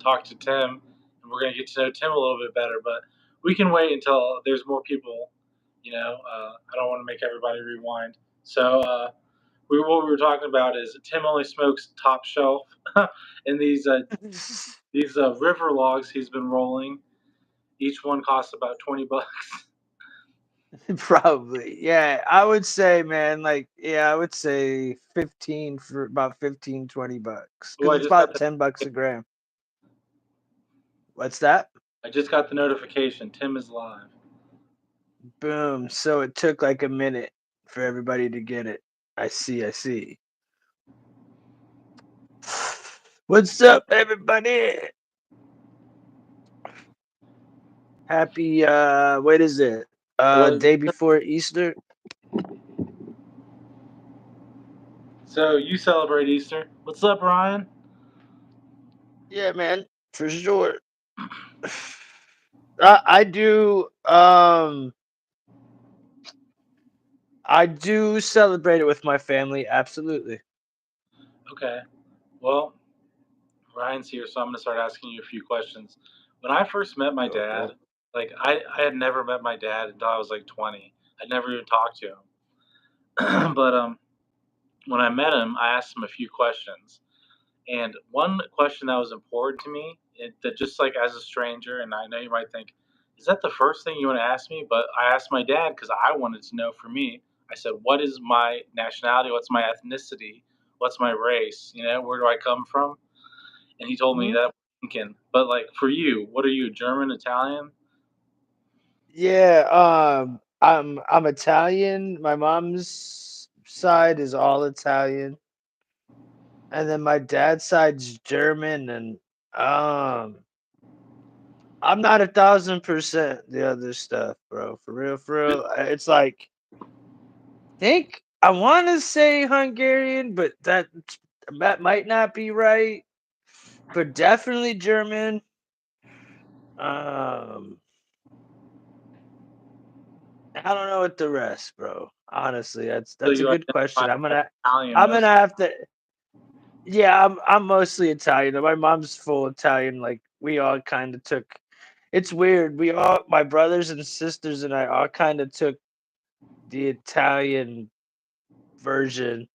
talk to Tim, and we're gonna get to know Tim a little bit better. But we can wait until there's more people. I don't want to make everybody rewind. So what we were talking about is Tim only smokes top shelf, and these river logs he's been rolling. Each one costs about $20. Probably. Yeah, I would say, man, like, yeah, I would say 15 for about 15, $20 Oh, because it's about $10 a gram. What's that? I just got the notification. Tim is live. Boom. So it took like a minute for everybody to get it. I see. I see. What's up, everybody? Happy, what is it? Well, Day before Easter? so you celebrate Easter? What's up, Ryan? Yeah, man, for sure. I do. I do celebrate it with my family. Absolutely. Okay. Well, Ryan's here, so I'm gonna start asking you a few questions. When I first met my dad, Oh. like I had never met my dad until I was like 20. I'd never even talked to him. But when I met him, I asked him a few questions. And one question that was important to me, that just like as a stranger, and I know you might think, is that the first thing you want to ask me? But I asked my dad because I wanted to know for me. I said, what is my nationality? What's my ethnicity? What's my race? Where do I come from? And he told me Mhm. that Lincoln. But like for you, what are you, German, Italian? Yeah. I'm Italian. My mom's side is all Italian, and then my dad's side's German, and um, I'm not 1,000% the other stuff, bro. For real, for real. It's like think I want to say Hungarian, but that might not be right. But definitely German. Um, I don't know what the rest, bro. Honestly, So that's a you good identify question. as Italian I'm most. gonna have to. Yeah, I'm mostly Italian. My mom's full Italian. Like we all kind of took. It's weird. My brothers and sisters and I all kind of took the Italian version,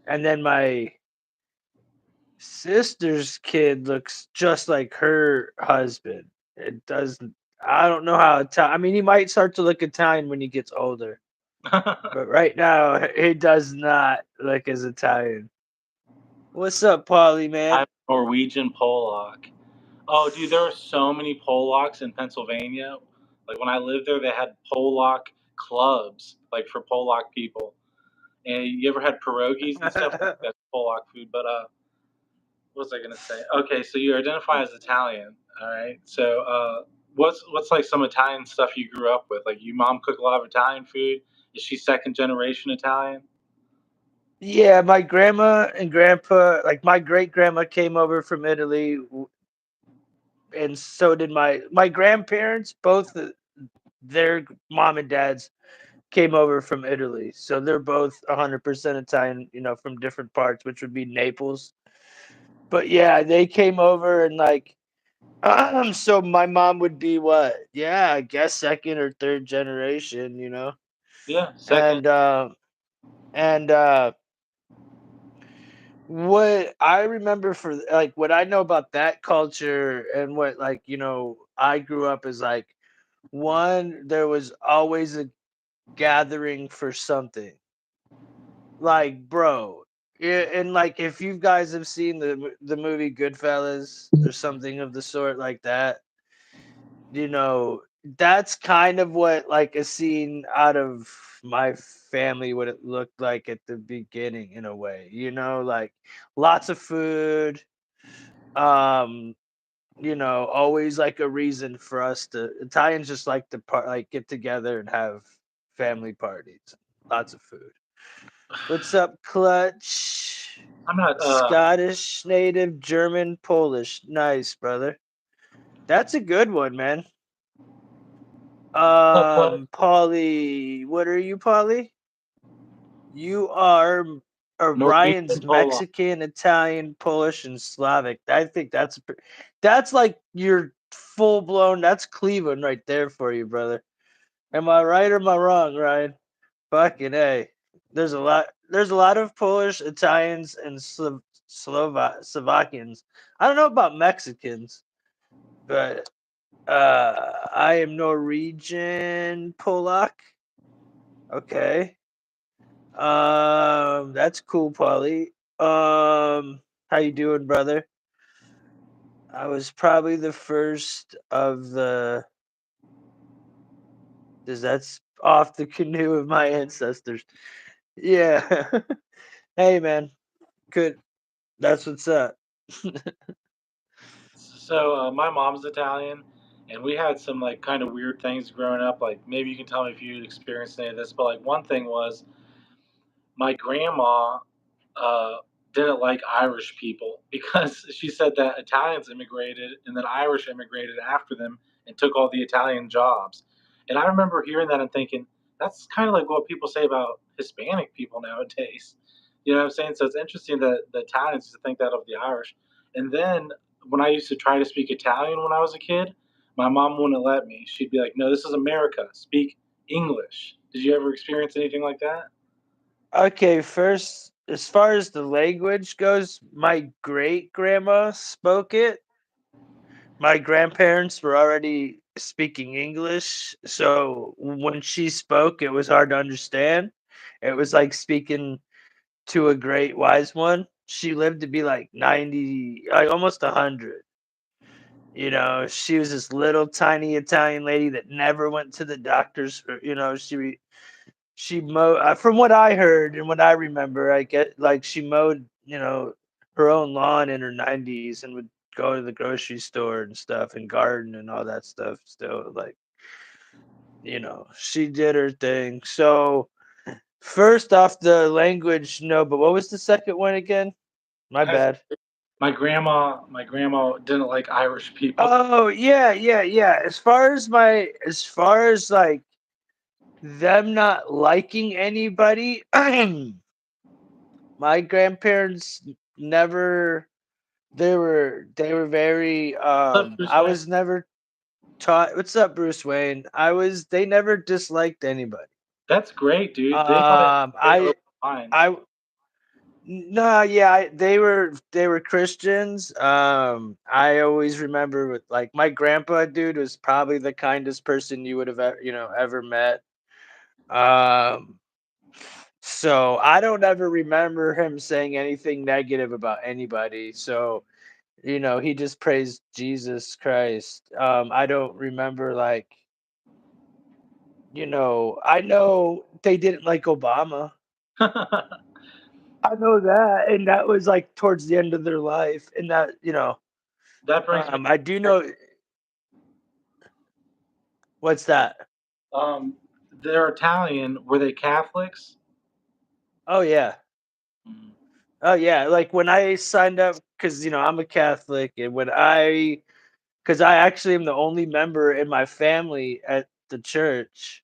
and then my sister's kid looks just like her husband. It doesn't. I don't know how Italian. I mean, he might start to look Italian when he gets older, but right now he does not look as Italian. What's up, Paulie, man? I'm Norwegian Polak. Oh, dude, there are so many Polacks in Pennsylvania. Like when I lived there, they had Polak clubs, like for Polak people. And you ever had pierogies and stuff? I think that's Polak food. But what was I gonna say? Okay, so you identify as Italian. All right. So what's like some Italian stuff you grew up with? Like, your mom cook a lot of Italian food. Is she second generation Italian? Yeah, my grandma and grandpa, like my great grandma came over from Italy, and so did my grandparents. Both their mom and dads came over from Italy, so they're both 100% Italian. From different parts, which would be Naples. But yeah, they came over and like, so my mom would be what? Yeah, I guess second or third generation. Yeah, second. And and what I remember for like what I know about that culture and what like I grew up as like one there was always a gathering for something like bro yeah, and like if you guys have seen the movie Goodfellas or something of the sort like that, you know that's kind of what like a scene out of my family what it looked like at the beginning in a way, like lots of food, um always like a reason for us to Italians just like to like get together and have family parties, lots of food. What's up, Clutch? I'm not. Scottish, native, German, Polish. Nice, brother. That's a good one, man. What? Polly, what are you, Polly? You are. Norwegian, Orion's Polack. Mexican, Italian, Polish, and Slavic. I think that's like your full blown. That's Cleveland right there for you, brother. Am I right or am I wrong, Ryan? Fucking a. There's a lot. There's a lot of Polish, Italians, and Slovakians. I don't know about Mexicans, but I am Norwegian, Polak. Okay. That's cool, Polly. How you doing, brother? I was probably the first of the. Cause that's off the canoe of my ancestors. Yeah. Hey, man. Good. That's what's up. So my mom's Italian, and we had some like kind of weird things growing up. Like maybe you can tell me if you experienced any of this, but like one thing was my grandma uh, didn't like Irish people because she said that Italians immigrated and then Irish immigrated after them and took all the Italian jobs. And I remember hearing that and thinking, that's kind of like what people say about Hispanic people nowadays. You know what I'm saying? So it's interesting that the Italians used to think that of the Irish. And then when I used to try to speak Italian when I was a kid, my mom wouldn't let me. She'd be like, no, this is America. Speak English. Did you ever experience anything like that? Okay, first, as far as the language goes, my great grandma spoke it. My grandparents were already speaking English, so when she spoke, it was hard to understand. It was like speaking to a great wise one. She lived to be like 90, like almost 100. She was this little tiny Italian lady that never went to the doctors. She mowed. From what I heard and what I remember, I get like she mowed, her own lawn in her 90s and would go to the grocery store and stuff and garden and all that stuff. Still, like, she did her thing. So first off, the language, no. But what was the second one again? My I bad. my grandma didn't like Irish people. Oh yeah, yeah, yeah. As far as like them not liking anybody, my grandparents never. They were very. What's up, Bruce I Wayne? was never taught. What's up, Bruce Wayne? I was. They never disliked anybody. That's great, dude. They want to Um, very I open minds. I No, yeah, they were Christians. I always remember with like my grandpa, dude, was probably the kindest person you would have ever met. Um, so I don't ever remember him saying anything negative about anybody. So he just praised Jesus Christ. I don't remember like I know they didn't like Obama. That I know that, and that was like towards the end of their life, and that brings me. I do know. What's that? Um, they're Italian. Were they Catholics? Oh yeah. Mm. Oh yeah. Like when I signed up, because I'm a Catholic, and because I actually am the only member in my family at the church,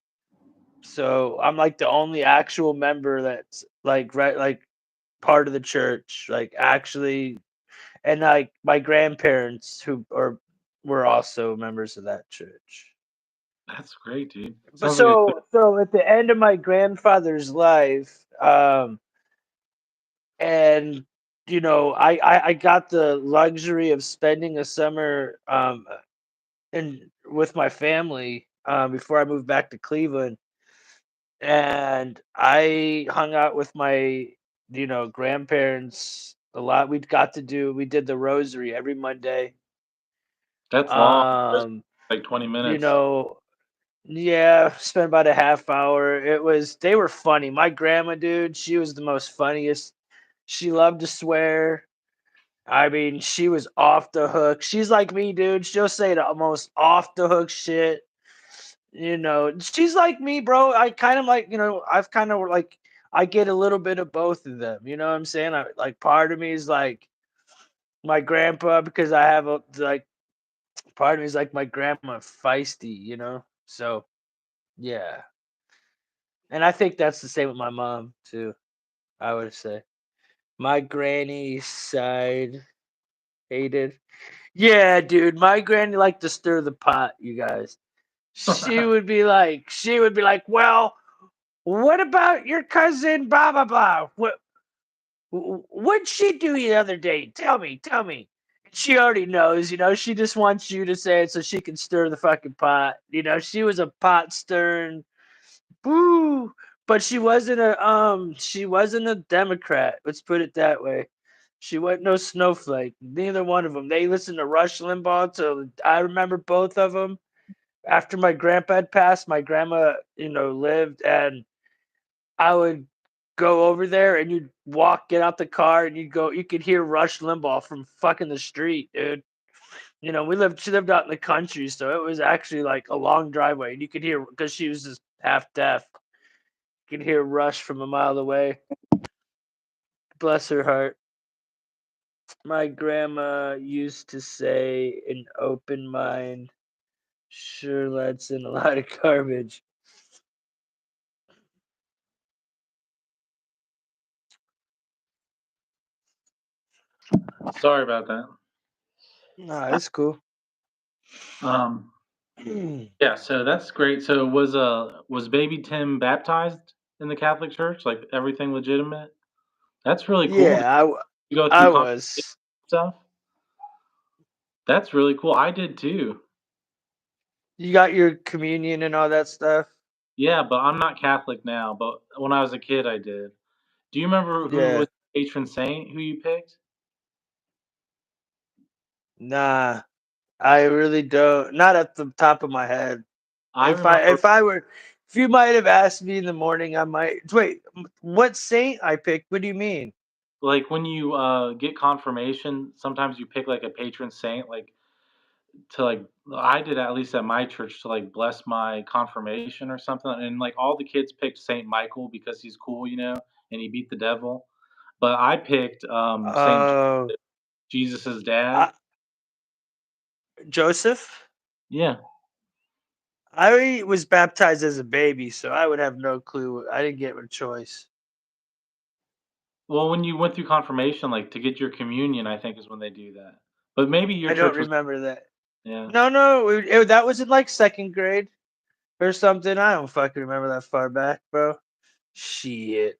so I'm like the only actual member that's like right, like part of the church, like actually, and like my grandparents were also members of that church. That's great, dude. But Sounds like a good. so at the end of my grandfather's life, and I got the luxury of spending a summer in with my family before I moved back to Cleveland, and I hung out with my grandparents a lot. We did the rosary every Monday. That's long. Just Um, like 20 you minutes. know, Yeah, spent about a half hour. They were funny. My grandma, dude, she was the most funniest. She loved to swear. I mean, she was off the hook. She's like me, dude. She'll say the most off the hook shit. She's like me, bro. I kind of like, I've kind of like, I get a little bit of both of them. You know what I'm saying? Like, part of me is like my grandpa because I have like, part of me is like my grandma feisty. So, yeah. And I think that's the same with my mom too, I would say. My granny's side hated. Yeah, dude, my granny liked to stir the pot, you guys. She would be like, "Well, what about your cousin blah blah blah? What'd she do the other day? Tell me." She already knows, she just wants you to say it so she can stir the fucking pot. She was a pot stirring. Woo! But she wasn't a Democrat. Let's put it that way. She wasn't no snowflake. Neither one of them. They listened to Rush Limbaugh till I remember both of them. After my grandpa had passed, my grandma, lived, and I would go over there, and you'd get out the car, and you could hear Rush Limbaugh from fucking the street, dude. She lived out in the country, so it was actually like a long driveway, and you could hear because she was just half deaf. You could hear Rush from a mile away. Bless her heart. My grandma used to say, "An open mind sure lets in a lot of garbage." Sorry about that. Nah, it's cool. Um, yeah, so that's great. So was baby Tim baptized in the Catholic Church? Like everything legitimate? That's really cool. Did Yeah, you go I through confirmation was. stuff? That's really cool. I did too. You got your communion and all that stuff? Yeah, but I'm not Catholic now, but when I was a kid, I did. Do you remember who Yeah. was the patron saint who you picked? Nah, I really don't. Not at the top of my head. I remember, If you might have asked me in the morning, I might. Wait, what saint I picked? What do you mean? like, when you, get confirmation, sometimes you pick, like, a patron saint, like, to, like I did at least at my church to, like, bless my confirmation or something, and, like, all the kids picked Saint Michael because he's cool, and he beat the devil. But I picked, Saint Oh, Jesus's dad. uh, Joseph. Yeah. I was baptized as a baby, so I would have no clue. I didn't get a choice. Well, when you went through confirmation, like, to get your communion, I think is when they do that. But maybe your I don't church was. remember that. Yeah. No, no, that was in like second grade or something. I don't fucking remember that far back, bro. Shit.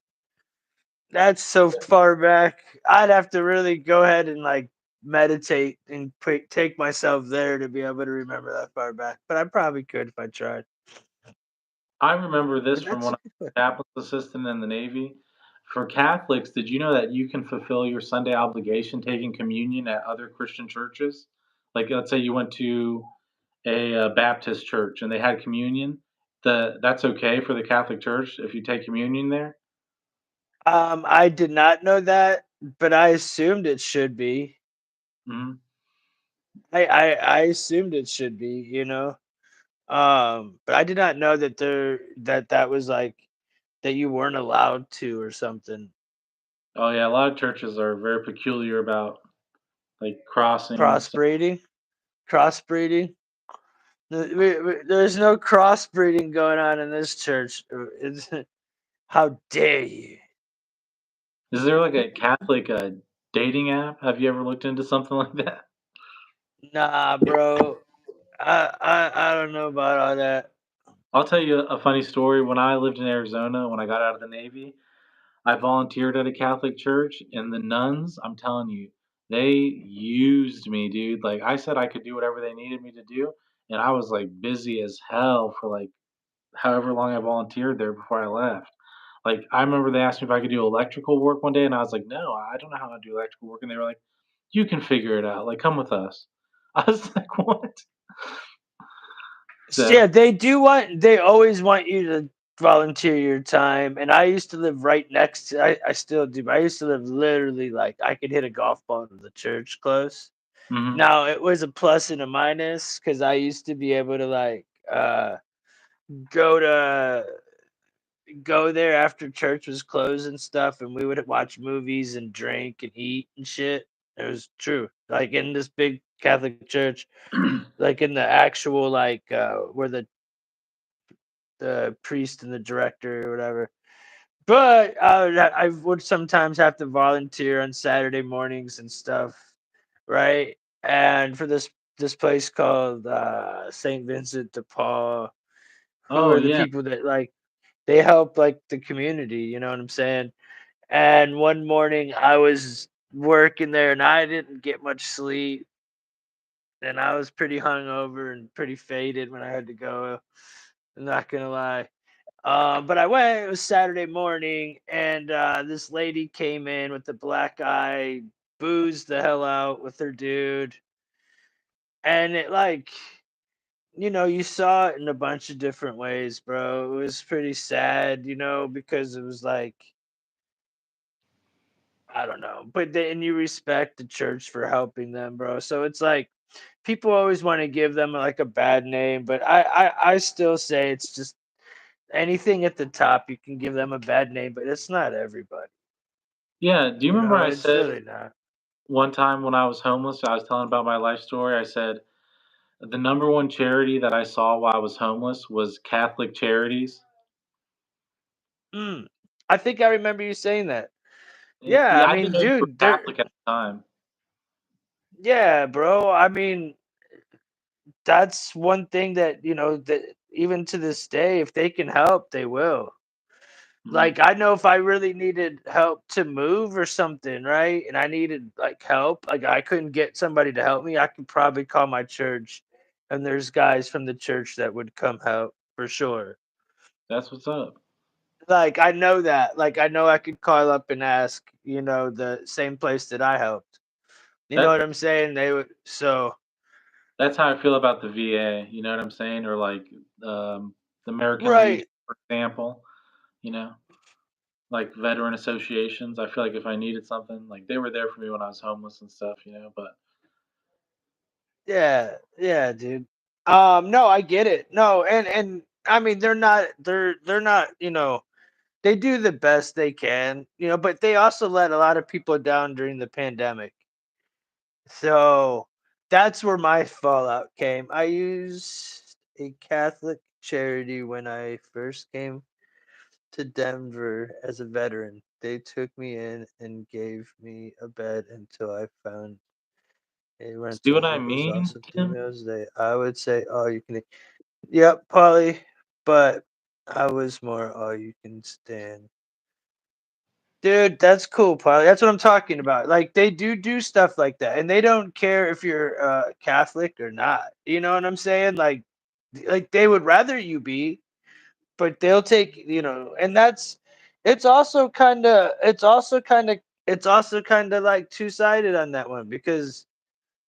That's so far back. I'd have to really go ahead and like meditate and take myself there to be able to remember that far back. But I probably could if I tried. I remember this But from that's when I was a chaplain's assistant in the Navy. For Catholics, did you know that you can fulfill your Sunday obligation taking communion at other Christian churches? Like, let's say you went to a Baptist church and they had communion. That's okay for the Catholic Church if you take communion there. I did not know that, but I assumed it should be. Hmm. I assumed it should be. But I did not know that was like that you weren't allowed to or something. Oh yeah, a lot of churches are very peculiar about like crossing and stuff. Crossbreeding, crossbreeding. There's no crossbreeding going on in this church. How dare you? Is there like a Catholic dating app? Have you ever looked into something like that? Nah, bro. I don't know about all that. I'll tell you a funny story. When I lived in Arizona, when I got out of the Navy, I volunteered at a Catholic church, and the nuns, I'm telling you, they used me, dude. Like, I said I could do whatever they needed me to do, and I was, like, busy as hell for, like, however long I volunteered there before I left. Like, I remember they asked me if I could do electrical work one day, and I was like, "No, I don't know how to do electrical work," and they were like, "You can figure it out, like, come with us." I was like, "What?" Yeah, So they always want you to volunteer your time. And I used to live right next to, I still do, but I used to live literally like I could hit a golf ball to the church close. mhm. Now it was a plus and a minus because I used to be able to like go to go there after church was closed and stuff, and we would watch movies and drink and eat and shit. It was true. Like in this big Catholic church, like in the actual like where the priest and the director or whatever. But I would sometimes have to volunteer on Saturday mornings and stuff, right? And for this place called Saint Vincent de Paul, who Oh are the yeah. people that like they help like the community, you know what I'm saying? And one morning I was working there and I didn't get much sleep and I was pretty hungover and pretty faded when I had to go. I'm not gonna lie. But I went. It was Saturday morning, and this lady came in with the black eye, boozed the hell out with her dude, and it like you saw it in a bunch of different ways, bro. It was pretty sad, because it was like I don't know, but then you respect the church for helping them, bro. So it's like people always want to give them like a bad name, but I still say it's just anything at the top you can give them a bad name, but it's not everybody. Yeah, do you remember I It's said really not. one time when I was homeless, I was telling about my life story. I said the number one charity that I saw while I was homeless was Catholic Charities. Mm. I think I remember you saying that. Yeah, I Yeah, I didn't mean, know you were dude, Catholic at the time. yeah, bro. I mean, that's one thing that, that even to this day, if they can help, they will. Mhm. Like, I know if I really needed help to move or something, right? And I needed like help, like I couldn't get somebody to help me, I could probably call my church and there's guys from the church that would come help for sure. That's what's up. Like I know that. Like I know I could call up and ask, the same place that I helped. You know That what I'm saying? They would so that's how I feel about the VA, you know what I'm saying? Or like, the American Legion, right. for example, you know? Like veteran associations. I feel like if I needed something, like, they were there for me when I was homeless and stuff, but Yeah. Yeah, dude. No, I get it. No, and I mean they're not, they do the best they can, but they also let a lot of people down during the pandemic. So that's where my fallout came. I used a Catholic charity when I first came to Denver as a veteran. They took me in and gave me a bed until I found a see rental. what I It was mean, also three Tim? meals a day. I would say all you can eat. Yep, Polly, but I was more all you can stand. Dude, that's cool, Polly. That's what I'm talking about. Like they do stuff like that, and they don't care if you're Catholic or not. You know what I'm saying? Like they would rather you be, but they'll take and that's it's also kind of like two-sided on that one because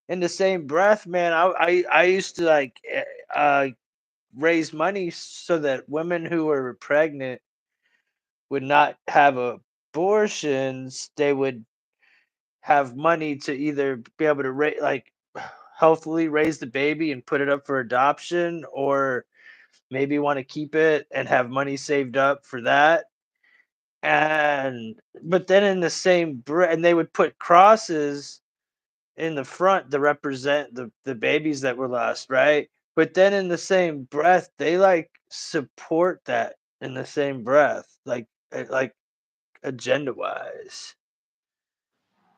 in the same breath, man, I used to like raise money so that women who were pregnant would not have abortions. They would have money to either be able to like healthily raise the baby and put it up for adoption, or maybe want to keep it and have money saved up for that. And but then in the same breath, and they would put crosses in the front to represent the babies that were lost, right? But then in the same breath, they like support that in the same breath, like agenda wise.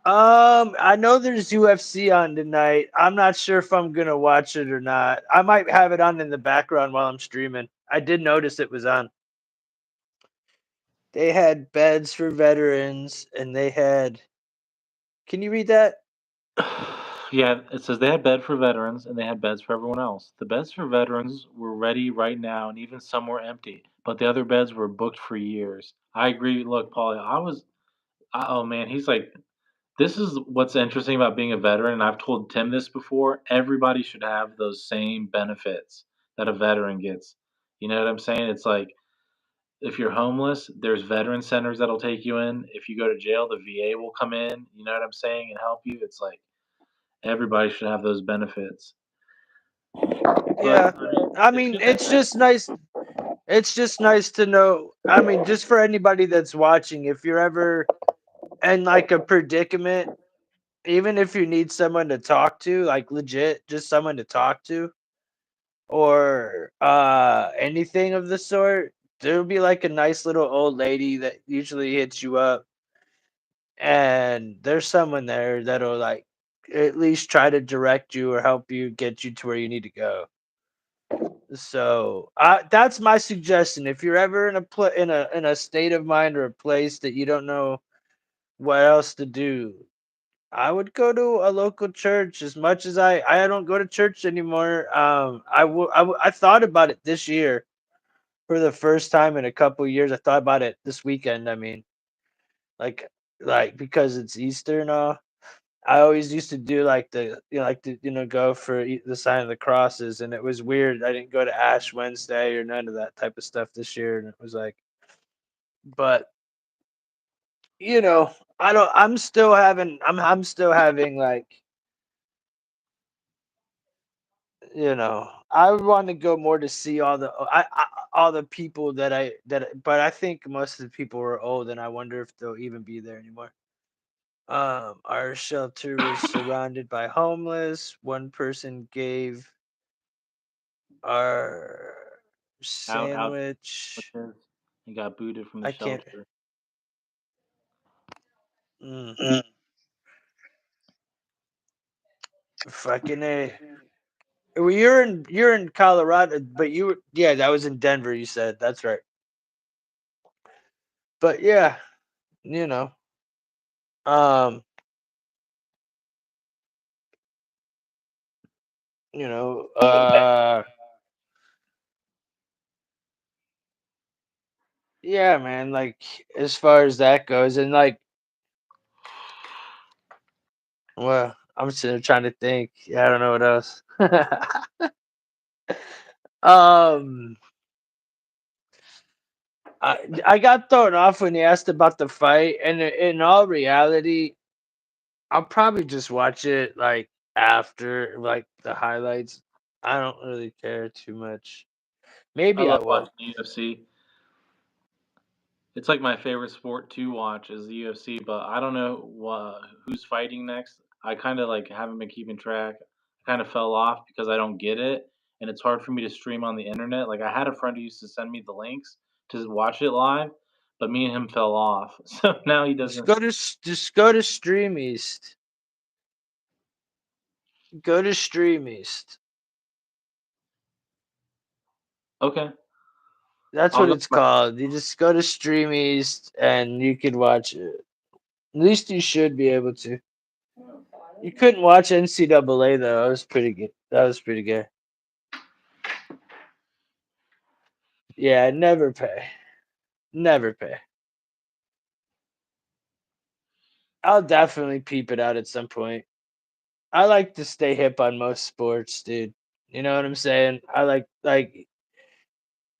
I know there's UFC on tonight. I'm not sure if I'm gonna watch it or not. I might have it on in the background while I'm streaming. I did notice it was on. They had beds for veterans, and they had. Can you read that? Yeah, it says they had bed for veterans and they had beds for everyone else. The beds for veterans were ready right now, and even some were empty, but the other beds were booked for years. I agree. Look, Paulie, oh man, he's like, this is what's interesting about being a veteran, and I've told Tim this before. Everybody should have those same benefits that a veteran gets. You know what I'm saying? It's like if you're homeless, there's veteran centers that'll take you in. If you go to jail, the VA will come in, you know what I'm saying, and help you. It's like everybody should have those benefits. But Yeah. I mean, I it's mean, good it's that just nice. It's just nice to know. I mean, just for anybody that's watching, if you're ever in like a predicament, even if you need someone to talk to, like legit, just someone to talk to, or anything of the sort, there'll be like a nice little old lady that usually hits you up, and there's someone there that'll like at least try to direct you or help you get you to where you need to go. So that's my suggestion. If you're ever in a state of mind or a place that you don't know what else to do, I would go to a local church. As much as I don't go to church anymore. I thought about it this year for the first time in a couple years. I thought about it this weekend. I mean, like because it's Easter and all. I always used to do like go for the sign of the crosses, and it was weird. I didn't go to Ash Wednesday or none of that type of stuff this year, and it was like, but you know, I don't. I'm still having like, I would want to go more to see all the people but I think most of the people are old, and I wonder if they'll even be there anymore. Our shelter was surrounded by homeless. One person gave our Out with sandwich. his. He got booted from the I can't. shelter. Mm, fucking a. Well, you're in Colorado, but yeah, that was in Denver. You said that's right. But yeah, you know, um, you know, yeah, man. Like as far as that goes, and like, well, I'm sitting there trying to think. Yeah, I don't know what else. um, I got thrown off when you asked about the fight, and in all reality, I'll probably just watch it like after like the highlights. I don't really care too much. I Maybe I love will. watching UFC. It's like my favorite sport to watch is the UFC, but I don't know who's fighting next. I kind of like haven't been keeping track. I kind of fell off because I don't get it, and it's hard for me to stream on the internet. Like I had a friend who used to send me the links to watch it live, but me and him fell off. So now he doesn't. Just go to Stream East. Go to Stream East. Okay, That's I'll what go. it's called. You just go to Stream East and you can watch it. At least you should be able to. You couldn't watch NCAA though. That was pretty good. That was pretty good. Yeah, never pay. Never pay. I'll definitely peep it out at some point. I like to stay hip on most sports, dude. You know what I'm saying? I like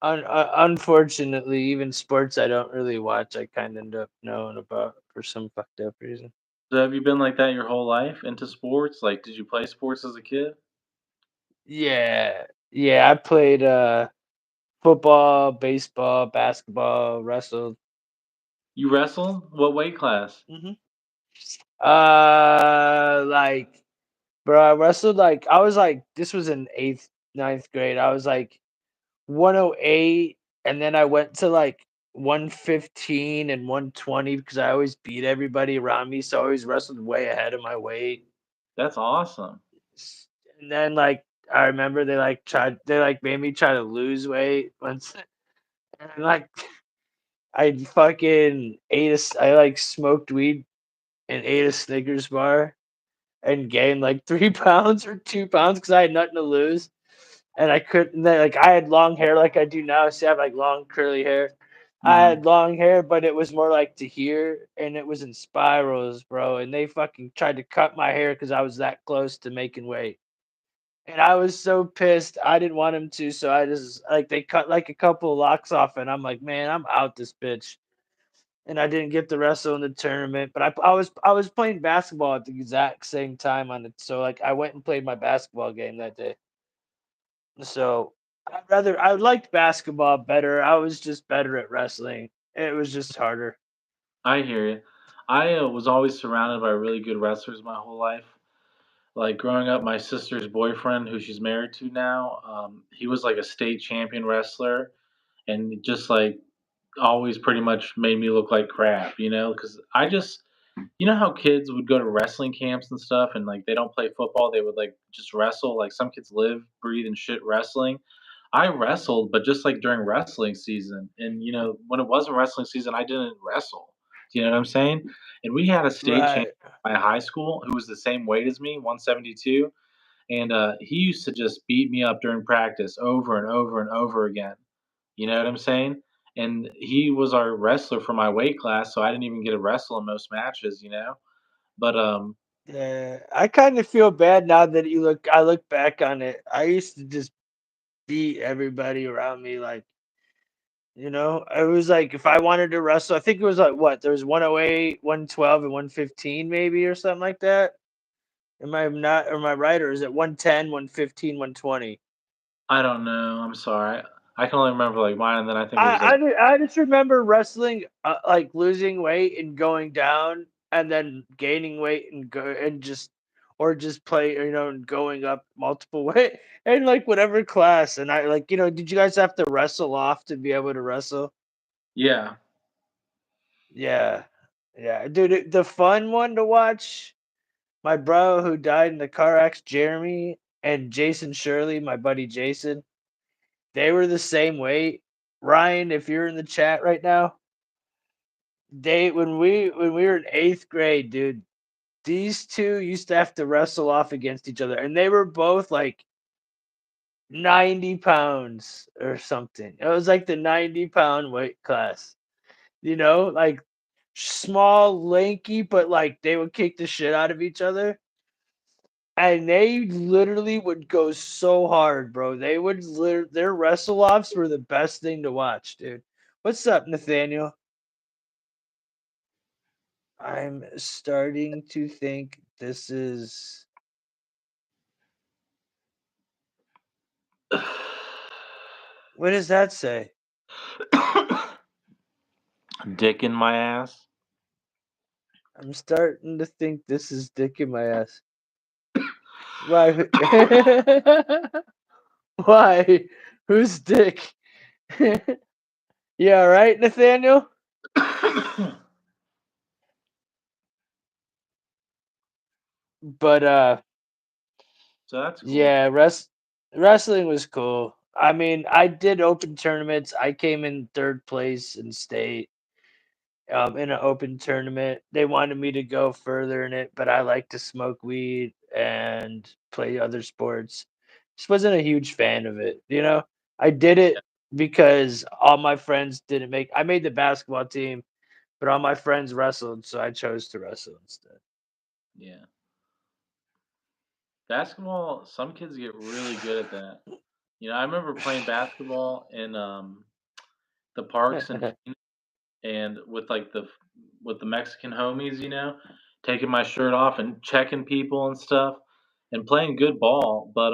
unfortunately, even sports I don't really watch, I kind of end up knowing about for some fucked up reason. So have you been like that your whole life into sports? Like, did you play sports as a kid? Yeah, yeah. I played football, baseball, basketball, wrestled. You wrestled? What weight class? hmm like, bro, I wrestled like I was like this was in eighth, ninth grade. I was like 108, and then I went to like 115 and 120 because I always beat everybody around me, so I always wrestled way ahead of my weight. That's awesome. And then like I remember they made me try to lose weight once, and like I fucking I like smoked weed and ate a Snickers bar and gained like 3 pounds or 2 pounds because I had nothing to lose. And I couldn't like I had long hair like I do now. See, I have like long curly hair. I Hmm. had long hair, but it was more like to here, and it was in spirals, bro. And they fucking tried to cut my hair because I was that close to making weight. And I was so pissed. I didn't want him to, so I just like they cut like a couple of locks off, and I'm like, man, I'm out this bitch. And I didn't get to wrestle in the tournament, but I was playing basketball at the exact same time on it. So like I went and played my basketball game that day. So I liked basketball better. I was just better at wrestling. It was just harder. I hear you. I was always surrounded by really good wrestlers my whole life. Like growing up, my sister's boyfriend, who she's married to now, he was like a state champion wrestler, and just like always pretty much made me look like crap, because I just how kids would go to wrestling camps and stuff and like they don't play football, they would like just wrestle. Like some kids live, breathe, and shit wrestling. I wrestled, but just like during wrestling season. And when it wasn't wrestling season, I didn't wrestle. Do you know what I'm saying? And we had a state champion Right. at my high school who was the same weight as me, 172. And he used to just beat me up during practice over and over and over again. You know what I'm saying? And he was our wrestler for my weight class, so I didn't even get to wrestle in most matches. But Yeah, I kind of feel bad now that I look back on it. I used to just beat everybody around me. Like, it was like if I wanted to wrestle, I think it was like what? There was 108, 112, and 115 maybe or something like that. Am I right? Or is it 110, 115, 120? I don't know. I'm sorry. I can only remember like mine, and then I think it was like I just remember wrestling, like losing weight and going down, and then gaining weight and go and just or just play, and going up multiple weight and like whatever class. And I like, did you guys have to wrestle off to be able to wrestle? yeah. Yeah, yeah, dude. The fun one to watch. My bro who died in the car accident, Jeremy, and Jason Shirley, my buddy Jason. They were the same weight. Ryan, if you're in the chat right now, they when we were in 8th grade, dude, these two used to have to wrestle off against each other, and they were both like 90 pounds or something. It was like the 90-pound weight class, like small, lanky, but like they would kick the shit out of each other. And they literally would go so hard, bro. Their wrestle offs were the best thing to watch, dude. What's up, Nathaniel? I'm starting to think this is. What does that say? Dick in my ass. I'm starting to think this is dick in my ass. Why? Why? Who's dick? Yeah, right, Nathaniel. But So that's cool. yeah, wrestling was cool. I mean, I did open tournaments. I came in third place in state. In an open tournament. They wanted me to go further in it, but I like to smoke weed and play other sports. Just wasn't a huge fan of it. I did it because all my friends didn't make. I made the basketball team, but all my friends wrestled, so I chose to wrestle instead. Yeah. Basketball, some kids get really good at that. I remember playing basketball in the parks and with like with the Mexican homies, taking my shirt off and checking people and stuff and playing good ball. But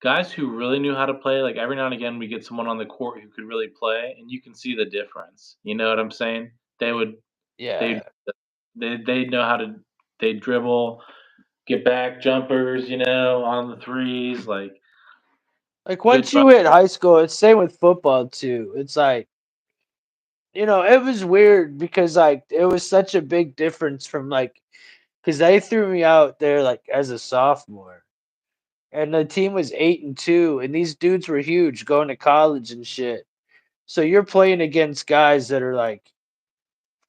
guys who really knew how to play, like every now and again we get someone on the court who could really play and you can see the difference. You know what I'm saying? They would they Yeah, they know how to they dribble, get back jumpers, on the threes, like like good once try. you hit high school, it's same with football too. It's like it was weird because like it was such a big difference from like because they threw me out there like as a sophomore, and the team was 8-2, and these dudes were huge going to college and shit. So you're playing against guys that are like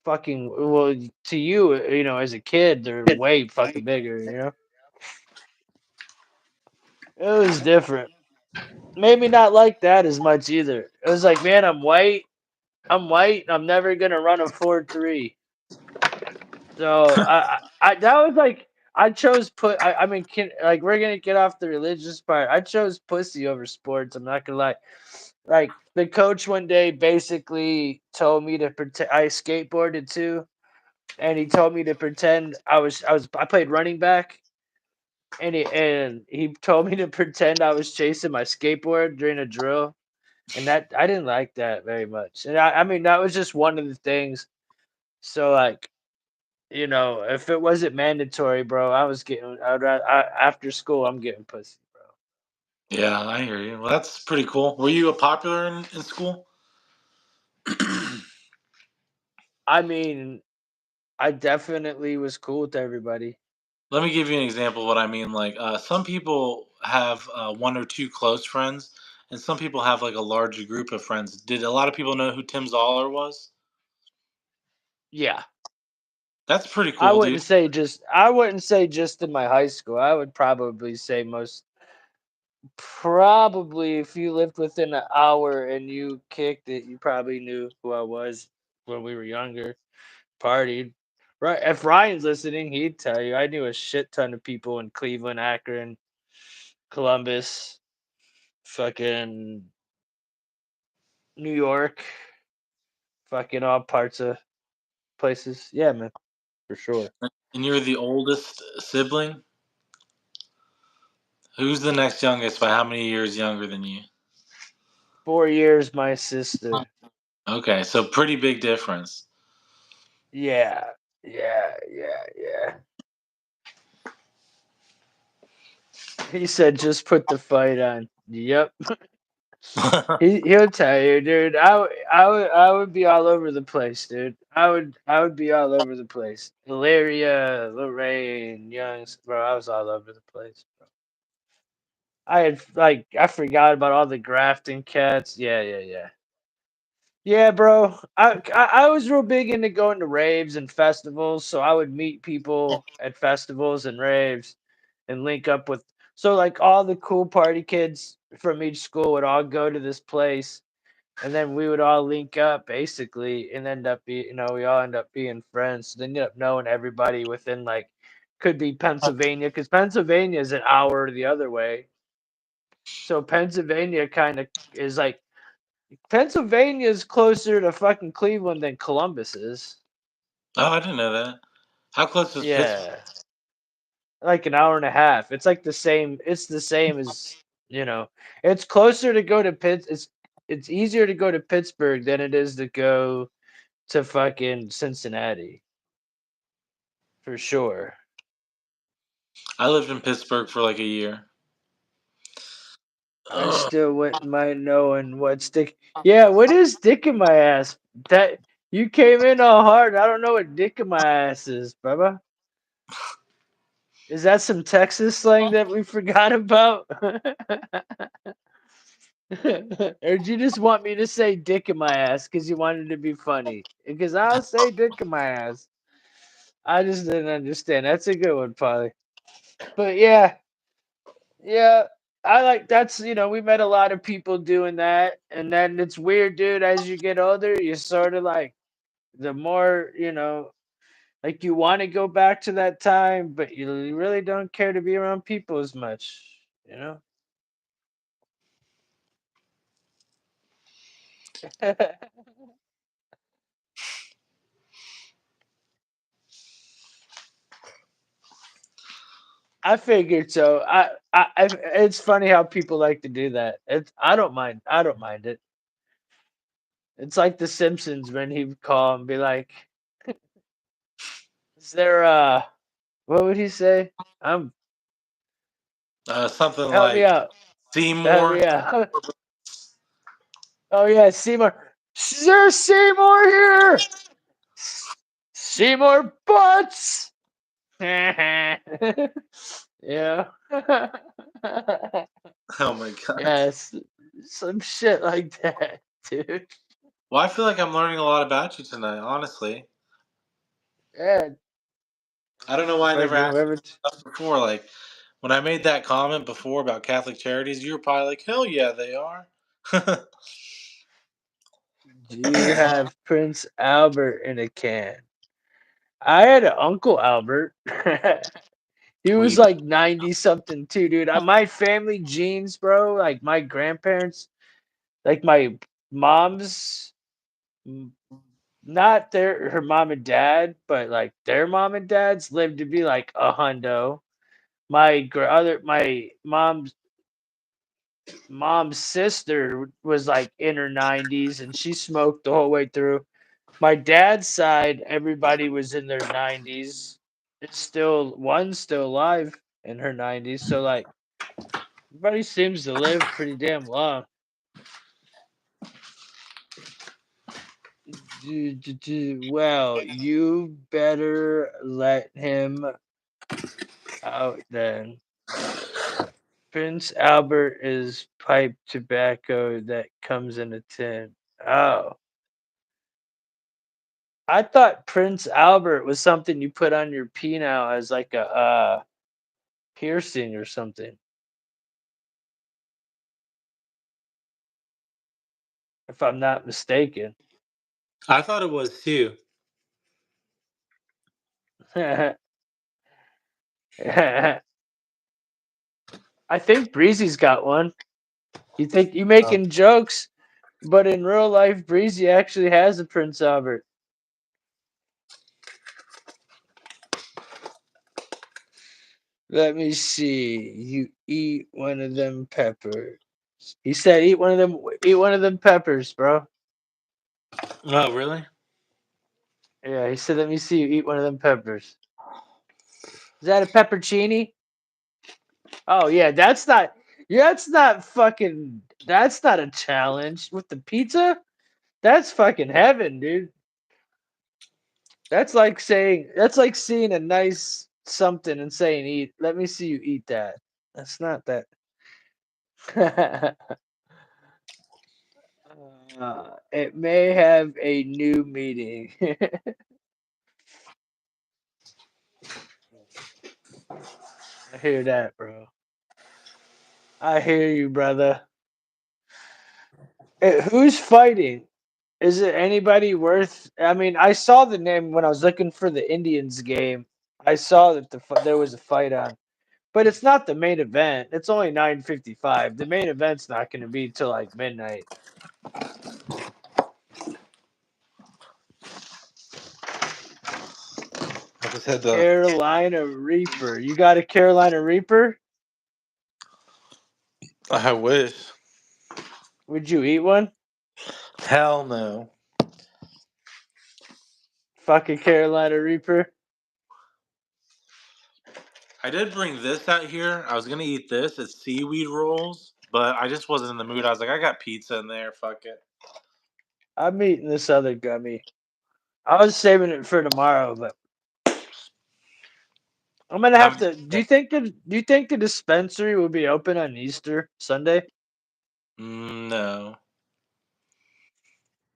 fucking well to you, as a kid, they're way fucking bigger. It was different. Maybe not like that as much either. It was like, man, I'm white. I'm white. I'm never gonna run a 4.3. So I that was like I chose I mean like we're gonna get off the religious part. I chose pussy over sports. I'm not gonna lie. Like the coach one day basically told me to pretend I skateboarded too, and he told me to pretend I played running back, and he told me to pretend I was chasing my skateboard during a drill, and that I didn't like that very much. And I mean that was just one of the things. So like if it wasn't mandatory, bro, I was getting. After school, I'm getting pussy, bro. Yeah, I hear you. Well, that's pretty cool. Were you a popular in school? I mean, I definitely was cool with everybody. Let me give you an example of what I mean. Like, some people have one or two close friends, and some people have like a larger group of friends. Did a lot of people know who Tim Zahler was? Yeah. That's pretty cool, dude. I wouldn't say just in my high school. I would probably say most probably if you lived within an hour and you kicked it, you probably knew who I was when we were younger. Partied. Right. If Ryan's listening, he'd tell you I knew a shit ton of people in Cleveland, Akron, Columbus, fucking New York, fucking all parts of places. Yeah, man, for sure. And you're the oldest sibling. Who's the next youngest by how many years younger than you? 4 years, my sister. Okay, so pretty big difference. Yeah, yeah. He said, "Just put the fight on." Yep. He'll tell you, dude. I would be all over the place, dude. I would be all over the place. Hilaria, Lorraine, Youngs, bro. I was all over the place, bro. I had like I forgot about all the grafting cats. Yeah, bro. I was real big into going to raves and festivals, so I would meet people at festivals and raves and link up with. So like all the cool party kids from each school would all go to this place, and then we would all link up basically, and end up be we all end up being friends. So they ended up knowing everybody within like could be Pennsylvania because Pennsylvania is an hour the other way. So Pennsylvania kind of is like Pennsylvania is closer to fucking Cleveland than Columbus is. Oh, I didn't know that. How close is Pittsburgh? Yeah, like an hour and a half. It's like the same. It's the same as you know. It's closer to go to Pitt. It's easier to go to Pittsburgh than it is to go to fucking Cincinnati for sure. I lived in Pittsburgh for like a year. I Ugh. still wouldn't mind knowing what stick. Yeah, what is dick in my ass? That you came in all hard. I don't know what dick in my ass is, brother. Is that some Texas slang that we forgot about? Or did you just want me to say dick in my ass because you wanted to be funny? Because I'll say dick in my ass. I just didn't understand. That's a good one, Polly. But yeah, yeah. I like that's we met a lot of people doing that, and then it's weird, dude. As you get older, you sort of like the more like you want to go back to that time, but you really don't care to be around people as much, you know. I figured so. It's funny how people like to do that. I don't mind. I don't mind it. It's like The Simpsons when he would call and be like, "Is there what would he say? Something Help me like out. Help Seymour. me out." Oh yeah, Seymour. Is there Seymour here? Seymour Butts. Yeah. Oh my god. Yes, some shit like that, dude. Well, I feel like I'm learning a lot about you tonight. Honestly, Yeah, I don't know why I never fucking asked you whoever. this stuff before. Like when I made that comment before about Catholic charities, you were probably like, "Hell yeah, they are." Do you have Prince Albert in a can? I had an Uncle Albert. He Well, was you like 90 something too, dude. My family genes, bro, like my grandparents, like my mom's, m- not her mom and dad, but like their mom and dads lived to be like a hundo. My mom's sister was like in her 90s and she smoked the whole way through. My dad's side, everybody was in their 90s. It's still one's still alive in her 90s. So like everybody seems to live pretty damn long. Well, you better let him out then. Prince Albert is pipe tobacco that comes in a tin. Oh, I thought Prince Albert was something you put on your penile as like a piercing or something, if I'm not mistaken. I thought it was too. I think Breezy's got one. You think you Oh. making jokes, but in real life, Breezy actually has a Prince Albert. Let me see. You eat one of them peppers. He said, "Eat one of them. Eat one of them peppers, bro." Oh, really? Yeah, he said, "Let me see you eat one of them peppers." Is that a peppercini? Oh yeah, that's not. Yeah, that's not fucking. That's not a challenge with the pizza. That's fucking heaven, dude. That's like saying. That's like seeing a nice something and saying, "Eat." Let me see you eat that. That's not that. It may have a new meaning. I hear that, bro. I hear you, brother. Who's fighting? Is it anybody worth? I mean, I saw the name when I was looking for the Indians game. I saw that there was a fight on, but it's not the main event. It's only 9:55. The main event's not going to be till like midnight. I just had the. Carolina Reaper. You got a Carolina Reaper? I wish. Would you eat one? Hell no. Fuck a Carolina Reaper. I did bring this out here. I was gonna eat this. It's seaweed rolls, but I just wasn't in the mood. I was like, I got pizza in there. Fuck it. I'm eating this other gummy. I was saving it for tomorrow, but I'm gonna have I'm, to. Do you think the dispensary will be open on Easter Sunday? no,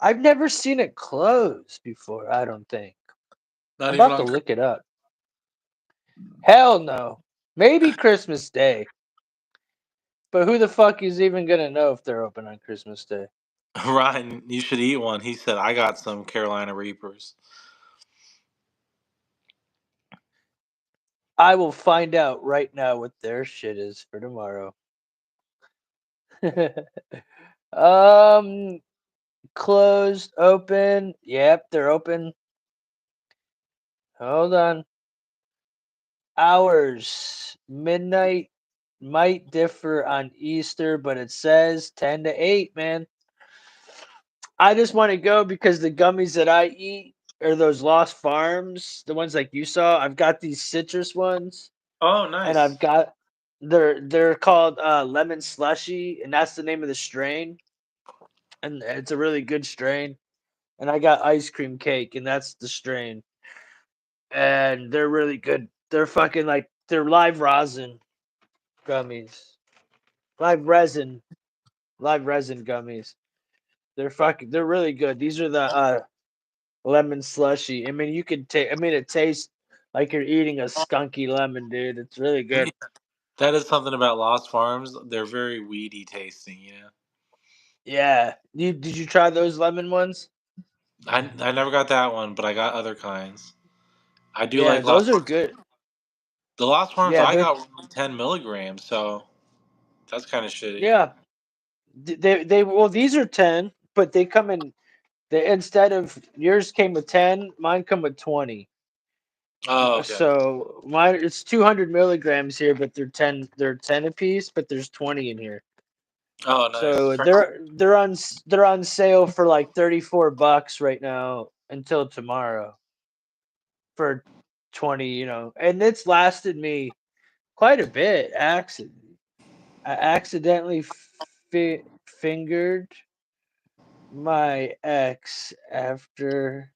I've never seen it close before. I don't think. not I'm even about to on. look it up. Hell no. Maybe Christmas Day, but who the fuck is even gonna know if they're open on Christmas Day? Ryan, you should eat one. He said I got some Carolina Reapers. I will find out right now what their shit is for tomorrow. um, closed, open. Yep, they're open. Hold on. Hours. Midnight might differ on Easter, but it says 10 to 8, man. I just want to go because the gummies that I eat are those Lost Farms, the ones like you saw. I've got these citrus ones, Oh, and nice. I've got they're called lemon slushy, and that's the name of the strain, and it's a really good strain. And I got ice cream cake, and that's the strain, and they're really good. They're fucking like they're live rosin gummies, live resin, live resin gummies. They're really good. These are the lemon slushy. I mean, you can take. I mean, it tastes like you're eating a skunky lemon, dude. It's really Yeah, good. that is something about Lost Farms. They're very weedy tasting. Yeah. Did you try those lemon ones? I never got that one, but I got other kinds. I do Yeah, like those Lost are Farms. good. The Lost Farms Yeah, I they're got were only 10 milligrams, so that's kind of shitty. yeah. They well these are 10, but they come in. They instead of yours came with 10, mine come with 20. Oh, okay. So mine it's 200 milligrams here, but they're 10 apiece, but there's 20 in here. Oh, nice. So they're on sale for like $34 right now until tomorrow for 20, and it's lasted me quite a bit. I accidentally fingered My ex after.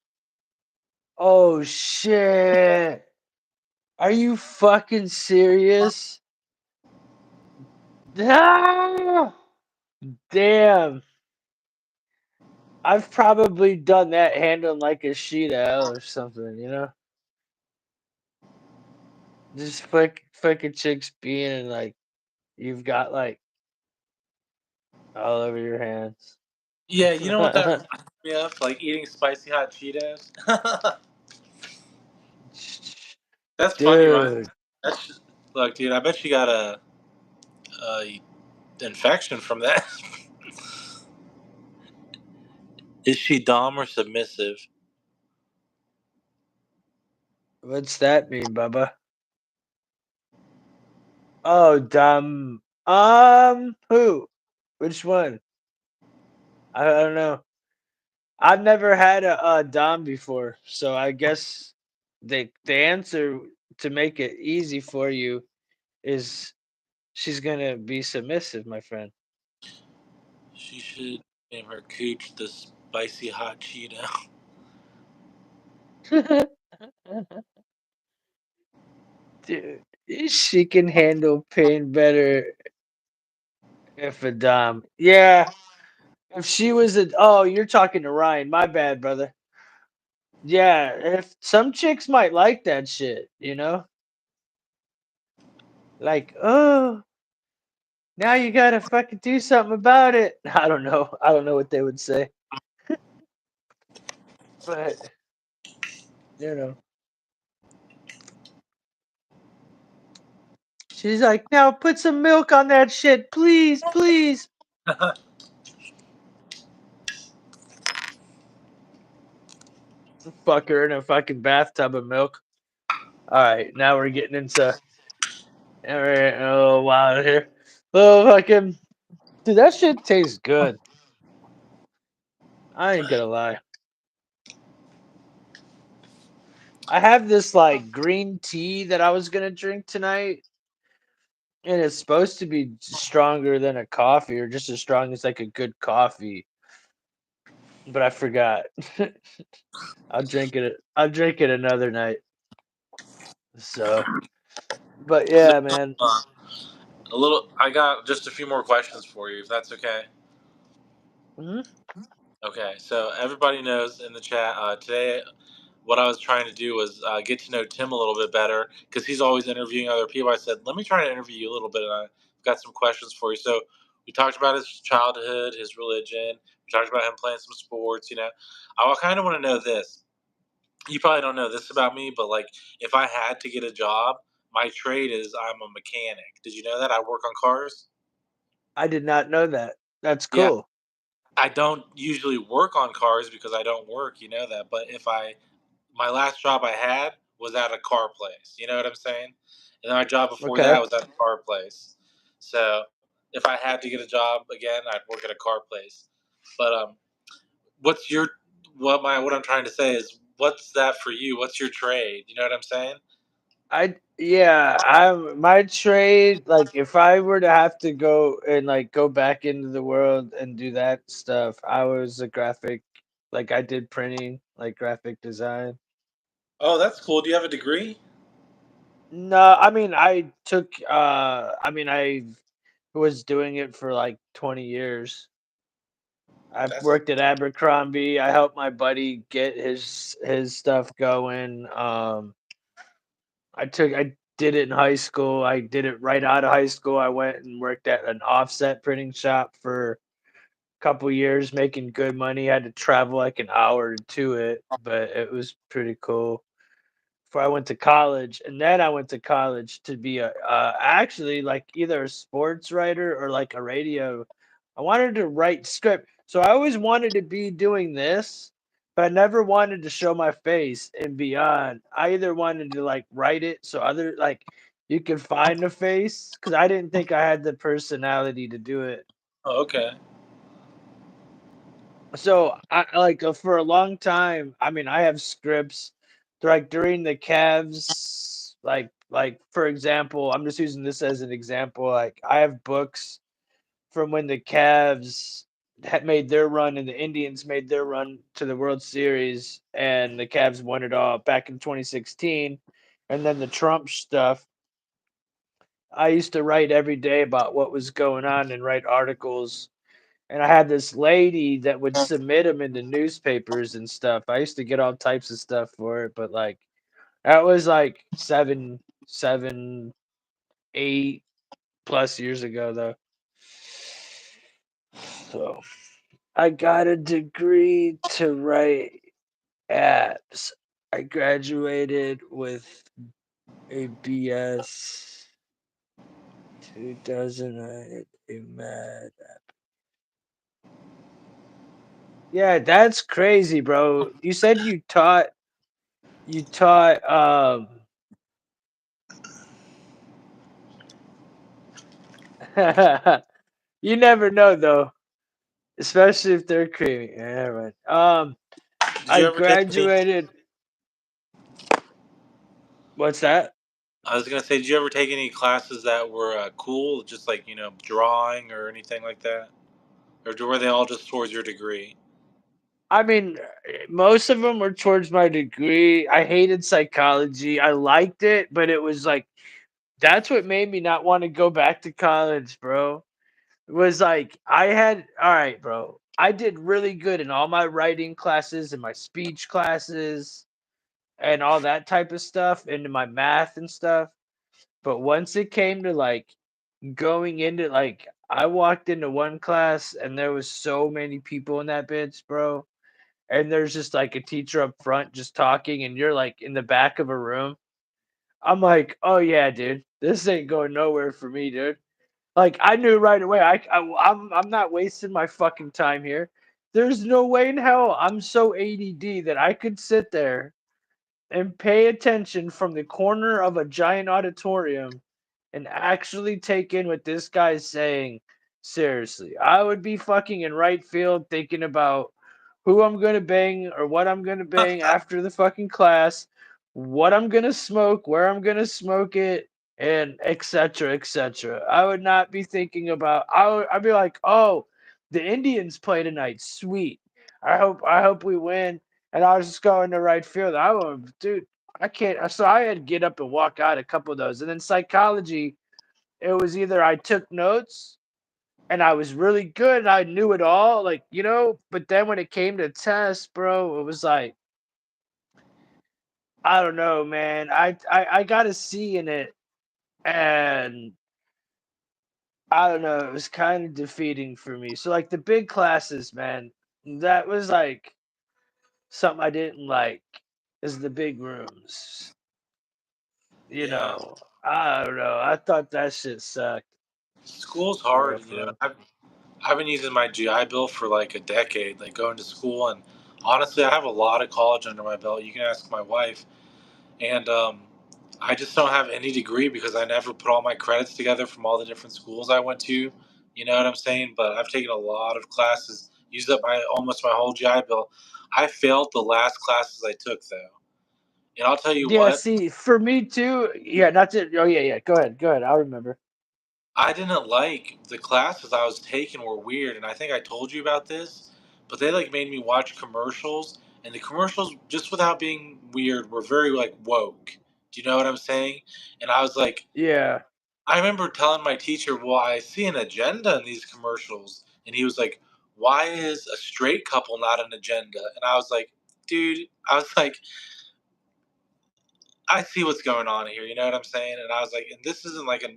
Oh shit! Are you fucking serious? Ah! Damn! I've probably done that handling like a sheet of hell or something, you know? Just fucking chicks being like you've got like all over your hands. Yeah, you know what that reminds me of? Like eating spicy hot Cheetos. That's funny, right? Dude, That's look, dude. I bet you got a infection from that. Is she dom or submissive? what's that mean, Bubba? Oh, dumb. Who? Which one? I don't know. I've never had a dom before, so I guess the answer to make it easy for you is she's gonna be submissive, my friend. She should name her cooch the spicy hot Cheeto. Dude, she can handle pain better if a dom. Yeah, if she was a oh, you're talking to Ryan. My bad, brother. Yeah, if some chicks might like that shit, you know? Like, oh, now you gotta fucking do something about it. I don't know. I don't know what they would say, but you know, she's like, now put some milk on that shit, please, please. Fuck her in a fucking bathtub of milk. All right, now we're getting into all right, a little wild here. Little fucking dude, that shit tastes good. I ain't gonna lie. I have this like green tea that I was gonna drink tonight, and it's supposed to be stronger than a coffee or just as strong as like a good coffee, but I forgot. I'll drink it another night. So, but So, yeah, man. uh, a little. I got just a few more questions for you, if that's okay. Mhm. Okay, so everybody knows in the chat today. What I was trying to do was get to know Tim a little bit better because he's always interviewing other people. I said, let me try to interview you a little bit, and I've got some questions for you. So we talked about his childhood, his religion. We talked about him playing some sports. You know, I kind of want to know this. You probably don't know this about me, but like, if I had to get a job, my trade is I'm a mechanic. Did you know that I work on cars? I did not know that. That's Yeah, cool. I don't usually work on cars because I don't work. You know that, but if I my last job I had was at a car place. You know what I'm saying? And then my job before Okay. that was at a car place. So if I had to get a job again, I'd work at a car place. But what's your what I'm trying to say is what's that for you? What's your trade? You know what I'm saying? I'm my trade, like if I were to have to go and like go back into the world and do that stuff, I was a graphic like I did printing, like graphic design. Oh, that's cool. Do you have a degree? No, I mean I was doing it for like 20 years. I've That's worked at Abercrombie. I helped my buddy get his stuff going. I did it in high school. I did it right out of high school. I went and worked at an offset printing shop for a couple years, making good money. Had to travel like an hour to it, but it was pretty cool. Before I went to college, and then I went to college to be a actually like either a sports writer or like a radio. I wanted to write script, so I always wanted to be doing this, but I never wanted to show my face and beyond. I either wanted to like write it so other like you could find a face because I didn't think I had the personality to do it. oh, okay. So I like for a long time. I mean, I have scripts like during the Cavs. Like for example, I'm just using this as an example. Like I have books from when the Cavs had made their run, and the Indians made their run to the World Series, and the Cavs won it all back in 2016. And then the Trump stuff. I used to write every day about what was going on and write articles. And I had this lady that would submit them into newspapers and stuff. I used to get all types of stuff for it, but like that was like 8+ years ago, though. So I got a degree to write apps. I graduated with a BS 2009 mad. Yeah, that's crazy, bro. You said you taught you never know though, especially if they're creamy. Yeah, right. Did I you ever take any? graduated. What's that? I was gonna say, did you ever take any classes that were cool, just like drawing or anything like that, or were they all just towards your degree? I mean, most of them were towards my degree. I hated psychology. I liked it, but it was like that's what made me not want to go back to college, bro. It was like I had all right, bro. I did really good in all my writing classes and my speech classes and all that type of stuff and in my math and stuff. But once it came to like going into like I walked into one class and there was so many people in that bitch, bro. And there's just like a teacher up front just talking and you're like in the back of a room. I'm like, "Oh yeah, dude. This ain't going nowhere for me, dude." Like I knew right away. I'm not wasting my fucking time here. There's no way in hell I'm so ADD that I could sit there and pay attention from the corner of a giant auditorium and actually take in what this guy's saying seriously. I would be fucking in right field thinking about who I'm gonna bang or what I'm gonna bang after the fucking class, what I'm gonna smoke, where I'm gonna smoke it, and etc. etc. I would not be thinking about. I'd be like, oh, the Indians play tonight. Sweet. I hope we win. And I was just going to right field. I was, dude, I can't. So I had to get up and walk out a couple of those. And then psychology, it was either I took notes and I was really good and I knew it all, like, but then when it came to tests, bro, it was like, I don't know, man. I got a C in it and I don't know, it was kind of defeating for me. So like the big classes, man, that was like something I didn't like is the big rooms. Yeah, I don't know. I thought that shit sucked school's for hard. real, for real. I've been using my GI Bill for like a decade, like going to school, and honestly, I have a lot of college under my belt. You can ask my wife, and I just don't have any degree because I never put all my credits together from all the different schools I went to. You know what I'm saying? But I've taken a lot of classes, used up my almost my whole GI Bill. I failed the last classes I took though, and I'll tell you Yeah, what, see, for me too. Yeah, not to. Oh yeah, yeah. Go ahead, go ahead. I'll remember. I didn't like the classes I was taking were weird, and I think I told you about this, but they like made me watch commercials, and the commercials, just without being weird, were very like woke. Do you know what I'm saying? And I was like, Yeah, I remember telling my teacher, "Well, I see an agenda in these commercials," and he was like, "Why is a straight couple not an agenda?" And I was like, "Dude," I was like, "I see what's going on here." You know what I'm saying? And I was like, "And this isn't like a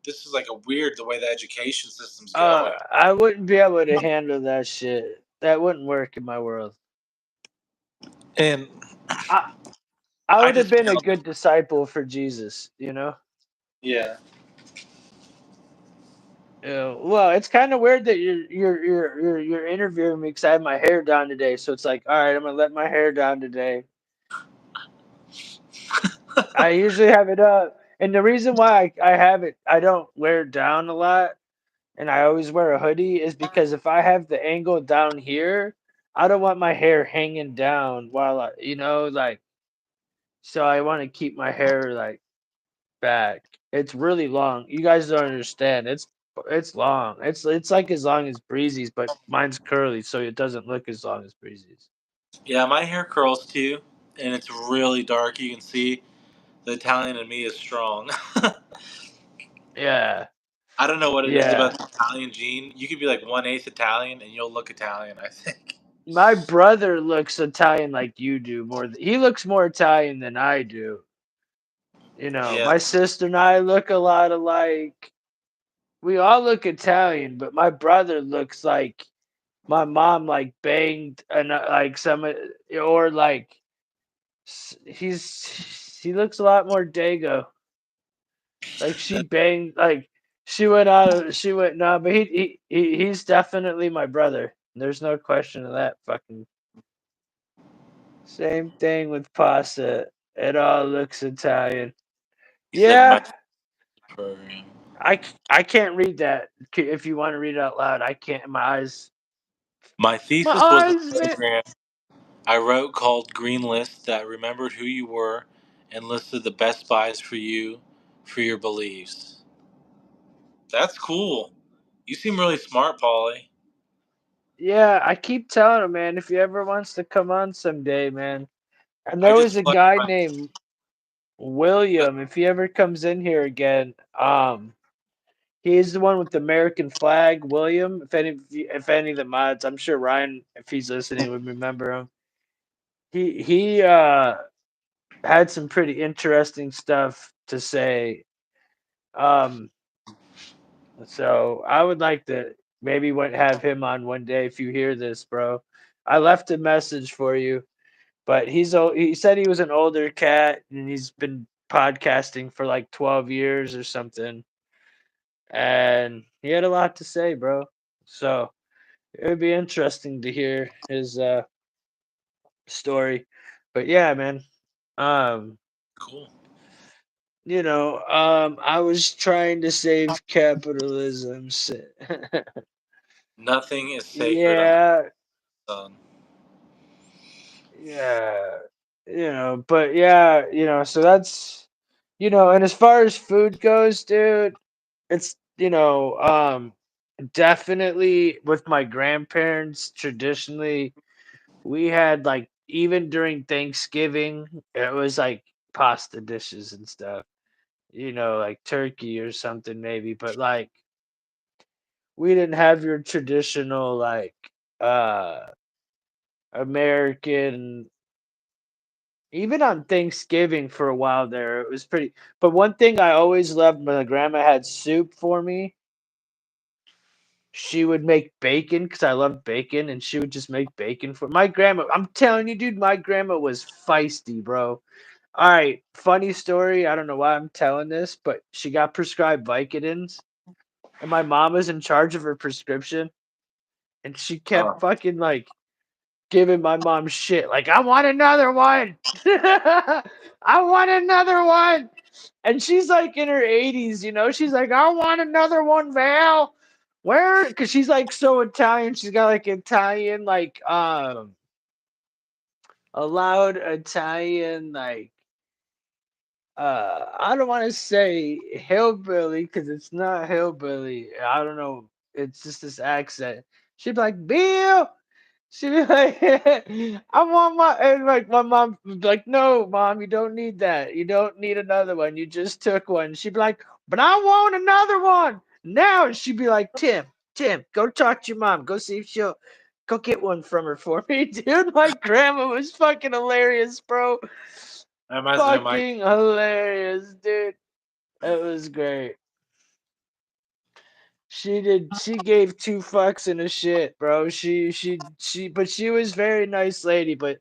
this is like a weird the way the education system's going." I wouldn't be able to handle that shit. That wouldn't work in my world. And I I I would have just been a feel, good disciple for Jesus. yeah, Well, it's kind of weird that you're interviewing me because I have my hair down today. So it's like, all right, I'm gonna let my hair down today. I usually have it up, and the reason why I have it, I don't wear it down a lot, and I always wear a hoodie is because if I have the angle down here, I don't want my hair hanging down while like, so I want to keep my hair like back. It's really long. You guys don't understand. It's It's long. It's like as long as Breezy's, but mine's curly, so it doesn't look as long as Breezy's. Yeah, my hair curls too, and it's really dark. You can see the Italian in me is strong. Yeah, I don't know what it is yeah. about the Italian gene. You could be like 1/8 Italian and you'll look Italian, I think. My brother looks Italian like you do more. He looks more Italian than I do. Yeah. My sister and I look a lot alike. We all look Italian, but my brother looks like my mom like banged and like some or like he looks a lot more Dago. Like she banged like she went no, but he's definitely my brother. There's no question of that. Fucking same thing with pasta. It all looks Italian. He said my Yeah, program. I can't read that. If you want to read it out loud, I can't. My My thesis was a eyes, man. program I wrote called Green List that remembered who you were and listed the best buys for you for your beliefs. That's cool. You seem really smart, Polly. Yeah, I keep telling him, man. If he ever wants to come on someday, man. And I there was just a put guy my named William. If he ever comes in here again, he's the one with the American flag, William. If any of the mods, I'm sure Ryan, if he's listening, would remember him. He had some pretty interesting stuff to say. Um, so I would like to maybe have him on one day if you hear this, bro. I left a message for you, but he said he was an older cat and he's been podcasting for like 12 years or something, and he had a lot to say, bro. So it would be interesting to hear his story. But yeah, man. Um, cool. I was trying to save capitalism. Nothing is sacred under Yeah, the sun. yeah, but yeah, so that's, and as far as food goes, dude, it's, definitely with my grandparents, traditionally, we had like, even during Thanksgiving, it was like pasta dishes and stuff, like turkey or something maybe, but like, we didn't have your traditional like uh American. Even on Thanksgiving for a while there, it was pretty. But one thing I always loved when my grandma had soup for me, she would make bacon because I love bacon, and she would just make bacon for my grandma. I'm telling you, dude, my grandma was feisty, bro. All right, funny story. I don't know why I'm telling this, but she got prescribed Vicodins, and my mom was in charge of her prescription, and she kept Oh, fucking like giving my mom shit. Like, I want another one. I want another one. And she's like in her 80s, She's like, I want another one, Val. Where? Because she's like so Italian. She's got like Italian, like, a loud Italian, like, I don't want to say hillbilly because it's not hillbilly. I don't know. It's just this accent. She'd be like, Bill, she'd be like, I want my, and like my mom would be like, no, mom, you don't need that. You don't need another one. You just took one. She'd be like, but I want another one now. And she'd be like, Tim, go talk to your mom. Go see if she'll go get one from her for me, dude. My grandma was fucking hilarious, bro. that reminds me of my. Fucking hilarious, dude. It was great. She gave two fucks in a shit, bro. But she was very nice lady, but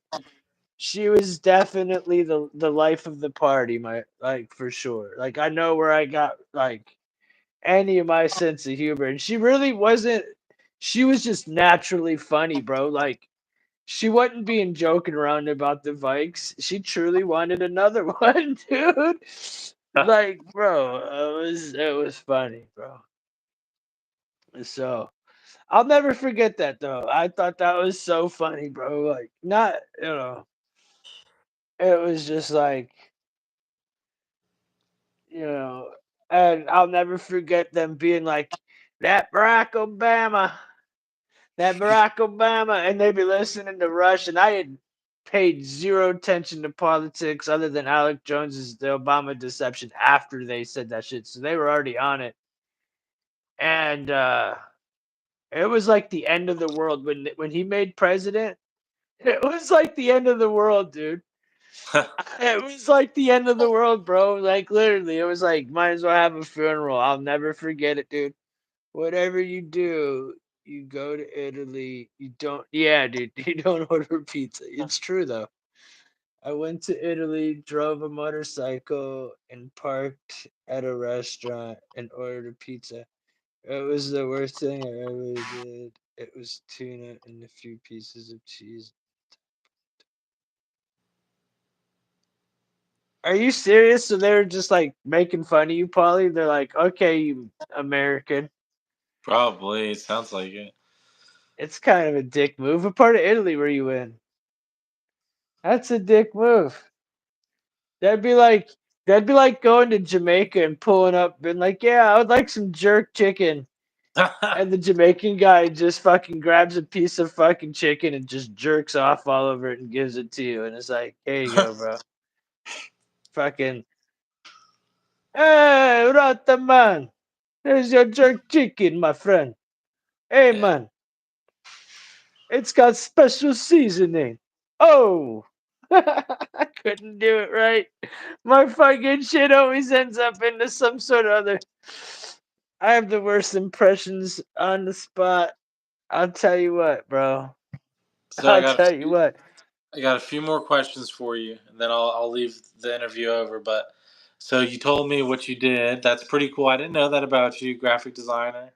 she was definitely the life of the party, my like for sure. Like I know where I got like any of my sense of humor, and she really wasn't. She was just naturally funny, bro. Like she wasn't being joking around about the Vikes. She truly wanted another one, dude. Like, bro, it was funny, bro. So I'll never forget that though. I thought that was so funny, bro. Like, not it was just like, you know, and I'll never forget them being like, that Barack Obama, that Barack Obama, and they'd be listening to Rush, and I had paid zero attention to politics other than Alec Jones's the Obama deception after they said that shit, so they were already on it, and it was like the end of the world when he made president. It was like the end of the world, dude. It was like the end of the world, bro. Like literally, it was like might as well have a funeral. I'll never forget it, dude. Whatever you do, you go to Italy. You don't, yeah, dude. You don't order pizza. It's true though. I went to Italy, drove a motorcycle, and parked at a restaurant and ordered a pizza. It was the worst thing I ever did. It was tuna and a few pieces of cheese. Are you serious? So they were just like making fun of you, Polly? They're like, okay, you American. Probably. It sounds like it. It's kind of a dick move. What part of Italy were you in? That's a dick move. That'd be like that'd be like going to Jamaica and pulling up and like, yeah, I would like some jerk chicken. And the Jamaican guy just fucking grabs a piece of fucking chicken and just jerks off all over it and gives it to you. And it's like, here you go, bro. Fucking, hey, Rata man. There's your jerk chicken, my friend. Hey, Yeah. man. It's got special seasoning. Oh, I couldn't do it right. My fucking shit always ends up into some sort of other. I have the worst impressions on the spot. I'll tell you what, bro. So I'll tell you what. I got a few more questions for you, and then I'll leave the interview over. But so you told me what you did. That's pretty cool. I didn't know that about you, graphic designer.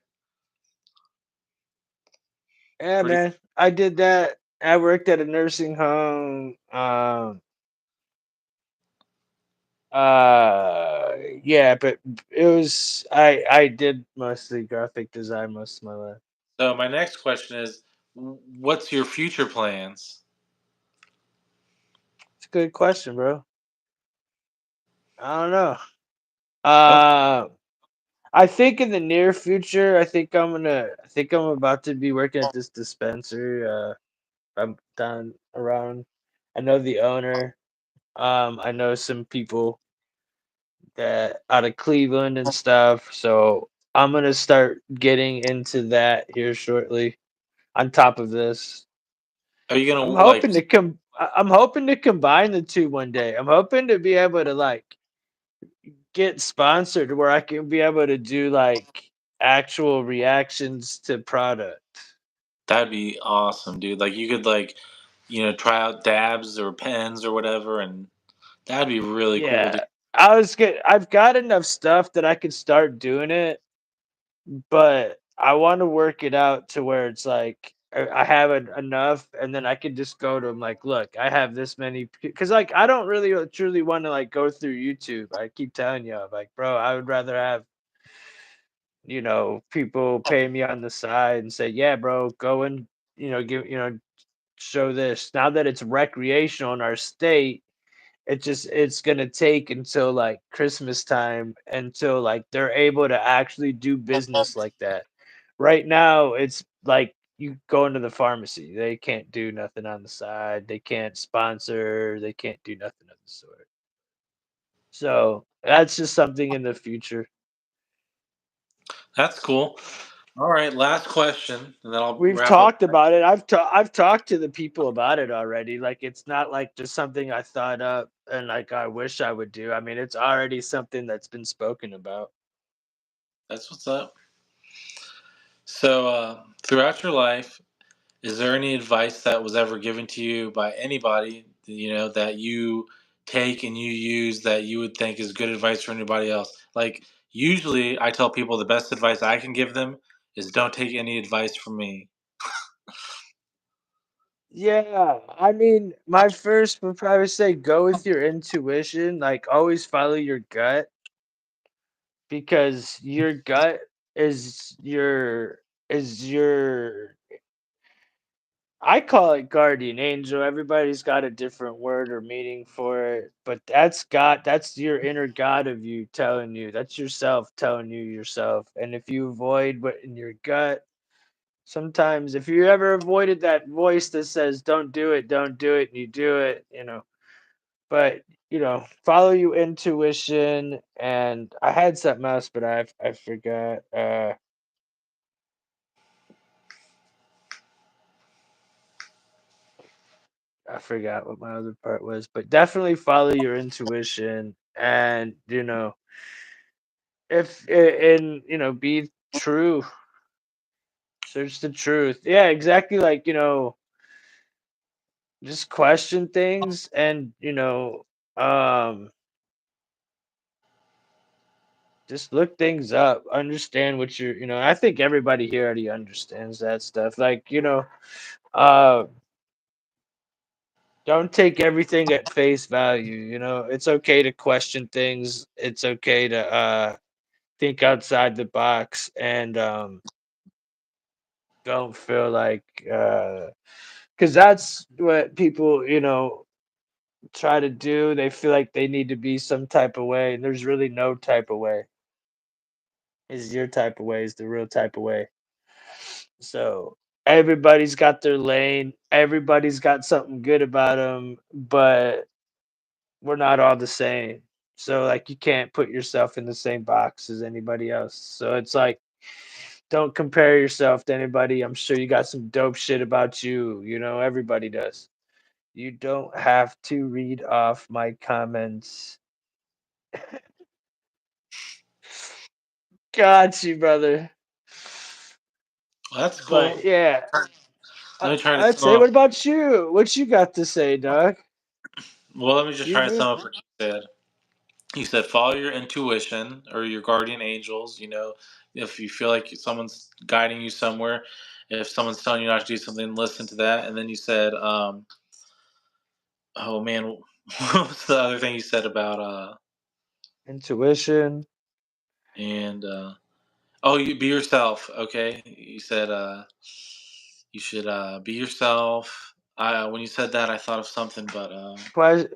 Yeah, Pretty. man. I did that. I worked at a nursing home. Yeah, but it was I did mostly graphic design most of my life. So my next question is, what's your future plans? It's a good question, bro. I don't know. Okay. I think in the near future, I think I'm about to be working at this dispensary. I'm down around. I know the owner. I know some people that out of Cleveland and stuff. So I'm gonna start getting into that here shortly. On top of this, Are you gonna I'm like? hoping to I'm hoping to combine the two one day. I'm hoping to be able to like get sponsored where I can be able to do like actual reactions to product. That'd be awesome, dude. Like you could like, try out dabs or pens or whatever, and that'd be really cool, dude. Yeah. I've got enough stuff that I could start doing it, but I want to work it out to where it's like I have enough, and then I can just go to them like, look, I have this many, because like I don't really truly want to like go through YouTube. I keep telling you, I'm like, bro, I would rather have people pay me on the side and say, yeah, bro, go and give show this. Now that it's recreational in our state, it's gonna take until like Christmas time until like they're able to actually do business like that. Right now, it's like you go into the pharmacy. They can't do nothing on the side. They can't sponsor. They can't do nothing of the sort. So that's just something in the future. That's cool. All right, last question, and then I'll We've wrap up. talked about it. I've talked to the people about it already. Like it's not like just something I thought up and like I wish I would do. I mean, it's already something that's been spoken about. That's what's up. So, throughout your life, is there any advice that was ever given to you by anybody, that you take and you use that you would think is good advice for anybody else? Like, usually I tell people the best advice I can give them is don't take any advice from me. Yeah, I mean, my first would probably say go with your intuition. Like always follow your gut because your gut is your I call it guardian angel. Everybody's got a different word or meaning for it, but that's God. That's your inner God of you telling you. That's yourself telling you yourself. And if you avoid what in your gut, sometimes if you ever avoided that voice that says don't do it," and you do it, But follow your intuition. And I had something else, but I forgot. I forgot what my other part was, but definitely follow your intuition. And if and be true, search the truth. Yeah, exactly. Like just question things. And um just look things up, understand what I think everybody here already understands that stuff. Like uh don't take everything at face value. It's okay to question things. It's okay to think outside the box. And don't feel like because that's what people try to do. They feel like they need to be some type of way, and there's really no type of way. Is your type of way is the real type of way. So everybody's got their lane, everybody's got something good about them, but we're not all the same. So like you can't put yourself in the same box as anybody else. So it's like don't compare yourself to anybody. I'm sure you got some dope shit about you. Everybody does. You don't have to read off my comments. Got you, brother. Well, that's But cool. yeah, Let me try to I'd sum say, up. what about you? What you got to say, Doug? Well, let me just try to You sum up what you said. You said follow your intuition or your guardian angels. If you feel like someone's guiding you somewhere, if someone's telling you not to do something, listen to that. And then you said, oh man, what was the other thing you said about intuition, and oh, you be yourself. Okay, you said you should be yourself. When you said that, I thought of something, but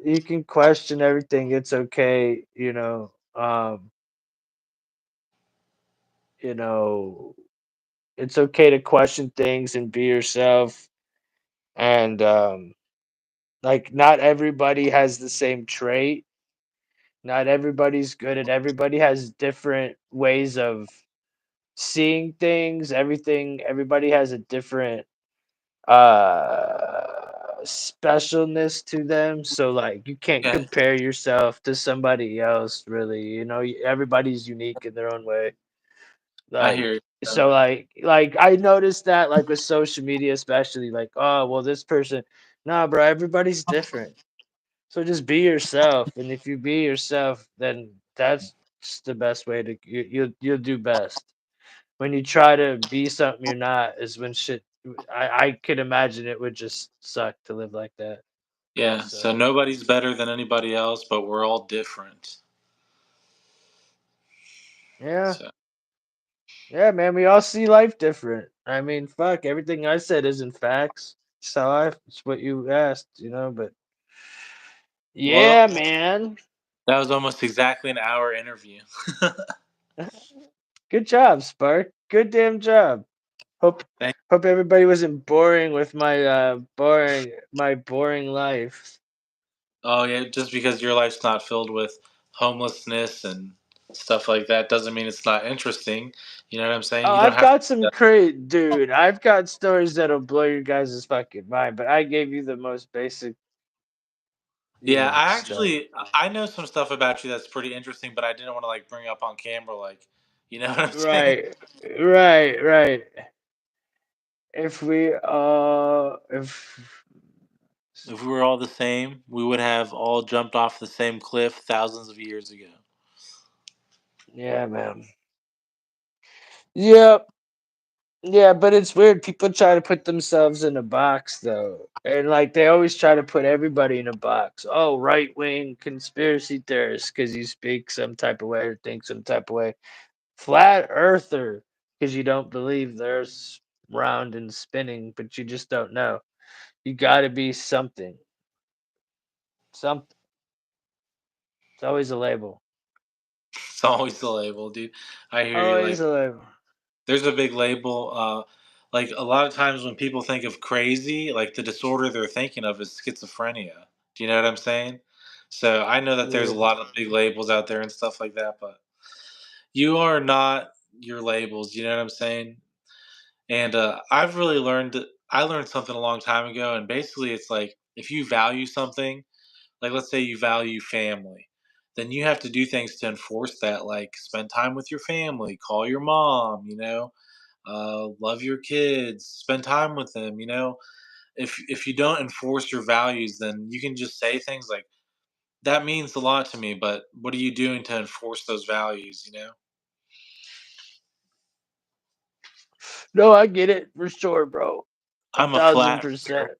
you can question everything. It's okay. You know, it's okay to question things and be yourself. And like, not everybody has the same trait. Not everybody's good at everybody has different ways of seeing things. Everybody has a different specialness to them. So like you can't okay, compare yourself to somebody else, really. Everybody's unique in their own way. I Like, hear you. so like I noticed that, like, with social media, especially, like, oh well, this person. Nah, bro, everybody's different. So just be yourself. And if you be yourself, then that's the best way to you'll do best. When you try to be something you're not is when shit. I could imagine it would just suck to live like that. Yeah, so So nobody's better than anybody else, but we're all different. yeah, So yeah, man, we all see life different. I mean, fuck, everything I said isn't facts. It's what you asked, but well, yeah, man. that was almost exactly an hour interview. Good job, Spark. Good damn job. Hope Thank hope everybody wasn't boring with my boring life. Oh yeah, just because your life's not filled with homelessness and stuff like that doesn't mean it's not interesting. You know what I'm saying? Oh, You don't I've have got some great dude. I've got stories that'll blow your guys' fucking mind, but I gave you the most basic, Yeah, stuff. I know some stuff about you that's pretty interesting, but I didn't want to like bring up on camera like, you know what I'm saying? Right, right, right. If If we were all the same, we would have all jumped off the same cliff thousands of years ago. yeah, man. Yep. Yeah, but it's weird. People try to put themselves in a box, though. And like they always try to put everybody in a box. Oh, right wing conspiracy theorist because you speak some type of way or think some type of way. Flat earther because you don't believe there's round and spinning, but you just don't know. You got to be something. Something. It's always a label. It's always the label, dude. I hear you. Always Like, a label. there's a big label. Like a lot of times when people think of crazy, like the disorder they're thinking of is schizophrenia. Do you know what I'm saying? So I know that there's a Yeah. lot of big labels out there and stuff like that, but you are not your labels. You know what I'm saying? And I've really learned. I learned something a long time ago, and basically, it's like if you value something, like let's say you value family, then you have to do things to enforce that, like spend time with your family, call your mom, love your kids, spend time with them. If you don't enforce your values, then you can just say things like that means a lot to me, but what are you doing to enforce those values? No, I get it for sure, bro. A I'm a thousand flat percent. earther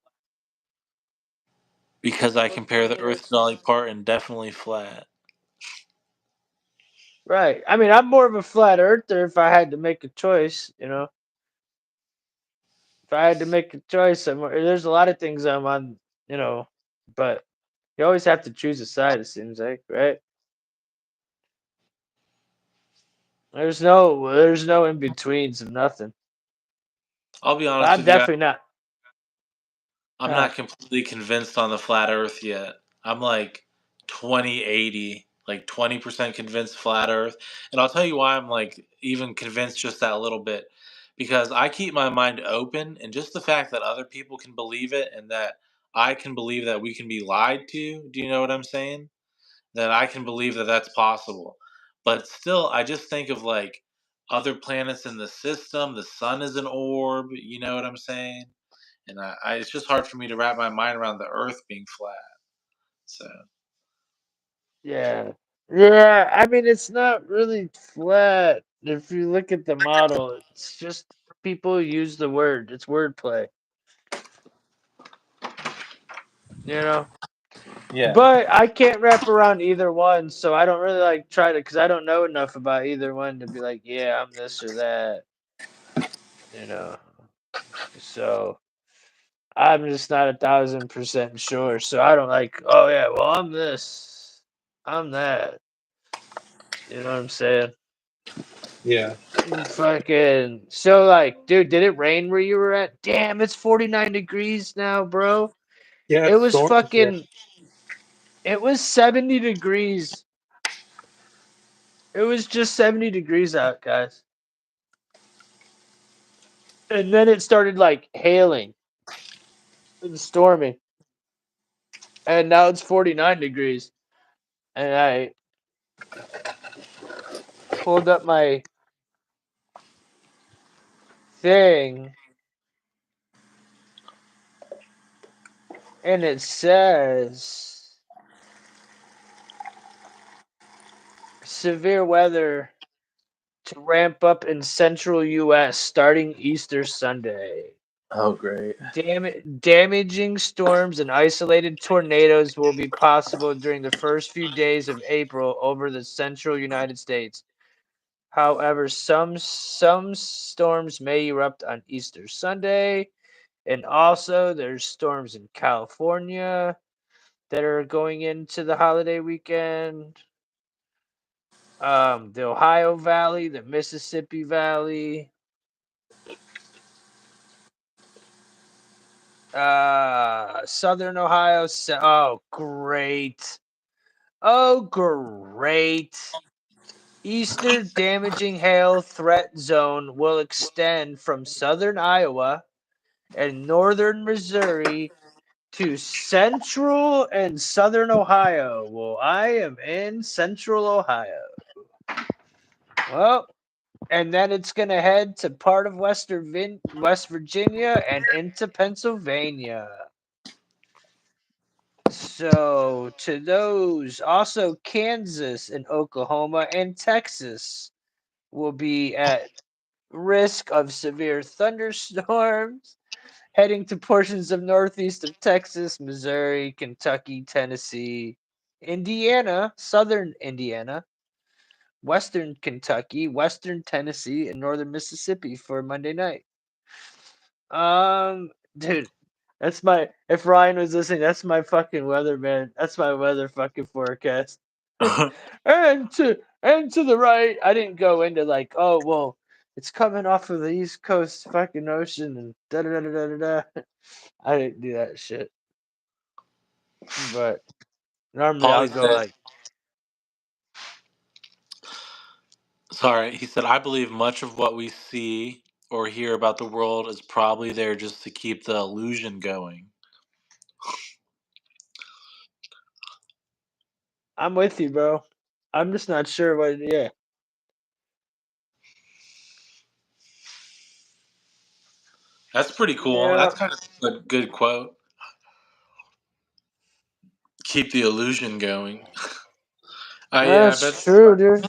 because I What's compare going the on, Earth to Alexa? Dolly Parton, definitely flat. Right. I mean, I'm more of a flat earther if I had to make a choice, you know. If I had to make a choice, there's a lot of things I'm on, you know, but you always have to choose a side, it seems like, right? There's no in betweens of nothing. I'll be But honest I'm with you. definitely not. I'm Uh, not completely convinced on the flat Earth yet. I'm like 20/80, like 20% convinced flat Earth. And I'll tell you why I'm like even convinced just that little bit. Because I keep my mind open, and just the fact that other people can believe it and that I can believe that we can be lied to. Do you know what I'm saying? That I can believe that that's possible. But still, I just think of like other planets in the system. The sun is an orb. You know what I'm saying? And it's just hard for me to wrap my mind around the Earth being flat. So yeah. Yeah, I mean, it's not really flat. If you look at the model, it's just people use the word. It's wordplay, you know? yeah, But I can't wrap around either one, so I don't really like try to, because I don't know enough about either one to be like, yeah, I'm this or that, you know? So I'm just not 1,000% sure. So I don't like, oh, yeah, well, I'm this, I'm that. You know what I'm saying? yeah, Fucking so like, dude, did it rain where you were at? Damn, it's 49 degrees now, bro. yeah. It It's was storms here. fucking it was 70 degrees. It was just 70 degrees out, guys. And then it started like hailing and storming. And now it's 49 degrees. And I pulled up my thing and it says severe weather to ramp up in central US starting Easter Sunday. Oh, great. Damaging storms and isolated tornadoes will be possible during the first few days of April over the central United States. However, some storms may erupt on Easter Sunday, and also there's storms in California that are going into the holiday weekend. The Ohio Valley, the Mississippi Valley, Southern Ohio. Oh, great. Oh, great. Easter damaging hail threat zone will extend from southern Iowa and northern Missouri to central and southern Ohio. Well, I am in central Ohio. Well, and then it's going to head to part of West Virginia and into Pennsylvania. So, to those, also Kansas and Oklahoma and Texas will be at risk of severe thunderstorms heading to portions of northeast of Texas, Missouri, Kentucky, Tennessee, Indiana, southern Indiana, western Kentucky, western Tennessee, and northern Mississippi for Monday night. Dude, That's my if Ryan was listening, that's my fucking weather man. That's my weather fucking forecast. And to the right, I didn't go into like, oh well, it's coming off of the East Coast fucking ocean and da da da da da da. I didn't do that shit. But normally I'll Paulie go said, like, sorry, he said, I believe much of what we see or hear about the world is probably there just to keep the illusion going. I'm with you, bro. I'm just not sure what. Yeah, That's pretty cool. yeah, That's kind of a good quote. Keep the illusion going. Yeah, I bet. that's true, dude.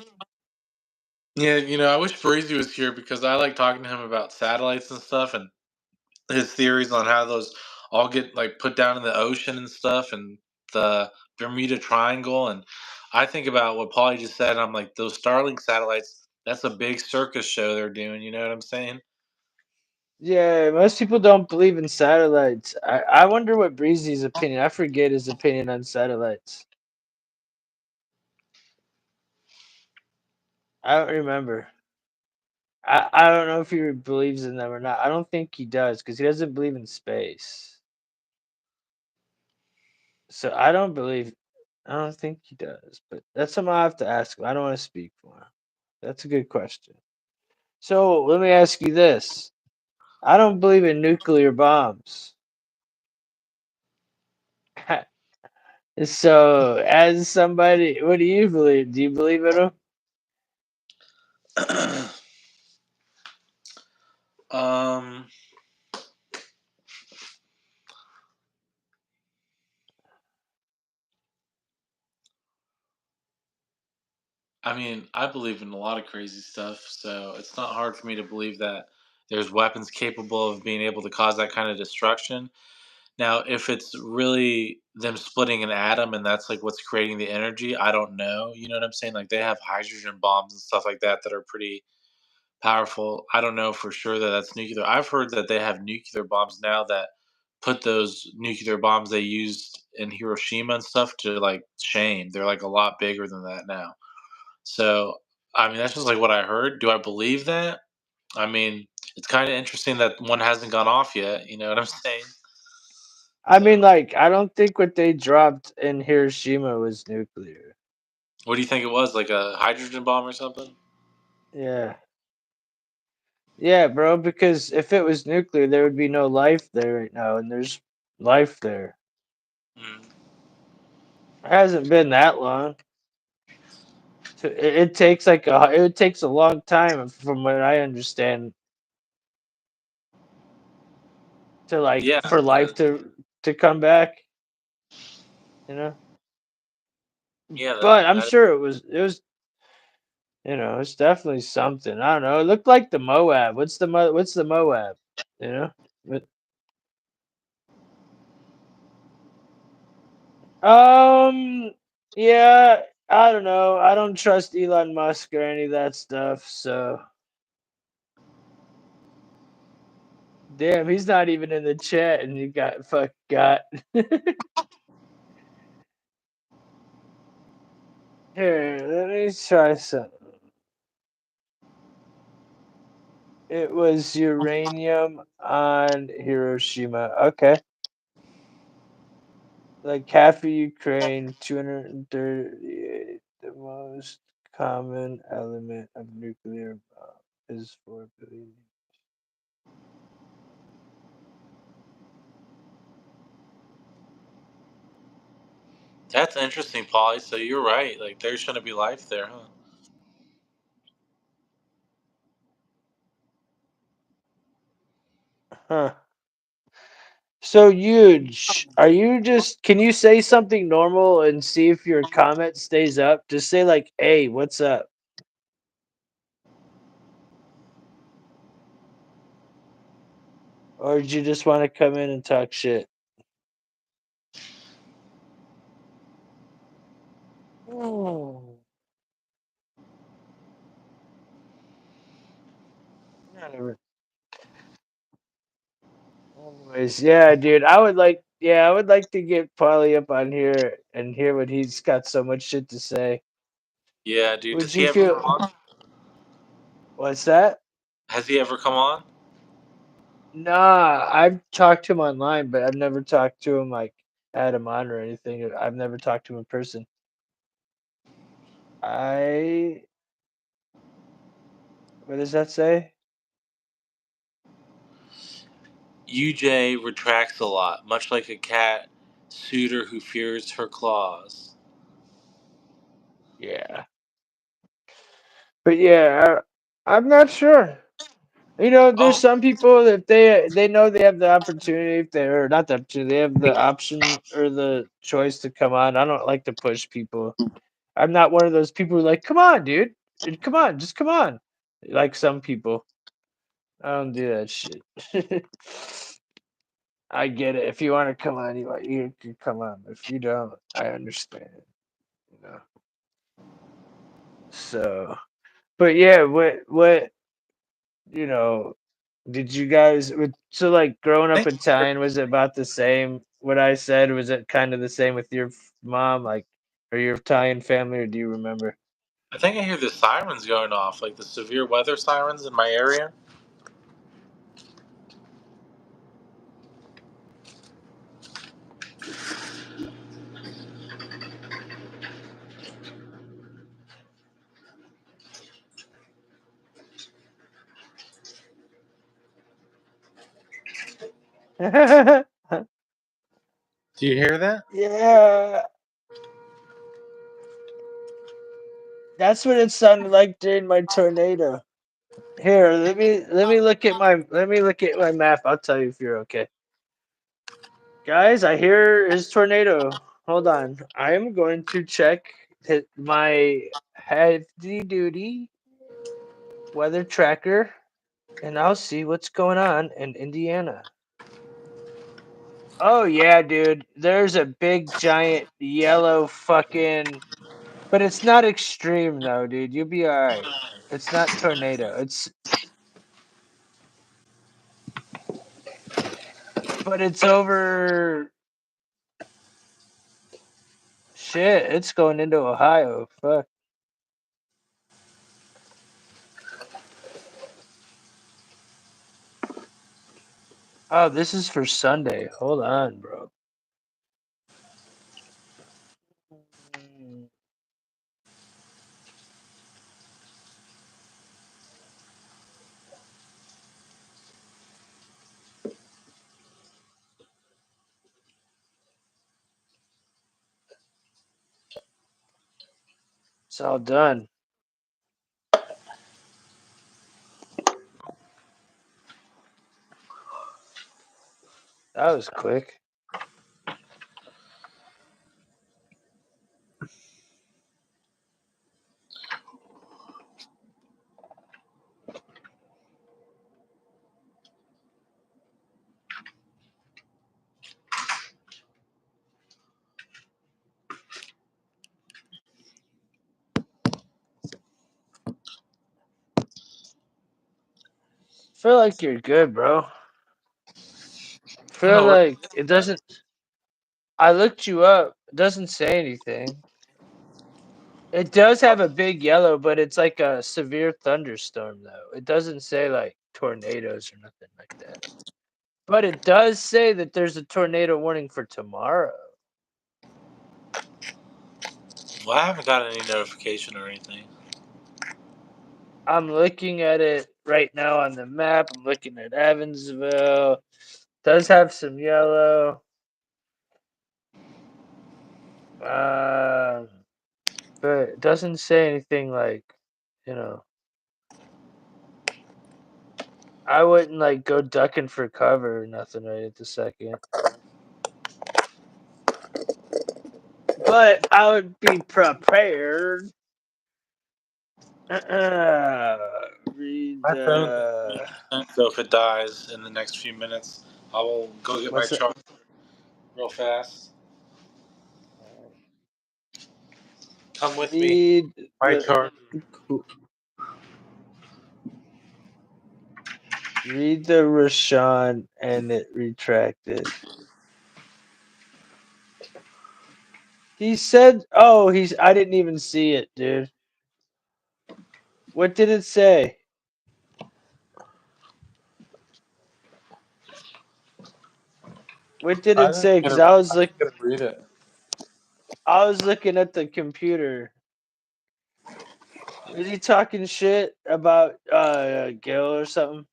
Yeah, I wish Breezy was here because I like talking to him about satellites and stuff and his theories on how those all get like put down in the ocean and stuff and the Bermuda Triangle. And I think about what Paulie just said. And I'm like, those Starlink satellites, that's a big circus show they're doing. You know what I'm saying? Yeah, most people don't believe in satellites. I wonder what Breezy's opinion. I forget his opinion on satellites. I don't remember. I don't know if he believes in them or not. I don't think he does because he doesn't believe in space. So I don't believe. I don't think he does. But that's something I have to ask him. I don't want to speak for him. That's a good question. So let me ask you this. I don't believe in nuclear bombs. So, as somebody, what do you believe? Do you believe in them? um, I mean, I believe in a lot of crazy stuff, so it's not hard for me to believe that there's weapons capable of being able to cause that kind of destruction. Now, if it's really them splitting an atom and that's like what's creating the energy, I don't know. You know what I'm saying? Like they have hydrogen bombs and stuff like that that are pretty powerful. I don't know for sure that that's nuclear. I've heard that they have nuclear bombs now that put those nuclear bombs they used in Hiroshima and stuff to like shame. They're like a lot bigger than that now. So, I mean, that's just like what I heard. Do I believe that? I mean, it's kind of interesting that one hasn't gone off yet. You know what I'm saying? I mean, So, like, I don't think what they dropped in Hiroshima was nuclear. what do you think it was? Like a hydrogen bomb or something? Yeah. Yeah, bro, because if it was nuclear, there would be no life there right now, and there's life there. Mm. It hasn't been that long. So it takes like it takes a long time, from what I understand, to like Yeah, for it life does. to come back. You know, Yeah, but I'm that sure it was. It's definitely something. I don't know. It looked like the Moab. What's the Moab? You know? But, yeah, I don't know. I don't trust Elon Musk or any of that stuff. So, damn, he's not even in the chat, and you got. Here, let me try something. It was uranium on Hiroshima. Okay. Like half of Ukraine, 238. The most common element of nuclear bomb is 4 billion. that's interesting, Polly. So you're right. Like there shouldn't be life there, huh? Huh. So huge. Are you just? Can you say something normal and see if your comment stays up? Just say like, "Hey, what's up?" Or do you just want to come in and talk shit? Oh, not a- Anyways, yeah, dude, I would like to get Paulie up on here and hear what he's got so much shit to say. Yeah, dude. Would Does he you ever come feel? on? What's that? Has he ever come on? Nah, I've talked to him online, but I've never talked to him like had him on or anything. I've never talked to him in person. I What does that say? UJ retracts a lot, much like a cat suitor who fears her claws. Yeah, but yeah, I'm not sure. There's Oh, some people that they know they have the opportunity, if they or not the opportunity, they have the option or the choice to come on. I don't like to push people. I'm not one of those people who like, come on, dude, come on, just come on. Like some people, I don't do that shit. I get it. If you want to come on, you can come on. If you don't, I understand. You know. So, but yeah, what you know, did you guys so like growing I up think Italian, was it about the same? What I said, was it kind of the same with your mom, like, or your Italian family, or do you remember? I hear the sirens going off, like the severe weather sirens in my area. Do you hear that? Yeah, that's what it sounded like during my tornado. Here, let me look at my map. I'll tell you if you're okay. Guys, I hear his tornado. Hold on. I am going to check my heavy duty weather tracker and I'll see what's going on in Indiana. Oh yeah, dude. There's a big giant yellow fucking, but it's not extreme though, dude. You'll be all right. It's not tornado. But it's over. Shit, it's going into Ohio. Fuck. Oh, this is for Sunday. Hold on, bro. Mm, It's all done. That was quick. Feel like you're good, bro. Feel No, like it doesn't. I looked you up. It doesn't say anything. It does have a big yellow, but it's like a severe thunderstorm, though. It doesn't say like tornadoes or nothing like that. But it does say that there's a tornado warning for tomorrow. well, I haven't got any notification or anything. I'm looking at it right now on the map. I'm looking at Evansville. Does have some yellow. Um, but it doesn't say anything like, you know, I wouldn't like go ducking for cover or nothing right at the second. But I would be prepared. Read. My phone's at 80%, so if it dies in the next few minutes, I will go get my What's it? charger real fast. Come with me. Read My the. charger. Cool. Read the Rashawn and it retracted. He said, "Oh, he's." I didn't even see it, dude. What did it say? What did I it didn't say? get Because to, I was I like, didn't get to read it. I was looking at the computer. Is he talking shit about Gil or something?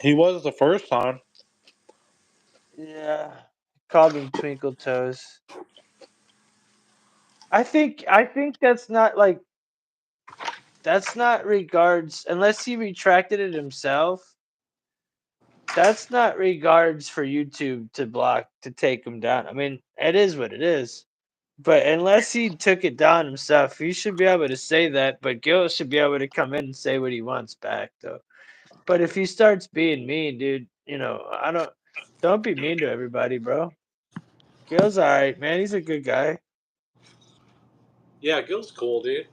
He was the first time. Yeah, called him Twinkle Toes. I think that's not like that's not regards unless he retracted it himself. That's not regards for YouTube to block to take him down. I mean, it is what it is. But unless he took it down himself, he should be able to say that. But Gil should be able to come in and say what he wants back, though. But if he starts being mean, dude, I don't be mean to everybody, bro. Gil's all right, man. He's a good guy. Yeah, Gil's cool, dude.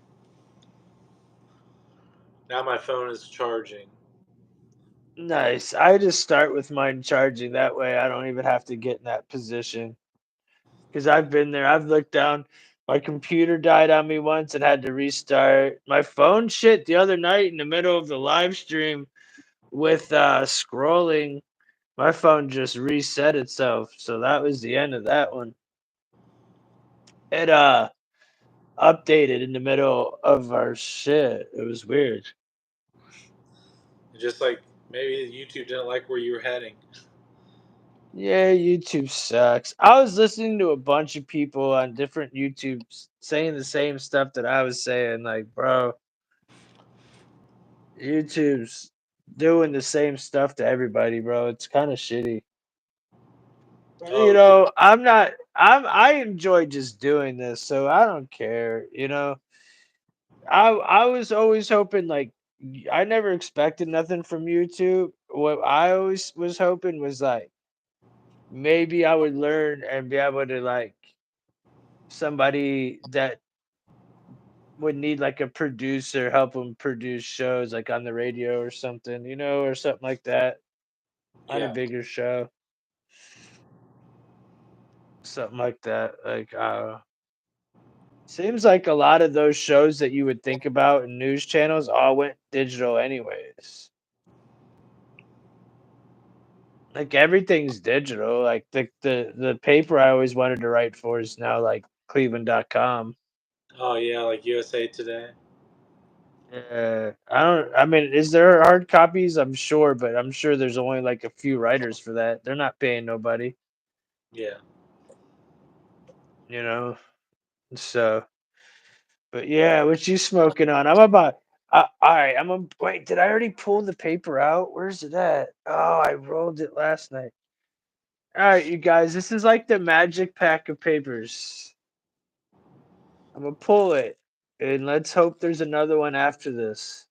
Now my phone is charging. Nice. I just start with mine charging. That way I don't even have to get in that position. Because I've been there. I've looked down. My computer died on me once and had to restart. My phone shit the other night in the middle of the live stream with scrolling. My phone just reset itself. So that was the end of that one. It updated in the middle of our shit. It was weird. Just like maybe YouTube didn't like where you were heading. Yeah, YouTube sucks. I was listening to a bunch of people on different YouTubes saying the same stuff that I was saying. Like, bro, YouTube's doing the same stuff to everybody, bro. It's kind of shitty. Oh, dude. I'm not. I enjoy just doing this, so I don't care. I was always hoping like I never expected nothing from YouTube. What I always was hoping was like maybe I would learn and be able to like somebody that would need like a producer help them produce shows like on the radio or something, or something like that on a Yeah. bigger show, something like that. Like, seems like a lot of those shows that you would think about in news channels all went digital, anyways. Like everything's digital. Like the paper I always wanted to write for is now like Cleveland.com. Oh yeah, like USA Today. I don't. I mean, is there hard copies? I'm sure, but I'm sure there's only like a few writers for that. They're not paying nobody, Yeah. you know. So, but yeah, what you smoking on? I'm about. All right, wait. Did I already pull the paper out? Where's it at? Oh, I rolled it last night. All right, you guys, this is like the magic pack of papers. I'm gonna pull it, and let's hope there's another one after this.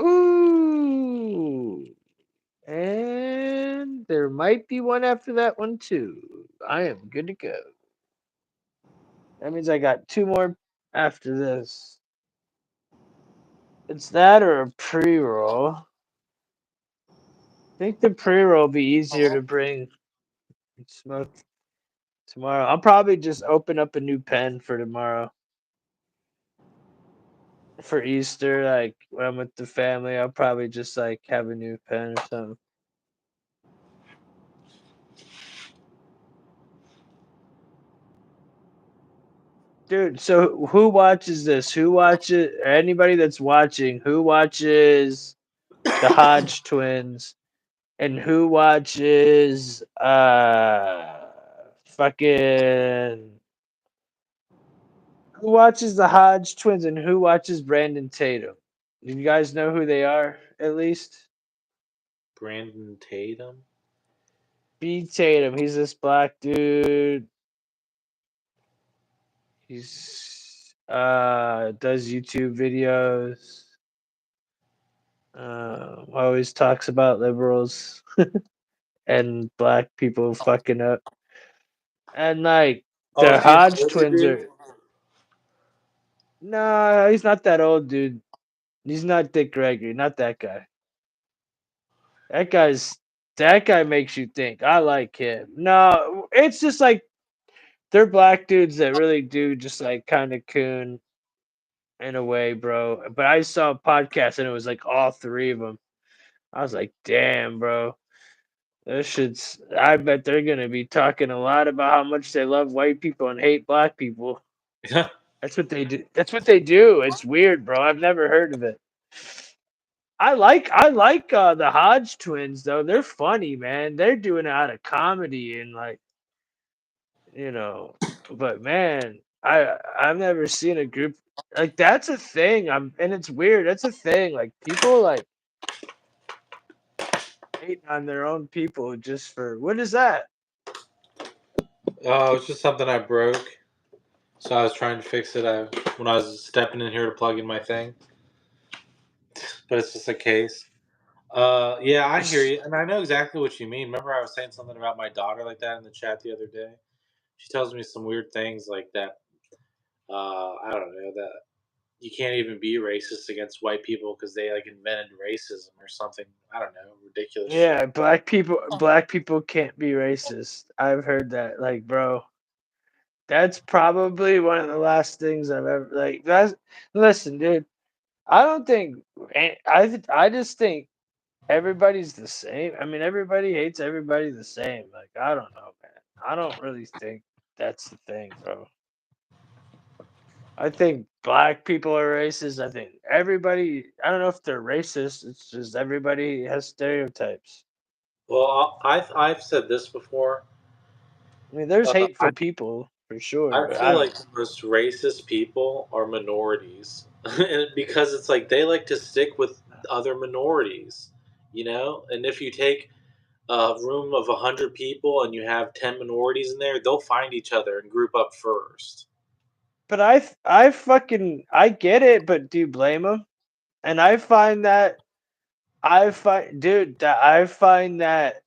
Ooh. And there might be one after that one too. I am good to go. That means I got two more after this. It's that or a pre-roll. I think the pre-roll will be easier to bring and smoke tomorrow. I'll probably just open up a new pen for tomorrow. For Easter, like when I'm with the family, I'll probably just like have a new pen or something. Dude, so who watches this? Who watches anybody that's watching? Who watches the Hodge twins? And who watches fucking who watches the Hodge twins and who watches Brandon Tatum? Do you guys know who they are at least? Brandon Tatum. B Tatum, he's this black dude. He's does YouTube videos. Always talks about liberals and black people fucking up. And like Oh, the is he an Hodge older twins dude? are no, he's not that old, dude. He's not Dick Gregory, not that guy. That guy's that guy makes you think. I like him. No, it's just like they're black dudes that really do just like kind of coon in a way, bro. But I saw a podcast and it was like all three of them. I was like, damn, bro. This shit's. I bet they're gonna be talking a lot about how much they love white people and hate black people. Yeah. That's what they do. That's what they do. It's weird, bro. I've never heard of it. I like the Hodge twins though. They're funny, man. They're doing it out of comedy and like you know. But man, I've never seen a group like that's a thing. And it's weird. That's a thing. Like people like hating on their own people just for what is that? Oh, it's just something I broke. So I was trying to fix it when I was stepping in here to plug in my thing. But it's just a case. Yeah, I hear you, and I know exactly what you mean. Remember, I was saying something about my daughter like that in the chat the other day. She tells me some weird things like that. I don't know that you can't even be racist against white people because they like invented racism or something. I don't know, ridiculous shit. Yeah, black people can't be racist. I've heard that. Like, bro, that's probably one of the last things I've ever like that's listen, dude. I don't think I just think everybody's the same. I mean, everybody hates everybody the same. Like, I don't know, man. I don't really think that's the thing, bro. I think black people are racist. I think everybody, I don't know if they're racist. It's just everybody has stereotypes. Well, I've said this before. I mean, there's I hateful people for sure, I but feel I like don't the most racist people are minorities, and because it's like they like to stick with other minorities, you know. And if you take a room of 100 people and you have 10 minorities in there, they'll find each other and group up first. but I fucking I get it, but do you blame them? And I find that I find dude that I find that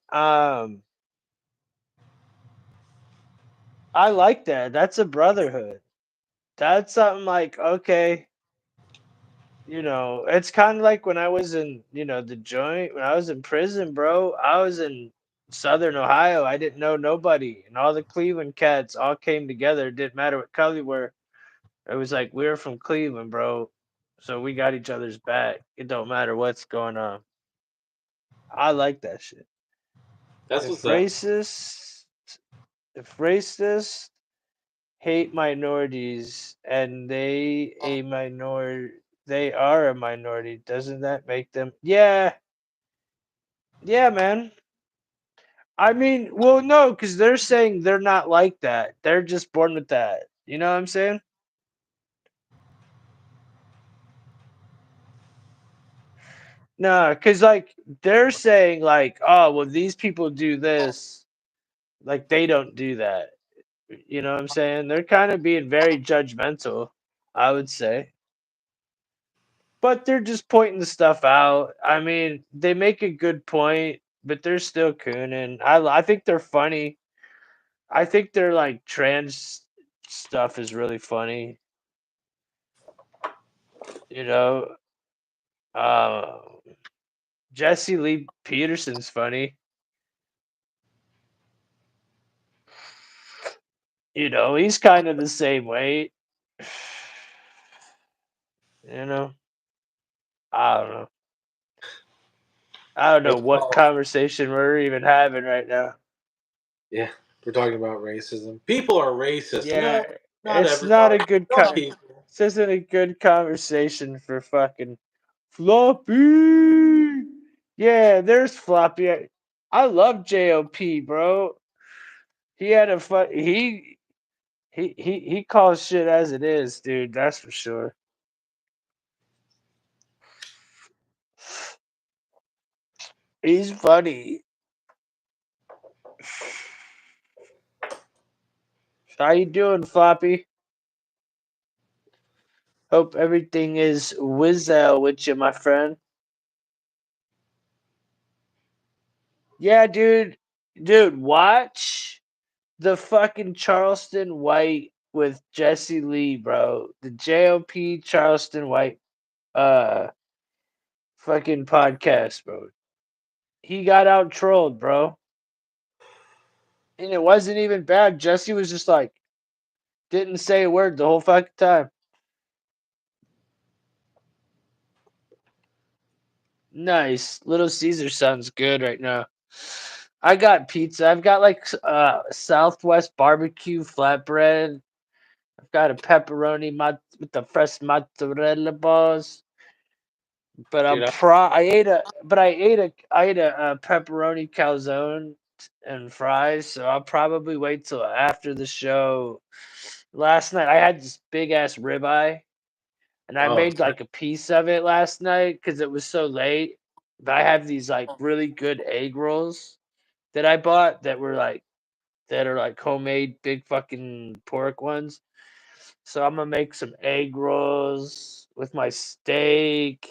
I like that. That's a brotherhood. That's something like okay, it's kind of like when I was in, the joint, when I was in prison, bro. I was in Southern Ohio. I didn't know nobody, and all the Cleveland cats all came together. It didn't matter what color you were. It was like we were from Cleveland, bro. So we got each other's back. It don't matter what's going on. I like that shit. That's If what's up. racists, if racists hate minorities and they are a minority, doesn't that make them? Yeah, yeah, man. I mean, well, no, because they're saying they're not like that. They're just born with that. You know what I'm saying? No, because like they're saying like, oh, well, these people do this, like they don't do that. You know what I'm saying? They're kind of being very judgmental, I would say. But they're just pointing the stuff out. I mean, they make a good point, but they're still cooning. I think they're funny. I think their like trans stuff is really funny. You know, uh, Jesse Lee Peterson's funny. He's kind of the same weight. You know, I don't know. I don't know It's what called, conversation we're even having right now. yeah, we're talking about racism. People are racist. Yeah, No, not it's not a everybody. good Some people. this isn't a good conversation for fucking Floppy. Yeah, there's Floppy. I love JOP, bro. He had a he calls shit as it is, dude. That's for sure. He's funny. How you doing, Floppy? Hope everything is whizzle with you, my friend. Yeah, dude. Dude, watch the fucking Charleston White with Jesse Lee, bro. The JOP Charleston White. Uh, fucking podcast, bro. He got out trolled, bro. And it wasn't even bad. Jesse was just like, didn't say a word the whole fucking time. Nice. Little Caesar sounds good right now. I got pizza. I've got like Southwest barbecue flatbread. I've got a pepperoni with the fresh mozzarella balls. But Dude, I ate a pepperoni calzone and fries. So I'll probably wait till after the show. Last night I had this big ass ribeye, and I oh, made like a piece of it last night because it was so late. But I have these like really good egg rolls that I bought that are like homemade big fucking pork ones. So I'm gonna make some egg rolls with my steak,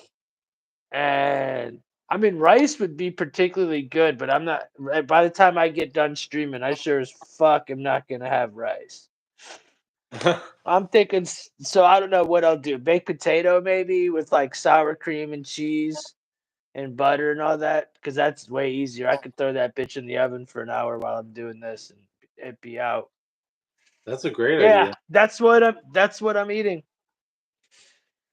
and I mean rice would be particularly good, but I'm not. By the time I get done streaming, I sure as fuck am not gonna have rice. I'm thinking, so I don't know what I'll do. Baked potato maybe with like sour cream and cheese and butter and all that, because that's way easier. I could throw that bitch in the oven for an hour while I'm doing this and it'd be out. that's a great Yeah, idea. that's what I'm eating.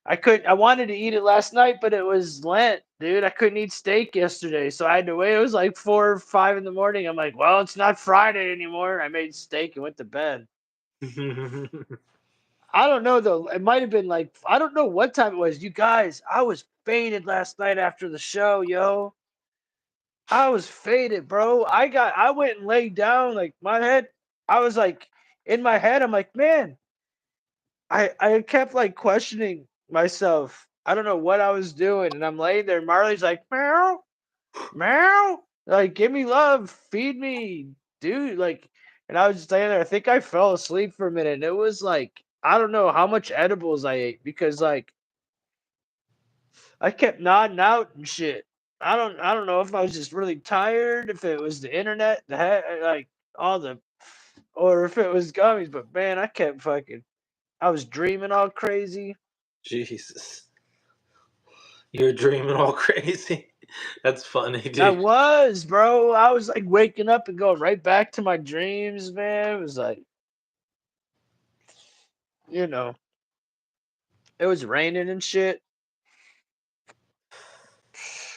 I wanted to eat it last night, but it was Lent, dude. I couldn't eat steak yesterday, so I had to wait. It was like 4 or 5 in the morning. I'm like, well, it's not Friday anymore. I made steak and went to bed. I don't know though. It might have been like I don't know what time it was. You guys, I was faded last night after the show, yo. I was faded, bro. I went and laid down like my head. I was like in my head. I'm like, man, I kept like questioning myself. I don't know what I was doing, and I'm laying there. And Marley's like, meow, meow, like give me love, feed me, dude. Like, and I was just laying there. I think I fell asleep for a minute. And it was like I don't know how much edibles I ate because like I kept nodding out and shit. I don't know if I was just really tired, if it was the internet, like all the, or if it was gummies. But man, I kept fucking. I was dreaming all crazy. Jesus, you're dreaming all crazy. That's funny, I dude. was, bro. I was like waking up and going right back to my dreams, man. It was like, you know, it was raining and shit.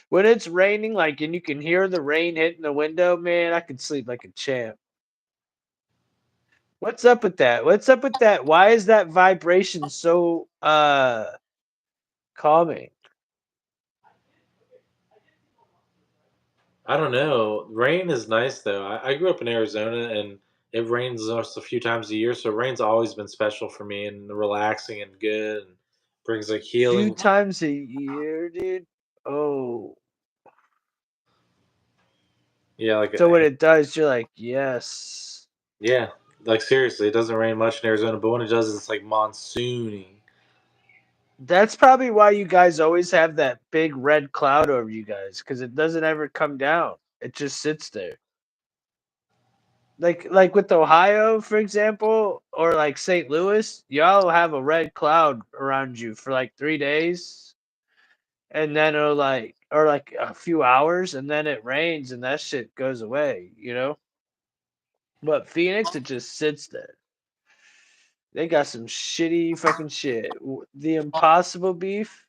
When it's raining, like, and you can hear the rain hitting the window, man, I could sleep like a champ. What's up with that? What's up with that? Why is that vibration so calming? I don't know. Rain is nice though. I grew up in Arizona and it rains just a few times a year, so rain's always been special for me and relaxing and good and brings like Few healing. times a year, dude. Oh. Yeah, So what it does, you're like, yes. yeah, like seriously, it doesn't rain much in Arizona, but when it does, it's like monsooning. That's probably why you guys always have that big red cloud over you guys, because it doesn't ever come down. It just sits there. Like with Ohio, for example, or like St. Louis, y'all have a red cloud around you for like 3 days, and then it'll like or like a few hours, and then it rains and that shit goes away, you know? But Phoenix, it just sits there. They got some shitty fucking shit. The Impossible Beef.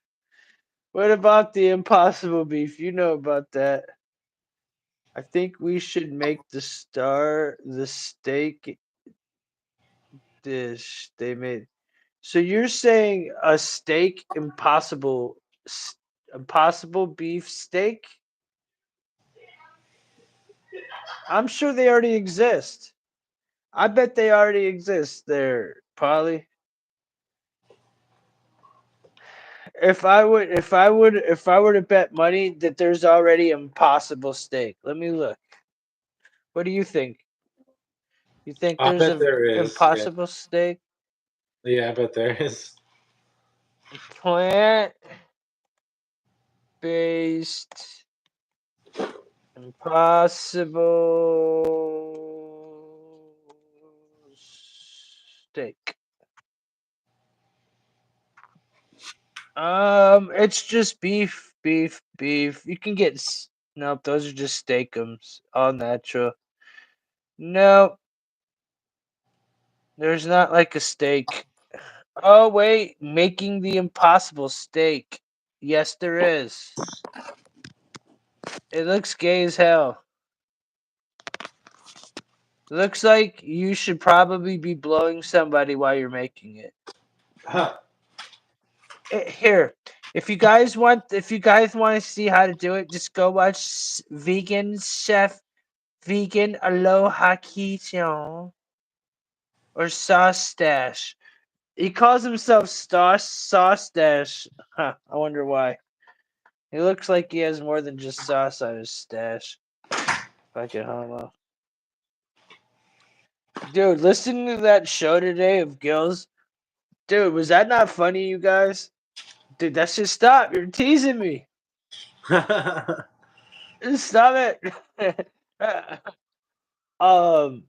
What about the Impossible Beef? You know about that. I think we should make the steak dish they made. So you're saying a steak impossible beef steak? I'm sure they already exist. I bet they already exist there, Polly. If I were to bet money that there's already impossible steak. Let me look. What do you think? You think I there's bet a there is. Yeah, impossible steak? yeah, I bet there is. Plant based impossible steak. It's just beef beef. You can get nope. Those are just steakums, all natural. Nope, there's not like a steak. Oh wait, making the impossible steak. Yes, there is. It looks gay as hell. Looks like you should probably be blowing somebody while you're making it. Huh. Here, if you guys want to see how to do it, just go watch Vegan Chef Vegan Aloha Kitchen or Sauce Stash. He calls himself Sauce Stash. Huh, I wonder why. He looks like he has more than just sauce on his stash. Fucking homo. Dude, listening to that show today of Gills, dude, was that not funny, you guys? Dude, that should stop. You're teasing me. Stop it. um,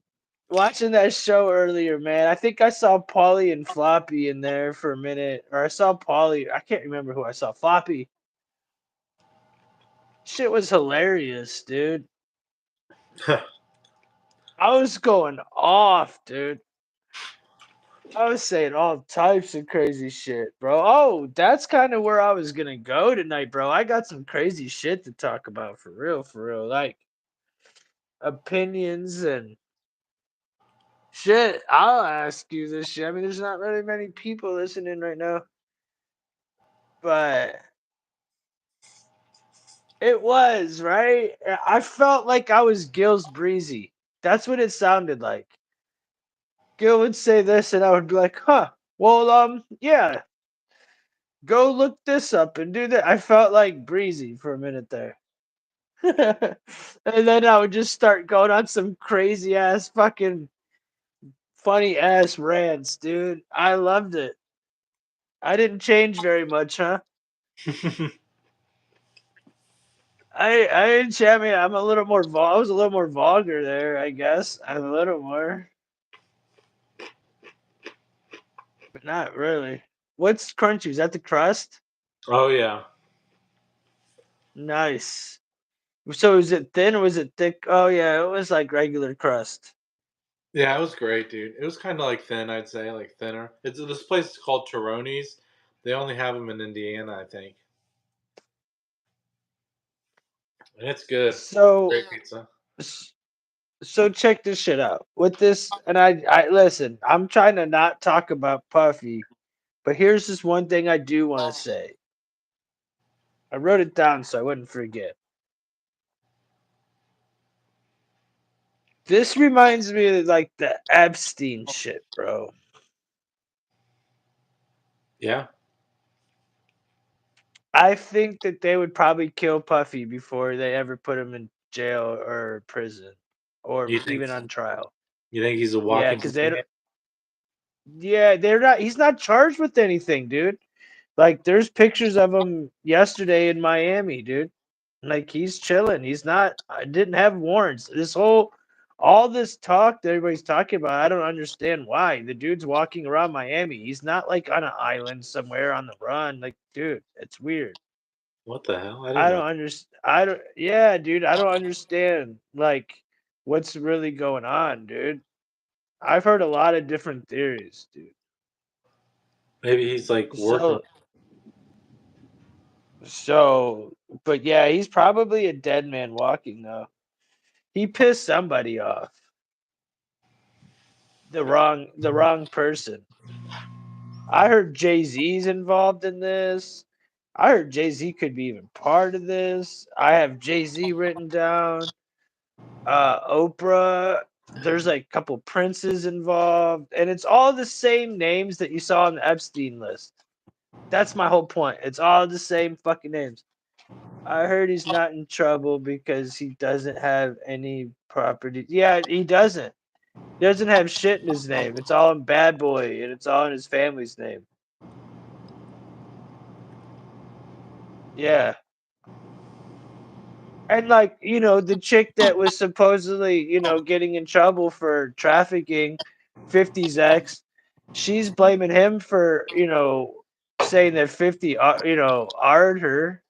watching that show earlier, man. I think I saw Paulie and Floppy in there for a minute, or I saw Paulie. I can't remember who I saw. Floppy. Shit was hilarious, dude. I was going off, dude. I was saying all types of crazy shit, bro. Oh, that's kind of where I was gonna go tonight, bro. I got some crazy shit to talk about for real, for real. Like opinions and shit. I'll ask you this shit. I mean, there's not really many people listening right now, but it was, right? I felt like I was Gil's Breezy. That's what it sounded like. Gil would say this, and I would be like, huh, well, yeah, go look this up and do that. I felt like Breezy for a minute there. And then I would just start going on some crazy ass fucking funny ass rants, dude. I loved it. I didn't change very much, huh? I didn't change. I mean, I'm a little more. I was a little more vulgar there, I guess. I'm a little more, but not really. What's crunchy? Is that the crust? Oh yeah. Nice. So is it thin or was it thick? Oh yeah, it was like regular crust. Yeah, it was great, dude. It was kind of like thin, I'd say, like thinner. It's this place is called Taroni's. They only have them in Indiana, I think, and it's good. So Great pizza. so check this shit out. With this, and I listen. I'm trying to not talk about Puffy, but here's this one thing I do want to say. I wrote it down so I wouldn't forget. This reminds me of like the Epstein shit, bro. Yeah, I think that they would probably kill Puffy before they ever put him in jail or prison or you think even on trial. you think he's a Yeah, walking because they museum? don't. Yeah, they're not. He's not charged with anything, dude. Like, there's pictures of him yesterday in Miami, dude. Like, he's chilling. He's not. I didn't have warrants. All this talk that everybody's talking about, I don't understand why. The dude's walking around Miami. He's not like on an island somewhere on the run. Like, dude, it's weird. What the hell? I didn't I know. don't understand. I don't. Yeah, dude. I don't understand. Like, what's really going on, dude? I've heard a lot of different theories, dude. Maybe he's like working. So, so, but yeah, he's probably a dead man walking though. He pissed somebody off. The wrong person. I heard Jay-Z's involved in this. I heard Jay-Z could be even part of this. I have Jay-Z written down. Oprah. There's like a couple princes involved, and it's all the same names that you saw on the Epstein list. That's my whole point. It's all the same fucking names. I heard he's not in trouble because he doesn't have any property. Yeah, he doesn't. He doesn't have shit in his name. It's all in Bad Boy, and it's all in his family's name. Yeah. And like, the chick that was supposedly, getting in trouble for trafficking 50's ex, she's blaming him for, saying that 50, r'd her.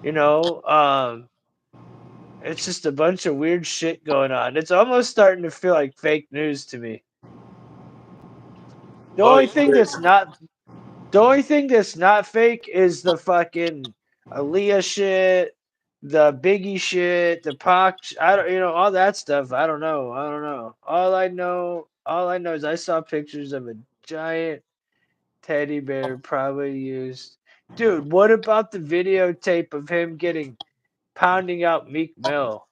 You know, it's just a bunch of weird shit going on. It's almost starting to feel like fake news to me. The Oh, only you thing that's heard? not The only thing that's not fake is the fucking Aaliyah shit, the Biggie shit, the Pac. I don't, all that stuff. I don't know. I don't know. All I know is I saw pictures of a giant teddy bear, probably used. Dude, what about the videotape of him getting pounding out Meek Mill?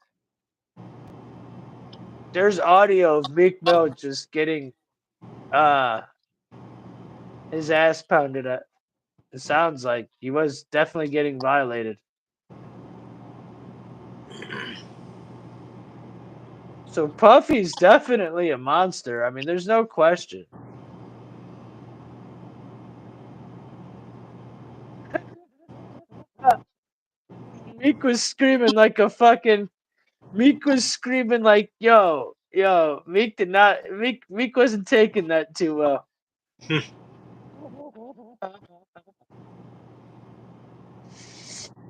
There's audio of Meek Mill just getting uh his ass pounded. It sounds like he was definitely getting violated. So Puffy's definitely a monster. I mean, there's no question. Meek was screaming like a fucking Meek was screaming like, yo, Meek did not Meek wasn't taking that too well.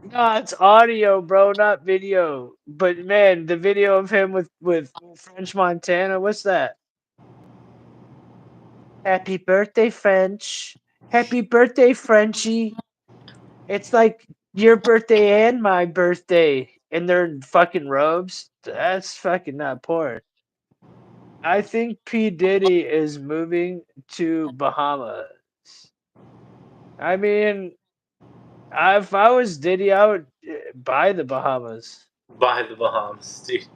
No, it's audio, bro, not video. But man, the video of him with French Montana, what's that? Happy birthday, French. Happy birthday, Frenchie. It's like your birthday and my birthday, and they're in fucking robes. That's fucking not porn. I think P Diddy is moving to Bahamas. I mean, if I was Diddy, I would buy the Bahamas. By the Bahamas, dude.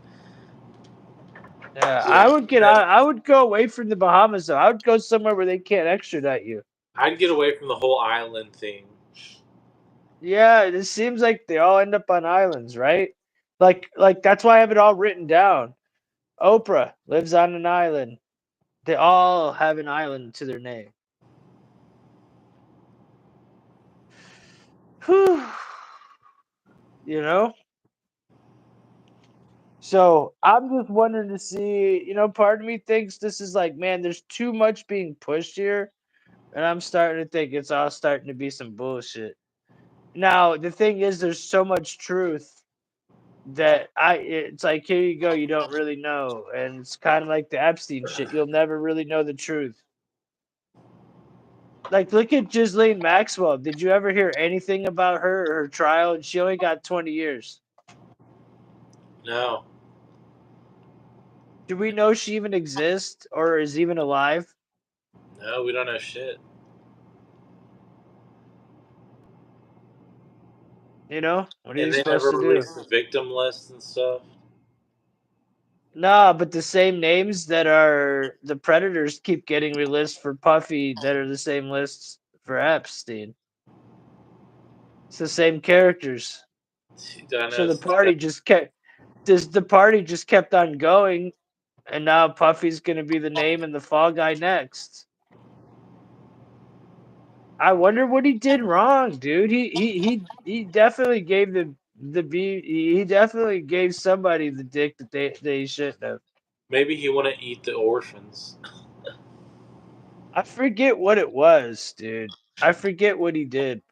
Yeah, I Dude, would get out. I would go away from the Bahamas though. I would go somewhere where they can't extradite you. I'd get away from the whole island thing. Yeah, it seems like they all end up on islands, right? Like that's why I have it all written down. Oprah lives on an island. They all have an island to their name. Whew. You know? So I'm just wondering to see, part of me thinks this is like, man, there's too much being pushed here. And I'm starting to think it's all starting to be some bullshit. Now, the thing is, there's so much truth that it's like, here you go, you don't really know. And it's kind of like the Epstein shit. You'll never really know the truth. Like, look at Ghislaine Maxwell. Did you ever hear anything about her or her trial? And she only got 20 years. No, Do we know she even exists or is even alive? no, we don't know shit. What are And you they never supposed to do? released the victim list and stuff. Nah, but the same names that are the predators keep getting released for Puffy that are the same lists for Epstein. It's the same characters. I know So it's the same. the party just kept on going, and now Puffy's gonna be the name and the fall guy next. I wonder what he did wrong, dude. He definitely gave he definitely gave somebody the dick that they shouldn't have. Maybe he want to eat the orphans. I forget what it was, dude. I forget what he did.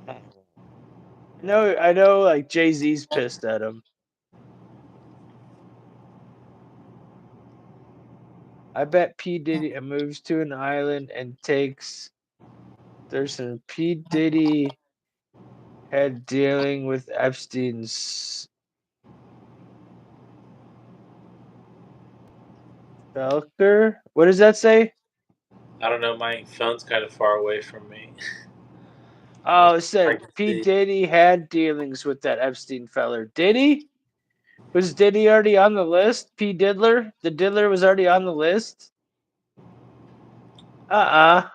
I know, like Jay-Z's pissed at him. I bet P Diddy moves to an island and takes. There's some P Diddy had dealing with Epstein's Felker. What does that say? I don't know. My phone's kind of far away from me. Oh, it I said can P see. Diddy had dealings with that Epstein feller. Did he? Was Diddy already on the list? P Diddler? The Diddler was already on the list? Uh-uh.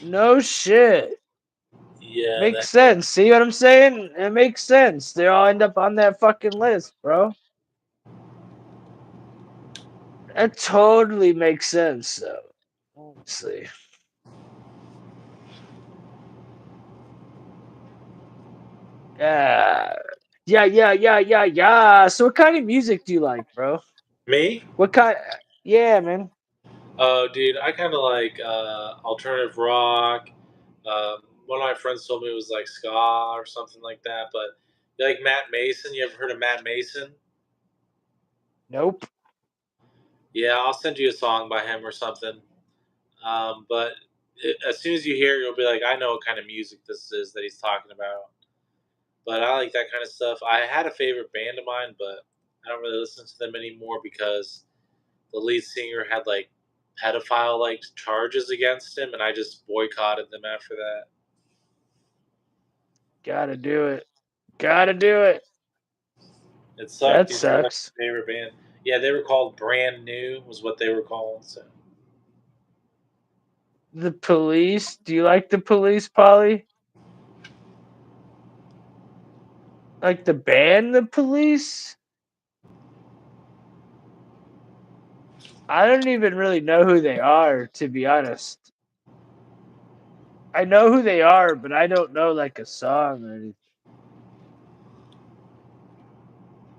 No shit. Yeah, Makes sense. See what I'm saying? It makes sense. They all end up on that fucking list, bro. That totally makes sense, though. Honestly. Yeah. Yeah. So what kind of music do you like, bro? me. What kind? Yeah, man. Oh, dude, I kind of like alternative rock. One of my friends told me it was like ska or something like that. But you like Matt Mason? You ever heard of Matt Mason? Nope. Yeah, I'll send you a song by him or something. But as soon as you hear it, you'll be like, I know what kind of music this is that he's talking about. But I like that kind of stuff. I had a favorite band of mine, but I don't really listen to them anymore because the lead singer had like pedophile like charges against him, and I just boycotted them after that. Gotta do it. Gotta do it. It sucked, That dude. They were like sucks. my favorite band. Yeah, they were called Brand New, was what they were called. So The Police. Do you like the Police, Polly? Like the band, the Police? I don't even really know who they are, to be honest. I know who they are, but I don't know like a song or anything.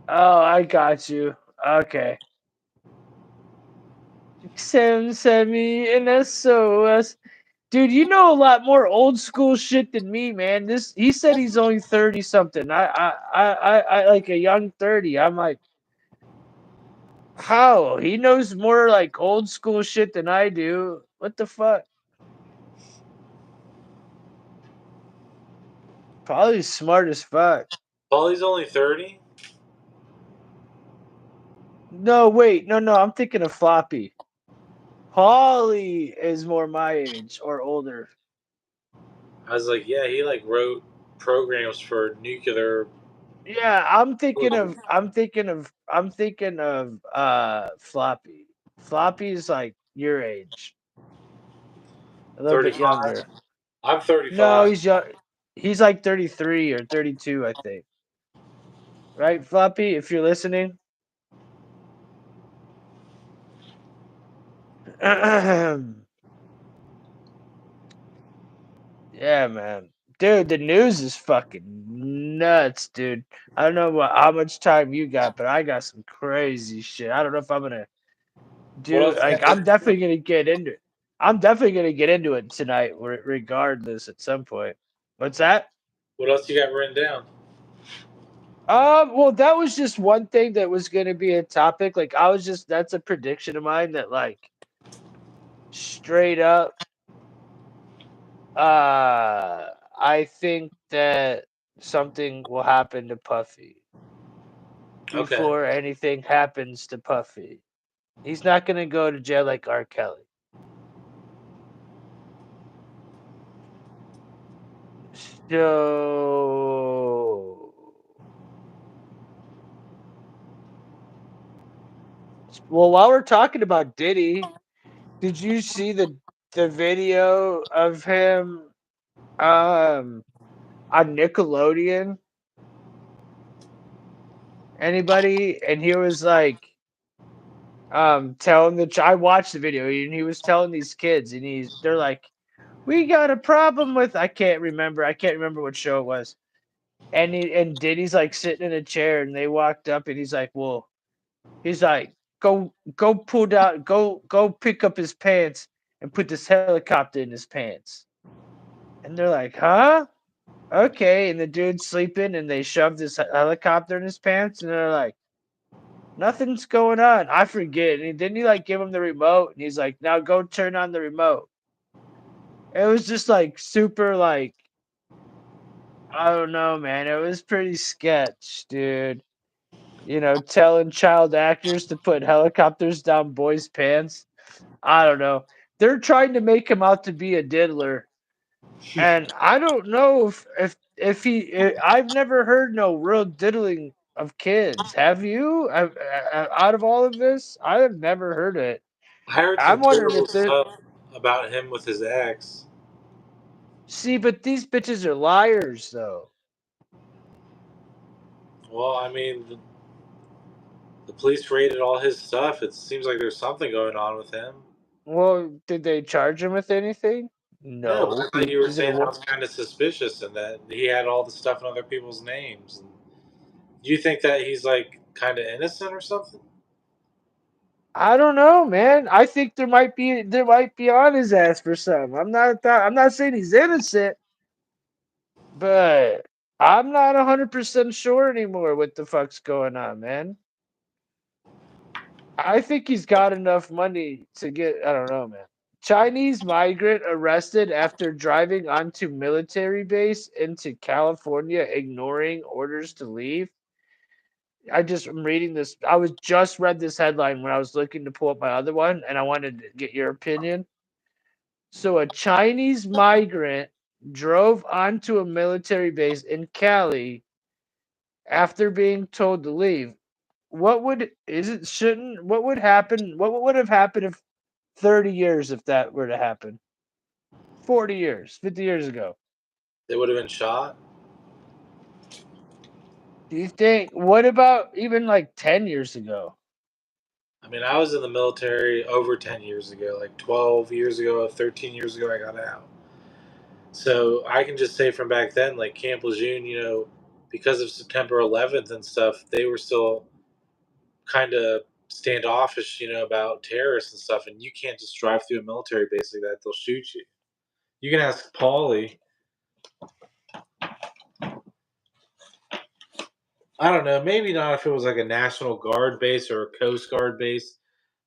Oh, I got you. Okay. Send me an SOS. Dude, you know a lot more old school shit than me, man. This he said he's only 30 something. I like a young 30. I'm like, how? He knows more like old school shit than I do. What the fuck? Probably smart as fuck. Paulie's only 30. No, wait, no, I'm thinking of Floppy. Holly is more my age or older. I was like, yeah, he like wrote programs for nuclear. Yeah, I'm thinking of Floppy. Floppy's like your age. A little bit 35. younger. I'm No, 35. he's young. He's like 33 or 32, I think. Right, Floppy, if you're listening? Yeah, man. Dude, the news is fucking nuts, dude. I don't know how much time you got, but I got some crazy shit. I don't know if I'm gonna What do else you like got I'm written definitely down? gonna get into it. I'm definitely gonna get into it tonight, regardless at some point. What's that? What else you got written down? Well, that was just one thing that was gonna be a topic. Like I was just that's a prediction of mine that like straight up I think that something will happen to Puffy Okay. before anything happens to Puffy. He's not gonna go to jail like R. Kelly. So, well, while we're talking about Diddy, did you see the video of him um on Nickelodeon? Anybody? And he was like telling I watched the video and he was telling these kids and they're like, we got a problem with I can't remember what show it was. And Diddy's like sitting in a chair and they walked up and he's like, well, he's like, go pull down, go pick up his pants and put this helicopter in his pants. And they're like, huh? Okay. And the dude's sleeping and they shoved this helicopter in his pants and they're like, nothing's going on. I forget. And didn't he like give him the remote? And he's like, now go turn on the remote. It was just like super like I don't know, man. It was pretty sketch, dude. Telling child actors to put helicopters down boys' pants. I don't know. They're trying to make him out to be a diddler, and I don't know if he. I've never heard no real diddling of kids. Have you? Out of all of this, I have never heard it. I heard I'm some wondering terrible if they're stuff about him with his ex. see, but these bitches are liars, though. Well, I mean, the police raided all his stuff. It seems like there's something going on with him. Well, did they charge him with anything? No, but I No. thought you were He's in a saying that war. was kind of suspicious and that he had all the stuff in other people's names. And do you think that he's like kind of innocent or something? I don't know, man. I think there might be on his ass for something. I'm not saying he's innocent, but I'm not 100% sure anymore what the fuck's going on, man. I think he's got enough money to get. I don't know, man. Chinese migrant arrested after driving onto military base into California, ignoring orders to leave. I'm reading this. I was just read this headline when I was looking to pull up my other one, and I wanted to get your opinion. So, a Chinese migrant drove onto a military base in Cali after being told to leave. What would is it shouldn't what would happen? What would have happened if 30 years if that were to happen? 40 years, 50 years ago. They would have been shot. Do you think what about even like 10 years ago? I mean, I was in the military over 10 years ago, like 12 years ago, 13 years ago, I got out. So I can just say from back then, like Camp Lejeune, because of September 11th and stuff, they were still kind of standoffish, about terrorists and stuff. And you can't just drive through a military base like that; they'll shoot you. You can ask Paulie. I don't know. Maybe not if it was like a National Guard base or a Coast Guard base.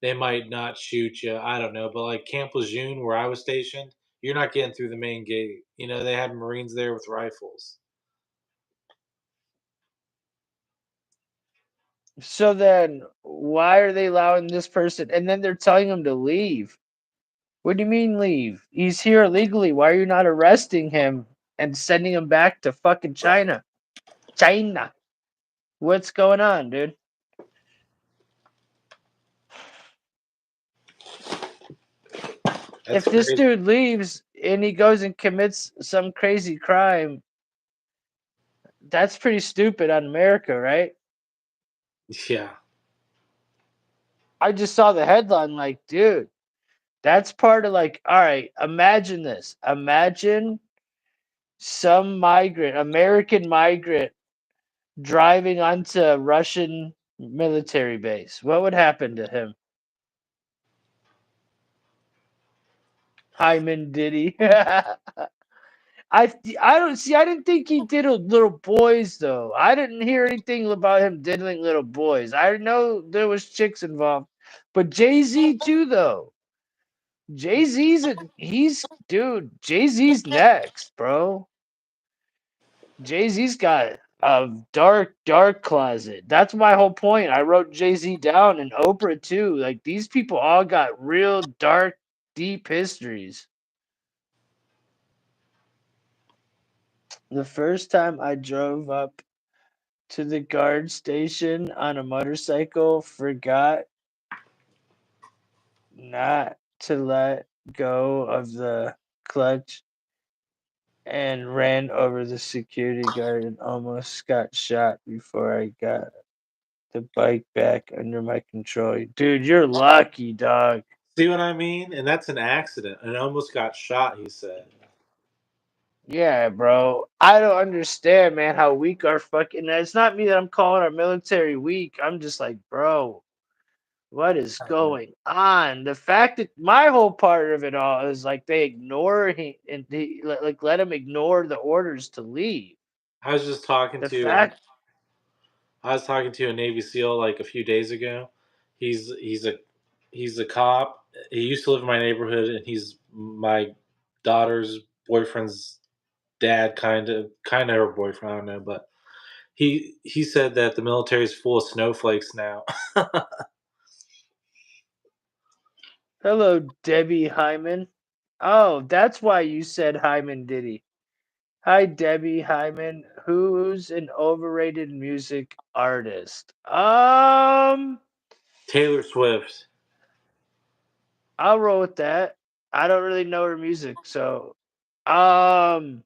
They might not shoot you. I don't know. But like Camp Lejeune, where I was stationed, you're not getting through the main gate. They had Marines there with rifles. So then why are they allowing this person and then they're telling him to leave? What do you mean leave? He's here illegally. Why are you not arresting him and sending him back to fucking China? China. What's going on, dude? That's If this crazy. dude leaves and he goes and commits some crazy crime, that's pretty stupid on America, right? Yeah. I just saw the headline like, dude, that's part of like, all right, imagine this. Imagine some migrant, American migrant, driving onto a Russian military base. What would happen to him? Hyman Diddy. I don't see. I didn't think he diddled little boys though. I didn't hear anything about him diddling little boys. I know there was chicks involved, but Jay Z too though. He's dude. Jay Z's next, bro. Jay Z's got a dark closet. That's my whole point. I wrote Jay Z down and Oprah too. Like these people all got real dark, deep histories. The first time I drove up to the guard station on a motorcycle, forgot not to let go of the clutch and ran over the security guard and almost got shot before I got the bike back under my control. Dude, you're lucky, dog. See what I mean? And that's an accident. And almost got shot, he said. Yeah, bro. I don't understand, man, how weak our fucking. It's not me that I'm calling our military weak. I'm just like, bro, what is going on? The fact that my whole part of it all is like they ignore him and like let him ignore the orders to leave. I was just talking The to fact, I was talking to a Navy SEAL like a few days ago. He's a cop. He used to live in my neighborhood, and he's my daughter's boyfriend's dad, kind of her boyfriend. I don't know, but he said that the military is full of snowflakes now. hello, Debbie Hyman. Oh, that's why you said Hyman Diddy. Hi, Debbie Hyman. Who's an overrated music artist? Taylor Swift. I'll roll with that. I don't really know her music, so um,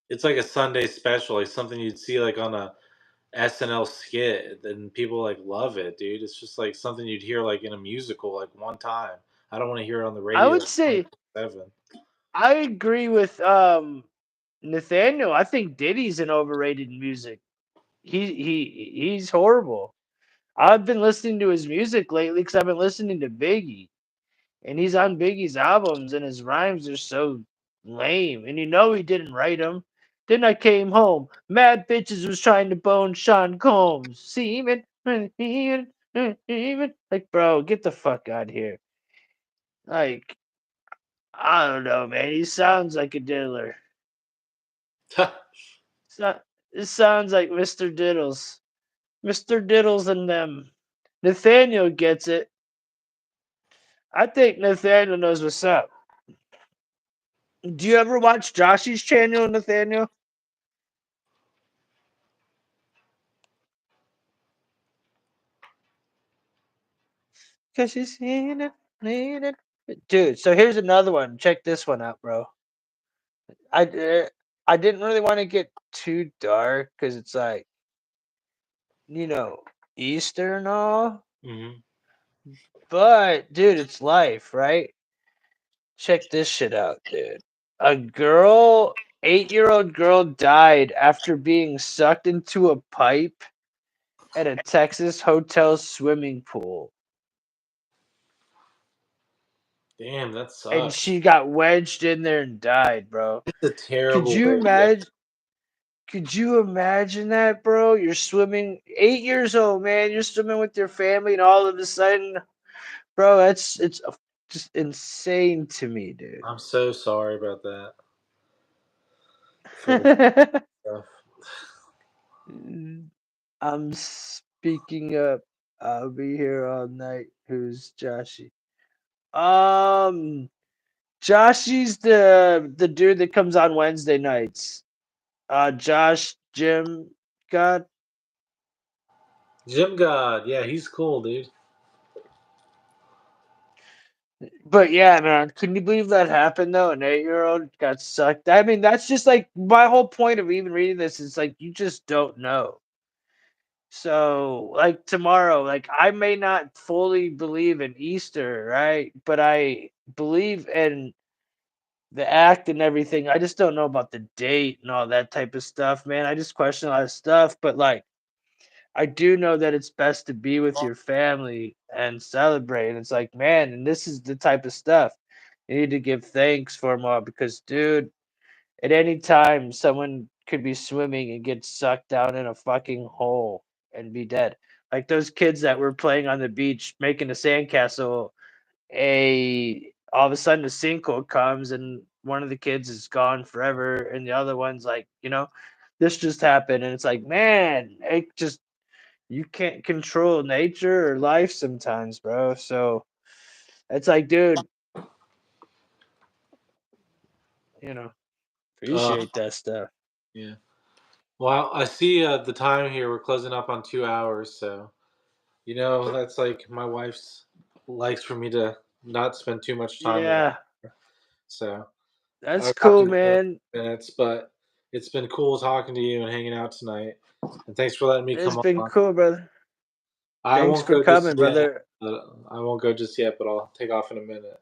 It's like a Sunday special, like something you'd see like on a SNL skit, and people like love it, dude. It's just like something you'd hear like in a musical like one time. I don't want to hear it on the I radio would like 24 say 7. I agree with Nathaniel. I think Diddy's an overrated music. He's horrible. I've been listening to his music lately because I've been listening to Biggie, and he's on Biggie's albums, and his rhymes are so lame. And you know he didn't write them. Then I came home, mad bitches was trying to bone Sean Combs. Seaman, even like, bro, get the fuck out of here. Like, I don't know, man. He sounds like a diddler. So, it sounds like Mr. Diddles. Mr. Diddles and them. Nathaniel gets it. I think Nathaniel knows what's up. Do you ever watch Joshy's channel, Nathaniel? Cause she's in it, in it. Dude, so here's another one. Check this one out, bro. I, uh, I didn't really want to get too dark because it's like, you know, Easter and all. Hmm. But, dude, it's life, right? Check this shit out, dude. A girl, 8-year-old girl died after being sucked into a pipe at a Texas hotel swimming pool. Damn, that And sucks. she got wedged in there and died, bro. It's a Could terrible you way to go. imagine? Could you imagine that, bro? You're swimming, 8 years old, man. You're swimming with your family, and all of a sudden, bro, it's just insane to me, dude. I'm so sorry about that. For the stuff. I'm speaking up. I'll be here all night. Who's Joshy? Um, Joshy's the dude that comes on Wednesday nights. Josh Jim God. Gym God, yeah, he's cool, dude. But yeah, man, can you believe that happened though? An 8-year-old got sucked. I mean, that's just like my whole point of even reading this is like you just don't know. So, like tomorrow, like I may not fully believe in Easter, right? But I believe in the act and everything. I just don't know about the date and all that type of stuff, man. I just question a lot of stuff, but like I do know that it's best to be with your family and celebrate. And it's like, man, and this is the type of stuff you need to give thanks for more because, dude, at any time someone could be swimming and get sucked down in a fucking hole and be dead. Like those kids that were playing on the beach making a sandcastle, a all of a sudden a sinkhole comes and one of the kids is gone forever, and the other one's like, this just happened, and it's like, man, it just you can't control nature or life sometimes, bro. So it's like, dude, you know, Uh, appreciate that stuff. yeah. Well, I see the time here. We're closing up on 2 hours, so that's like my wife's likes for me to not spend too much time with Yeah, her. So that's I have to cool, go in man. a few minutes, but it's been cool talking to you and hanging out tonight. And thanks for letting me It's come been on. cool, brother. I Thanks won't for go just coming, yet. brother. I won't go just yet, but I'll take off in a minute.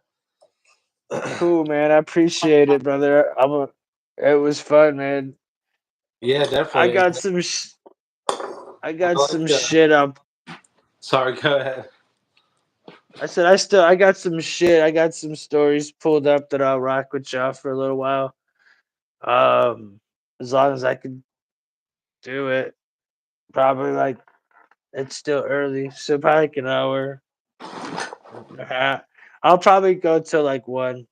Cool, man. I appreciate it, brother. It was fun, man. Yeah, I definitely. got some I I got some like. shit up. Sorry, go ahead. I said I got some shit. I got some stories pulled up that I'll rock with y'all for a little while. As long as I can do it. Probably like it's still early, so probably like an hour. I'll probably go till like 1,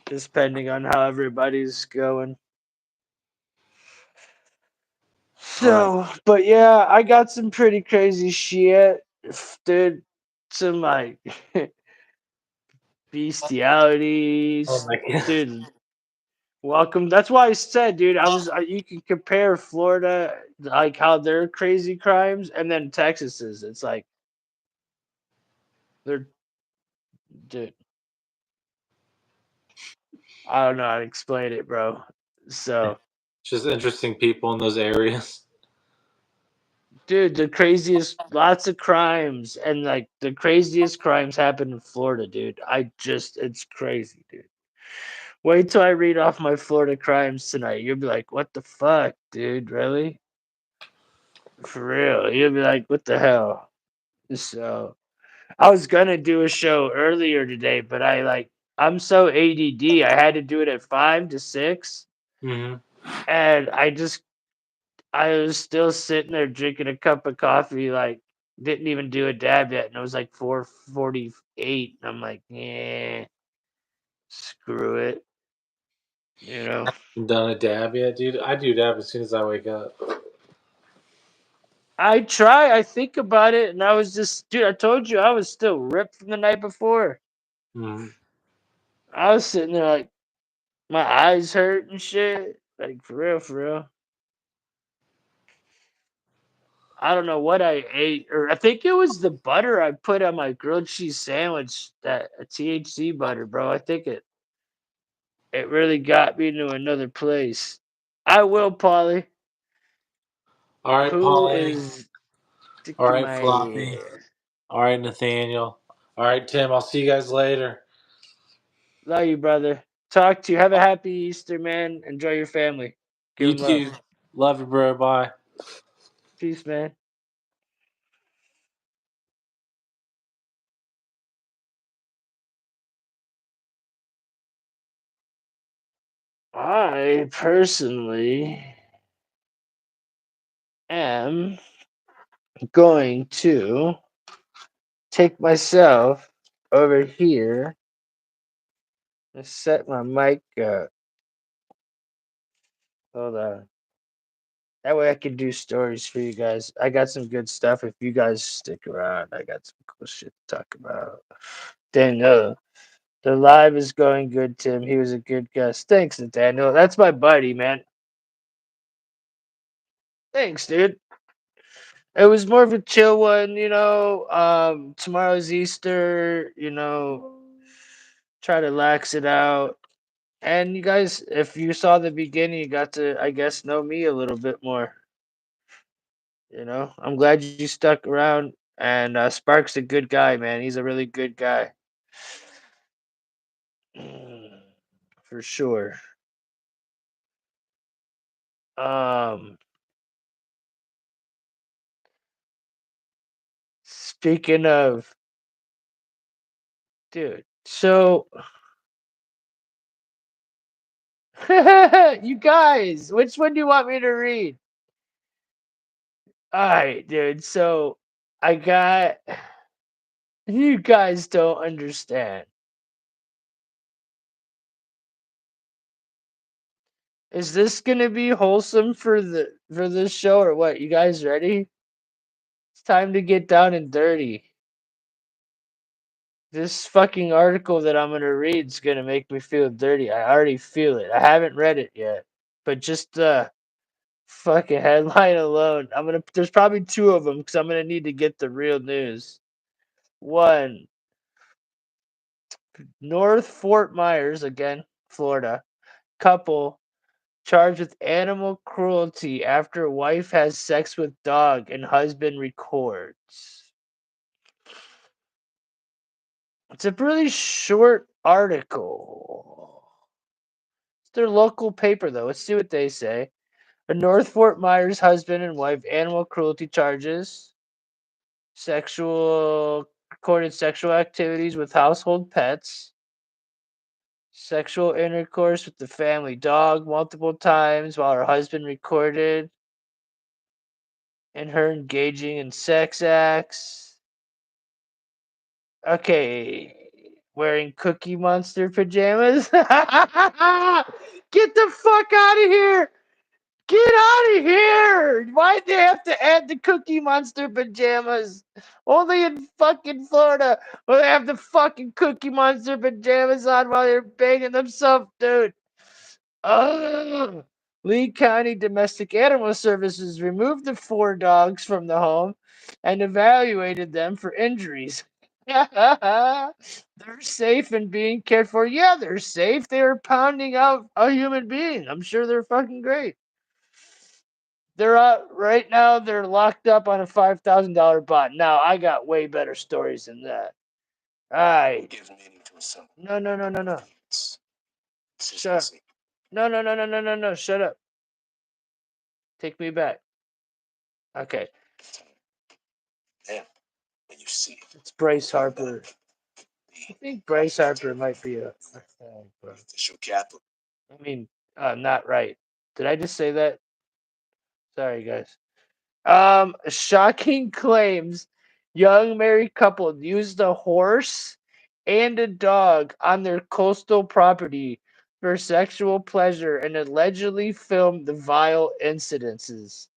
just depending on how everybody's going. All right. So, but yeah, I got some pretty crazy shit, dude. Some like Oh bestialities, my god. dude. Welcome. That's why I said, dude. You can compare Florida, like how they're crazy crimes, and then Texas's. It's like they're, dude. I don't know how to explain it, bro. So, Just interesting people in those areas. dude, the craziest, lots of crimes, and like the craziest crimes happen in Florida, dude. It's crazy, dude. Wait till I read off my Florida crimes tonight. You'll be like, what the fuck, dude? Really? For real. You'll be like, what the hell? So I was gonna do a show earlier today, but I'm so ADD. I had to do it at 5 to 6, Hmm. and I was still sitting there drinking a cup of coffee, like didn't even do a dab yet, and it was like 4:48. I'm like, yeah, screw it, you know. Done a dab yet, dude? I do dab as soon as I wake up. I try, I think about it, and I was just, dude. I told you I was still ripped from the night before. Hmm. I was sitting there like my eyes hurt and shit, like for real, for real. I don't know what I ate, or I think it was the butter I put on my grilled cheese sandwich, that THC butter, bro. I think it really got me into another place. I will, Polly. All right, Who Polly. is All sticking right, my Floppy. ear? All right, Nathaniel. All right, Tim. I'll see you guys later. Love you, brother. Talk to you. Have a happy Easter, man. Enjoy your family. Give You them love. too. Love you, bro. Bye. Peace, man. I personally am going to take myself over here and set my mic up. Hold on. That way I can do stories for you guys. I got some good stuff. If you guys stick around, I got some cool shit to talk about. Daniel, the live is going good, Tim. He was a good guest. Thanks, Nathaniel. That's my buddy, man. Thanks, dude. It was more of a chill one, you know. Tomorrow's Easter, you know. Try to lax it out. And you guys, if you saw the beginning, you got to, I guess, know me a little bit more. You know, I'm glad you stuck around. And Spark's a good guy, man. He's a really good guy, for sure. Um, Speaking of, dude, so you guys, which one do you want me to read? All right, dude. So I got. You guys don't understand. Is this gonna be wholesome for this show or what? You guys ready? It's time to get down and dirty. This fucking article that I'm gonna read is gonna make me feel dirty. I already feel it. I haven't read it yet, but just the fucking headline alone, I'm gonna. There's probably two of them because I'm gonna need to get the real news. One, North Fort Myers again, Florida. Couple charged with animal cruelty after wife has sex with dog and husband records. It's a really short article. It's their local paper, though. Let's see what they say. A North Fort Myers husband and wife animal cruelty charges, sexual recorded sexual activities with household pets, sexual intercourse with the family dog multiple times while her husband recorded, and her engaging in sex acts. Okay, wearing Cookie Monster pajamas. Get the fuck out of here! Get out of here! Why'd they have to add the Cookie Monster pajamas? Only in fucking Florida will they have the fucking Cookie Monster pajamas on while they're banging themselves, dude. Ugh. Lee County Domestic Animal Services removed the four dogs from the home and evaluated them for injuries. They're safe and being cared for. Yeah, they're safe. They were pounding out a human being. I'm sure they're fucking great. They're right now. They're locked up on a $5,000 bond. Now I got way better stories than that. All right. No, no, no, no, no. Shut. No, no, no, no, no, no, no. Shut up. Take me back. Okay. Damn. When you see it. It's Bryce Harper. I think Bryce Harper might be a official Catholic. I mean, not right. Did I just say that? Sorry, guys. Shocking claims young married couple used a horse and a dog on their coastal property for sexual pleasure and allegedly filmed the vile incidences.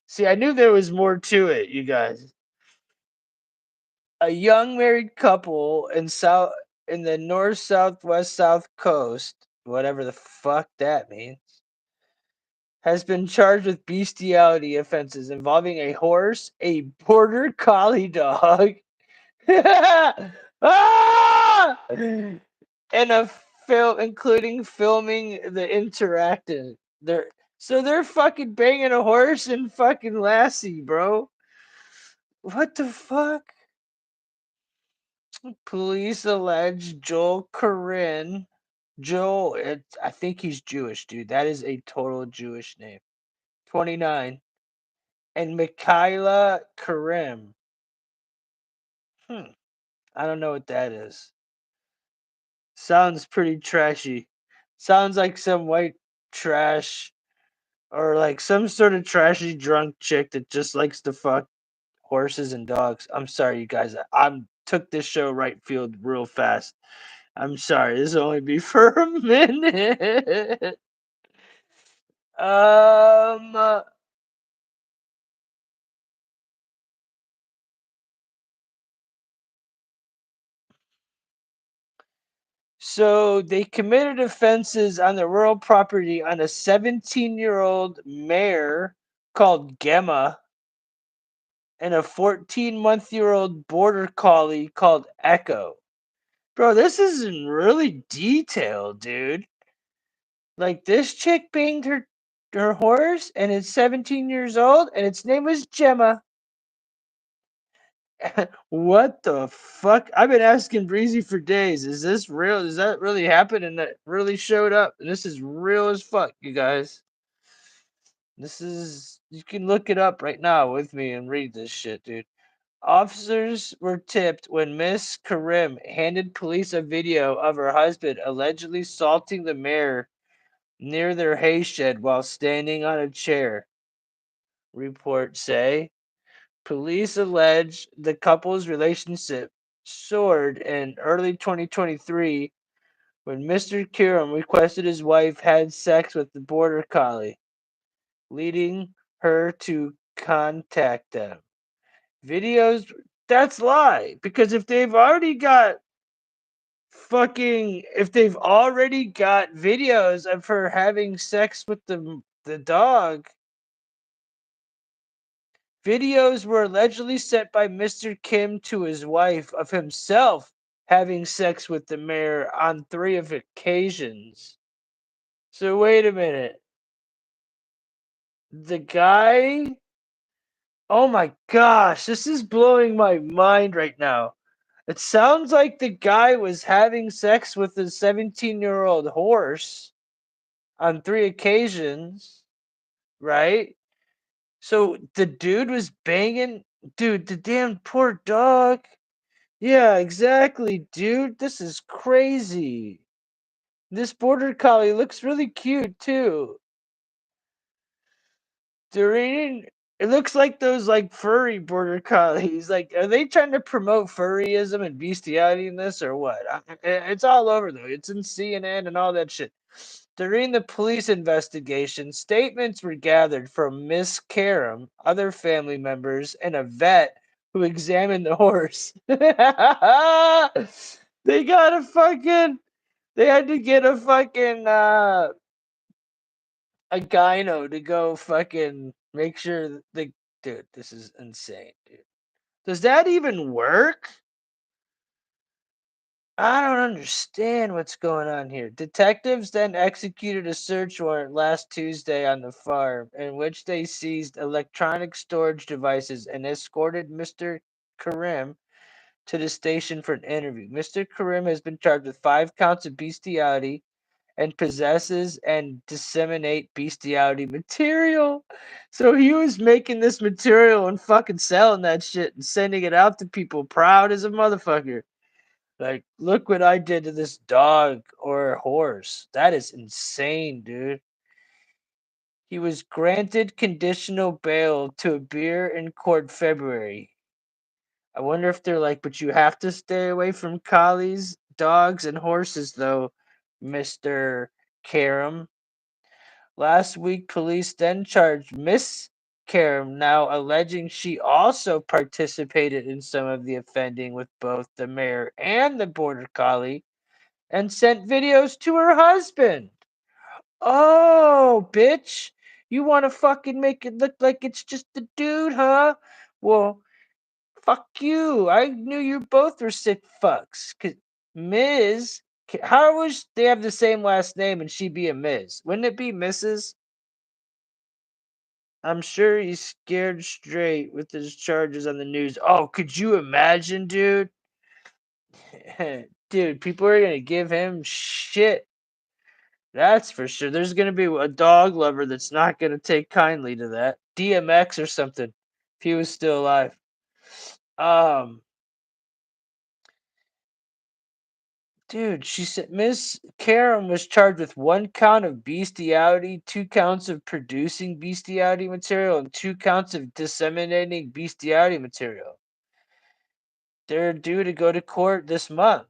See, I knew there was more to it, you guys. A young married couple in the north southwest south coast, whatever the fuck that means, has been charged with bestiality offenses involving a horse, a border collie dog, ah! and a film, including filming the interactive. They're fucking banging a horse and fucking Lassie, bro. What the fuck? Police allege Joel Corinne. I think he's Jewish, dude. That is a total Jewish name. 29. And Mikhaila Karim. I don't know what that is. Sounds pretty trashy. Sounds like some white trash or like some sort of trashy drunk chick that just likes to fuck horses and dogs. I'm sorry, you guys. I took this show right field real fast. I'm sorry. This will only be for a minute. um. So they committed offenses on the rural property on a 17-year-old mare called Gemma and a 14-month-old border collie called Echo. Bro, this isn't really detailed, dude. Like this chick banged her horse and it's 17 years old and its name was Gemma. What the fuck? I've been asking Breezy for days. Is this real? Does that really happen? And that really showed up. And this is real as fuck, you guys. You can look it up right now with me and read this shit, dude. Officers were tipped when Miss Karim handed police a video of her husband allegedly assaulting the mare near their hay shed while standing on a chair. Reports say police allege the couple's relationship soared in early 2023 when Mr. Kiram requested his wife had sex with the border collie, leading her to contact them. Videos, that's lie, because if they've already got videos of her having sex with the dog. Videos were allegedly sent by Mr. Kim to his wife of himself having sex with the mayor on 3 of occasions. So wait a minute. The guy. Oh my gosh, this is blowing my mind right now. It sounds like the guy was having sex with a 17-year-old horse on 3 occasions, right? So the dude was banging. Dude, the damn poor dog. Yeah, exactly, dude. This is crazy. This border collie looks really cute too. During it looks like those like furry border collies. Like, are they trying to promote furryism and bestiality in this or what? It's all over though. It's in CNN and all that shit. During the police investigation, statements were gathered from Miss Karam, other family members, and a vet who examined the horse. They got a fucking. They had to get a fucking a gyno to go fucking make sure the dude. This is insane, dude. Does that even work? I don't understand what's going on here. Detectives then executed a search warrant last Tuesday on the farm, in which they seized electronic storage devices and escorted Mr. Karim to the station for an interview. Mr. Karim has been charged with 5 counts of bestiality and possesses and disseminate bestiality material. So he was making this material and fucking selling that shit and sending it out to people proud as a motherfucker. Like, look what I did to this dog or horse. That is insane, dude. He was granted conditional bail to appear in court February. I wonder if they're like, but you have to stay away from collies, dogs, and horses, though, Mr. Karam. Last week, police then charged Miss Karam, now alleging she also participated in some of the offending with both the mayor and the border collie and sent videos to her husband. Oh, bitch. You want to fucking make it look like it's just the dude, huh? Well, fuck you. I knew you both were sick fucks. Cause Ms. How was they have the same last name and she be a Ms? Wouldn't it be Mrs.? I'm sure he's scared straight with his charges on the news. Oh, could you imagine, dude? Dude, people are gonna give him shit. That's for sure. There's gonna be a dog lover that's not gonna take kindly to that. DMX or something, if he was still alive. Um, Dude, she said Miss Karen was charged with 1 count of bestiality, 2 counts of producing bestiality material, and 2 counts of disseminating bestiality material. They're due to go to court this month.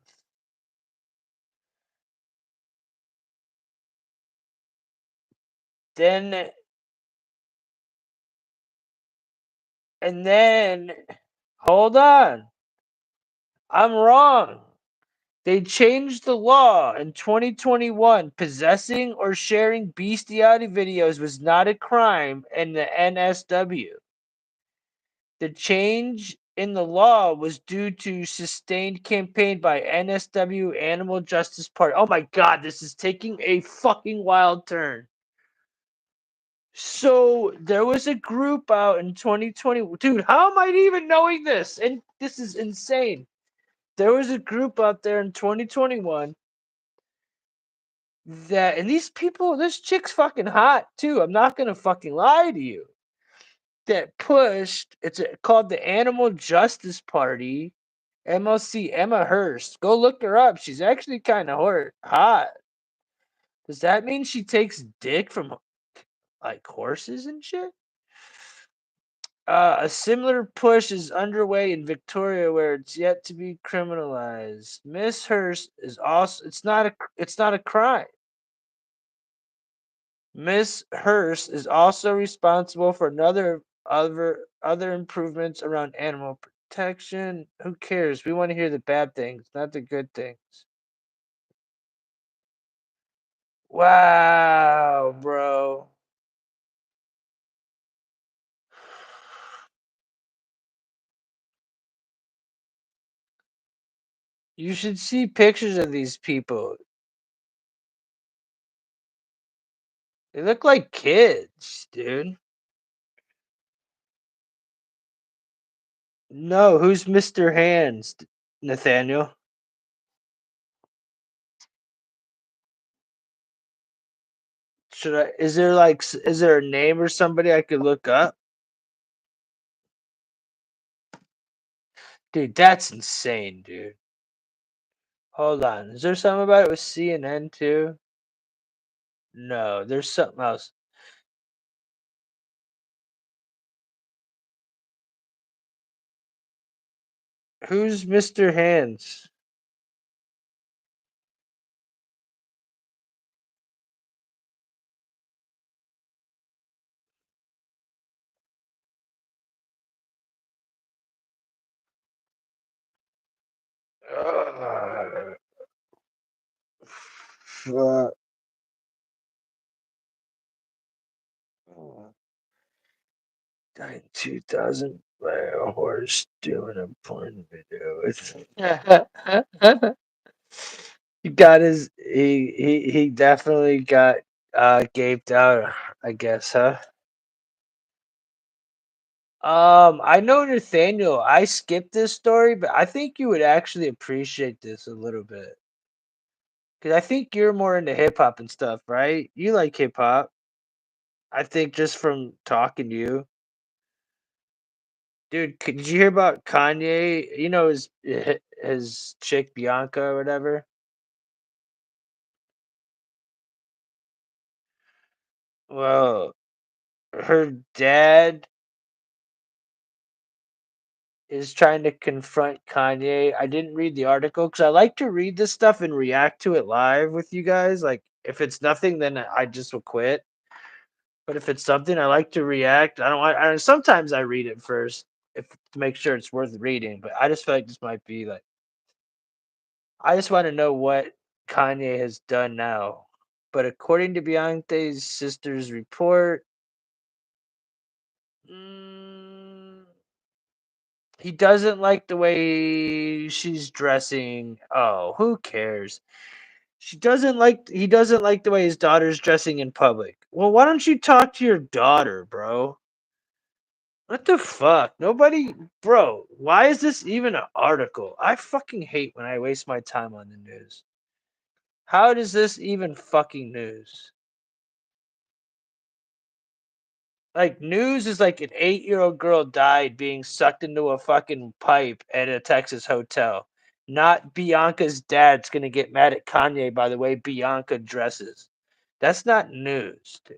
Then and then hold on. I'm wrong. They changed the law in 2021. Possessing or sharing bestiality videos was not a crime in the NSW. The change in the law was due to sustained campaign by NSW Animal Justice Party. Oh my god, this is taking a fucking wild turn. So there was a group out in 2020. Dude, how am I even knowing this? And this is insane. There was a group out there in 2021 that, and these people, this chick's fucking hot too. I'm not gonna fucking lie to you. That pushed. Called the Animal Justice Party. MLC Emma Hurst. Go look her up. She's actually kind of hot. Does that mean she takes dick from like horses and shit? A similar push is underway in Victoria, where it's yet to be criminalized. Miss Hurst is also. It's not a crime. Miss Hurst is also responsible for other improvements around animal protection. Who cares? We want to hear the bad things, not the good things. Wow, bro. You should see pictures of these people. They look like kids, dude. No, who's Mr. Hands, Nathaniel? Should I? Is there a name or somebody I could look up? Dude, that's insane, dude. Hold on. Is there something about it with CNN too? No, there's something else. Who's Mr. Hands? Uh, uh, 2000 by a horse doing a porn video. He got he definitely got gaped out, I guess, huh? I know Nathaniel. I skipped this story, but I think you would actually appreciate this a little bit. Because I think you're more into hip hop and stuff, right? You like hip hop. I think just from talking to you, dude. Did you hear about Kanye? You know his chick Bianca or whatever. Well, her dad is trying to confront Kanye. I didn't read the article because I like to read this stuff and react to it live with you guys. Like, if it's nothing, then I just will quit. But if it's something, I like to react. I don't. Sometimes I read it first if to make sure it's worth reading. But I just feel like this might be like. I just want to know what Kanye has done now. But according to Beyonce's sister's report, mm, he doesn't like the way she's dressing. Oh, who cares? He doesn't like the way his daughter's dressing in public. Well, why don't you talk to your daughter, bro? What the fuck? Nobody, bro, why is this even an article? I fucking hate when I waste my time on the news. How does this even fucking news? Like, news is like an 8-year-old girl died being sucked into a fucking pipe at a Texas hotel. Not Bianca's dad's gonna get mad at Kanye by the way Bianca dresses. That's not news, dude.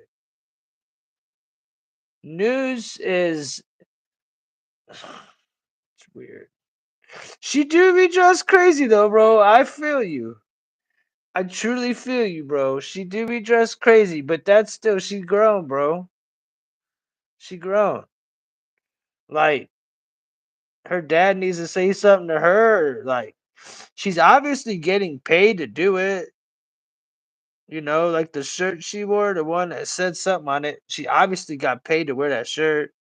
News is it's weird. She do be dressed crazy though, bro. I feel you. I truly feel you, bro. She do be dressed crazy, but that's still she grown, bro. She grown. Like her dad needs to say something to her. Like she's obviously getting paid to do it. You know, like the shirt she wore, the one that said something on it. She obviously got paid to wear that shirt.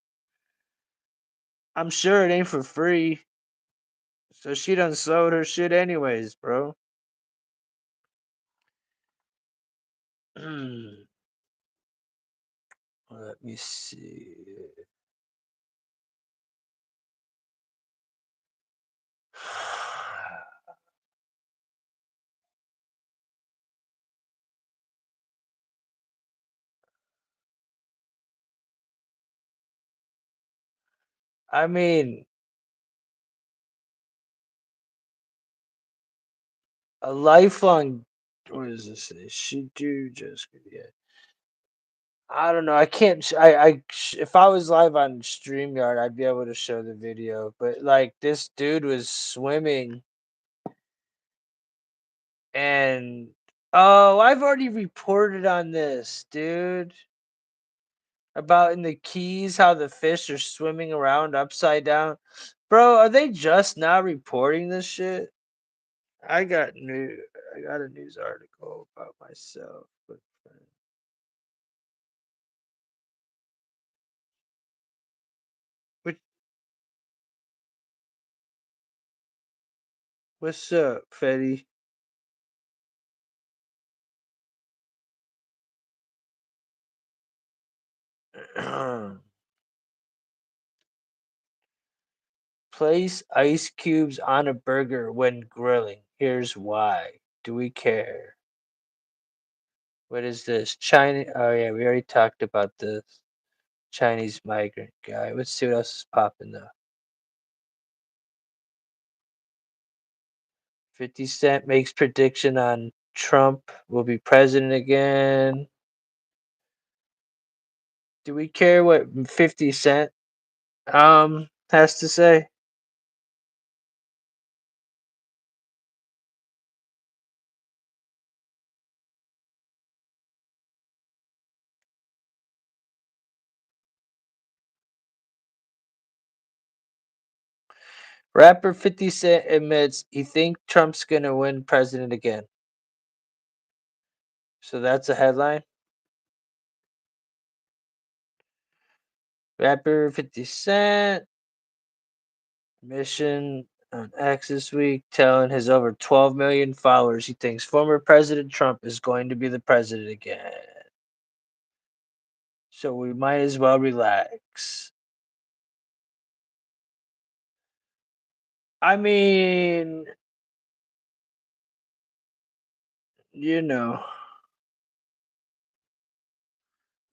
I'm sure it ain't for free. So she done sold her shit anyways, bro. Let me see. I mean, a lifelong. What does this say? She do just yeah. I don't know. I can't. If I was live on Streamyard, I'd be able to show the video. But like, this dude was swimming, and oh, I've already reported on this, dude. About in the Keys, how the fish are swimming around upside down. Bro, are they just now reporting this shit? I got new. I got a news article about myself. What, what's up, Fetty? Place ice cubes on a burger when grilling. Here's why. Do we care? What is this? China. Oh, yeah, we already talked about this. Chinese migrant guy. Let's see what else is popping though. 50 Cent makes prediction on Trump will be president again. Do we care what 50 Cent has to say? Rapper 50 Cent admits he thinks Trump's gonna win president again. So that's a headline. Rapper 50 Cent mission on X this week telling his over 12 million followers he thinks former President Trump is going to be the president again. So we might as well relax. I mean, You know,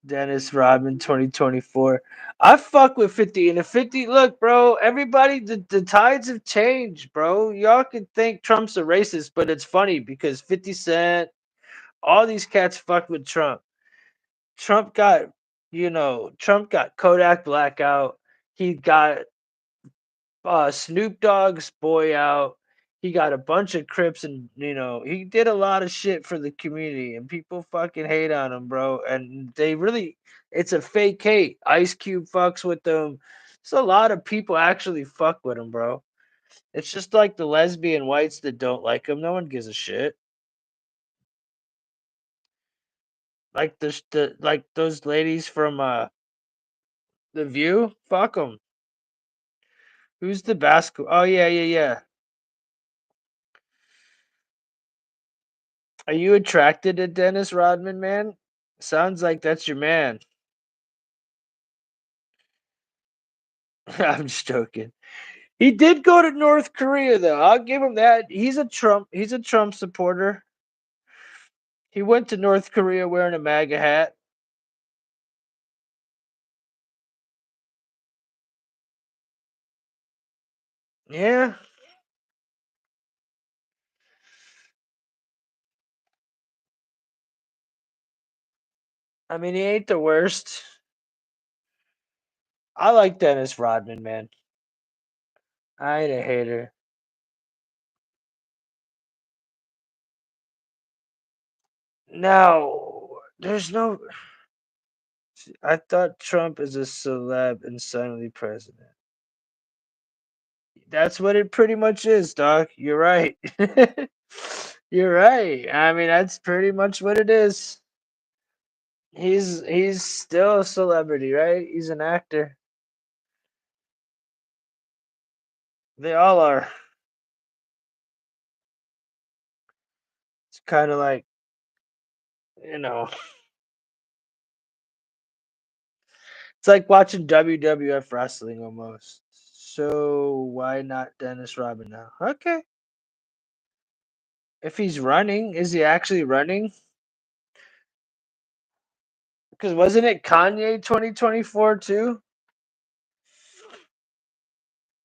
Dennis Rodman 2024. I fuck with 50. And if 50, look, bro, everybody, the tides have changed, bro. Y'all can think Trump's a racist, but it's funny because 50 Cent, all these cats fuck with Trump. Trump got, Trump got Kodak Blackout. He got Snoop Dogg's Boy Out. He got a bunch of Crips, and he did a lot of shit for the community, and people fucking hate on him, bro. And they really, it's a fake hate. Ice Cube fucks with them. There's a lot of people actually fuck with him, bro. It's just like the lesbian whites that don't like him. No one gives a shit. Like like those ladies from The View. Fuck them. Who's the basketball? Oh yeah, yeah, yeah. Are you attracted to Dennis Rodman, man? Sounds like that's your man. I'm just joking. He did go to North Korea though. I'll give him that. He's a Trump supporter. He went to North Korea wearing a MAGA hat. Yeah. I mean, he ain't the worst. I like Dennis Rodman, man. I ain't a hater. No, there's no. I thought Trump is a celeb and suddenly president. That's what it pretty much is, Doc. You're right. You're right. I mean, that's pretty much what it is. He's still a celebrity, right? He's an actor. They all are. It's kind of like, you know, it's like watching WWF wrestling almost. So why not Dennis Rodman now? Okay. If he's running, is he actually running? Because wasn't it Kanye 2024 too?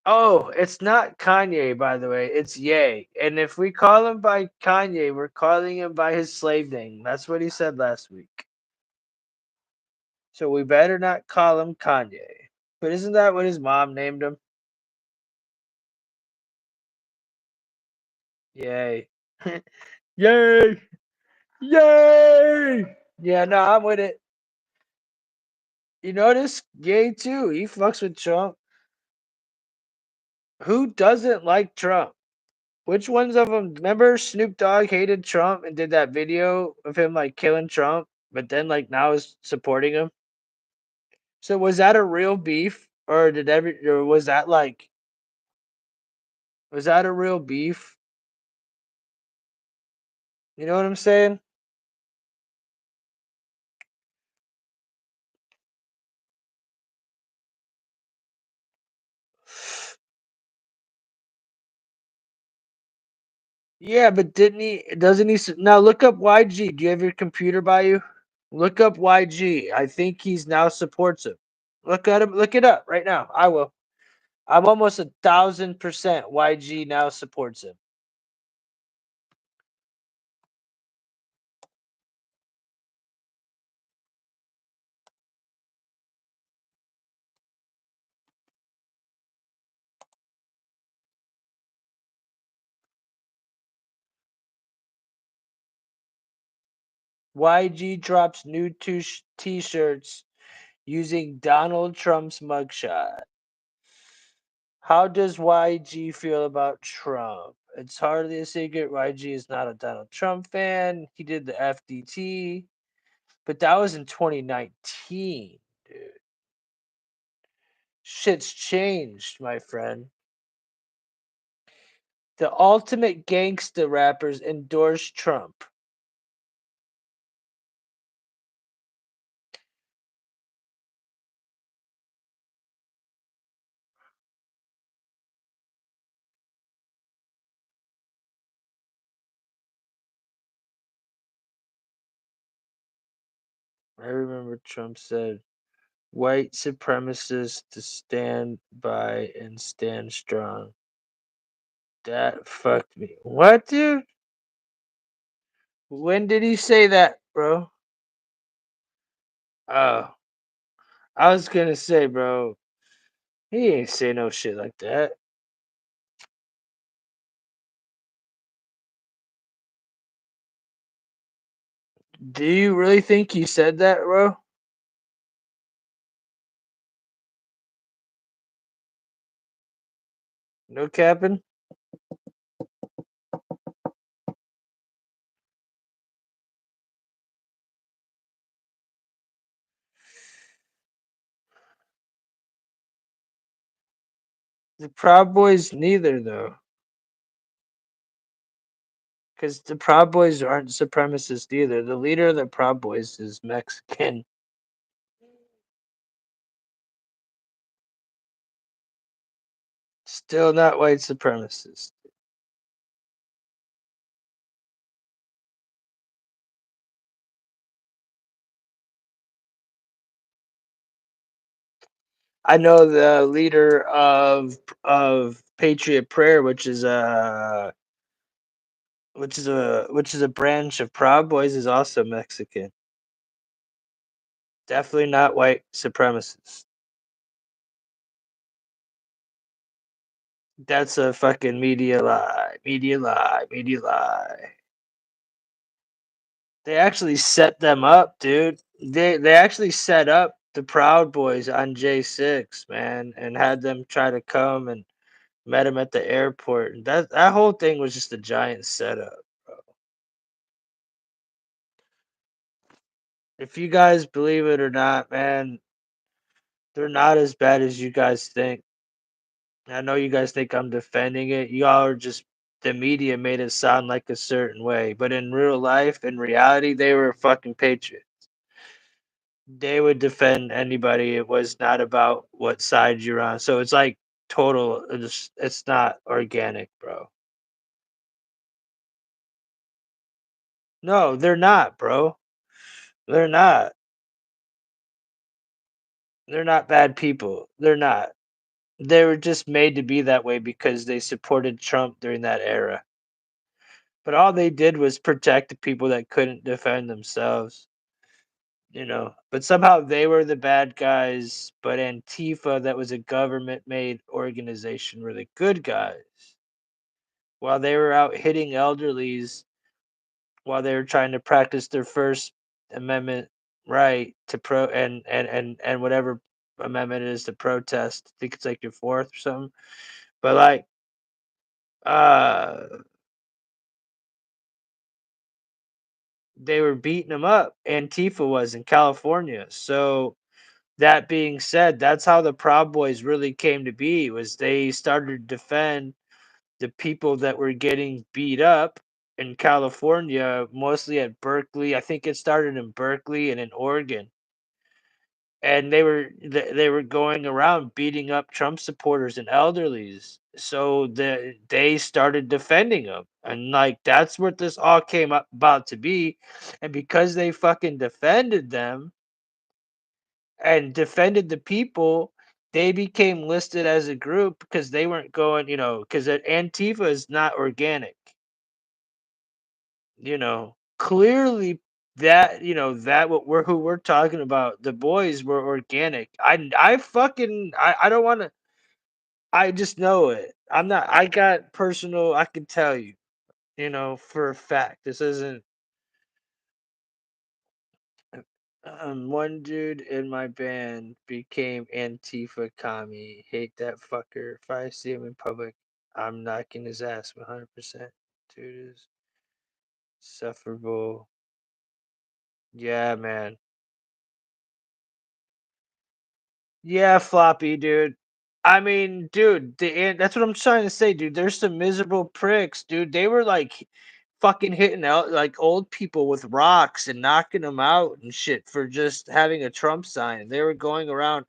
Oh, it's not Kanye, by the way. It's Ye. And if we call him by Kanye, we're calling him by his slave name. That's what he said last week. So we better not call him Kanye. But isn't that what his mom named him? Yay. Yay! Yay! Yeah, no, I'm with it. You notice? Yay too. He fucks with Trump. Who doesn't like Trump? Which ones of them? Remember Snoop Dogg hated Trump and did that video of him like killing Trump, but then like now is supporting him. So was that a real beef, or or was that a real beef? You know what I'm saying? Yeah, but didn't he? Doesn't he? Now look up YG. Do you have your computer by you? Look up YG. I think he's now supports him. Look at him. Look it up right now. I will. I'm almost 1,000% YG now supports him. YG drops new t-shirts using Donald Trump's mugshot. How does YG feel about Trump? It's hardly a secret YG is not a Donald Trump fan. He did the FDT, but that was in 2019, dude. Shit's changed, my friend. The ultimate gangsta rappers endorse Trump. I remember Trump said, "White supremacists to stand by and stand strong." That fucked me. What, dude? When did he say that, bro? Oh, I was gonna say, bro, he ain't say no shit like that. Do you really think he said that, bro? No capping. The Proud Boys neither, though, because the Proud Boys aren't supremacists either. The leader of the Proud Boys is Mexican. Still not white supremacist. I know the leader of Patriot Prayer, which is a branch of Proud Boys, is also Mexican. Definitely not white supremacist. That's a fucking media lie. Media lie. Media lie. They actually set them up, dude. They actually set up the Proud Boys on J6, man, and had them try to come and met him at the airport. And that whole thing was just a giant setup, bro. If you guys believe it or not, man, they're not as bad as you guys think. I know you guys think I'm defending it. Y'all are just the media made it sound like a certain way, but in real life, in reality, they were fucking patriots. They would defend anybody. It was not about what side you're on. So it's like total. It's not organic, bro. No, they're not, bro. They're not. They're not bad people. They're not. They were just made to be that way because they supported Trump during that era. But all they did was protect the people that couldn't defend themselves, you know. But somehow they were the bad guys, but Antifa, that was a government made organization, were the good guys. While they were out hitting elderlies while they were trying to practice their First Amendment right to and whatever amendment it is to protest. I think it's like your fourth or something. But like uh they were beating them up. Antifa was in California. So that being said, that's how the Proud Boys really came to be. Was they started to defend the people that were getting beat up in California, mostly at Berkeley. I think it started in Berkeley and in Oregon. And they were going around beating up Trump supporters and elderlies. So they started defending them, and like that's what this all came up about to be. And because they fucking defended them and defended the people, they became listed as a group because they weren't going, because Antifa is not organic. Clearly that what we're who we're talking about, the boys were organic. I don't want to. I just know it. I'm not. I got personal. I can tell you, for a fact. This isn't. One dude in my band became Antifa commie. Hate that fucker. If I see him in public, I'm knocking his ass 100%. Dude is sufferable. Yeah, man. Yeah, floppy, dude. I mean, dude, that's what I'm trying to say, dude. There's some miserable pricks, dude. They were like fucking hitting out like old people with rocks and knocking them out and shit for just having a Trump sign. They were going around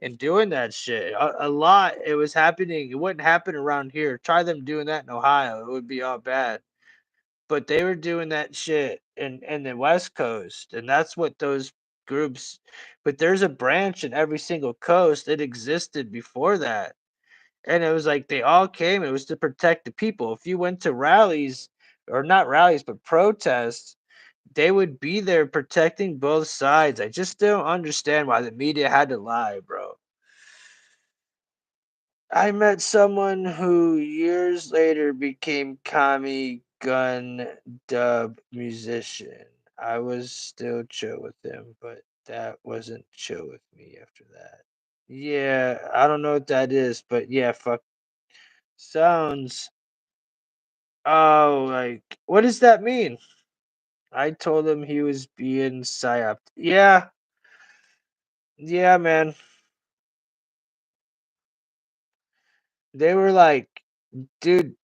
and doing that shit a lot. It was happening. It wouldn't happen around here. Try them doing that in Ohio. It would be all bad. But they were doing that shit in the West Coast, and that's what those groups, but there's a branch in every single coast. It existed before that. And it was like they all came. It was to protect the people. If you went to rallies, or not rallies, but protests, they would be there protecting both sides. I just don't understand why the media had to lie, bro. I met someone who years later became Kami gun dub musician. I was still chill with him, but that wasn't chill with me after that. Yeah, I don't know what that is, but yeah, fuck. Sounds. Oh, like, what does that mean? I told him he was being psyoped. Yeah, yeah, man. They were like, dude,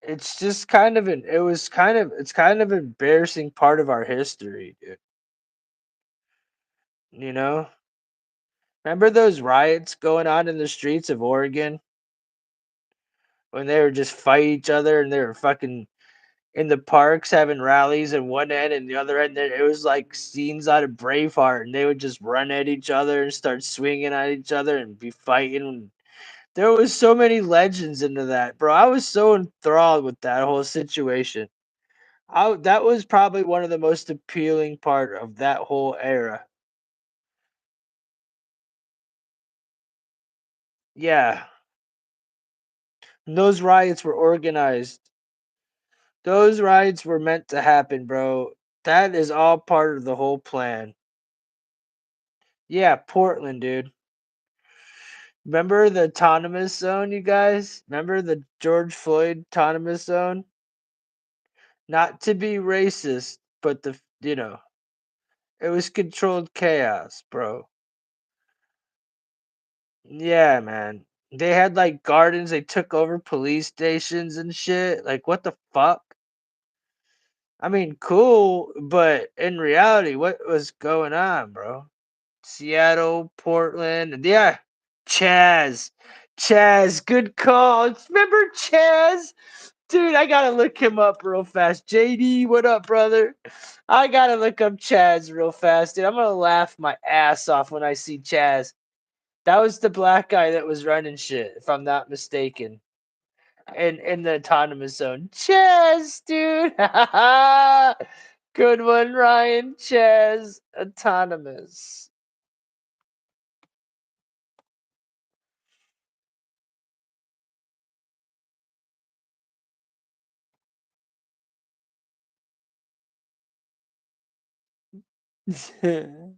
it's just kind of an. It was kind of. It's kind of an embarrassing part of our history, dude. You know, remember those riots going on in the streets of Oregon when they were just fight each other and they were fucking in the parks having rallies at one end and the other end. It was like scenes out of Braveheart, and they would just run at each other and start swinging at each other and be fighting. There was so many legends into that, bro. I was so enthralled with that whole situation. That was probably one of the most appealing part of that whole era. Yeah, and those riots were organized. Those riots were meant to happen, bro. That is all part of the whole plan. Yeah, Portland, dude. Remember the autonomous zone, you guys? Remember the George Floyd autonomous zone? Not to be racist, but it was controlled chaos, bro. Yeah, man. They had like gardens, they took over police stations and shit. Like, what the fuck? I mean, cool, but in reality, what was going on, bro? Seattle, Portland, yeah, Chaz. Chaz, good call. Remember Chaz? Dude, I gotta look him up real fast. JD, what up, brother? I gotta look up Chaz real fast, dude. I'm gonna laugh my ass off when I see Chaz. That was the black guy that was running shit, if I'm not mistaken. In the autonomous zone. Chaz, dude. Good one, Ryan. Chaz. Autonomous. Who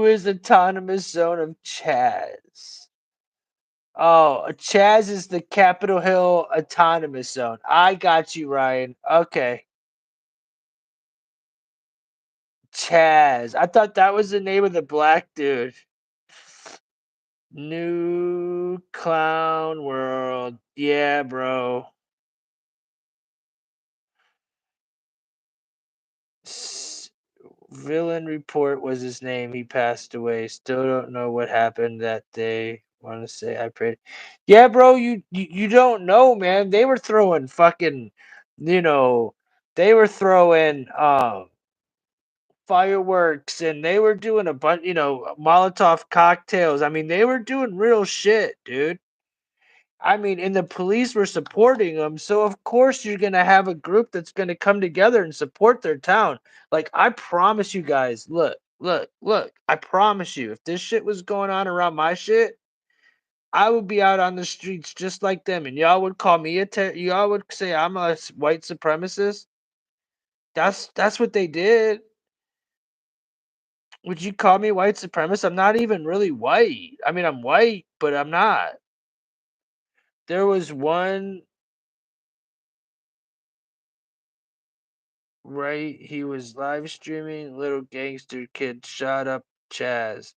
is autonomous zone of Chaz? Oh, Chaz is the Capitol Hill autonomous zone. I got you, Ryan. Okay. Chaz. I thought that was the name of the black dude. New Clown World. Yeah, bro. S- Villain Report was his name. He passed away. Still don't know what happened that day. Want to say I prayed. Yeah, bro. You don't know, man. They were throwing fucking, you know, they were throwing fireworks and they were doing a bunch, Molotov cocktails. I mean, they were doing real shit, dude. I mean, and the police were supporting them, so of course you're gonna have a group that's gonna come together and support their town. Like, I promise you guys, look, look, look. I promise you, if this shit was going on around my shit, I would be out on the streets just like them, and y'all would call me y'all would say I'm a white supremacist. That's what they did. Would you call me white supremacist? I'm not even really white. I mean, I'm white, but I'm not. There was one. Right, he was live streaming. Little gangster kid shot up Chaz.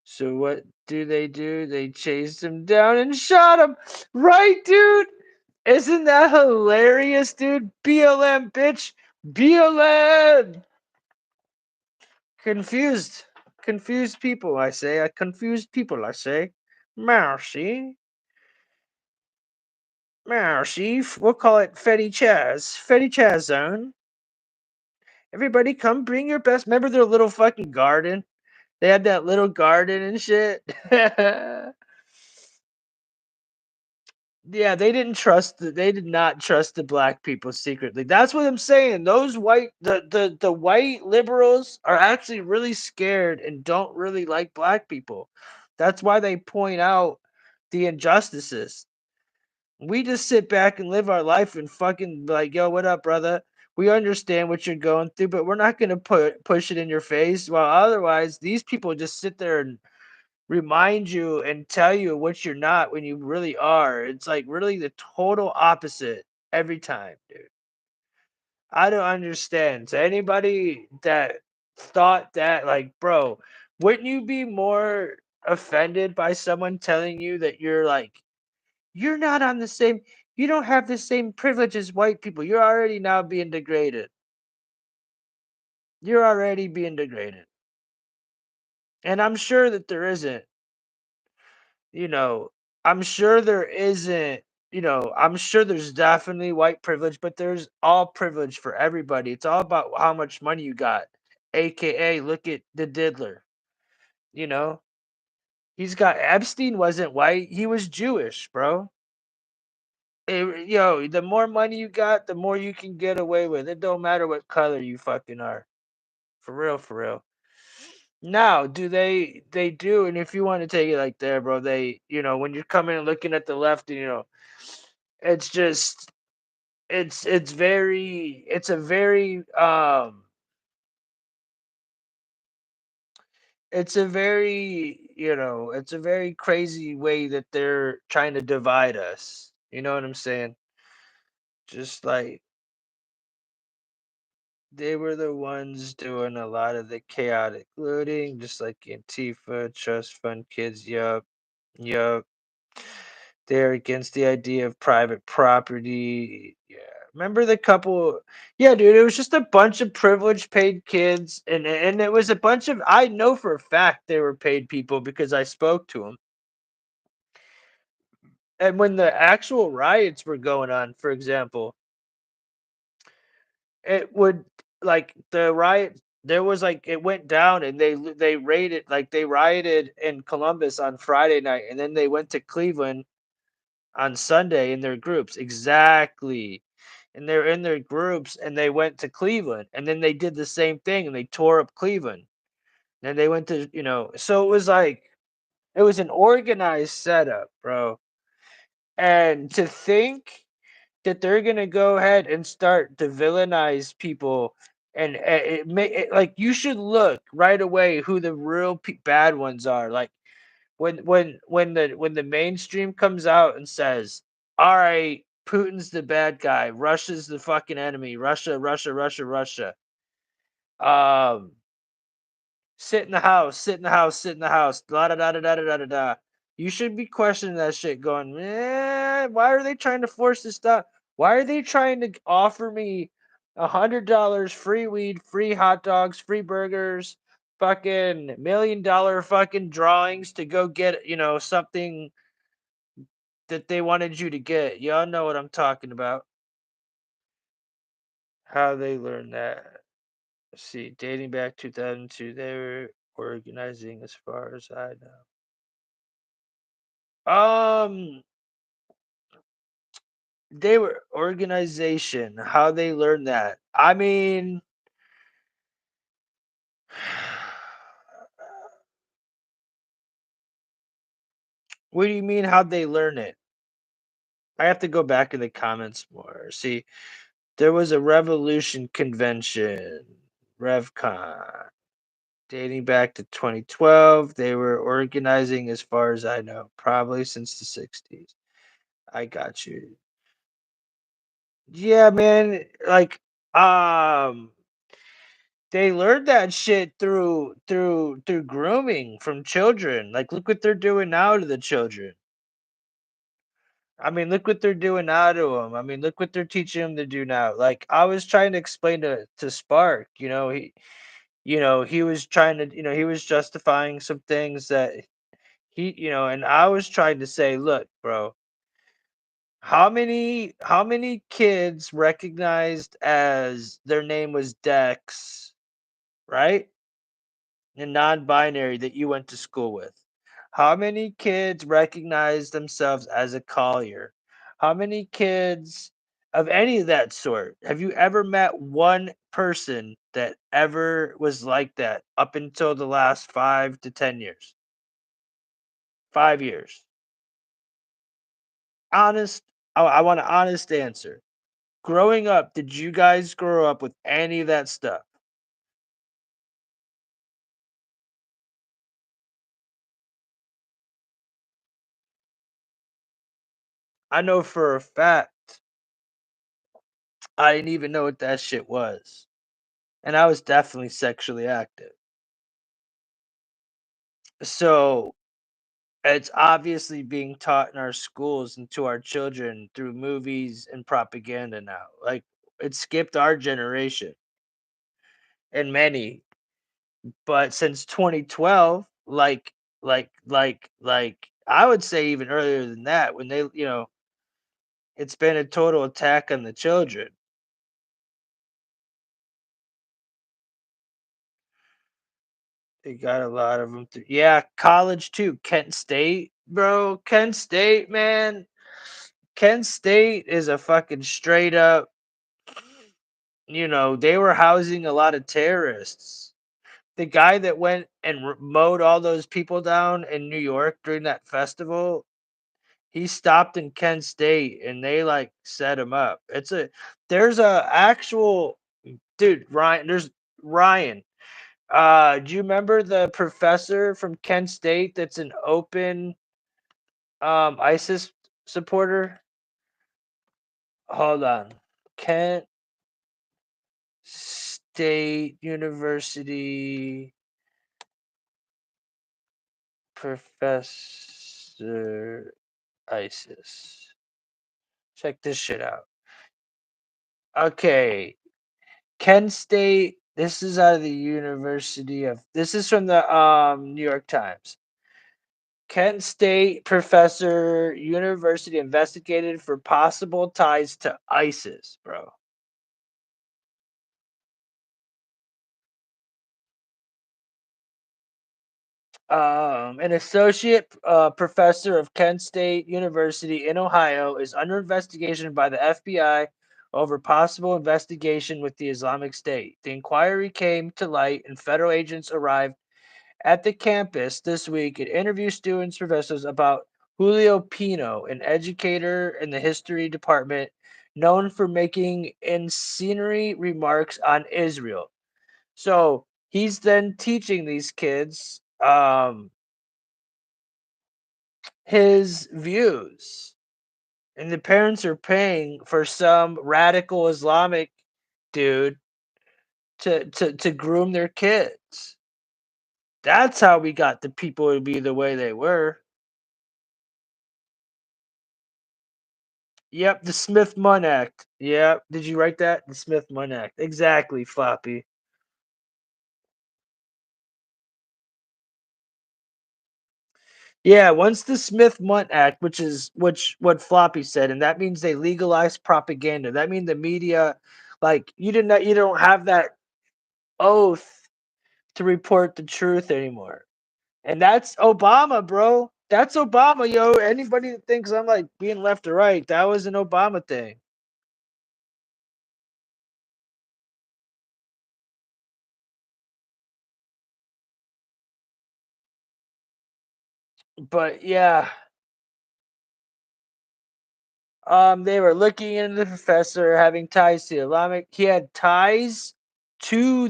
So what do? They chased him down and shot him. Right, dude? Isn't that hilarious, dude? BLM, bitch. BLM. Confused. Confused people, I say. I confused people, I say. Mercy. Mercy. We'll call it Fetty Chaz. Fetty Chaz zone. Everybody come bring your best. Remember their little fucking garden? They had that little garden and shit. Yeah, they did not trust the black people secretly. That's what I'm saying. Those the white liberals are actually really scared and don't really like black people. That's why they point out the injustices. We just sit back and live our life and fucking be like, yo, what up, brother? We understand what you're going through, but we're not gonna push it in your face. While otherwise, these people just sit there and remind you and tell you what you're not when you really are. It's like really the total opposite every time, dude. I don't understand. So anybody that thought that, like, bro, wouldn't you be more offended by someone telling you that you're like, you're not on the same, you don't have the same privilege as white people. You're already now being degraded. You're already being degraded. And I'm sure that there isn't, you know, I'm sure there isn't, I'm sure there's definitely white privilege, but there's all privilege for everybody. It's all about how much money you got. AKA, look at the diddler, you know? He's got Epstein wasn't white, he was Jewish, bro. Yo, the more money you got, the more you can get away with. It don't matter what color you fucking are. For real, for real. Now, do they do, and if you want to take it like there, bro, they, when you're coming and looking at the left, it's just it's a very it's a very crazy way that they're trying to divide us. You know what I'm saying? Just like they were the ones doing a lot of the chaotic looting, just like Antifa, trust fund kids. Yup, yup. They're against the idea of private property. Yeah. Remember the couple? Yeah, dude, it was just a bunch of privileged paid kids, and it was a bunch of, I know for a fact they were paid people because I spoke to them. And when the actual riots were going on, for example, it would, like, the riot, there was like, it went down and they raided, like they rioted in Columbus on Friday night, and then they went to Cleveland on Sunday in their groups. Exactly. And they're in their groups and they went to Cleveland, and then they did the same thing and they tore up Cleveland. And they went to, so it was like, it was an organized setup, bro. And to think that they're going to go ahead and start to villainize people, and like, you should look right away who the real bad ones are. Like, when the mainstream comes out and says, "All right, Putin's the bad guy, Russia's the fucking enemy, Russia, Russia, Russia, Russia." Um, sit in the house, sit in the house, sit in the house. Da da da da da da da da. You should be questioning that shit, going, man, why are they trying to force this stuff? Why are they trying to offer me $100 free weed, free hot dogs, free burgers, fucking $1 million fucking drawings to go get, something that they wanted you to get? Y'all know what I'm talking about. How they learned that. Let's see, dating back 2002, they were organizing as far as I know. They were organization. How they learned that? I mean, what do you mean? How'd they learn it? I have to go back in the comments more. See, there was a revolution convention, RevCon, dating back to 2012. They were organizing as far as I know, probably since the 60s. I got you. Yeah, man. Like, um, they learned that shit through grooming from children. Like, look what they're doing now to the children. I mean, look what they're doing now to them. I mean, look what they're teaching them to do now. Like, I was trying to explain to Spark, he was trying to, he was justifying some things that and I was trying to say, look, bro, How many kids recognized as their name was Dex, right? And non-binary that you went to school with? How many kids recognize themselves as a Collier? How many kids of any of that sort? Have you ever met one person that ever was like that up until the last 5 to 10 years? 5 years. Honest. I want an honest answer. Growing up, did you guys grow up with any of that stuff? I know for a fact I didn't even know what that shit was. And I was definitely sexually active. So it's obviously being taught in our schools and to our children through movies and propaganda now. Like it skipped our generation and many, but since 2012, like I would say even earlier than that, when it's been a total attack on the children. They got a lot of them. Yeah, college too. Kent State, bro. Kent State, man. Kent State is a fucking straight up. They were housing a lot of terrorists. The guy that went and mowed all those people down in New York during that festival, he stopped in Kent State and they like set him up. There's a actual dude, Ryan. There's Ryan. Do you remember the professor from Kent State that's an open ISIS supporter? Hold on. Kent State University professor ISIS. Check this shit out. Okay. Kent State. This is out of the University of. This is from the New York Times. Kent State professor, university investigated for possible ties to ISIS, bro. An associate professor of Kent State University in Ohio is under investigation by the FBI over possible investigation with the Islamic State. The inquiry came to light and federal agents arrived at the campus this week and interviewed students, professors about Julio Pino, an educator in the history department known for making incendiary remarks on Israel. So he's then teaching these kids his views, and the parents are paying for some radical Islamic dude to groom their kids. That's how we got the people to be the way they were. Yep, the Smith-Munn Act. Yep. Did you write that? The Smith-Munn Act. Exactly, Floppy. Yeah, once the Smith-Munn Act, which what Floppy said, and that means they legalized propaganda. That means the media, like you don't have that oath to report the truth anymore. And that's Obama, bro. That's Obama, yo. Anybody that thinks I'm like being left or right, that was an Obama thing. But yeah, they were looking into the professor having ties to the Islamic. He had ties to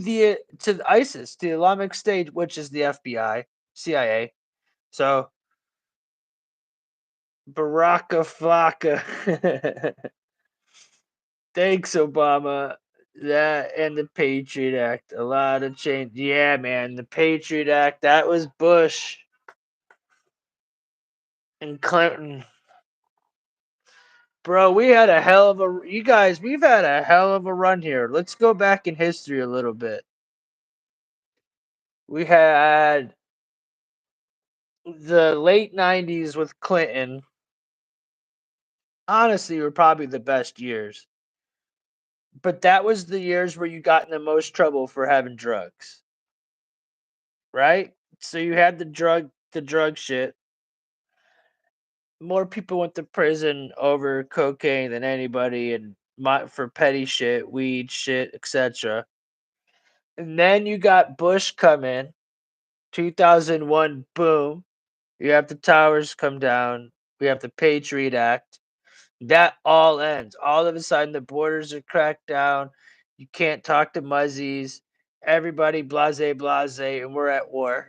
ISIS, to the Islamic State, which is the FBI, CIA. So Baraka Flocka. Thanks, Obama. That and the Patriot Act. A lot of change. Yeah, man. The Patriot Act. That was Bush and Clinton. Bro, we had a hell of a. You guys, we've had a hell of a run here. Let's go back in history a little bit. We had the late 90s with Clinton. honestly were probably the best years. But that was the years where you got in the most trouble for having drugs, right? So you had the drug shit. More people went to prison over cocaine than anybody, and for petty shit, weed shit, etc. And then you got Bush come in, 2001, boom. You have the towers come down. We have the Patriot Act. That all ends. All of a sudden, the borders are cracked down. You can't talk to muzzies. Everybody blase blase, and we're at war.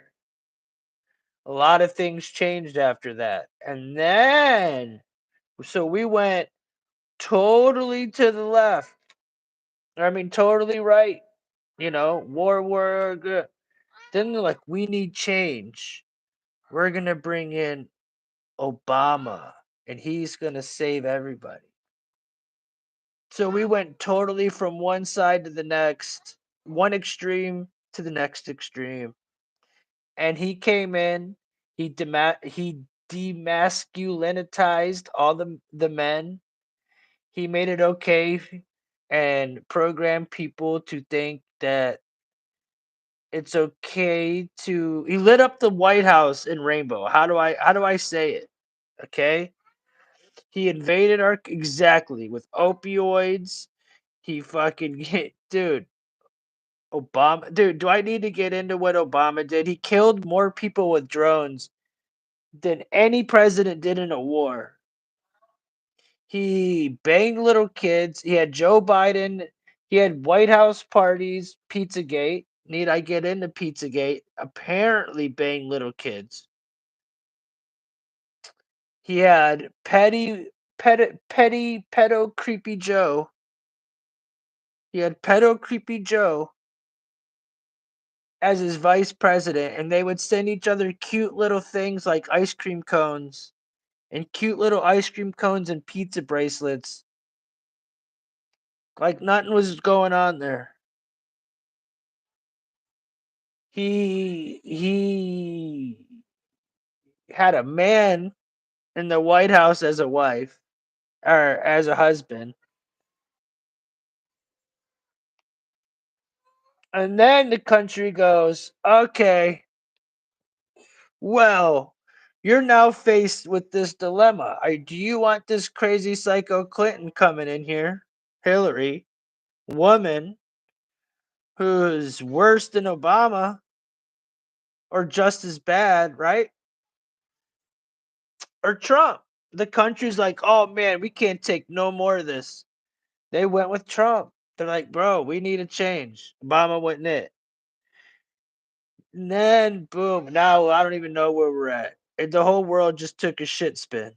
A lot of things changed after that. And then, so we went totally to the left. I mean, totally right. War. Good. Then they're like, we need change. We're going to bring in Obama, and he's going to save everybody. So we went totally from one side to the next, one extreme to the next extreme. And he came in, he demasculinized all the men. He made it okay and programmed people to think that it's okay to he lit up the White House in rainbow. How do I say it? Okay? He invaded our exactly with opioids. He fucking dude, Obama, dude, do I need to get into what Obama did? He killed more people with drones than any president did in a war. He banged little kids. He had Joe Biden. He had White House parties, Pizzagate. Need I get into Pizzagate? Apparently banged little kids. He had petty pedo creepy Joe. He had pedo creepy Joe as his vice president, and they would send each other cute little things like ice cream cones and cute little ice cream cones and pizza bracelets. Like nothing was going on there. He had a man in the White House as a wife or as a husband. And then the country goes, okay, well, you're now faced with this dilemma. Do you want this crazy psycho Clinton coming in here, Hillary, woman who's worse than Obama or just as bad, right? Or Trump? The country's like, oh man, we can't take no more of this. They went with Trump. They're like, bro, we need a change. Obama went in it. And then boom, now I don't even know where we're at. And the whole world just took a shit spin.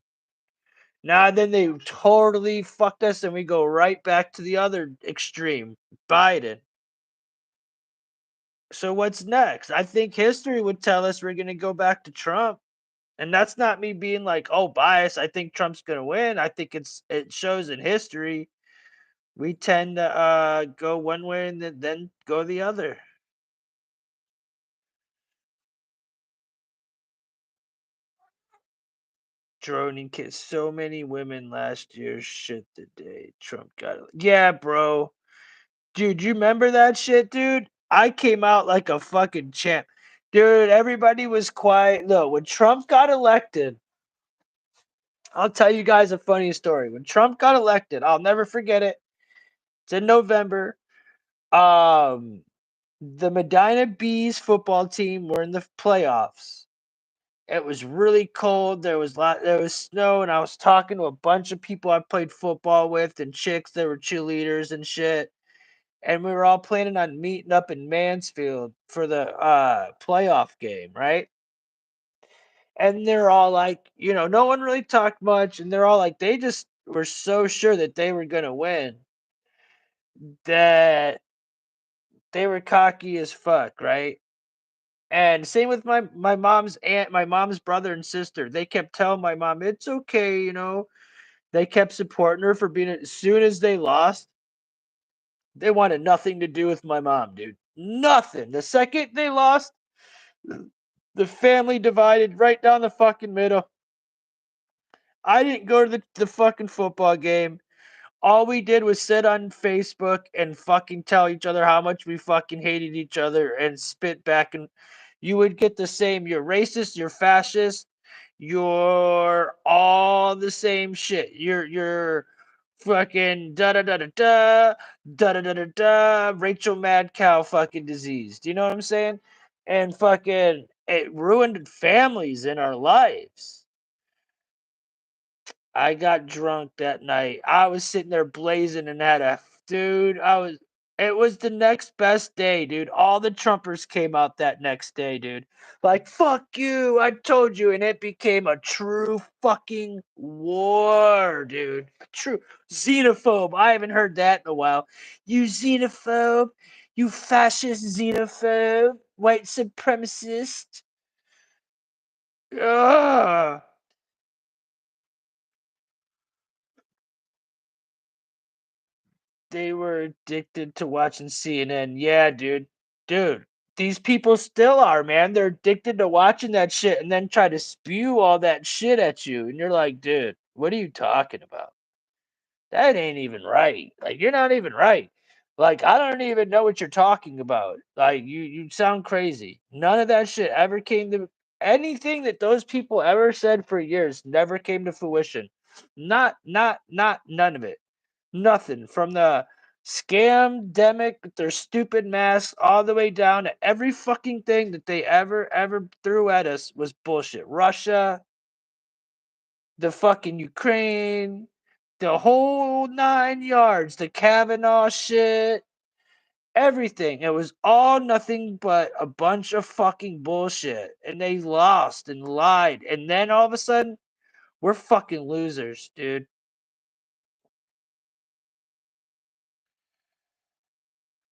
Now then they totally fucked us and we go right back to the other extreme, Biden. So what's next? I think history would tell us we're gonna go back to Trump. And that's not me being like, oh, bias. I think Trump's gonna win. I think it shows in history we tend to go one way and then go the other. Droning kids. So many women last year. Shit the day Trump got it. Yeah, bro. Dude, you remember that shit, dude? I came out like a fucking champ. Dude, everybody was quiet. No, when Trump got elected, I'll tell you guys a funny story. When Trump got elected, I'll never forget it. It's in November. Um, the Medina Bees football team were in the playoffs. It was really cold. There was snow, and I was talking to a bunch of people I played football with and chicks that were cheerleaders and shit. And we were all planning on meeting up in Mansfield for the playoff game, right? And they're all like, no one really talked much, and they're all like, they just were so sure that they were gonna win that they were cocky as fuck, right? And same with my mom's aunt, my mom's brother and sister. They kept telling my mom, it's okay. They kept supporting her for being. As soon as they lost, they wanted nothing to do with my mom, dude. Nothing. The second they lost, the family divided right down the fucking middle. I didn't go to the fucking football game. All we did was sit on Facebook and fucking tell each other how much we fucking hated each other and spit back. And you would get the same. You're racist. You're fascist. You're all the same shit. You're fucking da da da da da da da da da da. Rachel Mad Cow fucking disease. Do you know what I'm saying? And fucking it ruined families in our lives. I got drunk that night. I was sitting there blazing and had a dude. It was the next best day, dude. All the Trumpers came out that next day, dude. Like, fuck you. I told you. And it became a true fucking war, dude. True xenophobe. I haven't heard that in a while. You xenophobe. You fascist xenophobe. White supremacist. Ugh. They were addicted to watching CNN. Yeah, dude. Dude, these people still are, man. They're addicted to watching that shit and then try to spew all that shit at you. And you're like, dude, what are you talking about? That ain't even right. Like, you're not even right. Like, I don't even know what you're talking about. Like, you sound crazy. None of that shit ever came to anything that those people ever said for years never came to fruition. Not none of it. Nothing from the scam demic with their stupid masks all the way down to every fucking thing that they ever threw at us was bullshit. Russia, the fucking Ukraine, the whole 9 yards, the Kavanaugh shit, everything. It was all nothing but a bunch of fucking bullshit. And they lost and lied. And then all of a sudden, we're fucking losers, dude.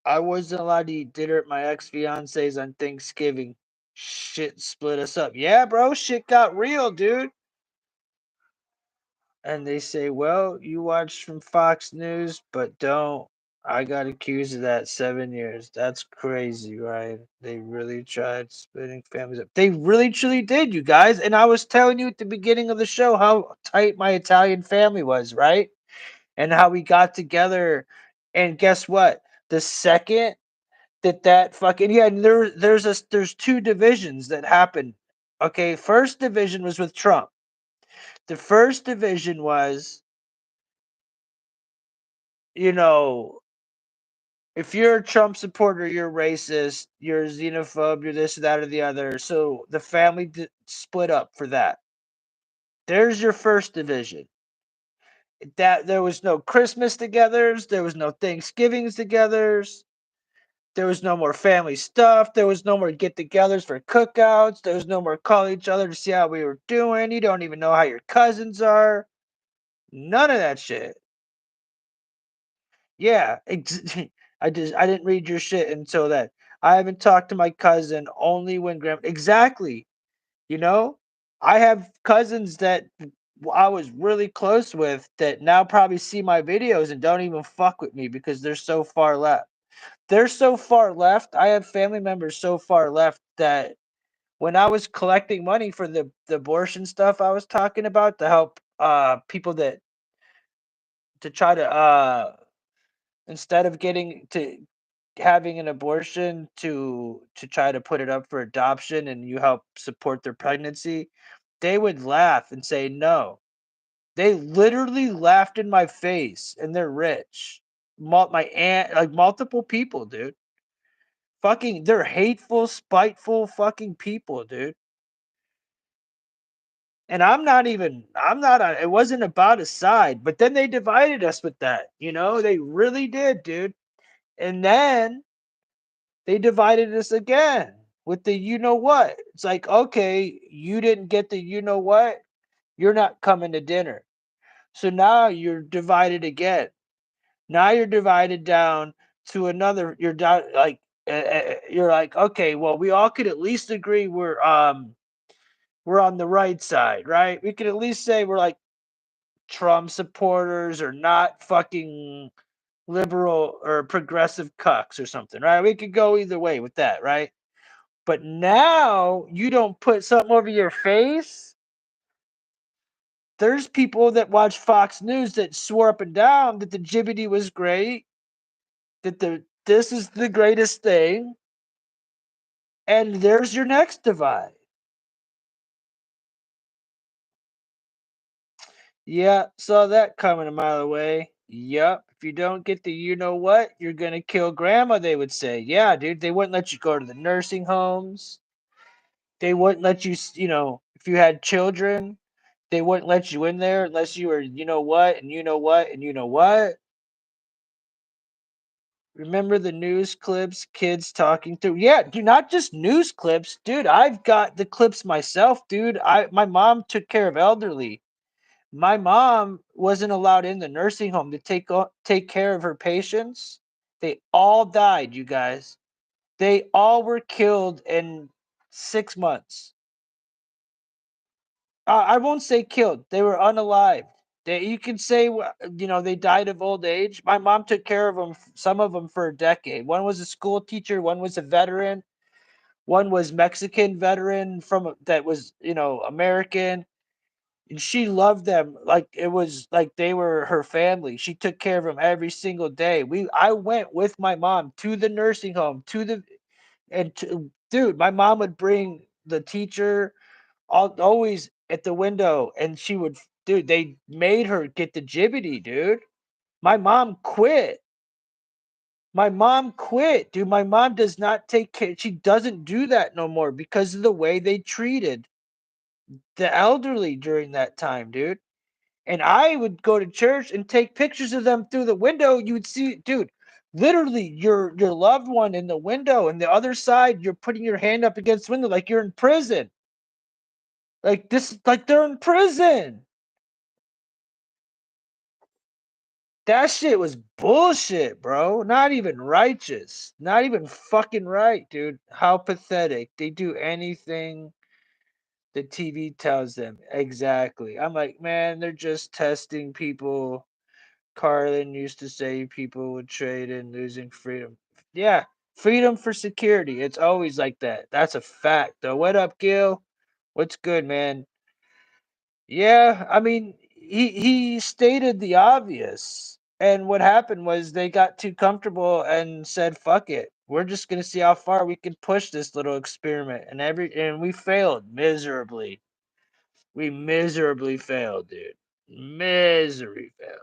I wasn't allowed to eat dinner at my ex fiance's on Thanksgiving. Shit split us up. Yeah, bro, shit got real, dude. And they say, well, you watch from Fox News, but don't. I got accused of that 7 years. That's crazy, right? They really tried splitting families up. They really, truly did, you guys. And I was telling you at the beginning of the show how tight my Italian family was, right? And how we got together. And guess what? The second that fucking yeah, and there's two divisions that happened. Okay, first division was with Trump. The first division was, you know, if you're a Trump supporter, you're racist, you're a xenophobe, you're this, that, or the other. So the family split up for that. There's your first division. That there was no Christmas togethers, there was no Thanksgivings togethers. There was no more family stuff. There was no more get-togethers for cookouts. There was no more calling each other to see how we were doing. You don't even know how your cousins are. None of that shit. Yeah, I didn't read your shit until that. I haven't talked to my cousin only when grand. Exactly. You know, I have cousins that I was really close with that now probably see my videos and don't even fuck with me because they're so far left. They're so far left. I have family members so far left that when I was collecting money for the abortion stuff I was talking about to help people that to try to instead of getting to having an abortion to try to put it up for adoption and you help support their pregnancy, they would laugh and say no. They literally laughed in my face and they're rich. My aunt, like multiple people, dude. Fucking, they're hateful, spiteful fucking people, dude. And I'm not on, it wasn't about a side, but then they divided us with that, they really did, dude. And then they divided us again with the you know what. It's like, okay, you didn't get the you know what, you're not coming to dinner. So now you're divided again. Now you're divided down to another, you're down like, you're like, okay, well, we all could at least agree we're on the right side, right? We could at least say we're like Trump supporters or not fucking liberal or progressive cucks or something, right? We could go either way with that, right? But now you don't put something over your face. There's people that watch Fox News that swore up and down that the GBD was great, that this is the greatest thing, and there's your next divide. Yeah, saw that coming a mile away. Yup. If you don't get the you know what, you're gonna kill grandma, they would say. Yeah, dude, they wouldn't let you go to the nursing homes. They wouldn't let you, if you had children, they wouldn't let you in there unless you were, you know what, and you know what, and you know what. Remember the news clips, kids talking through? Yeah, dude, not just news clips, dude. I've got the clips myself, dude. My mom took care of elderly. My mom wasn't allowed in the nursing home to take care of her patients. They all died, you guys. They all were killed in 6 months. I won't say killed. They were unalived. You can say, they died of old age. My mom took care of them, some of them for a decade. One was a school teacher. One was a veteran. One was Mexican veteran that was, American. And she loved them like it was like they were her family. She took care of them every single day. I went with my mom to the nursing home, dude, my mom would bring the teacher always at the window, and dude, they made her get the jibbity, dude. My mom quit. My mom quit, dude. My mom does not take care. She doesn't do that no more because of the way they treated the elderly during that time, dude. And I would go to church and take pictures of them through the window. You would see, dude, literally your loved one in the window, and the other side, you're putting your hand up against the window like you're in prison. Like they're in prison. That shit was bullshit, bro. Not even righteous. Not even fucking right, dude. How pathetic. They do anything the TV tells them. Exactly. I'm like, man, they're just testing people. Carlin used to say people would trade in losing freedom. Yeah, freedom for security. It's always like that. That's a fact, though. What up, Gil? What's good, man? Yeah, I mean, he stated the obvious. And what happened was they got too comfortable and said, "Fuck it. We're just going to see how far we can push this little experiment." And we failed miserably. We miserably failed, dude. Misery failed.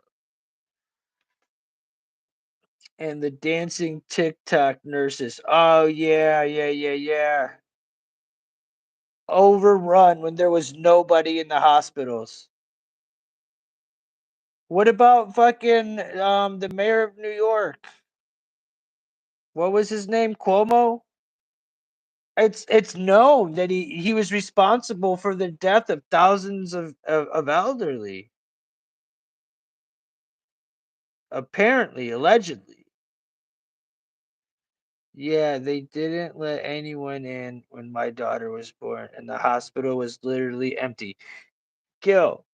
And the dancing TikTok nurses. Oh yeah, yeah, yeah, yeah. Overrun when there was nobody in the hospitals. What about fucking the mayor of New York? What was his name? Cuomo? It's known that he was responsible for the death of thousands of elderly. Apparently, allegedly. Yeah, they didn't let anyone in when my daughter was born, and the hospital was literally empty. Gil,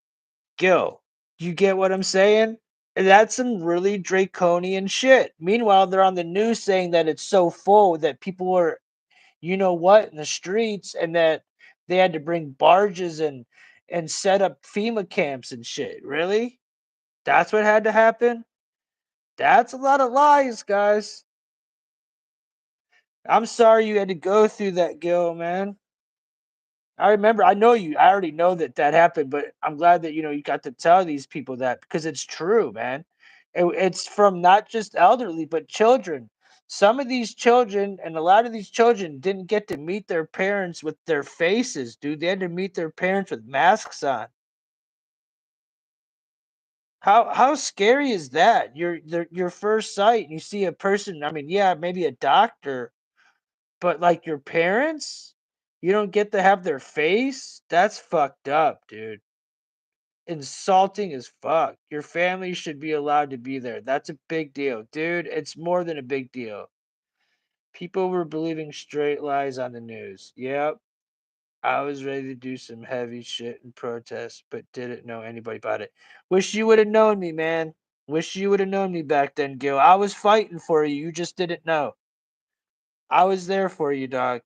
Gil, you get what I'm saying? And that's some really draconian shit. Meanwhile, they're on the news saying that it's so full that people are, you know what, in the streets, and that they had to bring barges and set up FEMA camps and shit. Really? That's what had to happen? That's a lot of lies, guys. I'm sorry you had to go through that, Gil, man. I remember. I know you. I already know that happened, but I'm glad that you got to tell these people that because it's true, man. It's from not just elderly but children. Some of these children and a lot of these children didn't get to meet their parents with their faces, dude. They had to meet their parents with masks on. How scary is that? Your first sight, and you see a person. I mean, yeah, maybe a doctor, but like your parents, you don't get to have their face. That's fucked up, dude. Insulting as fuck. Your family should be allowed to be there. That's a big deal, dude. It's more than a big deal. People were believing straight lies on the news. Yep. I was ready to do some heavy shit and protest, but didn't know anybody about it. Wish you would have known me, man. Wish you would have known me back then, Gil. I was fighting for you. You just didn't know. I was there for you, dog.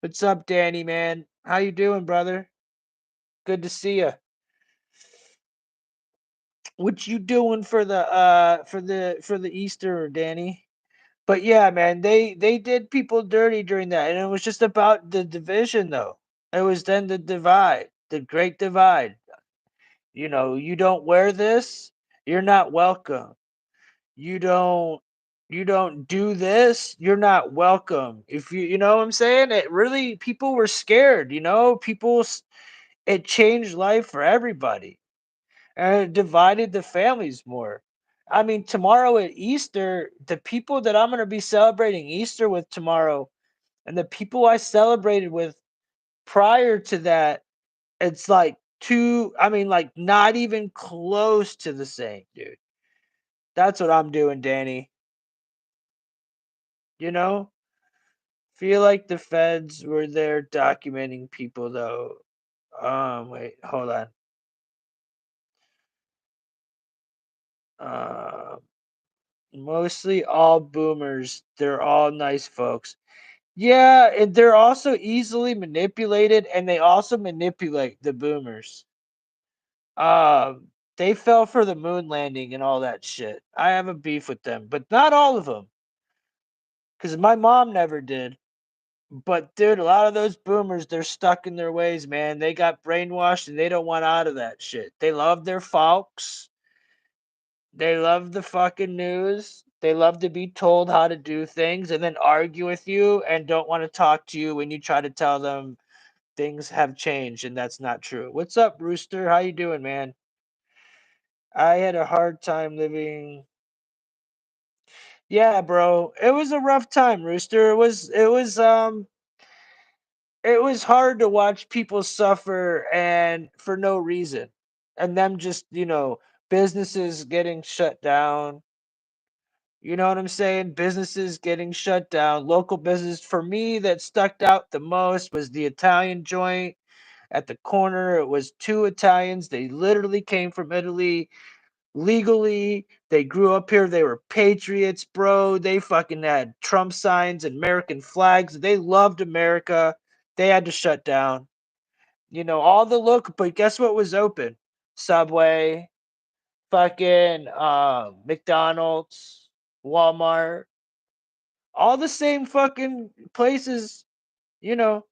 What's up, Danny, man? How you doing, brother? Good to see you. What you doing for the Easter, Danny? But yeah, man, they did people dirty during that, and it was just about the division, though. It was then the divide, the great divide. You know, you don't wear this, you're not welcome. You don't you don't do this, you're not welcome. If you know what I'm saying? It really people were scared, you know? It changed life for everybody. And it divided the families more. I mean, tomorrow at Easter, the people that I'm going to be celebrating Easter with tomorrow and the people I celebrated with prior to that, it's like I mean, like not even close to the same, dude. That's what I'm doing, Danny. You know? Feel like the feds were there documenting people, though. Wait, hold on. Uh, Mostly all boomers. They're all nice folks. Yeah, and they're also easily manipulated, and they also manipulate the boomers. They fell for the moon landing and all that shit. I have a beef with them, but not all of them, because my mom never did. But dude, a lot of those boomers, they're stuck in their ways, man. They got brainwashed and they don't want out of that shit. They love their folks. They love the fucking news. They love to be told how to do things and then argue with you and don't want to talk to you when you try to tell them things have changed and that's not true. What's up, Rooster? How you doing, man? I had a hard time living. Yeah, bro. It was a rough time, Rooster. It was hard to watch people suffer and for no reason. And them just, businesses getting shut down. You know what I'm saying? Businesses getting shut down. Local business for me that stuck out the most was the Italian joint at the corner. It was two Italians. They literally came from Italy legally. They grew up here. They were patriots, bro. They fucking had Trump signs and American flags. They loved America. They had to shut down. All the look, but guess what was open? Subway, fucking McDonald's, Walmart, all the same fucking places, you know.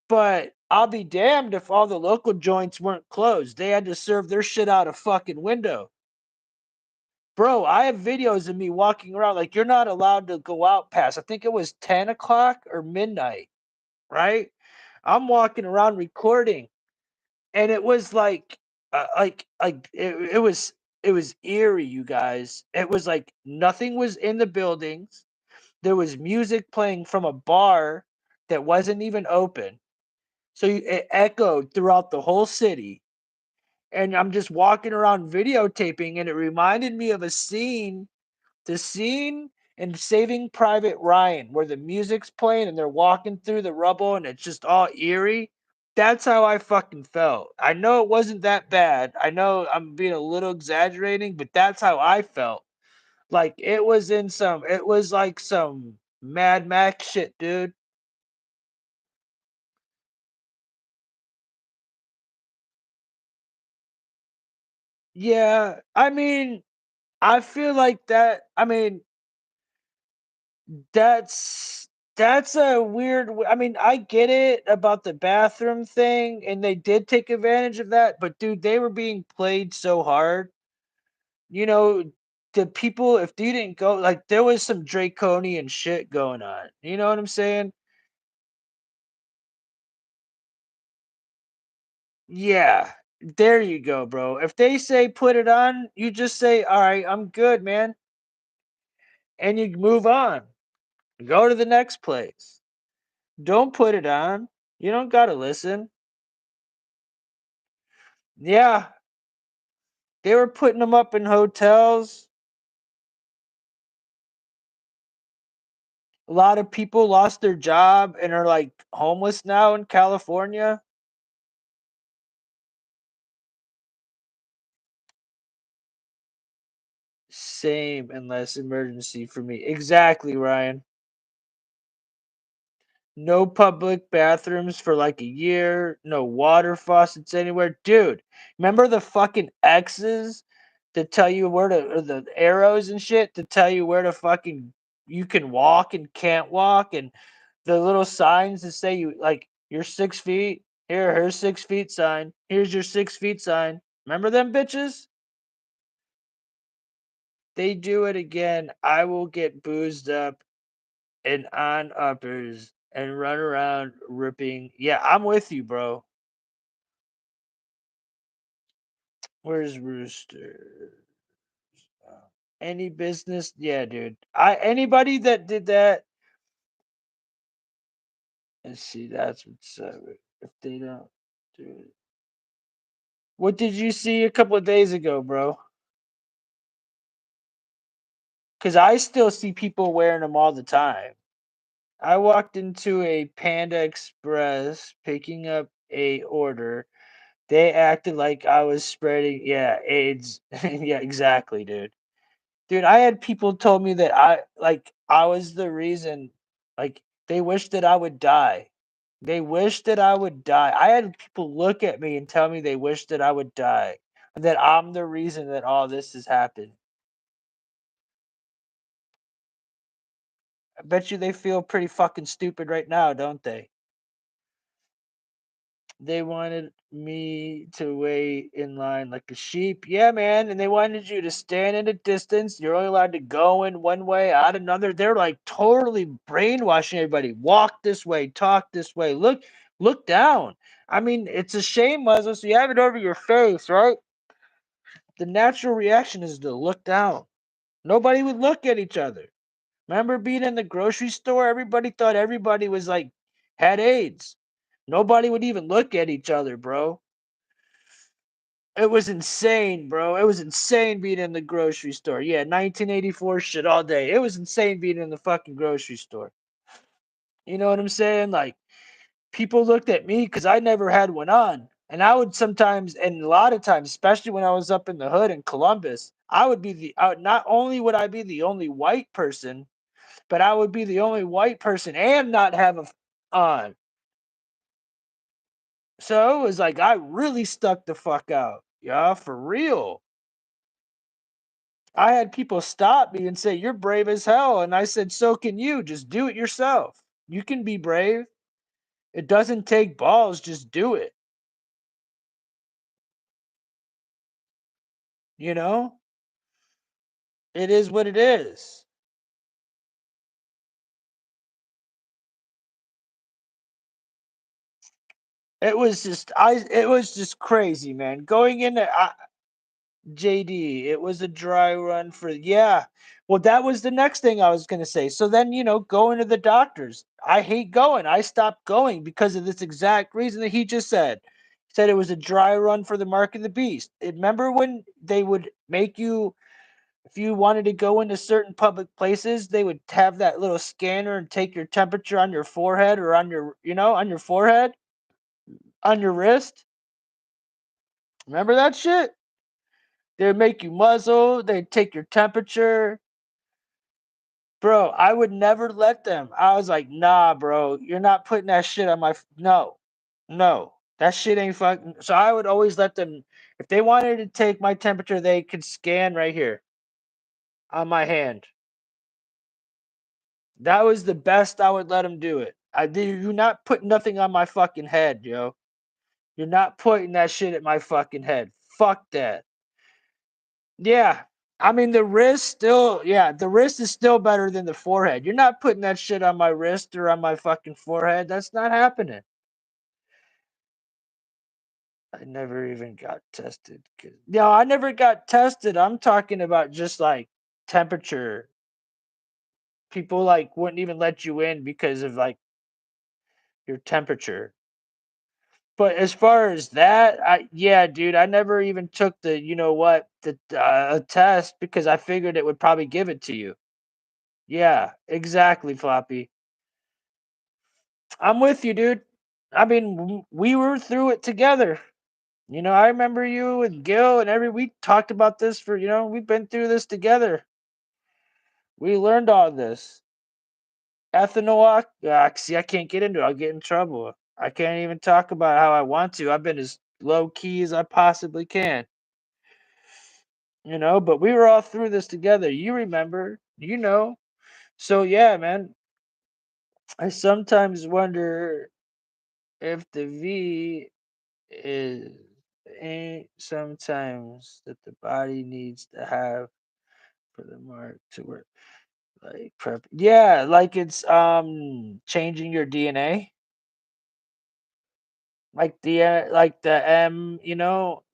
But I'll be damned if all the local joints weren't closed. They had to serve their shit out a fucking window. Bro, I have videos of me walking around like you're not allowed to go out past, I think it was 10 o'clock or midnight, right? I'm walking around recording and it was it was eerie, you guys. It was like nothing was in the buildings. There was music playing from a bar that wasn't even open, so it echoed throughout the whole city. And I'm just walking around videotaping, and it reminded me of the scene in Saving Private Ryan, where the music's playing and they're walking through the rubble and it's just all eerie. That's how I fucking felt. I know it wasn't that bad. I know I'm being a little exaggerating, but that's how I felt. Like it was like some Mad Max shit, dude. Yeah, I mean, I feel like that. I mean, That's that's a weird I mean, I get it about the bathroom thing, and they did take advantage of that, but dude, they were being played so hard. You know, the people, if you didn't go, like, there was some draconian shit going on. You know what I'm saying? Yeah. There you go, bro. If they say put it on, you just say, "All right, I'm good, man." And you move on. Go to the next place. Don't put it on. You don't got to listen. Yeah, they were putting them up in hotels. A lot of people lost their job and are like homeless now in California. Same unless emergency for me. Exactly, Ryan. No public bathrooms for like a year. No water faucets anywhere. Dude, remember the fucking X's? to tell you where to, or the arrows and shit to tell you where to fucking you can walk and can't walk, and the little signs that say you like you're 6 feet. Here's 6 feet sign. Here's your 6 feet sign. Remember them bitches? They do it again. I will get boozed up and on uppers and run around ripping. Yeah, I'm with you, bro. Where's Rooster? Any business? Yeah, dude. I anybody that did that. Let's see. That's what's if they don't do it. What did you see a couple of days ago, bro? Because I still see people wearing them all the time. I walked into a Panda Express picking up a order. They acted like I was spreading, yeah, AIDS. Yeah, exactly, dude. Dude, I had people told me that I was the reason, like they wished that I would die. They wished that I would die. I had people look at me and tell me they wished that I would die. And that I'm the reason that all this has happened. I bet you they feel pretty fucking stupid right now, don't they? They wanted me to wait in line like a sheep. Yeah, man. And they wanted you to stand in a distance. You're only allowed to go in one way, out another. They're like totally brainwashing everybody. Walk this way, talk this way. Look down. I mean, it's a shame, Muslim. So you have it over your face, right? The natural reaction is to look down. Nobody would look at each other. Remember being in the grocery store? Everybody thought everybody was like had AIDS. Nobody would even look at each other, bro. It was insane, bro. It was insane being in the grocery store. Yeah, 1984 shit all day. It was insane being in the fucking grocery store. You know what I'm saying? Like, people looked at me because I never had one on. And I would sometimes, and a lot of times, especially when I was up in the hood in Columbus, I would be not only would I be the only white person, but I would be the only white person and not have on. So it was like I really stuck the fuck out. Yeah, for real. I had people stop me and say, "You're brave as hell." And I said, "So can you. Just do it yourself. You can be brave. It doesn't take balls. Just do it." You know, it is what it is. It was just crazy, man. Going into JD, it was a dry run for, yeah. Well, that was the next thing I was going to say. So then, going to the doctors. I hate going. I stopped going because of this exact reason that he just said. He said it was a dry run for the mark of the beast. Remember when they would make you, if you wanted to go into certain public places, they would have that little scanner and take your temperature on your forehead or on your, on your forehead, on your wrist. Remember that shit? They'd make you muzzle, they'd take your temperature. Bro, I would never let them. I was like, nah, bro, you're not putting that shit on my. No, no, that shit ain't fucking. So I would always let them, if they wanted to take my temperature, they could scan right here on my hand. That was the best I would let them do it. You're not putting nothing on my fucking head, yo. You're not putting that shit at my fucking head. Fuck that. Yeah. I mean, the wrist still, yeah, the wrist is still better than the forehead. You're not putting that shit on my wrist or on my fucking forehead. That's not happening. I never even got tested. No, I never got tested. I'm talking about just like temperature. People like wouldn't even let you in because of like your temperature. But as far as that, yeah, dude, I never even took the, the test because I figured it would probably give it to you. Yeah, exactly, Floppy. I'm with you, dude. I mean, we were through it together. I remember you and Gil and we talked about this for, we've been through this together. We learned all this. Ethanol, see, I can't get into it. I'll get in trouble. I can't even talk about how I want to. I've been as low key as I possibly can. But we were all through this together. You remember, So yeah, man, I sometimes wonder if the V is ain't sometimes that the body needs to have for the mark to work. Like prep, yeah, like it's changing your DNA, like the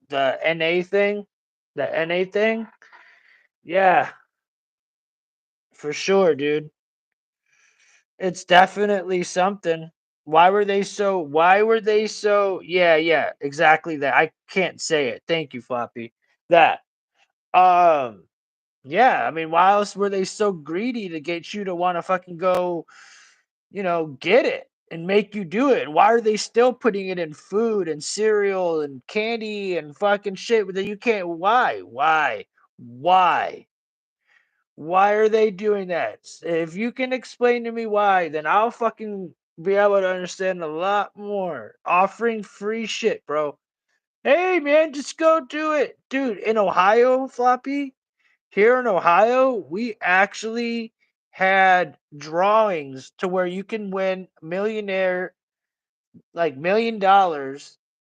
the NA thing. Yeah, for sure, dude. It's definitely something. Why were they so yeah, yeah, exactly that. I can't say it. Thank you, Floppy. That. Um yeah, I mean, why else were they so greedy to get you to want to fucking go, get it and make you do it? Why are they still putting it in food and cereal and candy and fucking shit that you can't why? Why? Why are they doing that? If you can explain to me why, then I'll fucking be able to understand a lot more. Offering free shit, bro. Hey, man, just go do it. Dude, in Ohio, Floppy, here in Ohio, we actually had drawings to where you can win millionaire, like $1 million,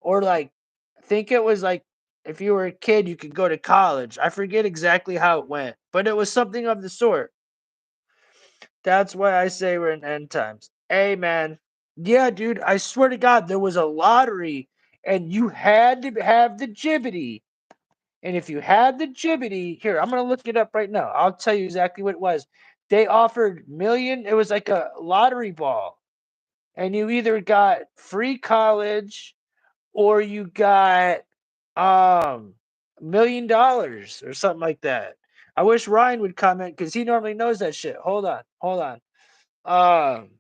or like, I think it was like if you were a kid, you could go to college. I forget exactly how it went, but it was something of the sort. That's why I say we're in end times. Hey, man. Yeah, dude, I swear to God, there was a lottery and you had to have the jibbity. And if you had the jibbity, here, I'm going to look it up right now. I'll tell you exactly what it was. They offered it was like a lottery ball. And you either got free college or you got $1 million or something like that. I wish Ryan would comment because he normally knows that shit. Hold on. Um,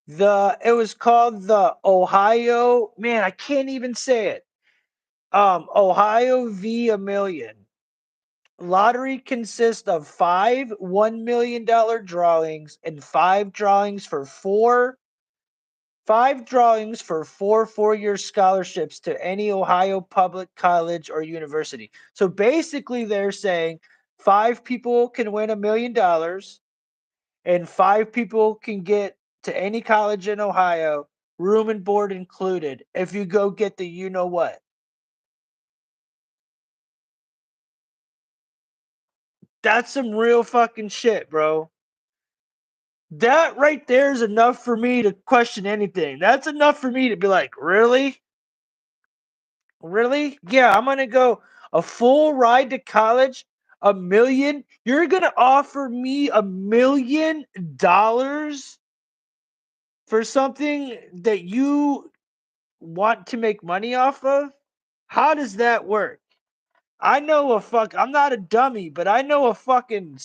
it was called the Ohio, man, I can't even say it. Ohio v a million. Lottery consists of $5 $1 million drawings and five drawings for 4 4-year scholarships to any Ohio public college or university. So basically, they're saying 5 people can win $1 million and 5 people can get to any college in Ohio, room and board included, if you go get the you know what. That's some real fucking shit, bro. That right there is enough for me to question anything. That's enough for me to be like, really? Really? Yeah, I'm gonna go a full ride to college, 1 million. You're gonna offer me $1 million for something that you want to make money off of? How does that work? I'm not a dummy, but I know a fucking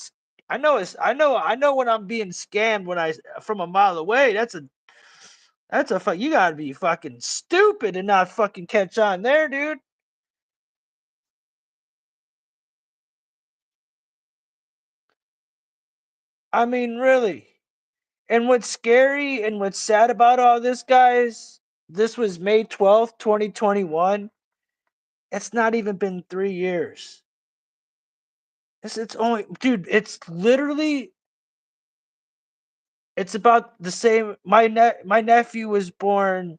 I know when I'm being scammed when I from a mile away. That's a fuck. You gotta be fucking stupid and not fucking catch on there, dude. I mean, really. And what's scary and what's sad about all this, guys, this was May 12th, 2021. It's not even been 3 years. It's only, dude, it's about the same. My nephew was born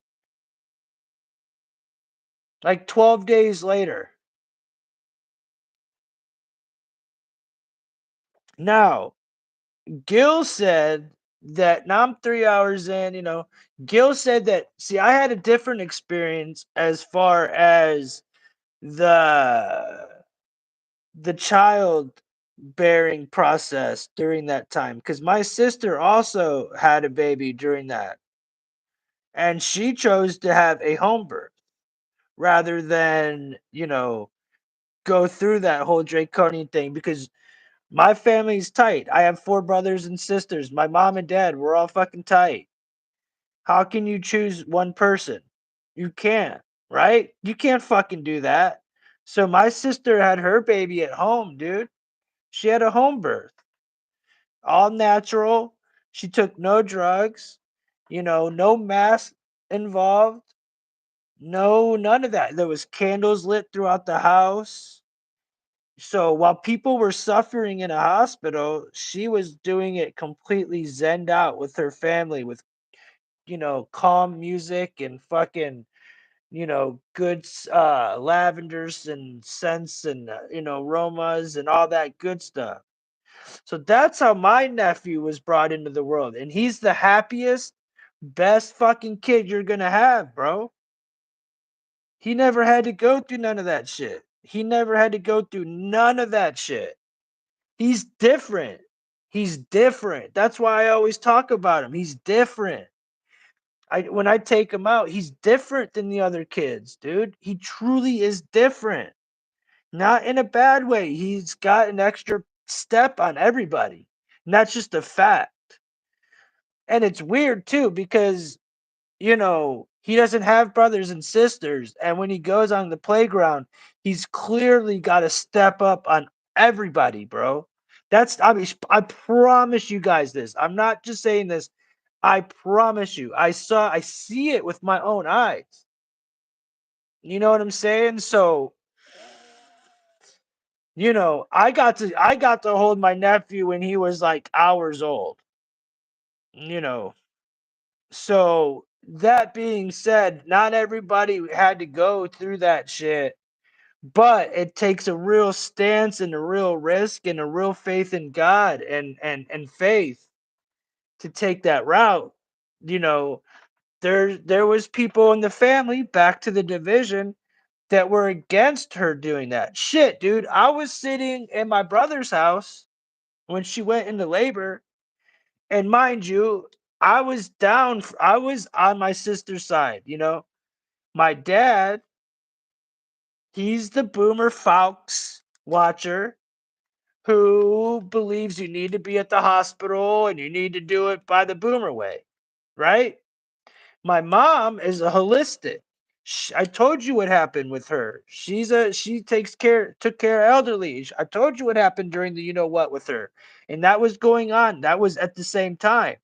like 12 days later. Now, Gil said that now I'm 3 hours in, Gil said that, see, I had a different experience as far as the child bearing process during that time because my sister also had a baby during that, and she chose to have a home birth rather than go through that whole draconian thing because my family's tight. I have 4 brothers and sisters. My mom and dad, we're all fucking tight. How can you choose one person? You can't, right? You can't fucking do that. So my sister had her baby at home, dude. She had a home birth, all natural. She took no drugs, no mask involved, no, none of that. There was candles lit throughout the house. So while people were suffering in a hospital, she was doing it completely zenned out with her family, with calm music and fucking good lavenders and scents and aromas and all that good stuff. So that's how my nephew was brought into the world, and he's the happiest, best fucking kid you're gonna have, bro. He never had to go through none of that shit. He never had to go through none of that shit. He's different. He's different. That's why I always talk about him. He's different. When I take him out, he's different than the other kids, dude. He truly is different. Not in a bad way. He's got an extra step on everybody. And that's just a fact. And it's weird too because he doesn't have brothers and sisters. And when he goes on the playground, he's clearly got to step up on everybody, bro. I mean, I promise you guys this. I'm not just saying this. I promise you. I see it with my own eyes. You know what I'm saying? So, I got to hold my nephew when he was like hours old. You know, So that being said, not everybody had to go through that shit, but it takes a real stance and a real risk and a real faith in God and faith to take that route. You know, there was people in the family back to the division that were against her doing that. Shit, dude, I was sitting in my brother's house when she went into labor. And mind you, I was on my sister's side, My dad, he's the boomer Fawkes watcher who believes you need to be at the hospital and you need to do it by the boomer way, right? My mom is a holistic. I told you what happened with her. She took care of elderly. I told you what happened during the what with her. And that was going on. That was at the same time.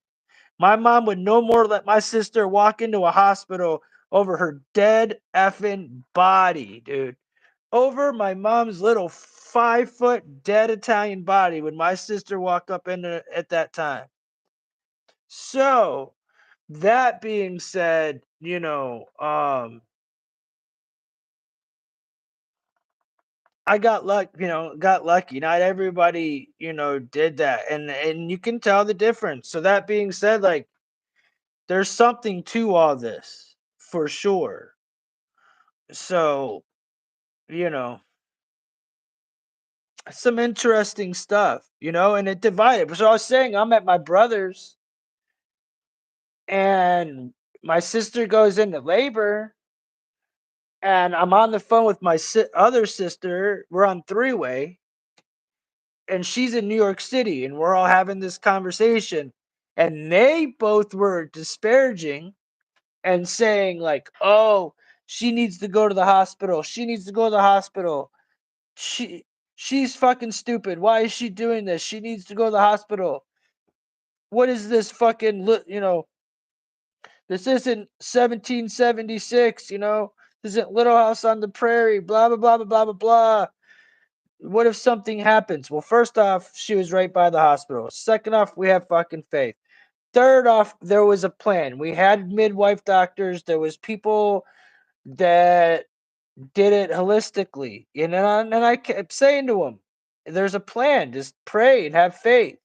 My mom would no more let my sister walk into a hospital over her dead effing body, dude. Over my mom's little 5 foot dead Italian body would my sister walk up into at that time. So that being said, I got lucky. Not everybody, did that. And you can tell the difference. So that being said, like there's something to all this for sure. So, you know, some interesting stuff, and it divided. So I was saying I'm at my brother's and my sister goes into labor and I'm on the phone with my other sister. We're on three-way and she's in New York City and we're all having this conversation and they both were disparaging and saying like, "Oh, she needs to go to the hospital. She needs to go to the hospital. She she's fucking stupid. Why is she doing this? She needs to go to the hospital. What is this fucking this isn't 1776, This isn't Little House on the Prairie, blah blah blah blah blah blah blah. What if something happens? Well, first off, she was right by the hospital. Second off, we have fucking faith. Third off, there was a plan. We had midwife doctors, there was people that did it holistically. And I kept saying to him, there's a plan. Just pray and have faith.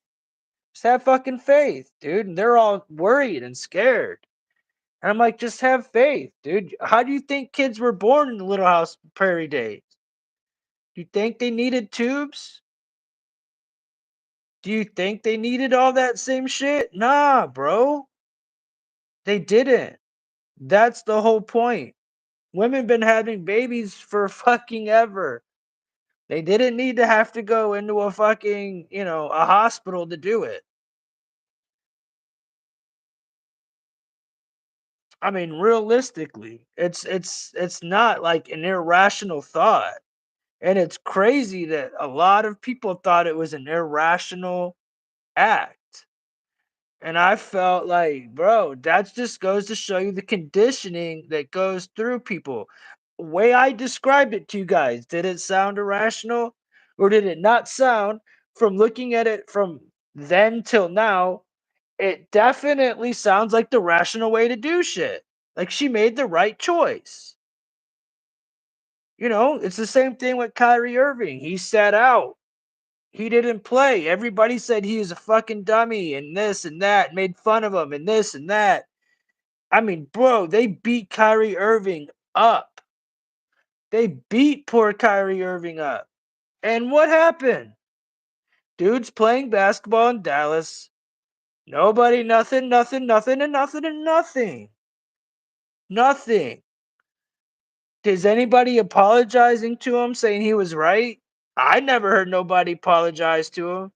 Just have fucking faith, dude. And they're all worried and scared. And I'm like, just have faith, dude. How do you think kids were born in the Little House Prairie days? Do you think they needed tubes? Do you think they needed all that same shit? Nah, bro. They didn't. That's the whole point. Women been having babies for fucking ever. They didn't need to have to go into a fucking, a hospital to do it. I mean, realistically, it's not like an irrational thought. And it's crazy that a lot of people thought it was an irrational act. And I felt like, bro, that just goes to show you the conditioning that goes through people. Way I described it to you guys, did it sound irrational? Or did it not sound, from looking at it from then till now? It definitely sounds like the rational way to do shit. Like she made the right choice. It's the same thing with Kyrie Irving. He sat out. He didn't play. Everybody said he was a fucking dummy and this and that, made fun of him and this and that. I mean, bro, they beat Kyrie Irving up. They beat poor Kyrie Irving up. And what happened? Dude's playing basketball in Dallas. Nobody, nothing, nothing, nothing, and nothing, and nothing. Nothing. Is anybody apologizing to him saying he was right? I never heard nobody apologize to him.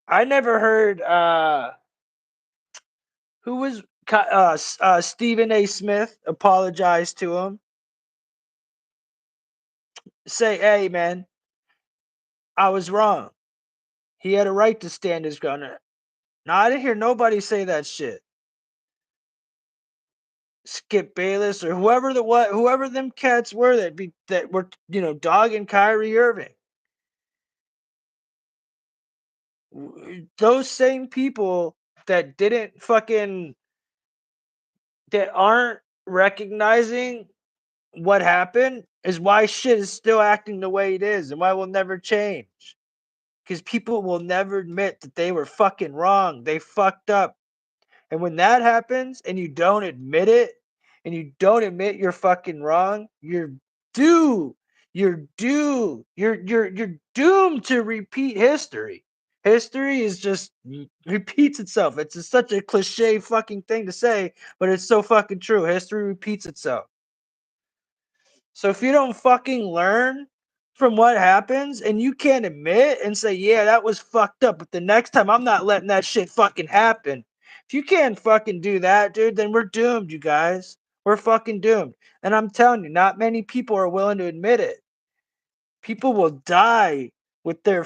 I never heard who was Stephen A. Smith apologize to him. Say, hey man, I was wrong. He had a right to stand his ground. No, I didn't hear nobody say that shit. Skip Bayless or whoever them cats were that were dogging Kyrie Irving. Those same people that didn't fucking that aren't recognizing what happened is why shit is still acting the way it is and why it will never change. Because people will never admit that they were fucking wrong. They fucked up. And when that happens and you don't admit it and you don't admit you're fucking wrong, you're due. You're due. You're doomed to repeat history. History is just repeats itself. It's just such a cliche fucking thing to say, but it's so fucking true. History repeats itself. So if you don't fucking learn from what happens and you can't admit and say, yeah, that was fucked up, but the next time I'm not letting that shit fucking happen. If you can't fucking do that, dude, then we're doomed, you guys. We're fucking doomed. And I'm telling you, not many people are willing to admit it. People will die with their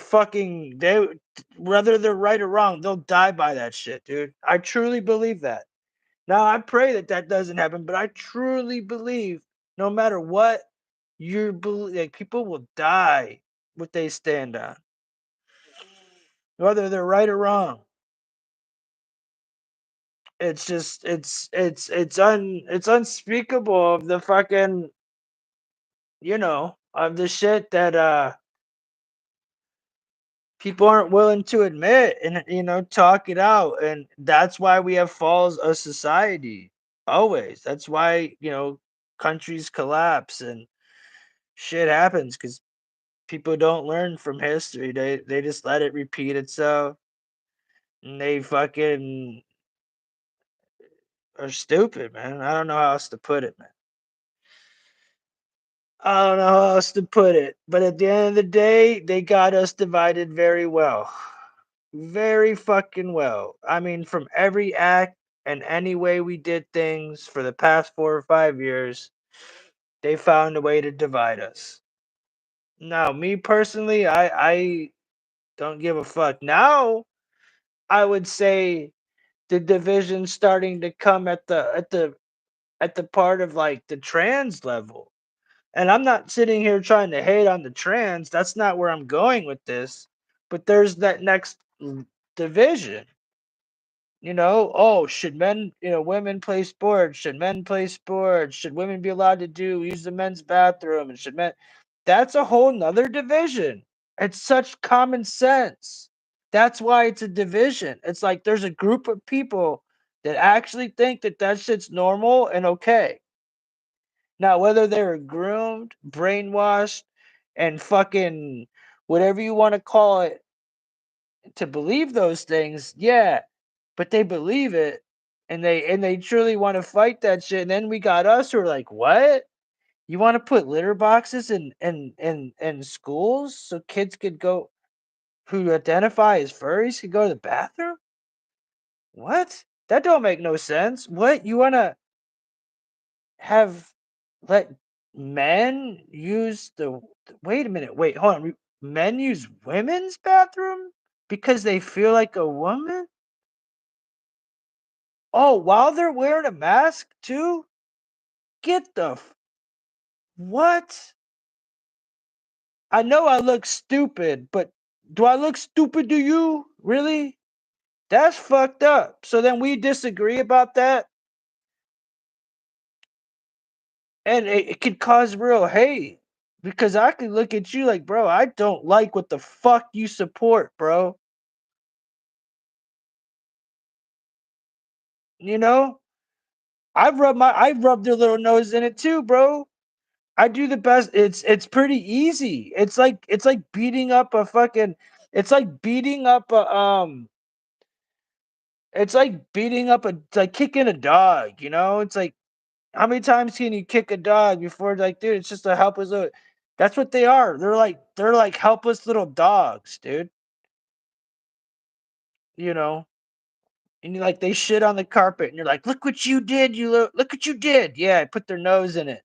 whether they're right or wrong, they'll die by that shit, dude. I truly believe that. Now, I pray that that doesn't happen, but I truly believe no matter what like people will die what they stand on, whether they're right or wrong. It's just it's unspeakable of the fucking of the shit that people aren't willing to admit and talk it out, and that's why we have falls of society always. That's why countries collapse and shit happens because people don't learn from history. They just let it repeat itself, and they fucking are stupid, man. I don't know how else to put it, man. I don't know how else to put it. But at the end of the day, they got us divided very well. Very fucking well. I mean, from every act and any way we did things for the past 4 or 5 years, they found a way to divide us. Now, me personally, I don't give a fuck. Now, I would say the division starting to come at the part of like the trans level. And I'm not sitting here trying to hate on the trans. That's not where I'm going with this. But there's that next division. Oh, should women play sports? Should men play sports? Should women be allowed to use the men's bathroom? And should men? That's a whole nother division. It's such common sense. That's why it's a division. It's like there's a group of people that actually think that that shit's normal and okay. Now, whether they were groomed, brainwashed, and fucking whatever you want to call it to believe those things, yeah, but they believe it, and they truly want to fight that shit. And then we got us who are like, what? You want to put litter boxes in schools so kids could go who identify as furries could go to the bathroom? What? That don't make no sense. What? You want to have let Men use the wait a minute, wait, hold on. Men use women's bathroom because they feel like a woman? Oh, while they're wearing a mask too? Get the what? I know I look stupid, but do I look stupid to you? Really? That's fucked up. So then we disagree about that, and it could cause real hate because I could look at you like, bro, I don't like what the fuck you support, bro. You know, I've rubbed their little nose in it too, bro. I do the best. It's pretty easy. It's like beating up a fucking. It's like beating up a It's like beating up a. It's like kicking a dog. You know. It's like how many times can you kick a dog before like, dude? It's just a helpless. That's what they are. They're like helpless little dogs, dude. You know. And you like they shit on the carpet, and you're like, look what you did. Look what you did. Yeah, I put their nose in it.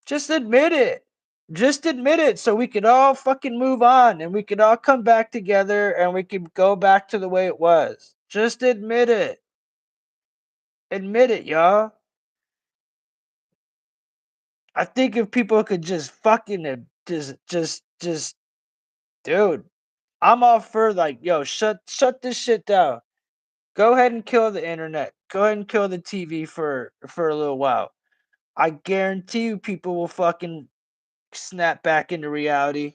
Just admit it. Just admit it so we could all fucking move on and we could all come back together and we could go back to the way it was. Just admit it. Admit it, y'all. I think if people could just fucking just dude, I'm all for like, yo, shut this shit down. Go ahead and kill the internet. Go ahead and kill the TV for a little while. I guarantee you people will fucking snap back into reality.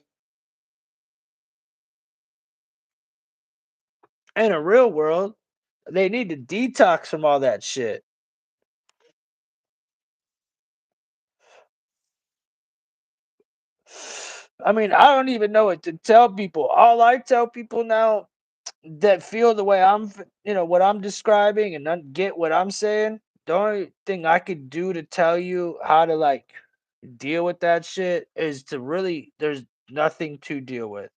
In a real world, they need to detox from all that shit. I mean, I don't even know what to tell people. All I tell people now that feel the way what I'm describing and get what I'm saying, the only thing I could do to tell you how to like deal with that shit is to really, there's nothing to deal with.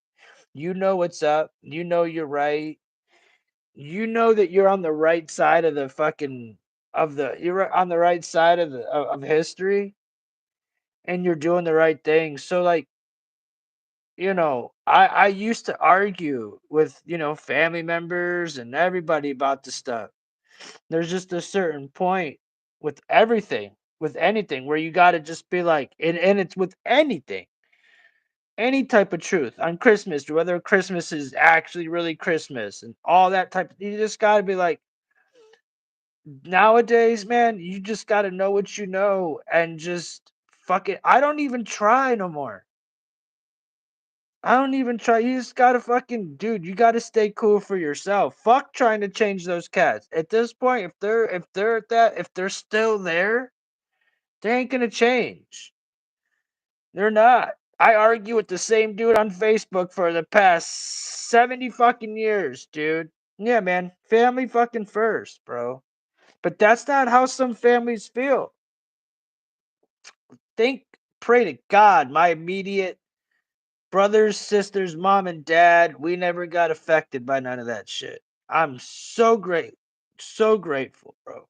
You know what's up. You know you're right. You know that you're on the right side of the fucking you're on the right side of history and you're doing the right thing. So like, I used to argue with, family members and everybody about this stuff. There's just a certain point with everything, with anything where you got to just be like, and it's with anything, any type of truth on Christmas, whether Christmas is actually really Christmas and all that type you just got to be like, nowadays, man, you just got to know what you know and just fuck it. I don't even try no more. I don't even try. You just gotta fucking dude. You gotta stay cool for yourself. Fuck trying to change those cats. At this point, if they're still there, they ain't gonna change. They're not. I argue with the same dude on Facebook for the past 70 fucking years, dude. Yeah, man. Family fucking first, bro. But that's not how some families feel. Think, pray to God, my immediate brothers, sisters, mom, and dad, we never got affected by none of that shit. I'm so grateful, bro.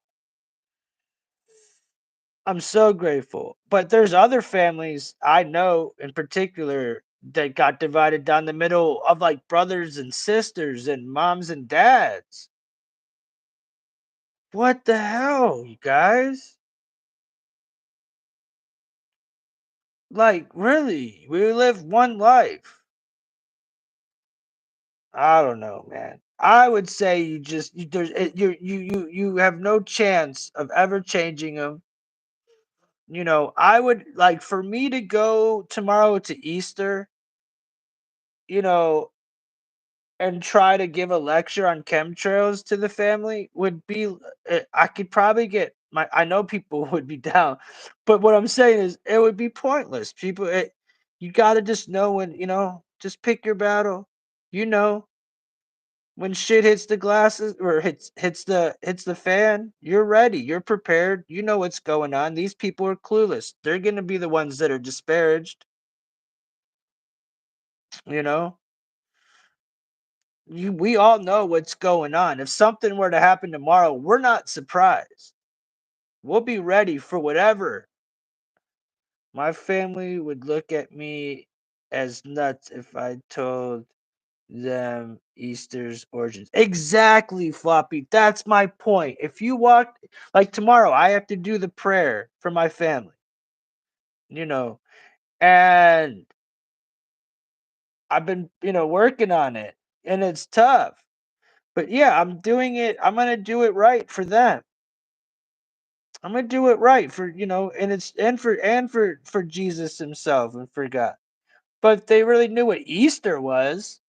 I'm so grateful. But there's other families I know in particular that got divided down the middle of like brothers and sisters and moms and dads. What the hell, you guys? Like, really? We live one life. I don't know, man. I would say you just you, there's you have no chance of ever changing them. I would like for me to go tomorrow to Easter, you know, and try to give a lecture on chemtrails to the family would be. I could probably get my. I know people would be down, but what I'm saying is it would be pointless. You got to just know when just pick your battle. You know, when shit hits the glasses or hits the fan, you're ready. You're prepared. You know what's going on. These people are clueless. They're gonna be the ones that are disparaged. You know, we all know what's going on. If something were to happen tomorrow, we're not surprised. We'll be ready for whatever. My family would look at me as nuts if I told them Easter's origins. Exactly, Floppy. That's my point. If you walk, like tomorrow, I have to do the prayer for my family, you know, and I've been, working on it, and it's tough. But yeah, I'm doing it. I'm gonna do it right for them. I'm gonna do it right for, and it's and for Jesus himself and for God. But if they really knew what Easter was,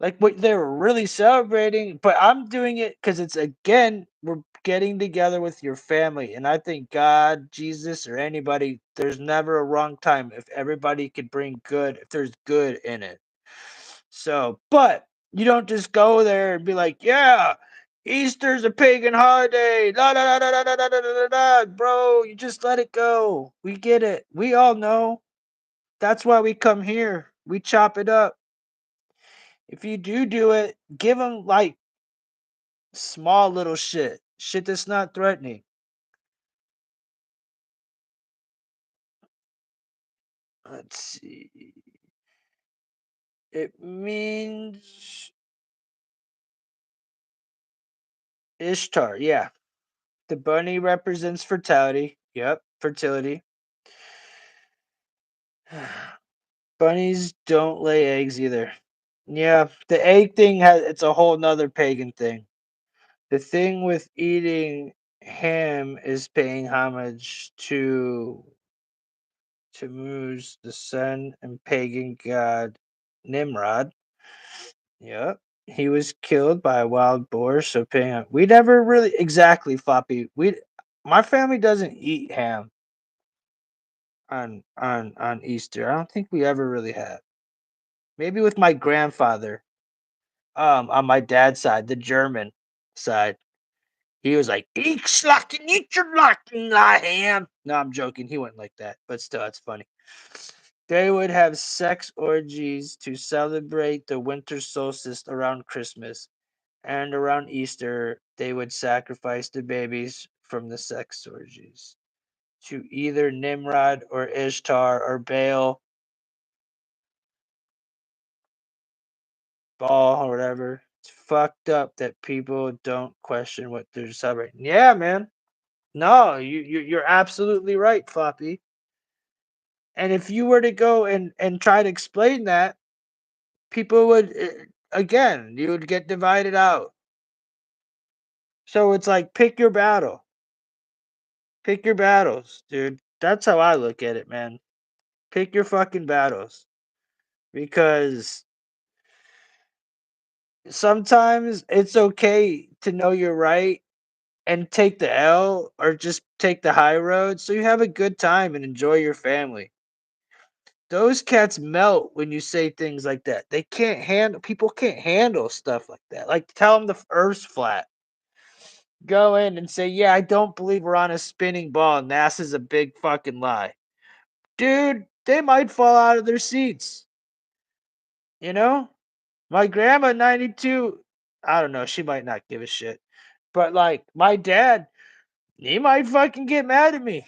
like what they were really celebrating, but I'm doing it because it's, again, we're getting together with your family. And I think God, Jesus, or anybody, there's never a wrong time if everybody could bring good, if there's good in it. So, but you don't just go there and be like, yeah, Easter's a pagan holiday. Da, da, da, da, da, da, da, da, da, da. Bro, you just let it go. We get it. We all know. That's why we come here. We chop it up. If you do it, give them like small little shit that's not threatening. Let's see. It means Ishtar. Yeah, the bunny represents fertility. Yep, fertility. Bunnies don't lay eggs either. Yeah, the egg thing has, it's a whole nother pagan thing. The thing with eating ham is paying homage to Tammuz, the sun and pagan god Nimrod. Yep. He was killed by a wild boar, so paying we never really exactly, Floppy. My family doesn't eat ham on Easter. I don't think we ever really have. Maybe with my grandfather, on my dad's side, the German side. He was like, "Ich schlachten, ich schlachten, I ham." No, I'm joking. He went like that, but still, it's funny. They would have sex orgies to celebrate the winter solstice around Christmas, and around Easter, they would sacrifice the babies from the sex orgies to either Nimrod or Ishtar or Baal, Baal or whatever. It's fucked up that people don't question what they're celebrating. Yeah, man. No, you're absolutely right, Floppy. And if you were to go and try to explain that, people would, again, you would get divided out. So it's like pick your battle. Pick your battles, dude. That's how I look at it, man. Pick your fucking battles. Because sometimes it's okay to know you're right and take the L or just take the high road so you have a good time and enjoy your family. Those cats melt when you say things like that. They can't handle People can't handle stuff like that. Like tell them the earth's flat. Go in and say, "Yeah, I don't believe we're on a spinning ball. NASA's a big fucking lie." Dude, they might fall out of their seats. You know? My grandma, 92, I don't know, she might not give a shit. But like my dad, he might fucking get mad at me.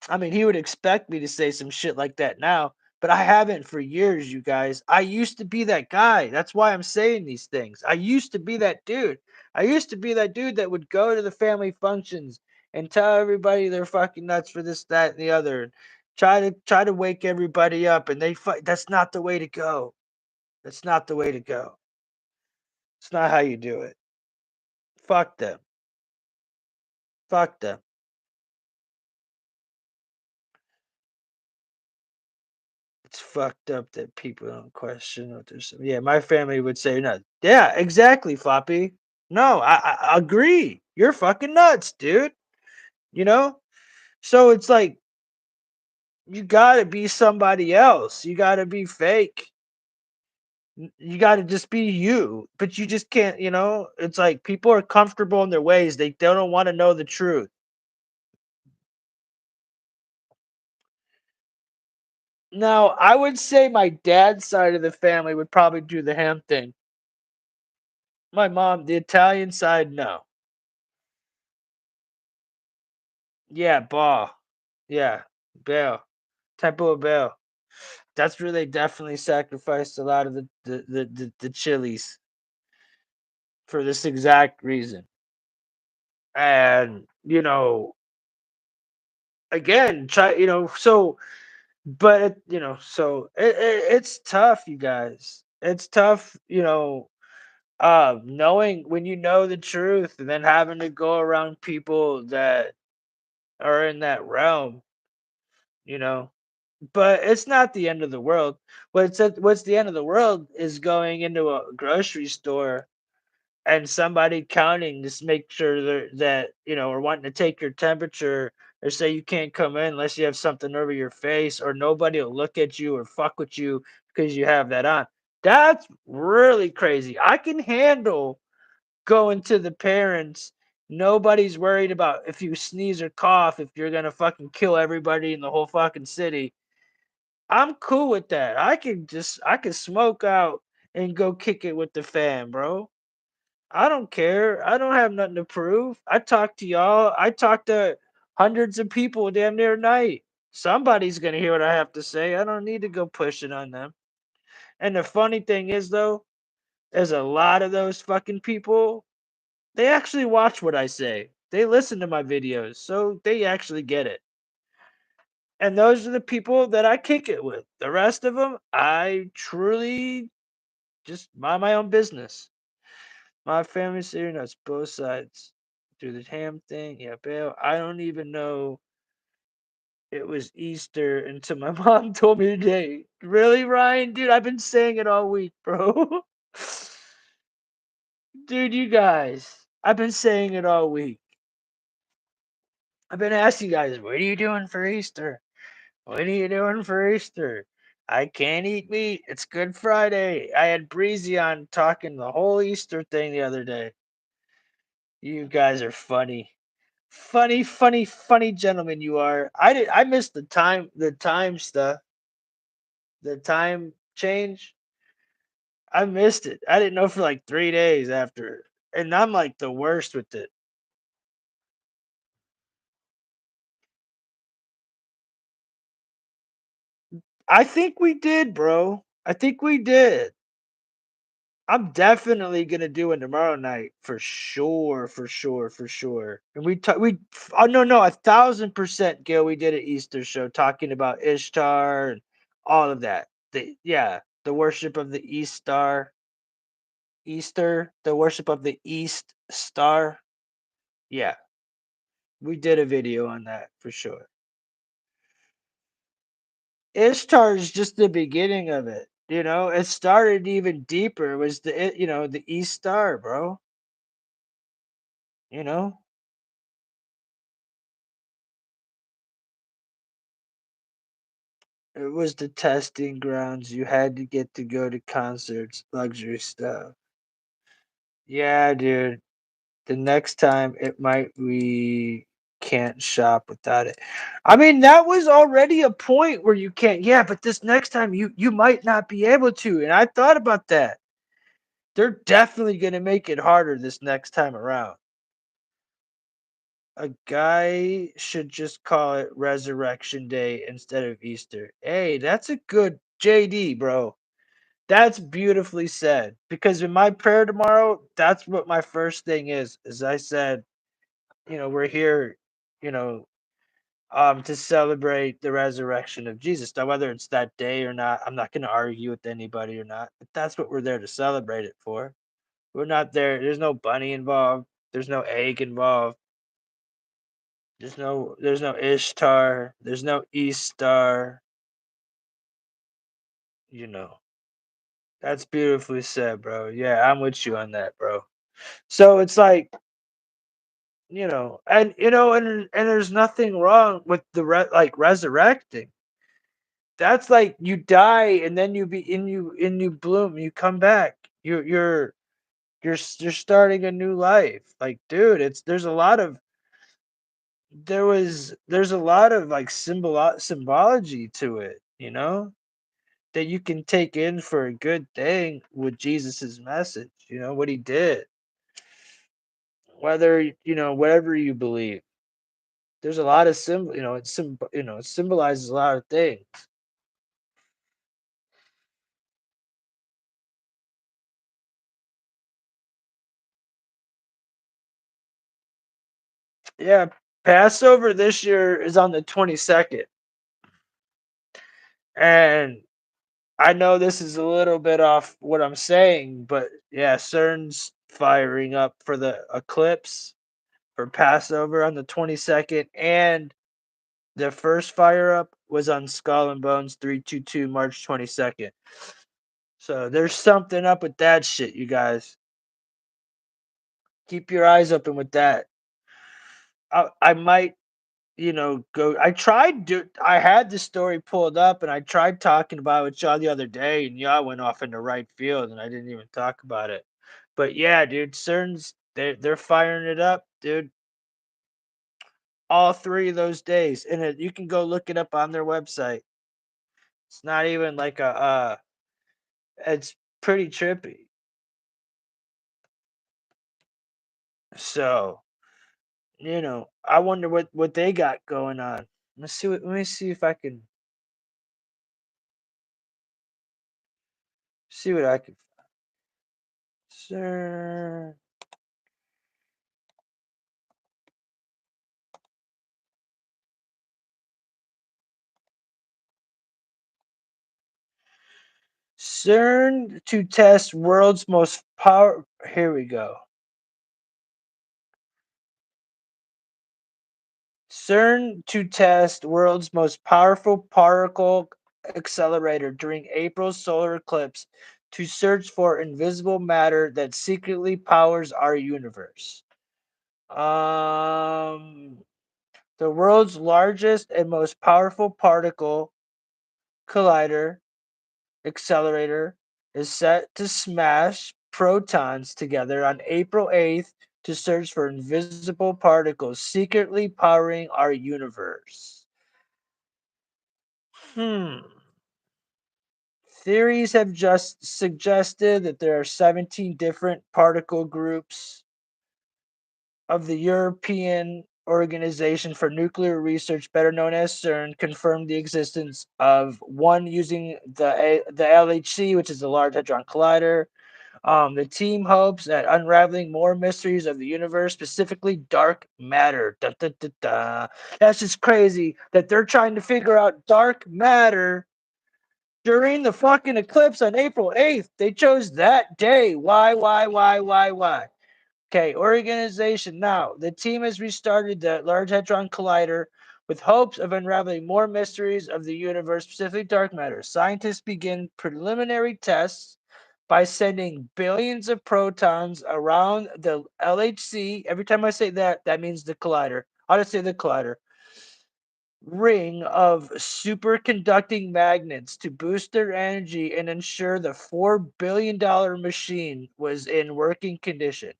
I mean, he would expect me to say some shit like that now, but I haven't for years, you guys. I used to be that guy. That's why I'm saying these things. I used to be that dude. I used to be that dude that would go to the family functions and tell everybody they're fucking nuts for this, that, and the other, and try to wake everybody up. And that's not the way to go. That's not the way to go. It's not how you do it. Fuck them. Fuck them. It's fucked up that people don't question what they're saying. Yeah, my family would say no. Yeah, exactly, Floppy. No, I agree. You're fucking nuts, dude. You know? So it's like you gotta be somebody else. You gotta be fake. You gotta just be you. But you just can't, it's like people are comfortable in their ways. They don't want to know the truth. Now, I would say my dad's side of the family would probably do the ham thing. My mom, the Italian side, no. Yeah, Baal. Yeah, Baal. Temple of Baal. That's where they definitely sacrificed a lot of the chilies for this exact reason. And again, try so but so it's tough, you guys. It's tough, knowing when you know the truth and then having to go around people that are in that realm, you know. But it's not the end of the world. What's the end of the world is going into a grocery store and somebody counting to make sure that or wanting to take your temperature or say you can't come in unless you have something over your face or nobody will look at you or fuck with you because you have that on. That's really crazy. I can handle going to the parents. Nobody's worried about if you sneeze or cough, if you're gonna fucking kill everybody in the whole fucking city. I'm cool with that. I can smoke out and go kick it with the fam, bro. I don't care. I don't have nothing to prove. I talk to y'all. I talk to hundreds of people damn near night. Somebody's gonna hear what I have to say. I don't need to go push it on them. And the funny thing is though, there's a lot of those fucking people. They actually watch what I say. They listen to my videos, so they actually get it. And those are the people that I kick it with. The rest of them, I truly just mind my own business. My family's here nuts, both sides. Do the ham thing, yeah, bail. I don't even know it was Easter until my mom told me today. Really, Ryan? Dude, I've been saying it all week, bro. Dude, you guys, I've been saying it all week. I've been asking you guys, what are you doing for Easter? What are you doing for Easter? I can't eat meat. It's Good Friday. I had Breezy on talking the whole Easter thing the other day. You guys are funny. Funny, funny, funny gentlemen you are. I missed the time stuff. The time change. I missed it. I didn't know for like 3 days after. And I'm like the worst with it. I think we did, bro. I think we did. I'm definitely gonna do it tomorrow night for sure, for sure, for sure. And oh no, 1,000%, Gil. We did an Easter show talking about Ishtar and all of that. The worship of the East Star, Easter, the worship of the East Star. Yeah, we did a video on that for sure. Ishtar is just the beginning of it. It started even deeper. It was the East Star, bro. You know, it was the testing grounds. You had to get to go to concerts, luxury stuff. Yeah, dude. The next time it might we can't shop without it. I mean, that was already a point where you can't. Yeah, but this next time you might not be able to. And I thought about that. They're definitely gonna make it harder this next time around. A guy should just call it Resurrection Day instead of Easter. Hey, that's a good JD, bro. That's beautifully said. Because in my prayer tomorrow, that's what my first thing is. As I said, we're here, you know, to celebrate the resurrection of Jesus. Now, whether it's that day or not, I'm not going to argue with anybody or not. But that's what we're there to celebrate it for. We're not there. There's no bunny involved. There's no egg involved. There's no Ishtar. There's no Eastar. You know. That's beautifully said, bro. Yeah, I'm with you on that, bro. So it's like, and there's nothing wrong with like resurrecting. That's like you die and then you bloom, you come back. You're starting a new life. Like, dude, there's a lot of like symbology to it. that you can take in for a good thing with Jesus's message, what he did. Whether, whatever you believe. There's a lot of it symbolizes a lot of things. Yeah, Passover this year is on the 22nd. And I know this is a little bit off what I'm saying, but yeah, CERN's firing up for the eclipse for Passover on the 22nd, and the first fire up was on Skull and Bones 322 March 22nd. So there's something up with that shit, you guys. Keep your eyes open with that. I might, go. I had the story pulled up and I tried talking about it with y'all the other day, and y'all went off into right field and I didn't even talk about it. But yeah, dude, CERN's they're firing it up, dude. All 3 of those days. And you can go look it up on their website. It's not even like it's pretty trippy. So, I wonder what they got going on. Let me see if I can see what I can. Sir, CERN to test world's most power. Here we go. CERN to test world's most powerful particle accelerator during April's solar eclipse to search for invisible matter that secretly powers our universe. Um, the world's largest and most powerful particle collider accelerator is set to smash protons together on April 8th to search for invisible particles secretly powering our universe. Hmm. Theories have just suggested that there are 17 different particle groups of the European Organization for Nuclear Research, better known as CERN, confirmed the existence of one using the LHC, which is the Large Hadron Collider. The team hopes that unraveling more mysteries of the universe, specifically dark matter. Da, da, da, da. That's just crazy that they're trying to figure out dark matter during the fucking eclipse on April 8th. They chose that day. Why? Okay, organization now. The team has restarted the Large Hadron Collider with hopes of unraveling more mysteries of the universe, specifically dark matter. Scientists begin preliminary tests by sending billions of protons around the LHC. Every time I say that, that means the collider. I'll just say the collider ring of superconducting magnets to boost their energy and ensure the $4 billion machine was in working condition.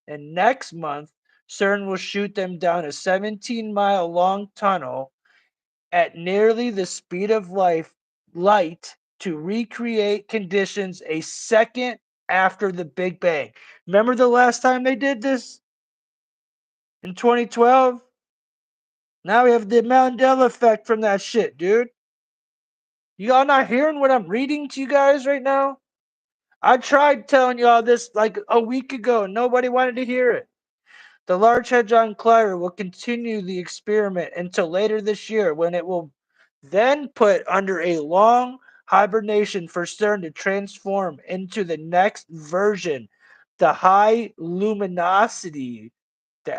And next month, CERN will shoot them down a 17-mile long tunnel at nearly the speed of light to recreate conditions a second after the Big Bang. Remember the last time they did this in 2012? Now we have the Mandela effect from that shit, dude. You all not hearing what I'm reading to you guys right now? I tried telling y'all this like a week ago. Nobody wanted to hear it. The Large Hadron Collider will continue the experiment until later this year when it will then put under a long hibernation for CERN to transform into the next version, the high luminosity, the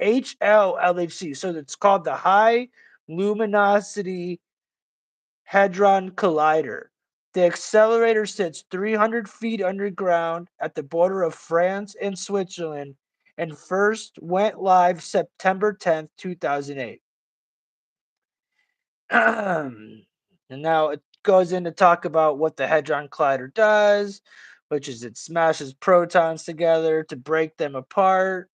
HLHC. So it's called the High Luminosity Hadron Collider. The accelerator sits 300 feet underground at the border of France and Switzerland and first went live September 10th, 2008. And now it goes in to talk about what the Hadron Collider does, which is it smashes protons together to break them apart,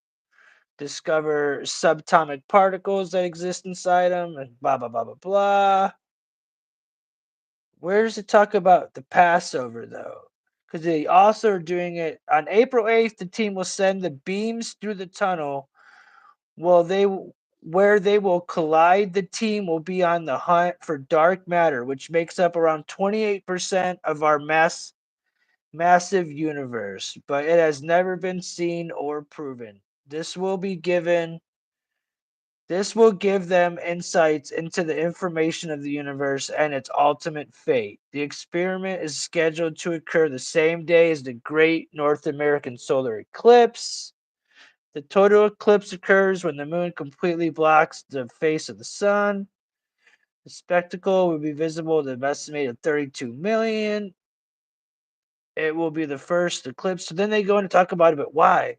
discover subatomic particles that exist inside them, and blah, blah, blah, blah, blah. Where does it talk about the Passover though? Because they also are doing it on April 8th. The team will send the beams through the tunnel. Well, where they will collide. The team will be on the hunt for dark matter, which makes up around 28% of our massive universe, but it has never been seen or proven. This will give them insights into the information of the universe and its ultimate fate. The experiment is scheduled to occur the same day as the Great North American Solar Eclipse. The total eclipse occurs when the moon completely blocks the face of the sun. The spectacle will be visible to an estimated 32 million. It will be the first eclipse. So then they go in to talk about it, but why?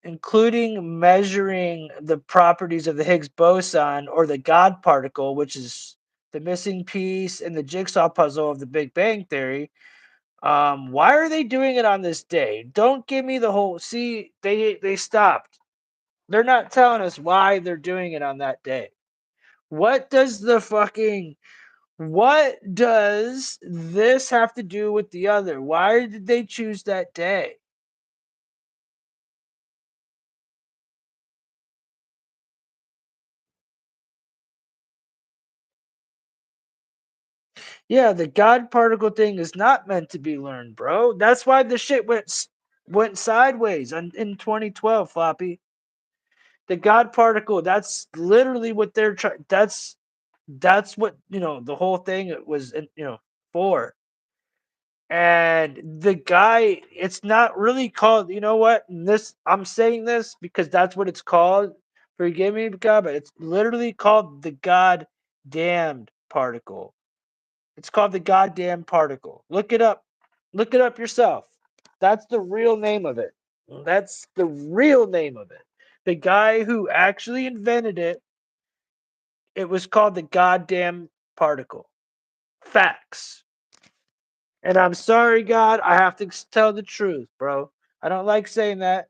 Including measuring the properties of the Higgs boson or the God particle, which is the missing piece in the jigsaw puzzle of the Big Bang Theory. Why are they doing it on this day? Don't give me the whole. See, they stopped. They're not telling us why they're doing it on that day. What does the fucking what does this have to do with the other? Why did they choose that day? Yeah, the God particle thing is not meant to be learned, bro. That's why the shit went sideways in 2012, Floppy. The God particle, that's literally what they're trying. That's what the whole thing was, for. And the guy, it's not really called. You know what? This I'm saying this because that's what it's called. Forgive me, God, but it's literally called the God damned particle. It's called the goddamn particle. Look it up. Look it up yourself. That's the real name of it. That's the real name of it. The guy who actually invented it, it was called the goddamn particle. Facts. And I'm sorry, God, I have to tell the truth, bro. I don't like saying that,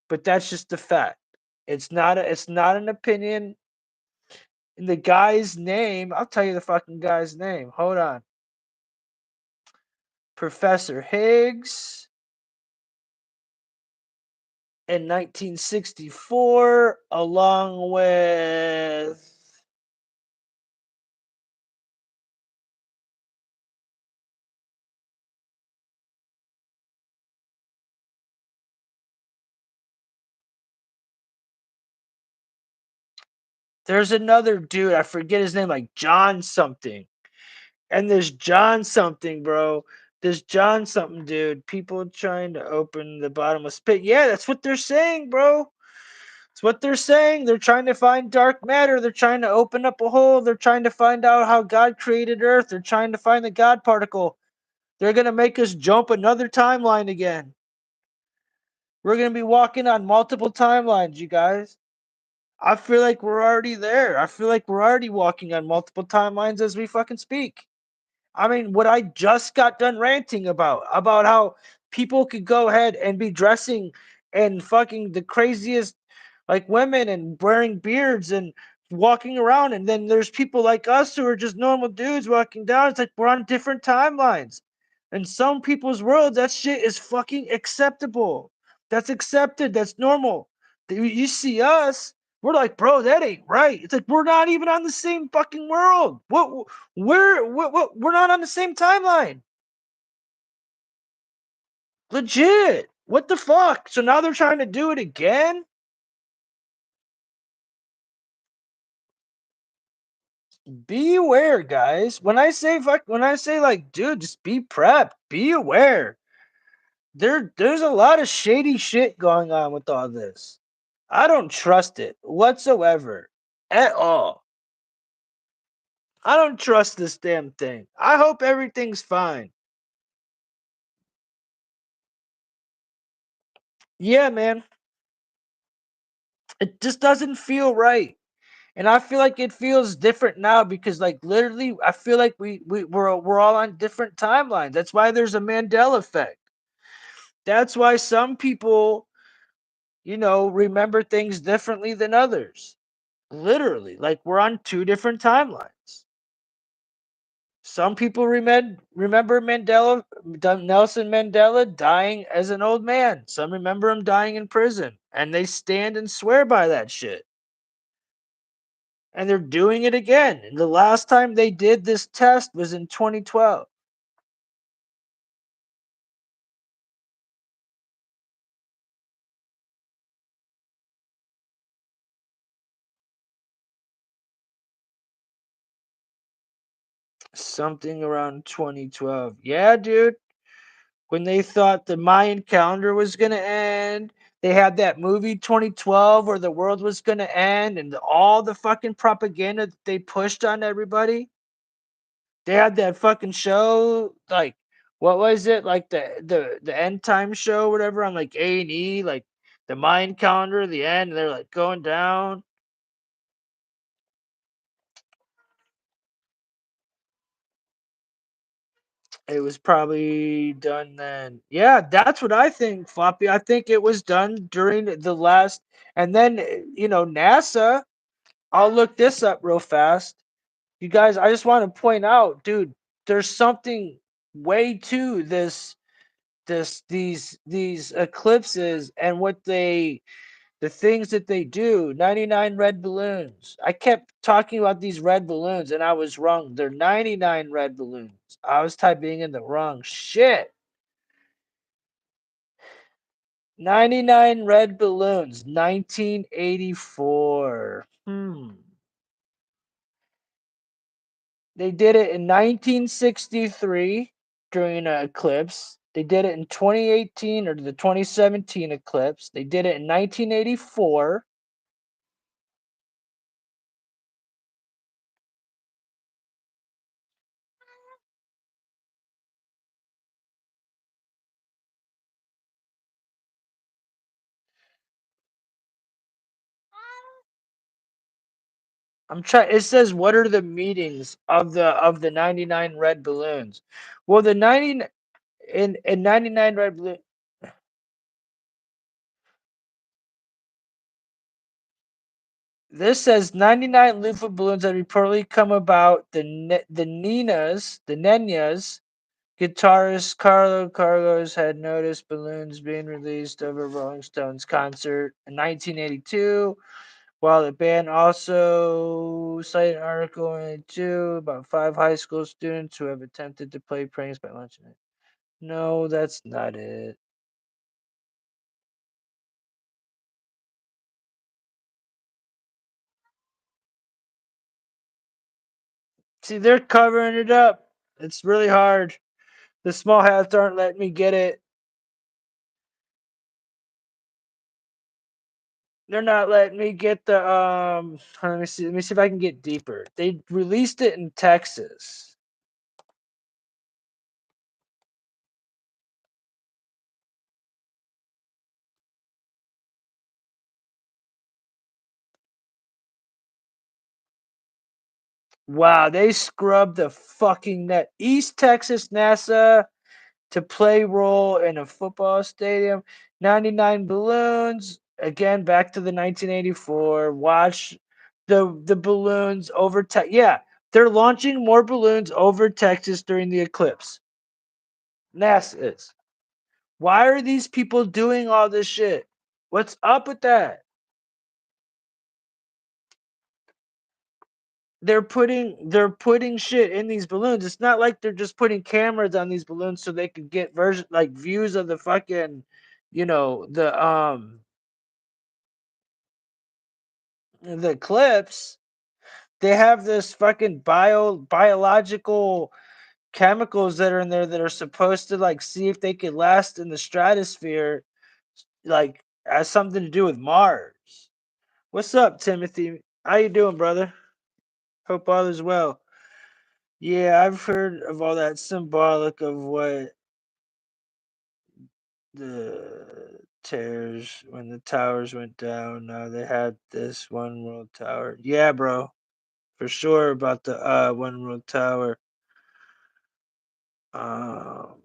but that's just the fact. It's not an opinion. And the guy's name, I'll tell you the fucking guy's name. Hold on. Professor Higgs in 1964, along with there's another dude, I forget his name, like John something. And there's John something, bro. There's John something, dude. People trying to open the bottomless pit. Yeah, that's what they're saying, bro. It's what they're saying. They're trying to find dark matter. They're trying to open up a hole. They're trying to find out how God created Earth. They're trying to find the God particle. They're going to make us jump another timeline again. We're going to be walking on multiple timelines, you guys. I feel like we're already there. I feel like we're already walking on multiple timelines as we fucking speak. I mean, what I just got done ranting about how people could go ahead and be dressing and fucking the craziest like women and wearing beards and walking around, and then there's people like us who are just normal dudes walking down. It's like we're on different timelines. In some people's worlds, that shit is fucking acceptable. That's accepted. That's normal. You see us, we're like, bro, that ain't right. It's like we're not even on the same fucking world. We're not on the same timeline. Legit. What the fuck? So now they're trying to do it again? Be aware, guys. When I say like, dude, just be prepped. Be aware. There's a lot of shady shit going on with all this. I don't trust it whatsoever. At all. I don't trust this damn thing. I hope everything's fine. Yeah, man. It just doesn't feel right. And I feel like it feels different now because like literally I feel like we're all on different timelines. That's why there's a Mandela effect. That's why some people, remember things differently than others. Literally, like we're on two different timelines. Some people remember Nelson Mandela dying as an old man. Some remember him dying in prison, and they stand and swear by that shit. And they're doing it again. And the last time they did this test was in 2012. Something around 2012. Yeah, dude. When they thought the Mayan calendar was going to end, they had that movie 2012 where the world was going to end and all the fucking propaganda that they pushed on everybody. They had that fucking show, like, what was it? Like the end time show, whatever, on like A&E, like the Mayan calendar, the end, and they're like going down. It was probably done then. Yeah, that's what I think, Floppy. I think it was done during the last, and then NASA. I'll look this up real fast. You guys, I just want to point out, dude, there's something way to these eclipses and the things that they do. 99 red balloons. I kept talking about these red balloons and I was wrong. They're 99 red balloons. I was typing in the wrong shit. 99 red balloons, 1984. They did it in 1963 during an eclipse. They did it in 2018 or the 2017 eclipse. They did it in 1984. I'm trying. It says what are the meetings of the 99 red balloons? Well, the 90 in 99 red balloon. This says 99 loofah balloons that reportedly come about. The Nenas guitarist Carlo Carlos had noticed balloons being released over Rolling Stones concert in 1982. While the band also cited an article in two about 5 high school students who have attempted to play pranks by launching it. No, that's not it. See, they're covering it up. It's really hard. The small hats aren't letting me get it. They're not letting me get the let me see. Let me see if I can get deeper. They released it in Texas. Wow, they scrubbed the fucking net. East Texas NASA to play role in a football stadium. 99 balloons. Again, back to the 1984. Watch the balloons over Texas. Yeah, they're launching more balloons over Texas during the eclipse. NASA is. Why are these people doing all this shit? What's up with that? They're putting shit in these balloons. It's not like they're just putting cameras on these balloons so they could get views of the fucking, the eclipse. They have this fucking biological chemicals that are in there that are supposed to like see if they could last in the stratosphere, like has something to do with Mars. What's up, Timothy? How you doing, brother? Hope all is well. Yeah, I've heard of all that symbolic of what the tears when the towers went down. Now they had this one world tower. Yeah, bro, for sure about the one world tower. Um,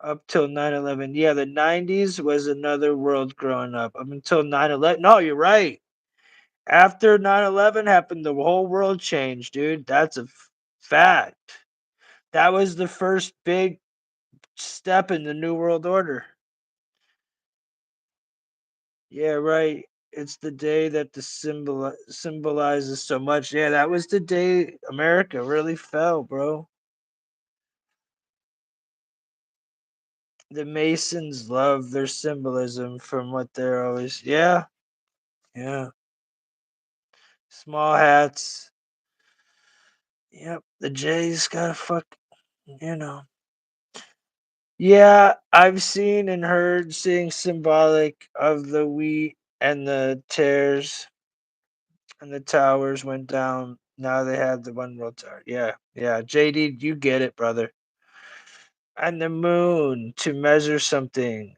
up till 9/11. Yeah, the 90s was another world growing up. Up until 9/11. No, you're right. After 9/11 happened, the whole world changed, dude. That's a Fact. That was the first big step in the New World Order. Yeah, right. It's the day that the symbolizes so much. Yeah, that was the day America really fell, bro. The Masons love their symbolism from what they're always. Yeah, yeah. Small hats. Yep. The J's gotta fuck. You know. Yeah, I've seen and heard seeing symbolic of the wheat and the tears and the towers went down. Now they have the one world tower. Yeah, yeah. JD, you get it, brother. And the moon to measure something.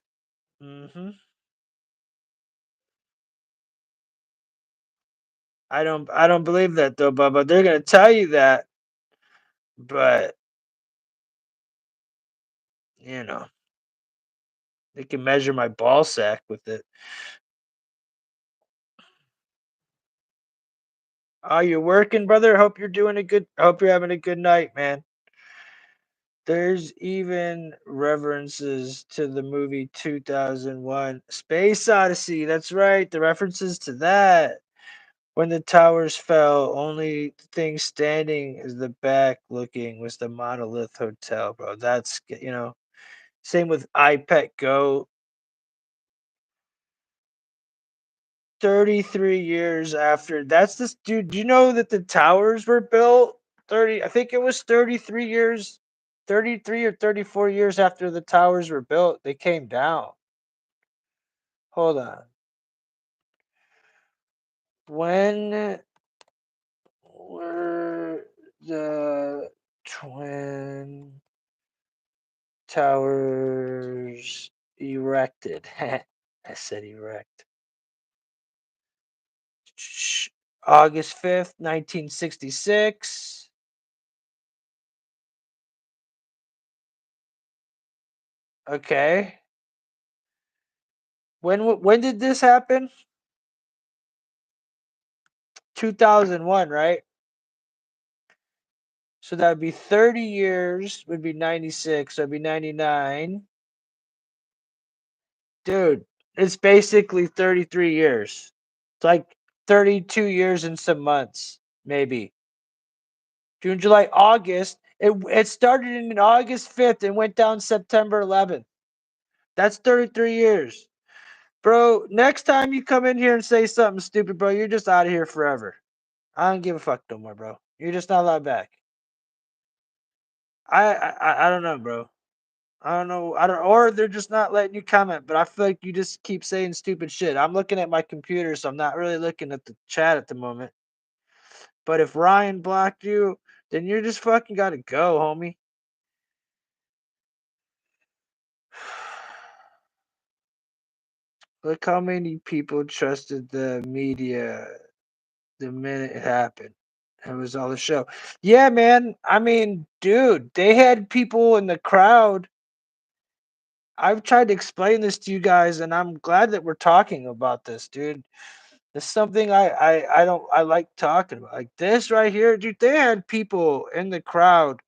I don't believe that though, Bubba. They're gonna tell you that, but you know, they can measure my ball sack with it. Oh, you're working, brother? Hope you're doing a good hope you're having a good night, man. There's even references to the movie 2001 Space Odyssey. That's right, the references to that. When the towers fell, only thing standing is the back looking was the monolith hotel, bro. Same with iPet Go. 33 years after that's this dude. Do you know that the towers were built 30? I think it was 33 years, 33 or 34 years after the towers were built, they came down. Hold on. When were the twin towers erected? I said erect. August 5th, 1966. Okay. When did this happen? 2001, right? So that would be 30 years, would be 96, so it'd be 99. Dude, it's basically 33 years. It's like 32 years and some months, maybe. June, July, August. It started in August 5th and went down September 11th. That's 33 years. Bro, next time you come in here and say something stupid, bro, you're just out of here forever. I don't give a fuck no more, bro. You're just not allowed back. I don't know, bro. I don't know. I don't, or they're just not letting you comment. But I feel like you just keep saying stupid shit. I'm looking at my computer, so I'm not really looking at the chat at the moment. But if Ryan blocked you, then you're just fucking gotta go, homie. Look how many people trusted the media the minute it happened. It was all a show. Yeah, man. I mean, dude, they had people in the crowd. I've tried to explain this to you guys, and I'm glad that we're talking about this, dude. It's something I like talking about. Like this right here, dude. They had people in the crowd.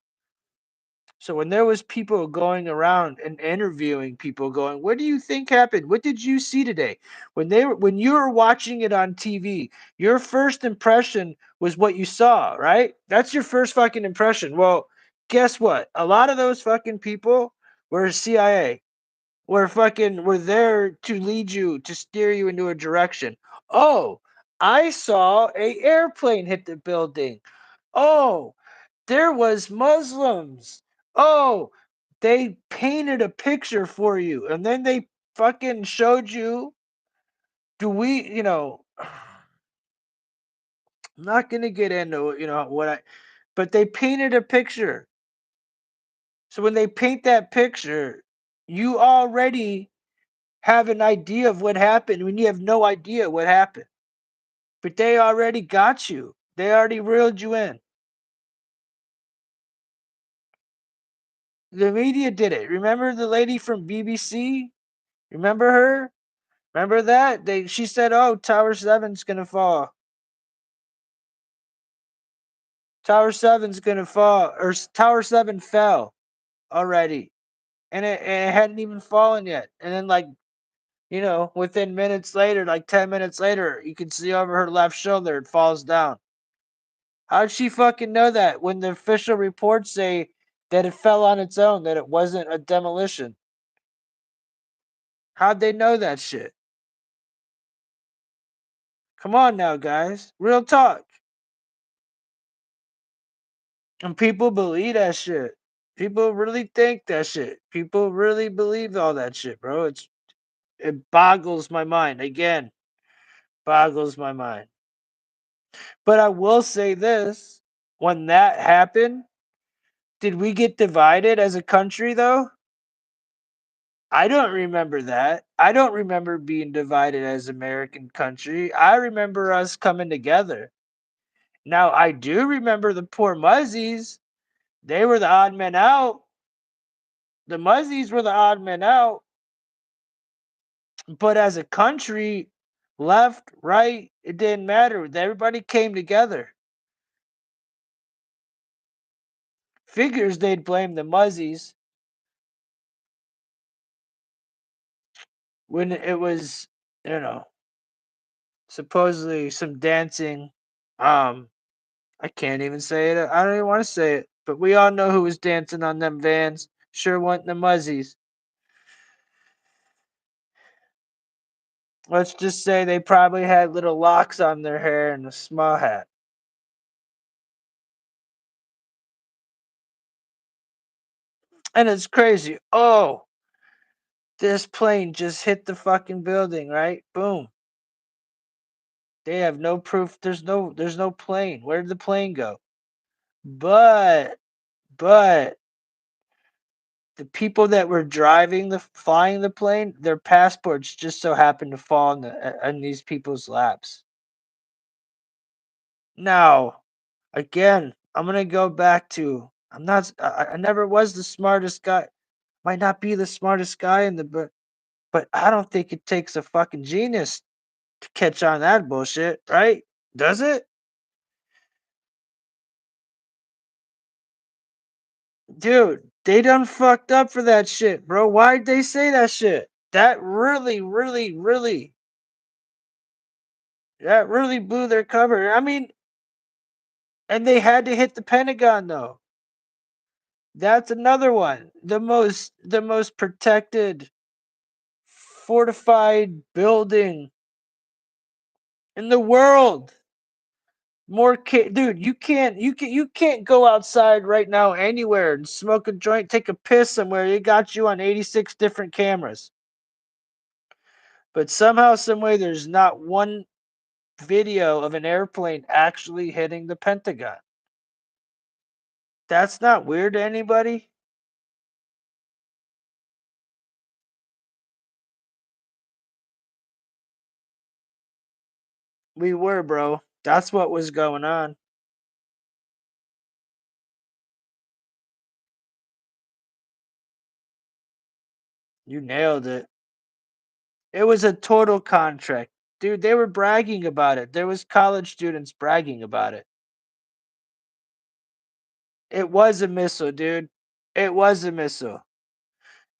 So when there was people going around and interviewing people, going, "What do you think happened? What did you see today?" When you were watching it on TV, your first impression was what you saw, right? That's your first fucking impression. Well, guess what? A lot of those fucking people were CIA. Were there to lead you, to steer you into a direction. Oh, I saw a airplane hit the building. Oh, there was Muslims. Oh, they painted a picture for you, and then they fucking showed you. Do we, I'm not gonna get into but they painted a picture. So when they paint that picture, you already have an idea of what happened when you have no idea what happened. But they already got you. They already reeled you in. The media did it. Remember the lady from BBC? Remember her? Remember that? She said, "Oh, Tower 7's gonna fall." Tower Seven's gonna fall, or Tower Seven fell already, and it hadn't even fallen yet. And then, like, within minutes later, like 10 minutes later, you can see over her left shoulder it falls down. How'd she fucking know that when the official reports say that it fell on its own, that it wasn't a demolition? How'd they know that shit? Come on now, guys. Real talk. And people believe that shit. People really think that shit. People really believe all that shit, bro. It boggles my mind. Again, boggles my mind. But I will say this. When that happened, did we get divided as a country though? I don't remember that. I don't remember being divided as American country. I remember us coming together. Now I do remember the poor Muzzies. They were the odd men out. The Muzzies were the odd men out. But as a country, left, right, it didn't matter. Everybody came together. Figures they'd blame the Muzzies when it was, you know, supposedly some dancing. Um, I can't even say it. I don't even want to say it. But we all know who was dancing on them vans. Sure wasn't the Muzzies. Let's just say they probably had little locks on their hair and a small hat. And it's crazy. Oh, this plane just hit the fucking building, right? Boom. They have no proof. There's no plane. Where did the plane go? But but the people that were flying the plane, their passports just so happened to fall in these people's laps. Now, again, I'm gonna go back to I'm not I never was the smartest guy. Might not be the smartest guy in the but I don't think it takes a fucking genius to catch on that bullshit, right? Does it? Dude, they done fucked up for that shit, bro. Why'd they say that shit? That really blew their cover. I mean, and they had to hit the Pentagon though. That's another one. The most protected, fortified building in the world. Dude, you can't go outside right now anywhere and smoke a joint, take a piss somewhere. It got you on 86 different cameras. But somehow, some way, there's not one video of an airplane actually hitting the Pentagon. That's not weird to anybody. We were, bro. That's what was going on. You nailed it. It was a total contract. Dude, they were bragging about it. There was college students bragging about it. It was a missile, dude. It was a missile.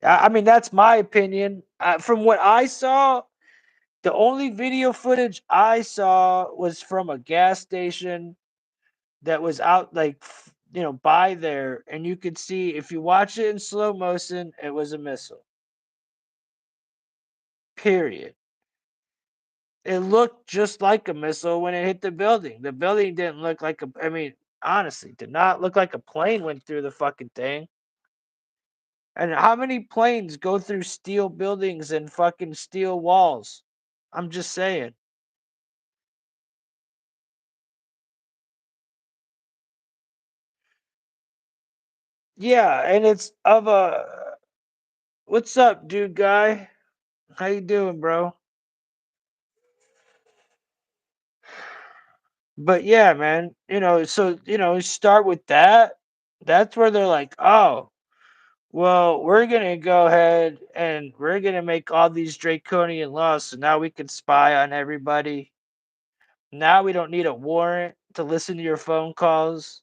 I mean, that's my opinion. From what I saw, the only video footage I saw was from a gas station that was out, like, by there, and you could see if you watch it in slow motion, it was a missile. Period. It looked just like a missile when it hit the building. The building didn't look like a. I mean, honestly, did not look like a plane went through the fucking thing. And how many planes go through steel buildings and fucking steel walls? I'm just saying. Yeah, and it's of a. What's up, dude guy? How you doing, bro? But yeah, man, so start with that. That's where they're like, oh, well, we're gonna go ahead and we're gonna make all these draconian laws, so now we can spy on everybody. Now we don't need a warrant to listen to your phone calls.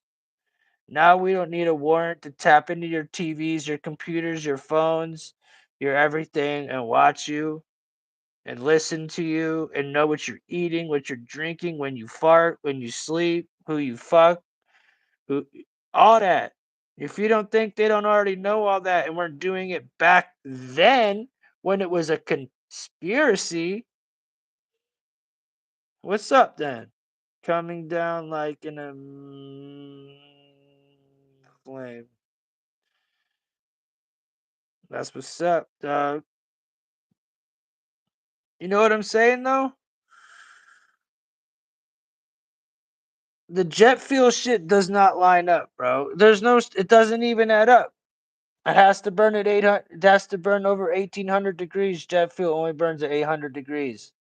Now we don't need a warrant to tap into your TVs, your computers, your phones, your everything and watch you and listen to you and know what you're eating, what you're drinking, when you fart, when you sleep, who you fuck, who all that. If you don't think they don't already know all that and weren't doing it back then when it was a conspiracy, what's up then? Coming down like in a flame. That's what's up, dog. You know what I'm saying though? The jet fuel shit does not line up, bro. There's no, it doesn't even add up. It has to burn at 800. It has to burn over 1800 degrees. Jet fuel only burns at 800 degrees.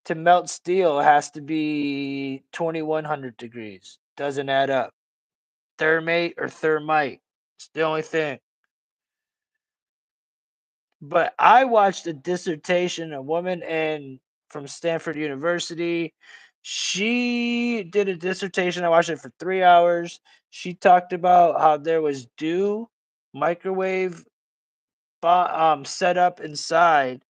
To melt steel, it has to be 2100 degrees. Doesn't add up. Thermate or thermite. It's the only thing. But I watched a dissertation, a woman from Stanford University. She did a dissertation. I watched it for 3 hours. She talked about how there was dew microwave set up inside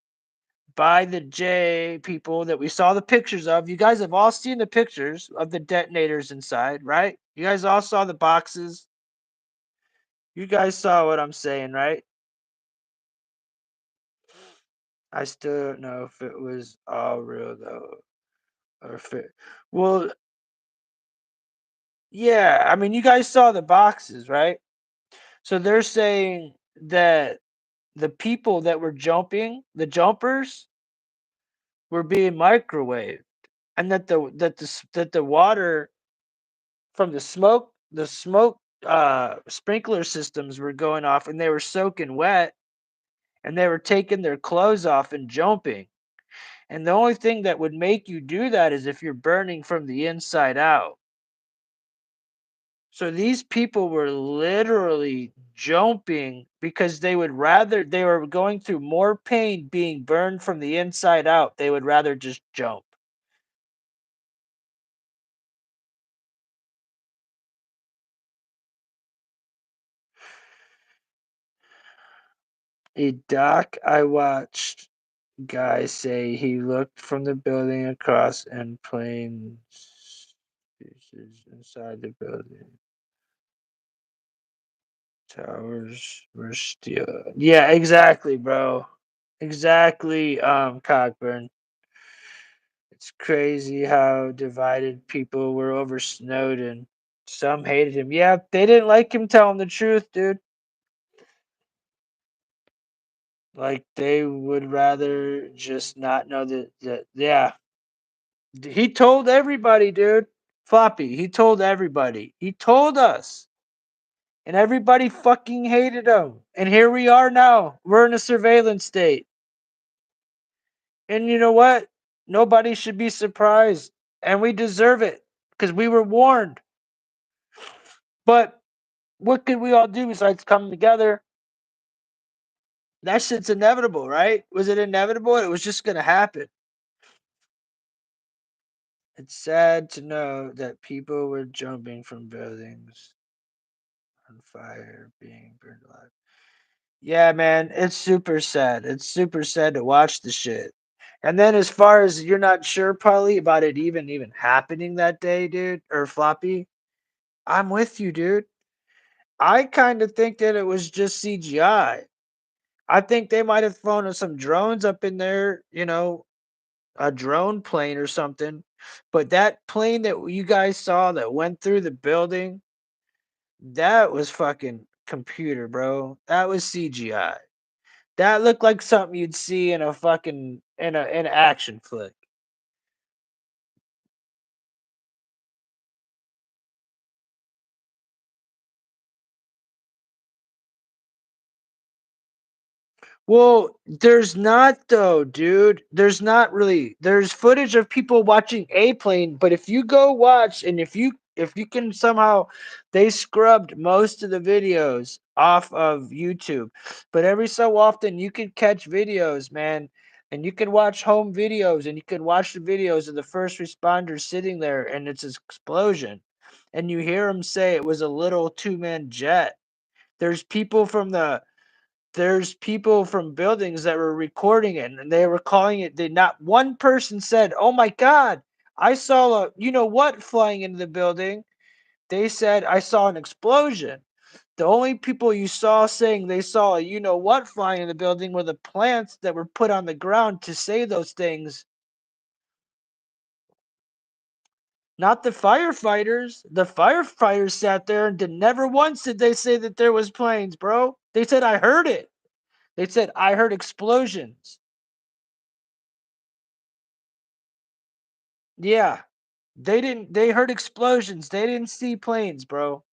by the J people that we saw the pictures of. You guys have all seen the pictures of the detonators inside, right? You guys all saw the boxes. You guys saw what I'm saying, right? I still don't know if it was all real though, or if it. Well, yeah. I mean, you guys saw the boxes, right? So they're saying that the people that were jumping, the jumpers, were being microwaved, and that the water from the smoke sprinkler systems were going off, and they were soaking wet, and they were taking their clothes off and jumping. And the only thing that would make you do that is if you're burning from the inside out. So these people were literally jumping because they were going through more pain being burned from the inside out. They would rather just jump. A doc I watched guy say he looked from the building across and planes pieces inside the building. Towers were steel. Yeah, exactly, bro. Exactly, Cockburn. It's crazy how divided people were over Snowden. Some hated him. Yeah, they didn't like him telling the truth, dude. Like they would rather just not know that yeah. He told everybody, dude. Floppy, he told everybody. He told us. And everybody fucking hated him. And here we are now. We're in a surveillance state. And you know what? Nobody should be surprised. And we deserve it. Because we were warned. But what could we all do besides come together? That shit's inevitable, right? Was it inevitable? It was just gonna happen. It's sad to know that people were jumping from buildings on fire, being burned alive. Yeah, man, it's super sad. It's super sad to watch the shit. And then as far as you're not sure probably about it even happening that day, dude, or floppy, I'm with you, dude. I kind of think that it was just CGI. I think they might have flown some drones up in there, a drone plane or something. But that plane that you guys saw that went through the building, that was fucking computer, bro. That was CGI. That looked like something you'd see in a fucking in an action flick. Well, there's not though, dude. There's not really. There's footage of people watching a plane, but if you go watch and if you can somehow they scrubbed most of the videos off of YouTube. But every so often you can catch videos, man, and you can watch home videos and you can watch the videos of the first responders sitting there and it's an explosion. and you hear him say it was a little two-man jet. There's people from the there's people from buildings that were recording it, and they were calling it. They not one person said, "Oh my God, I saw a you know what flying into the building." They said, "I saw an explosion." The only people you saw saying they saw a you know what flying in the building were the plants that were put on the ground to say those things, not the firefighters. The firefighters sat there and did never once did they say that there was planes, bro. They said I heard it. They said I heard explosions. Yeah. They heard explosions. They didn't see planes, bro.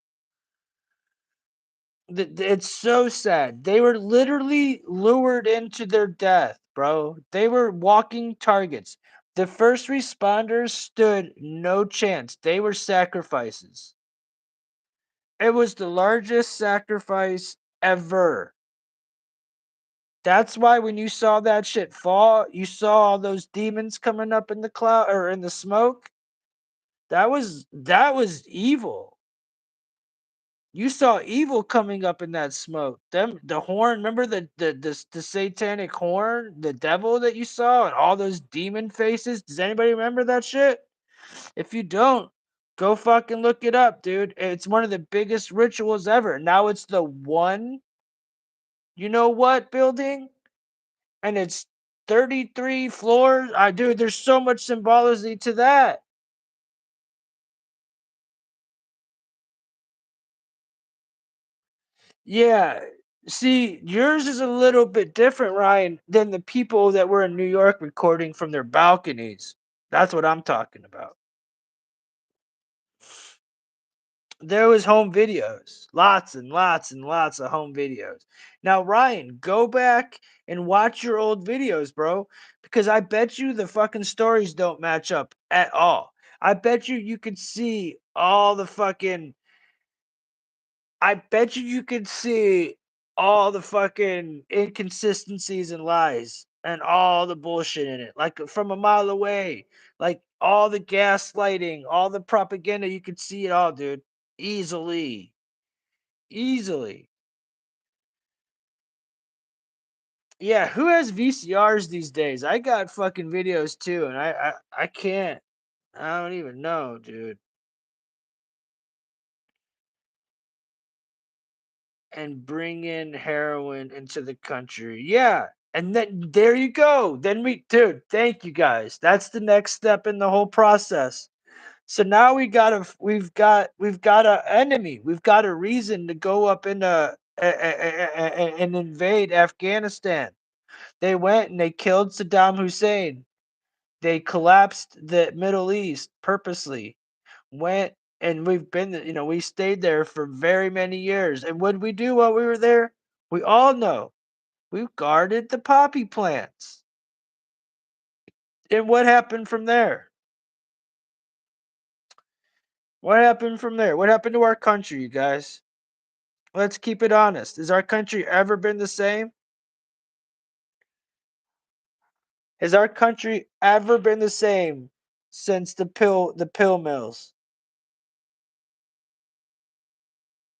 It's so sad. They were literally lured into their death, bro. They were walking targets. The first responders stood no chance. They were sacrifices. It was the largest sacrifice ever. That's why when you saw that shit fall, you saw all those demons coming up in the cloud or in the smoke. That was evil. You saw evil coming up in that smoke. Them the horn, remember the satanic horn, the devil that you saw, and all those demon faces. Does anybody remember that shit? If you don't, go fucking look it up, dude. It's one of the biggest rituals ever. Now it's the one, you know what building, and it's 33 floors. I dude, there's so much symbology to that. Yeah. See, yours is a little bit different, Ryan, than the people that were in New York recording from their balconies. That's what I'm talking about. There was home videos, lots and lots and lots of home videos. Now, Ryan, go back and watch your old videos, bro, because I bet you the fucking stories don't match up at all. I bet you could see all the fucking I bet you could see all the fucking inconsistencies and lies and all the bullshit in it, like from a mile away. Like all the gaslighting, all the propaganda, you could see it all, dude. Easily. Easily. Yeah, who has VCRs these days? I got fucking videos too, and I can't. I don't even know, dude. And bring in heroin into the country. Yeah. And then there you go. Then dude, thank you guys. That's the next step in the whole process. So now we've got a enemy. We've got a reason to go up and invade Afghanistan. They went and they killed Saddam Hussein. They collapsed the Middle East purposely. Went and we stayed there for very many years. And what did we do while we were there? We all know we guarded the poppy plants. And what happened from there? What happened from there? What happened to our country, you guys? Let's keep it honest. Has our country ever been the same? Has our country ever been the same since the pill mills?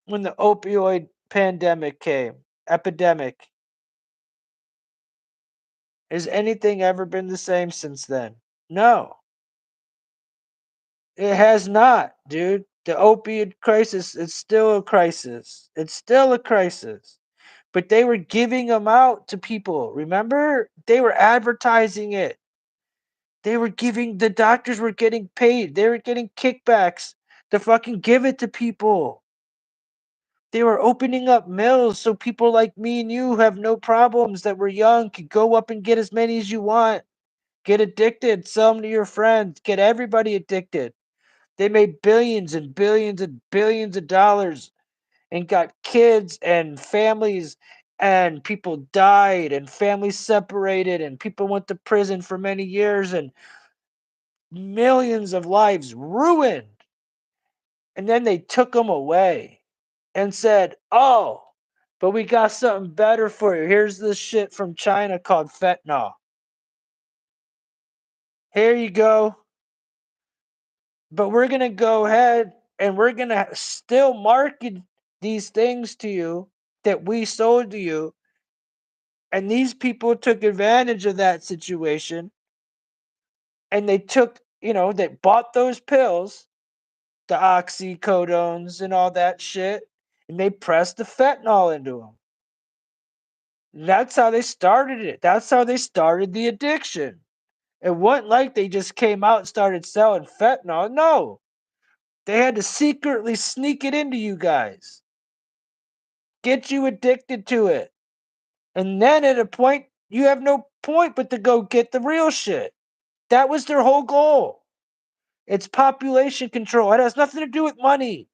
When the opioid pandemic came, epidemic. Has anything ever been the same since then? No. It has not, dude. The opioid crisis is still a crisis. It's still a crisis. But they were giving them out to people. Remember? They were advertising it. The doctors were getting paid. They were getting kickbacks to fucking give it to people. They were opening up mills so people like me and you who have no problems that were young could go up and get as many as you want. Get addicted, sell them to your friends, get everybody addicted. They made billions and billions and billions of dollars and got kids and families, and people died and families separated and people went to prison for many years and millions of lives ruined. And then they took them away and said, "Oh, but we got something better for you. Here's this shit from China called fentanyl. Here you go. But we're going to go ahead and we're gonna still market these things to you that we sold to you, and these people took advantage of that situation, and they took, they bought those pills, the oxycodones and all that shit, and they pressed the fentanyl into them. That's how they started it. That's how they started the addiction. It wasn't like they just came out and started selling fentanyl. No, they had to secretly sneak it into you guys, get you addicted to it. And then at a point, you have no point but to go get the real shit. That was their whole goal. It's population control. It has nothing to do with money.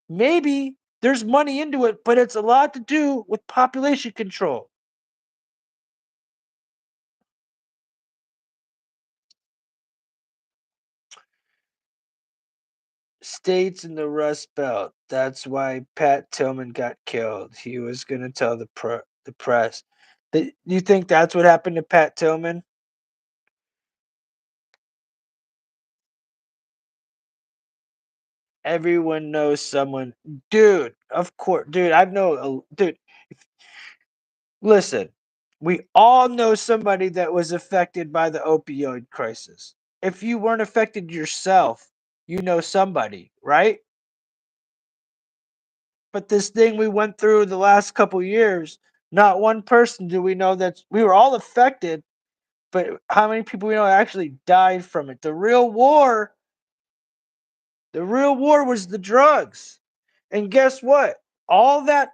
Maybe there's money into it, but it's a lot to do with population control. States in the Rust Belt. That's why Pat Tillman got killed. He was going to tell the press. You think that's what happened to Pat Tillman? Everyone knows someone. Dude, of course. Dude, I know. Dude, listen. We all know somebody that was affected by the opioid crisis. If you weren't affected yourself, you know somebody, right? But this thing we went through the last couple years, not one person do we know that we were all affected, but how many people we know actually died from it? The real war was the drugs. And guess what? All that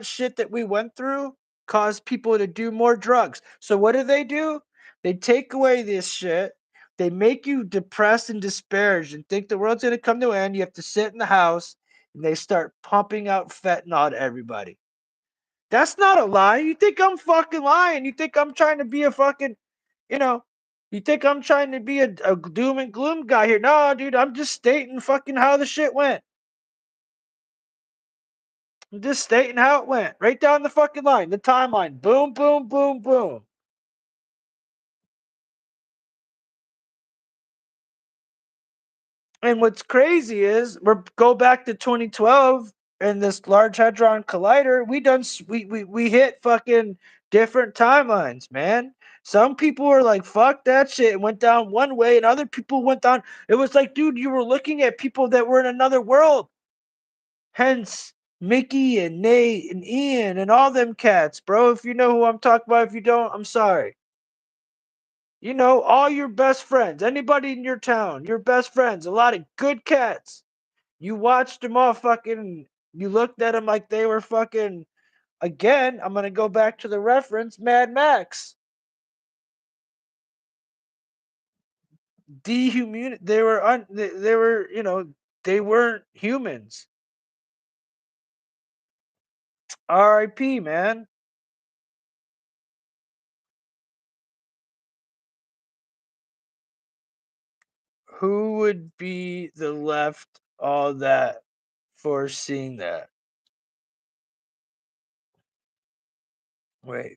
shit that we went through caused people to do more drugs. So what do? They take away this shit. They make you depressed and disparaged and think the world's gonna come to an end. You have to sit in the house, and they start pumping out fentanyl to everybody. That's not a lie. You think I'm fucking lying? You think I'm trying to be a fucking, you know, you think I'm trying to be a doom and gloom guy here? No, dude, I'm just stating fucking how the shit went. I'm just stating how it went. Right down the fucking line, the timeline. Boom, boom, boom, boom. And what's crazy is go back to 2012 and this Large Hadron Collider. We hit fucking different timelines, man. Some people were like, "Fuck that shit," and went down one way, and other people went down. It was like, dude, you were looking at people that were in another world. Hence, Mickey and Nate and Ian and all them cats, bro. If you know who I'm talking about, if you don't, I'm sorry. All your best friends, anybody in your town, your best friends, a lot of good cats. You watched them all fucking, you looked at them like they were fucking, again, I'm going to go back to the reference, Mad Max. They were, they were, they weren't humans. RIP, man. Who would be the left all that for seeing that? Wait.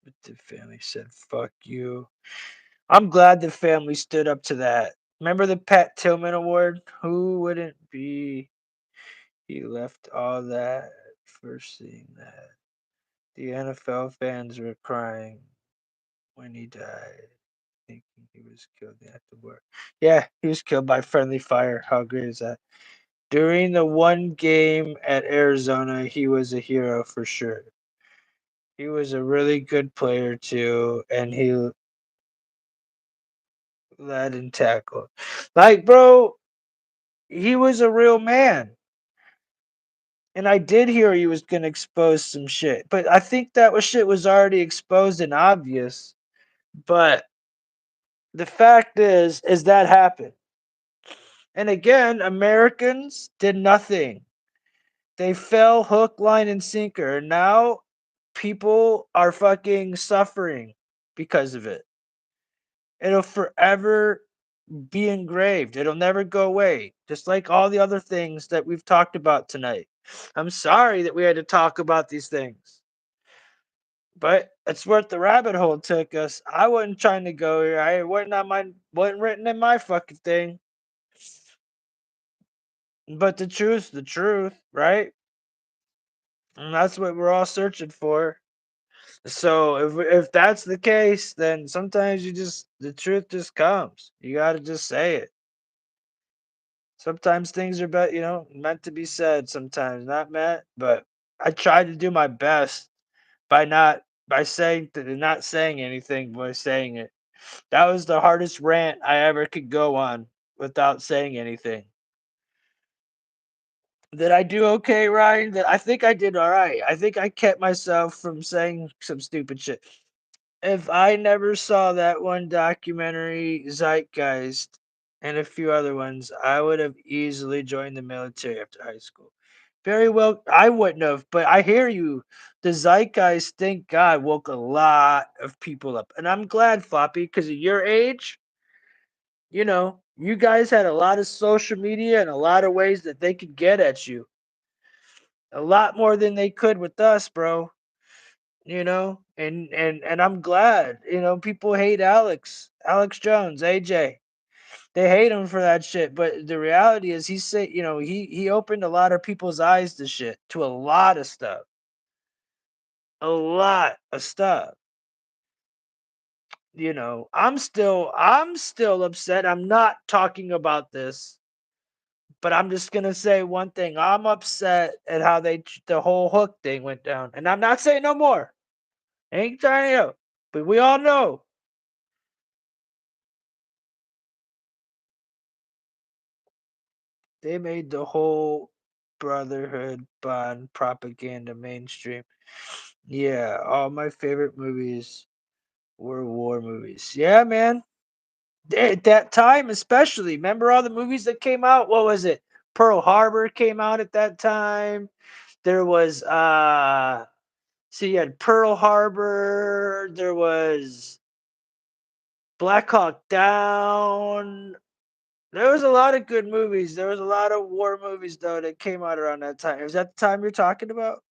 But the family said, fuck you. I'm glad the family stood up to that. Remember the Pat Tillman Award? Who wouldn't be? He left all that for seeing that. The NFL fans were crying when he died, thinking he was killed at the war. Yeah, he was killed by friendly fire. How great is that? During the one game at Arizona, he was a hero for sure. He was a really good player too, and he led and tackled. Like, bro, he was a real man. And I did hear he was gonna expose some shit, but I think that shit was already exposed and obvious. But the fact is that happened. And again, Americans did nothing. They fell hook, line, and sinker. And now people are fucking suffering because of it. It'll forever be engraved. It'll never go away. Just like all the other things that we've talked about tonight. I'm sorry that we had to talk about these things. But it's worth the rabbit hole took us. I wasn't trying to go here. I wasn't on my wasn't written in my fucking thing. But the truth, right? And that's what we're all searching for. So if that's the case, then sometimes you just the truth just comes. You got to just say it. Sometimes things are meant to be said. Sometimes not meant, but I try to do my best by not by saying not saying anything by saying it. That was the hardest rant I ever could go on without saying anything. Did I do okay, Ryan? That I think I did all right. I think I kept myself from saying some stupid shit. If I never saw that one documentary, Zeitgeist, and a few other ones, I would have easily joined the military after high school. Very well, I wouldn't have, but I hear you. The Zeitgeist, thank God, woke a lot of people up. And I'm glad, Floppy, because at your age, you guys had a lot of social media and a lot of ways that they could get at you. A lot more than they could with us, bro. And I'm glad. People hate Alex Jones, AJ. They hate him for that shit. But the reality is he said, he opened a lot of people's eyes to shit, to a lot of stuff. A lot of stuff. I'm still upset. I'm not talking about this. But I'm just gonna say one thing. I'm upset at how the whole Hook thing went down, and I'm not saying no more. Ain't trying to, but we all know they made the whole brotherhood bond propaganda mainstream. Yeah, all my favorite movies were war movies. Yeah, man. At that time, especially. Remember all the movies that came out? What was it? Pearl Harbor came out at that time. There was so you had Pearl Harbor, there was Black Hawk Down. There was a lot of good movies. There was a lot of war movies though that came out around that time. Is that the time you're talking about?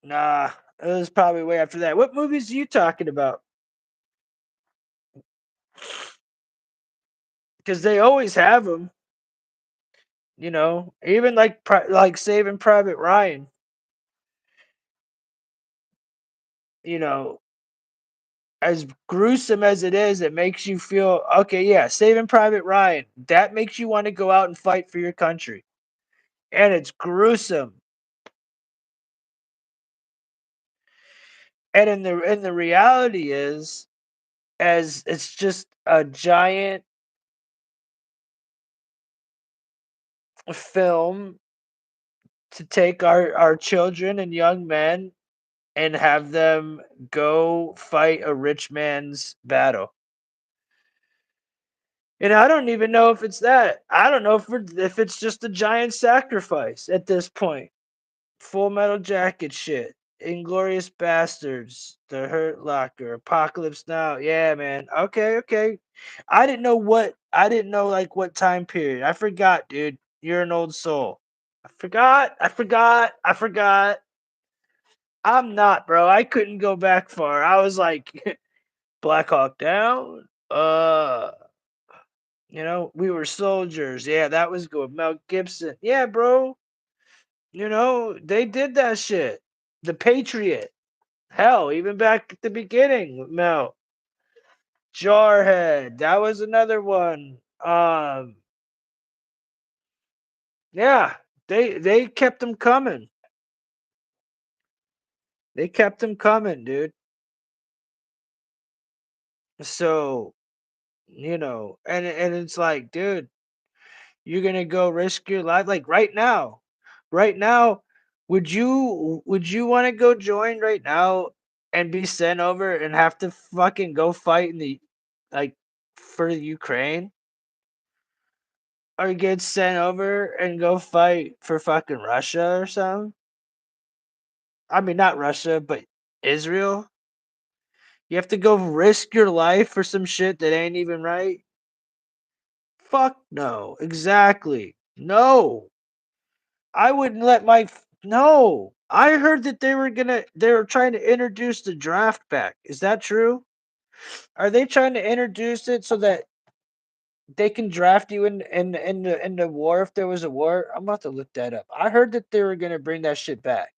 Nah, it was probably way after that. What movies are you talking about? Because they always have them. Even like Saving Private Ryan. You know, as gruesome as it is, it makes you feel okay. Yeah, Saving Private Ryan. That makes you want to go out and fight for your country, and it's gruesome. And in the reality is, as it's just a giant film to take our children and young men and have them go fight a rich man's battle. And I don't even know if it's that. I don't know if it's just a giant sacrifice at this point. Full Metal Jacket shit. Inglorious Bastards, The Hurt Locker, Apocalypse Now. Yeah, man. Okay, okay. I didn't know like what time period. I forgot, dude. You're an old soul. I forgot. I'm not, bro. I couldn't go back far. I was like Black Hawk Down. We were soldiers. Yeah, that was good. Mel Gibson. Yeah, bro. They did that shit. The Patriot. Hell, even back at the beginning with Mel. Jarhead. That was another one. Yeah, they kept them coming. They kept them coming, dude. So, and it's like, dude, you're gonna go risk your life like right now. Right now, would you want to go join right now and be sent over and have to fucking go fight in the like for Ukraine? Or get sent over and go fight for fucking Russia or something? I mean, not Russia, but Israel? You have to go risk your life for some shit that ain't even right? Fuck no. Exactly. No, I wouldn't let my no. I heard that they were trying to introduce the draft back. Is that true? Are they trying to introduce it so that they can draft you in the war if there was a war? I'm about to look that up. I heard that they were gonna bring that shit back.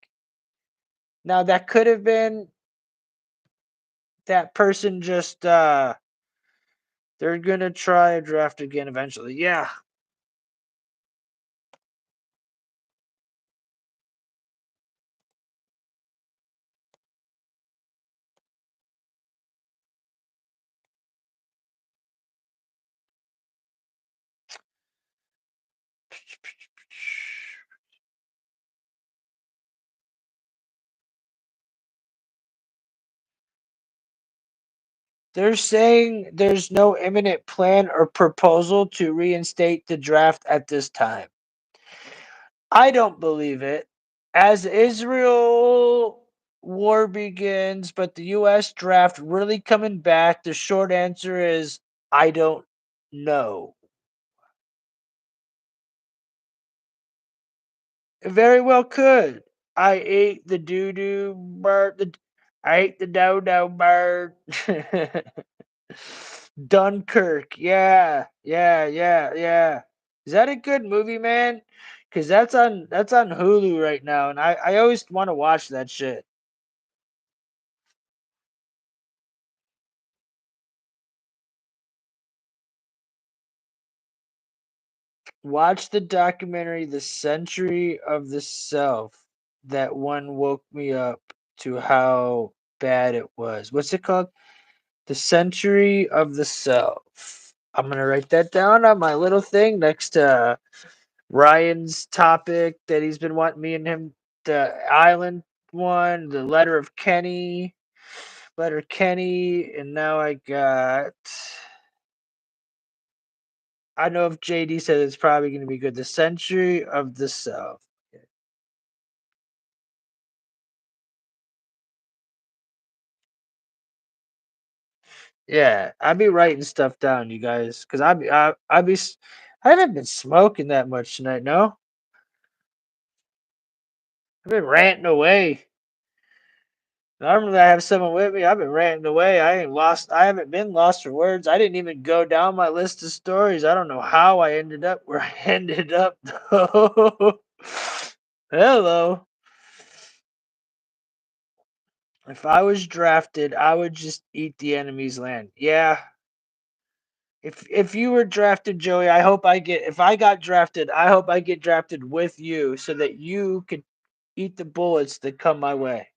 Now that could have been that person just they're gonna try a draft again eventually. Yeah. They're saying there's no imminent plan or proposal to reinstate the draft at this time. I don't believe it. As Israel war begins, but the US draft really coming back, the short answer is I don't know. It very well could. I ate the doo doo bird. I ate the dodo bird. Dunkirk. Yeah, yeah, yeah, yeah. Is that a good movie, man? Cause that's on Hulu right now, and I always want to watch that shit. Watch the documentary "The Century of the Self." That one woke me up to how bad it was. What's it called? The Century of the Self. I'm gonna write that down on my little thing next to Ryan's topic that he's been wanting me and him, the island one, the letter Kenny, and now I know if JD said it's probably gonna be good. The Century of the Self. Yeah, I be writing stuff down, you guys, because I haven't been smoking that much tonight. No, I've been ranting away. Normally, I have someone with me. I've been ranting away. I ain't lost. I haven't been lost for words. I didn't even go down my list of stories. I don't know how I ended up where I ended up. Though. Hello. If I was drafted, I would just eat the enemy's land. Yeah. If you were drafted, Joey, I hope I get. If I got drafted, I hope I get drafted with you so that you could eat the bullets that come my way.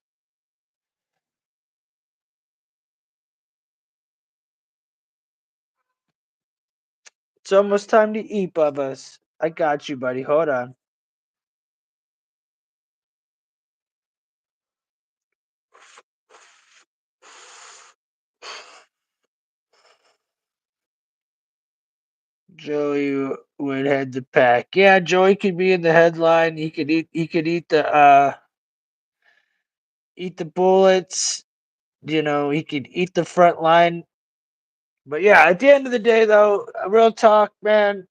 It's almost time to eat, Bubba's. I got you, buddy. Hold on. Joey would head the pack. Yeah, Joey could be in the headline. He could eat the bullets. He could eat the front line. But yeah, at the end of the day though, real talk, man,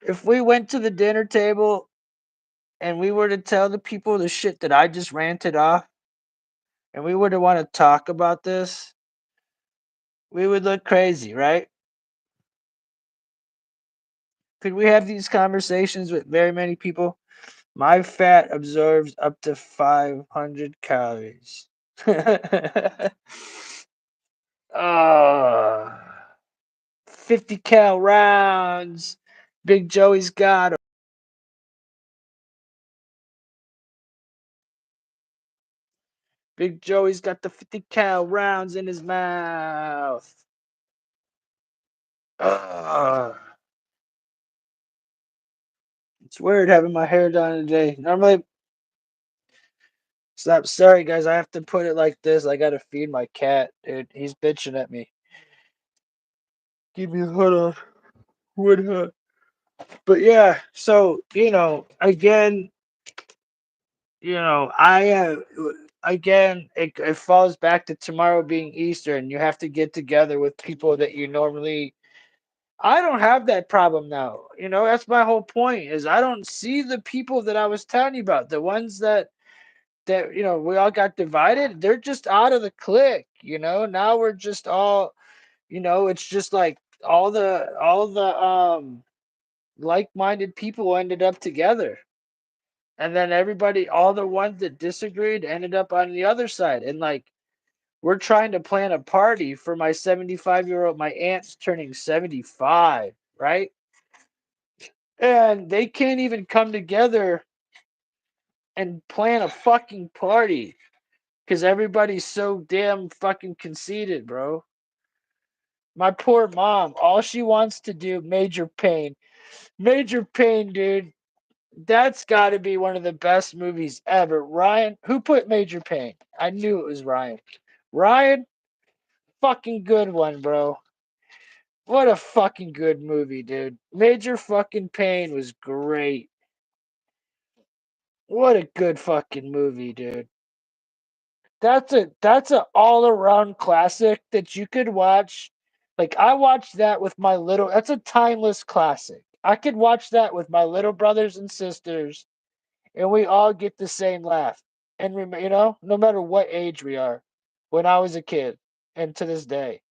if we went to the dinner table and we were to tell the people the shit that I just ranted off and we were to want to talk about this, we would look crazy, right? Could we have these conversations with very many people? My fat absorbs up to 500 calories. Oh, 50 cal rounds. Big Joey's got 'em. Big Joey's got the 50 cal rounds in his mouth. Ugh. It's weird having my hair done today. Normally, stop. Sorry, guys. I have to put it like this. I gotta feed my cat, dude. He's bitching at me. Give me a hood on. Wood hood. But yeah, so again, I again, it falls back to tomorrow being Easter, and you have to get together with people that you normally I don't have that problem now. You know, that's my whole point is I don't see the people that I was telling you about, the ones that we all got divided. They're just out of the clique, now we're just all, it's just like all the like-minded people ended up together, and then everybody, all the ones that disagreed, ended up on the other side. And like, we're trying to plan a party for my 75-year-old, my aunt's turning 75, right? And they can't even come together and plan a fucking party because everybody's so damn fucking conceited, bro. My poor mom, all she wants to do, Major Pain. Major Pain, dude. That's got to be one of the best movies ever. Ryan, who put Major Pain? I knew it was Ryan. Ryan, fucking good one, bro. What a fucking good movie, dude. Major fucking Pain was great. What a good fucking movie, dude. That's a all around classic that you could watch. Like, I watched that with my little. That's a timeless classic. I could watch that with my little brothers and sisters, and we all get the same laugh. And no matter what age we are, when I was a kid, and to this day,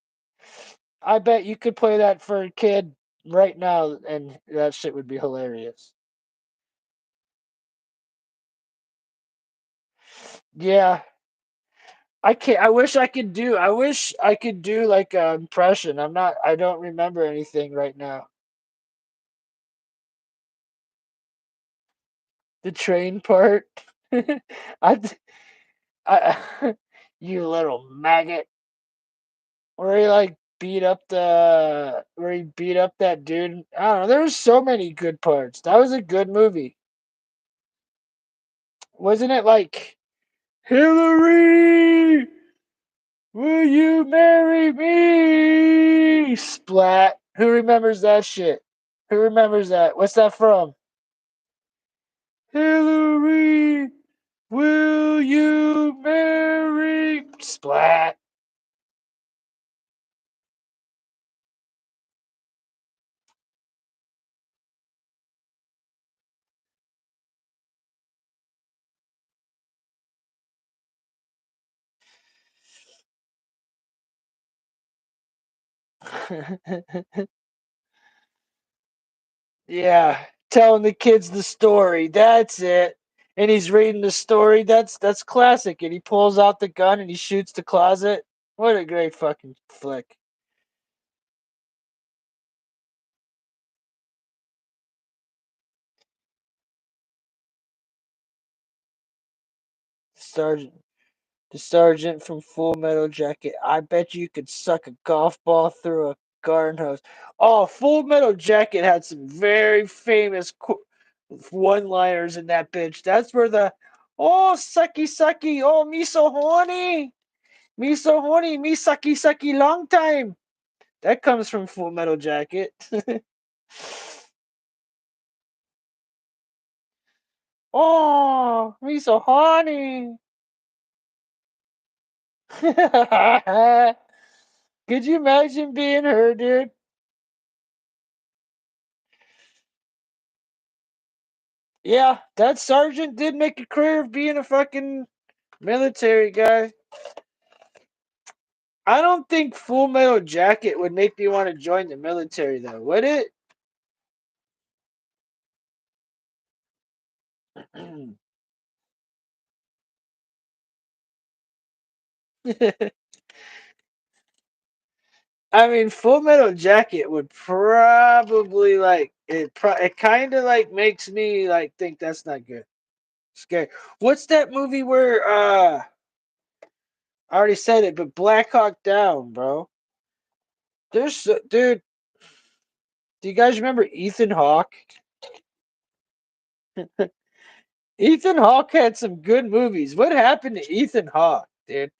I bet you could play that for a kid right now, and that shit would be hilarious. Yeah, I can't. I wish I could do like an impression. I don't remember anything right now. The train part. I, I, you little maggot. Where he beat up that dude. I don't know. There was so many good parts. That was a good movie. Wasn't it like, Hillary, will you marry me? Splat. Who remembers that shit? Who remembers that? What's that from? Hillary, will you marry? Splat. Yeah, telling the kids the story. That's it. And he's reading the story. That's classic. And he pulls out the gun and he shoots the closet. What a great fucking flick. Sergeant the sergeant from Full Metal Jacket. I bet you could suck a golf ball through a garden hose. Oh, Full Metal Jacket had some very famous one-liners in that bitch. That's where the "oh sucky sucky, oh me so horny, me sucky sucky long time." That comes from Full Metal Jacket. Oh, me so horny. Could you imagine being her, dude? Yeah, that sergeant did make a career of being a fucking military guy. I don't think Full Metal Jacket would make me want to join the military, though, would it? I mean, Full Metal Jacket would probably like it. It kind of like makes me like think that's not good. Scary. What's that movie where? I already said it, but Black Hawk Down, bro. Dude. Do you guys remember Ethan Hawke? Ethan Hawke had some good movies. What happened to Ethan Hawke, dude?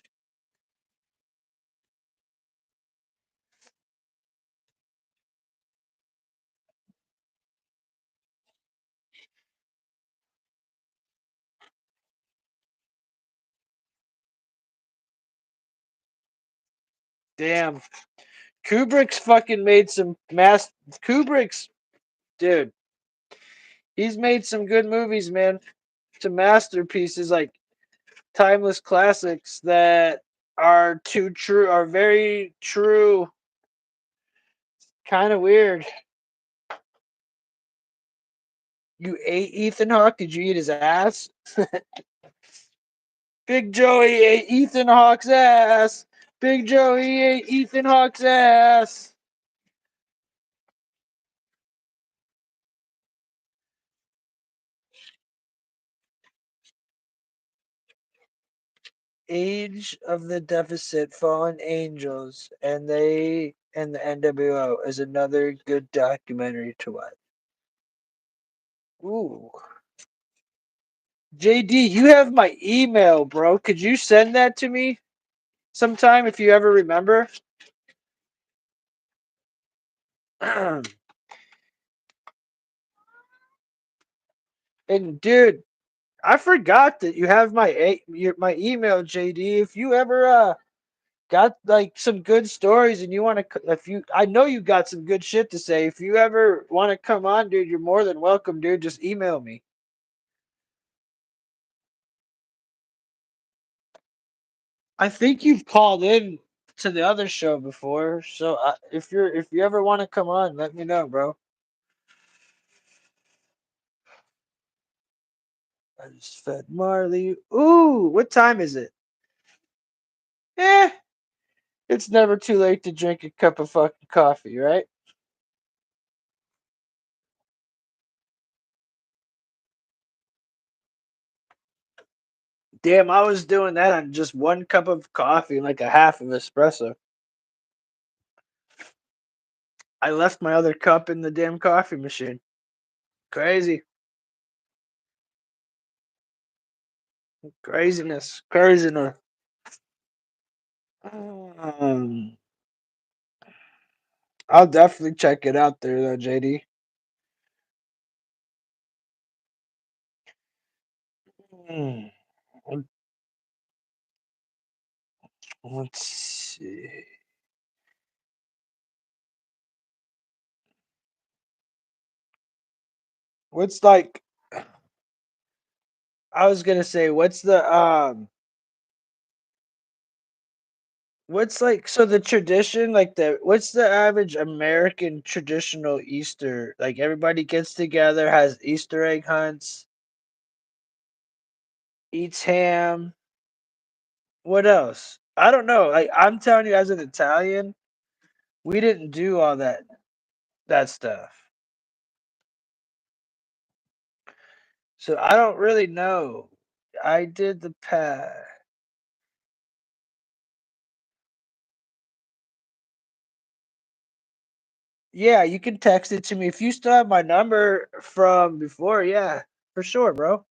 Damn. Kubrick's fucking made some mass. Kubrick's dude. He's made some good movies, man. Some masterpieces like timeless classics that are too true, are very true. Kind of weird. You ate Ethan Hawke? Did you eat his ass? Big Joey ate Ethan Hawke's ass. Big Joey ate Ethan Hawke's ass. Age of the Deficit, Fallen Angels, and they and the NWO is another good documentary to watch. Ooh. JD, you have my email, bro. Could you send that to me sometime if you ever remember? And dude, I forgot that you have my email, JD. If you ever got like some good stories and you want to, if you, I know you got some good shit to say. If you ever want to come on, dude, you're more than welcome, dude. Just email me. I think you've called in to the other show before, so if you ever want to come on, let me know, bro. I just fed Marley. Ooh, what time is it? Eh, it's never too late to drink a cup of fucking coffee, right? Damn, I was doing that on just one cup of coffee and like a half of espresso. I left my other cup in the damn coffee machine. Crazy. Craziness. Craziness. Um, I'll definitely check it out there though, JD. Hmm. Let's see. What's like I was gonna say, what's like so the tradition, like the what's the average American traditional Easter? Like everybody gets together, has Easter egg hunts, eats ham. What else? I don't know. Like I'm telling you, as an Italian, we didn't do all that stuff. So I don't really know. I did the path. Yeah, you can text it to me if you still have my number from before. Yeah, for sure, bro.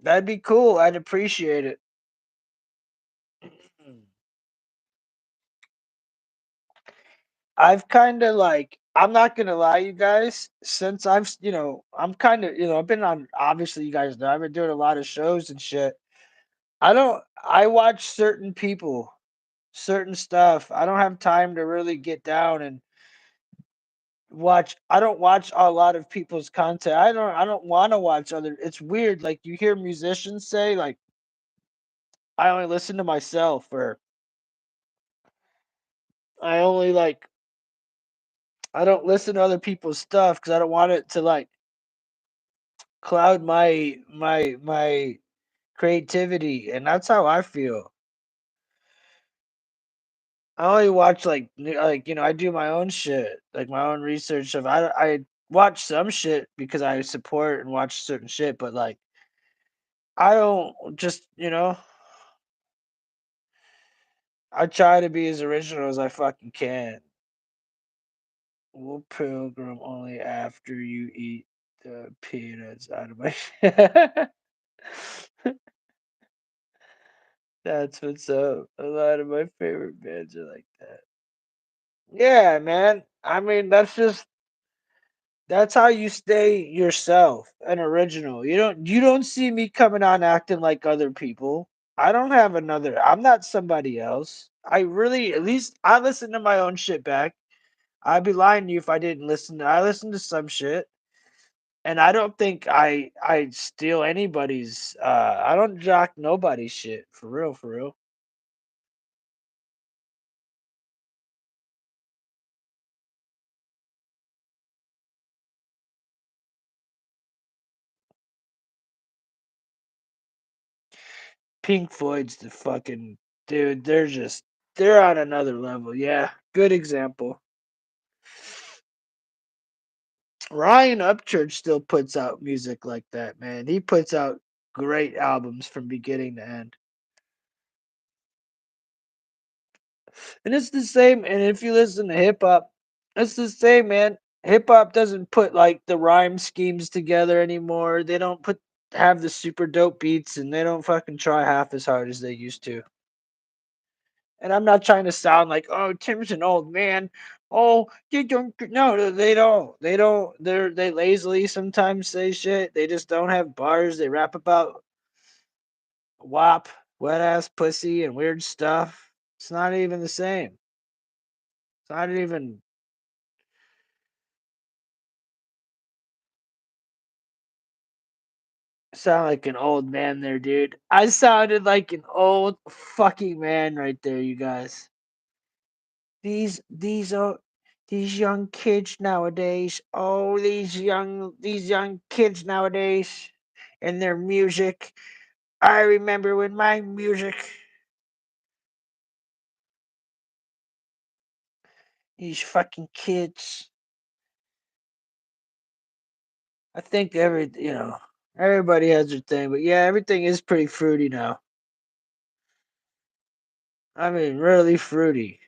That'd be cool. I'd appreciate it. I've kind of like, I'm not gonna lie, you guys. Since I'm kind of, I've been on. Obviously, you guys know I've been doing a lot of shows and shit. I don't. I watch certain people, certain stuff. I don't have time to really get down and watch. I don't watch a lot of people's content. I don't want to watch other. It's weird. Like you hear musicians say, like I only listen to myself, or I only like I don't listen to other people's stuff because I don't want it to like cloud my creativity, and that's how I feel. I only watch I do my own shit, like my own research of I watch some shit because I support and watch certain shit, but like I don't just I try to be as original as I fucking can. Will pilgrim only after you eat the peanuts out of my. That's what's up. A lot of my favorite bands are like that. Yeah, man. I mean, that's how you stay yourself and original. You don't see me coming on acting like other people. I don't have another. I'm not somebody else. I really, at least I listen to my own shit back. I'd be lying to you if I didn't listen. I listen to some shit, and I don't think I steal anybody's. I don't jock nobody's shit for real, for real. Pink Floyd's the fucking dude. They're on another level. Yeah, good example. Ryan Upchurch still puts out music like that, man. He puts out great albums from beginning to end. And it's the same. And if you listen to hip hop, it's the same, man. Hip hop doesn't put like the rhyme schemes together anymore. They don't put have the super dope beats, and they don't fucking try half as hard as they used to. And I'm not trying to sound like, oh, Tim's an old man. Oh, you don't. No, they don't. They don't. They lazily sometimes say shit. They just don't have bars. They rap about WAP, wet ass pussy, and weird stuff. It's not even the same. It's not even sound like an old man there, dude. I sounded like an old fucking man right there, you guys. These are these young kids nowadays. Oh, these young kids nowadays and their music. I remember when my music. These fucking kids. I think everybody has their thing, but yeah, everything is pretty fruity now. I mean, really fruity.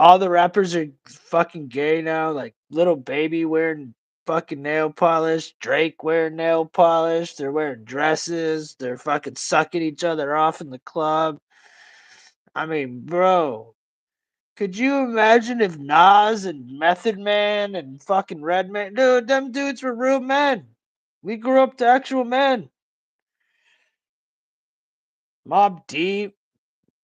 All the rappers are fucking gay now, like little baby wearing fucking nail polish, Drake wearing nail polish, they're wearing dresses, they're fucking sucking each other off in the club. I mean, bro, could you imagine if Nas and Method Man and fucking Redman, dude, them dudes were real men. We grew up to actual men. Mob Deep,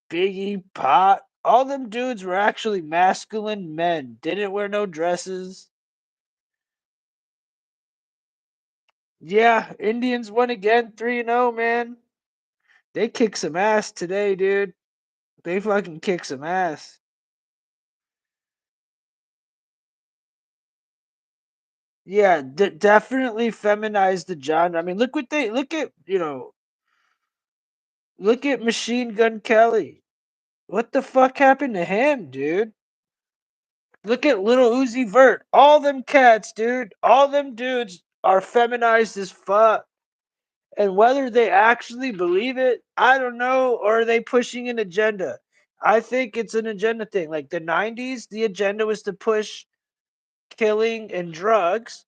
Biggie, Pot, all them dudes were actually masculine men. Didn't wear no dresses. Yeah, Indians won again, 3-0, man. They kick some ass today, dude. They fucking kick some ass. Yeah, definitely feminized the genre. I mean, look at Machine Gun Kelly. What the fuck happened to him, dude? Look at Little Uzi Vert. All them cats, dude. All them dudes are feminized as fuck. And whether they actually believe it, I don't know, or are they pushing an agenda? I think it's an agenda thing. Like the 90s, the agenda was to push killing and drugs,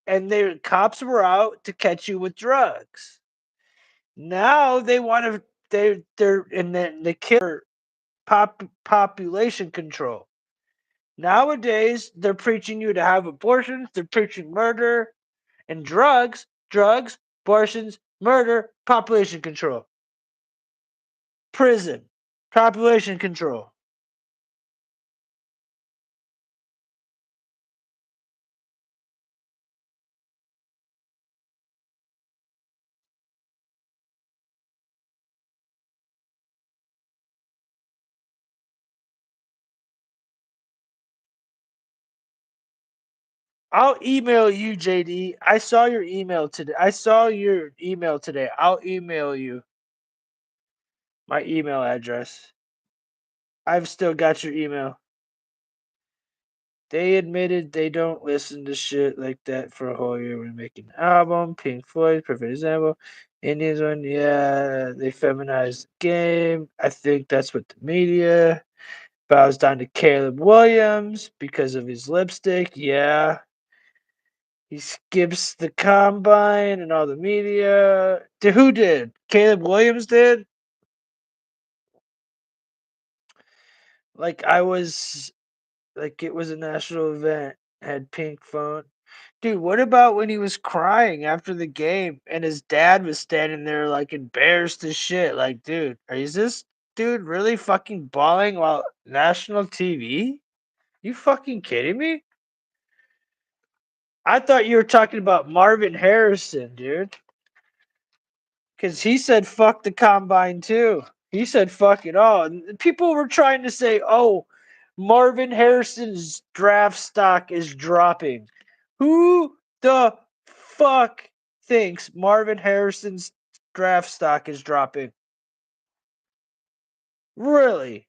and the cops were out to catch you with drugs. Now they want to they're and then the killer population control. Nowadays, they're preaching you to have abortions, they're preaching murder and drugs, abortions, murder, population control. Prison, population control. I'll email you, JD. I saw your email today. I saw your email today. I'll email you my email address. I've still got your email. They admitted they don't listen to shit like that for a whole year when making an album. Pink Floyd, perfect example. Indians one, yeah, they feminized the game. I think that's what the media bows down to Caleb Williams because of his lipstick. Yeah, he skips the combine and all the media. Who did? Caleb Williams did? Like I was like it was a national event. Had pink phone. Dude, what about when he was crying after the game and his dad was standing there like embarrassed as shit? Like, dude, is this dude really fucking bawling while national TV? You fucking kidding me? I thought you were talking about Marvin Harrison, dude. Because he said fuck the combine too. He said fuck it all. And people were trying to say, oh, Marvin Harrison's draft stock is dropping. Who the fuck thinks Marvin Harrison's draft stock is dropping? Really?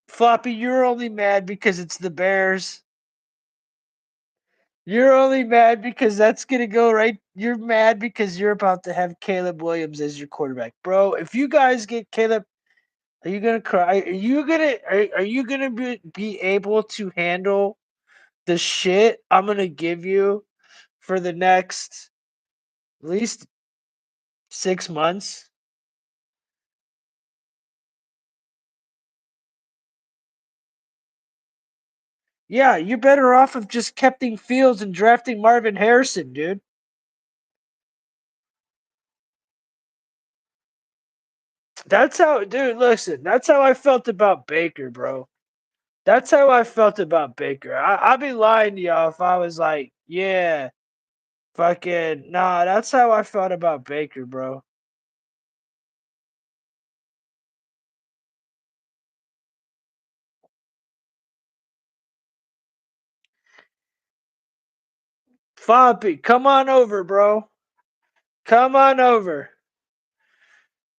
Floppy, you're only mad because it's the Bears. You're only mad because that's gonna go right. You're mad because you're about to have Caleb Williams as your quarterback, bro. If you guys get Caleb, are you gonna cry? Are you gonna be able to handle the shit I'm gonna give you for the next at least 6 months? Yeah, you're better off of just keeping Fields and drafting Marvin Harrison, dude. That's how, dude. Listen, that's how I felt about Baker, bro. That's how I felt about Baker. I'd be lying to y'all if I was like, yeah, fucking, nah, that's how I felt about Baker, bro. Foppy, come on over, bro. Come on over.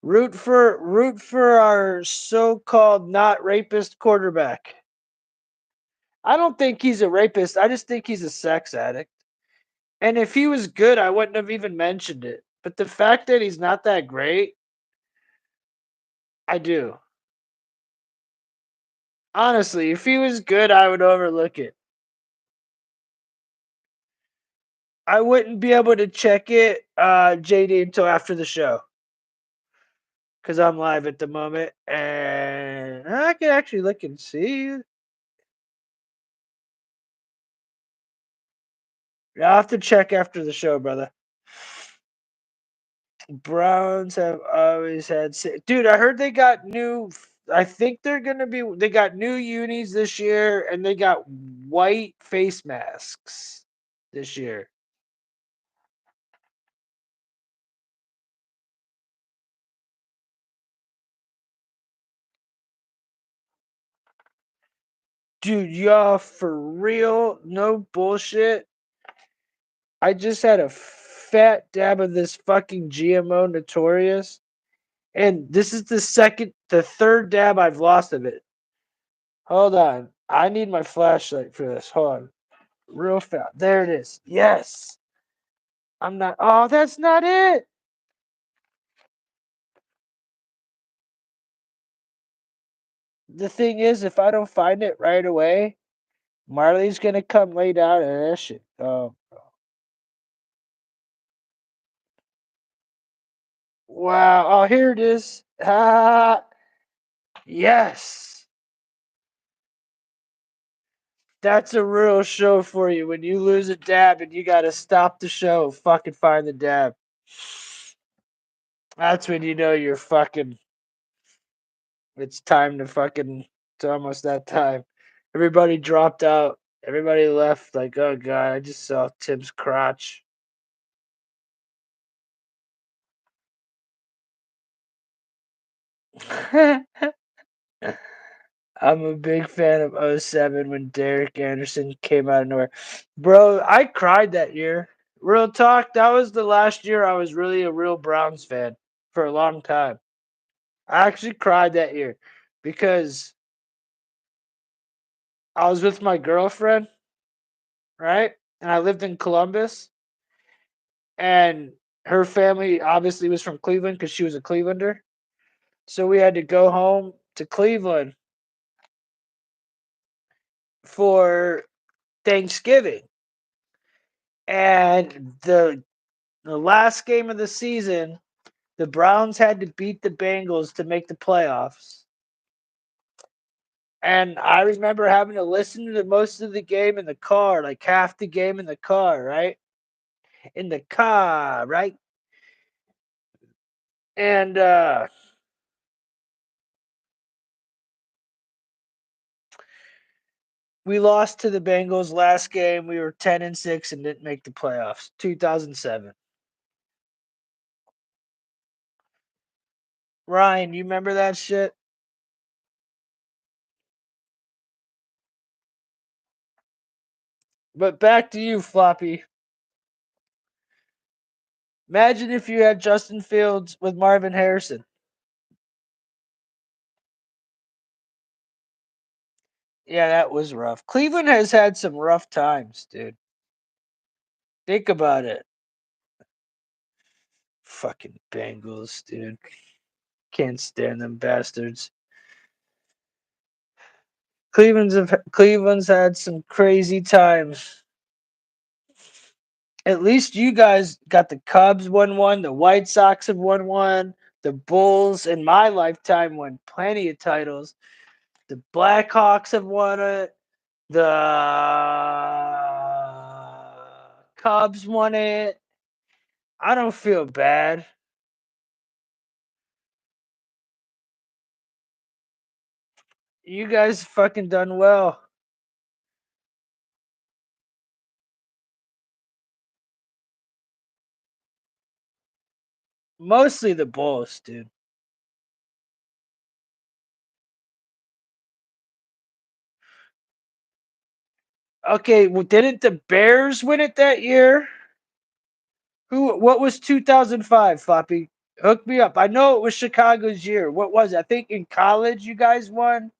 Root for our so-called not rapist quarterback. I don't think he's a rapist. I just think he's a sex addict. And if he was good, I wouldn't have even mentioned it. But the fact that he's not that great, I do. Honestly, if he was good, I would overlook it. I wouldn't be able to check it, JD, until after the show. Because I'm live at the moment. And I can actually look and see. I'll have to check after the show, brother. Browns have always had. Dude, I heard they got new. I think they're gonna be. They got new unis this year, and they got white face masks this year. Dude, y'all, for real, no bullshit. I just had a fat dab of this fucking GMO Notorious, and this is the third dab I've lost of it. Hold on, I need my flashlight for this. Hold on, real fast. There it is. Yes. I'm not. Oh, that's not it. The thing is, if I don't find it right away, Marley's gonna come lay down and that shit. Oh, wow. Oh, here it is. Ah, yes. That's a real show for you. When you lose a dab and you gotta stop the show, fucking find the dab. That's when you know you're fucking. It's time to fucking. It's almost that time. Everybody dropped out. Everybody left. Like, oh god, I just saw Tim's crotch. I'm a big fan of '07 when Derek Anderson came out of nowhere. Bro, I cried that year. Real talk, that was the last year I was really a real Browns fan for a long time. I actually cried that year because I was with my girlfriend, right? And I lived in Columbus, and her family obviously was from Cleveland because she was a Clevelander. So we had to go home to Cleveland for Thanksgiving. And the last game of the season, the Browns had to beat the Bengals to make the playoffs. And I remember having to listen to most of the game in the car, like half the game in the car, right? In the car, right? And we lost to the Bengals last game. We were 10-6 and didn't make the playoffs. 2007. Ryan, you remember that shit? But back to you, Floppy. Imagine if you had Justin Fields with Marvin Harrison. Yeah, that was rough. Cleveland has had some rough times, dude. Think about it. Fucking Bengals, dude. Can't stand them bastards. Cleveland's had some crazy times. At least you guys got the Cubs won one, the White Sox have won one, the Bulls in my lifetime won plenty of titles. The Blackhawks have won it. The Cubs won it. I don't feel bad. You guys fucking done well. Mostly the Bulls, dude. Okay, well, didn't the Bears win it that year? What was 2005, Floppy? Hook me up. I know it was Chicago's year. What was it? I think in college you guys won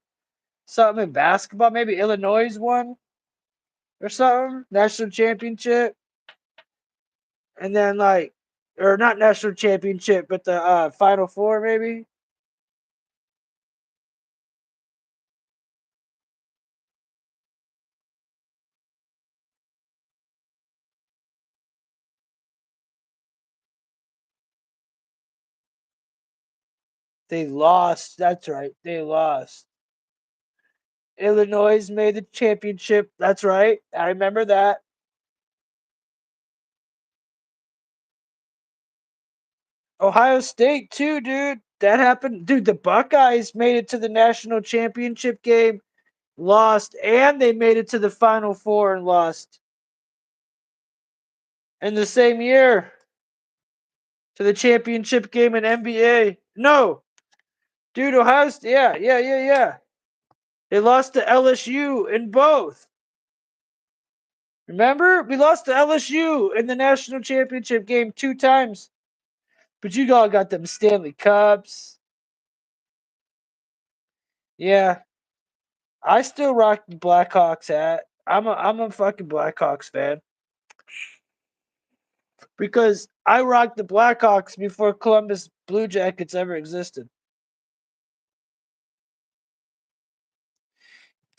something in basketball. Maybe Illinois won or something. National championship. And then or not national championship, but the Final Four maybe. They lost. That's right. They lost. Illinois made the championship. That's right. I remember that. Ohio State too, dude. That happened. Dude, the Buckeyes made it to the national championship game, lost, and they made it to the Final Four and lost in the same year to the championship game in NBA. No, dude, Ohio State. Yeah. They lost to LSU in both. Remember? We lost to LSU in the national championship game 2 times. But you all got them Stanley Cups. Yeah. I still rock the Blackhawks hat. I'm a fucking Blackhawks fan. Because I rocked the Blackhawks before Columbus Blue Jackets ever existed.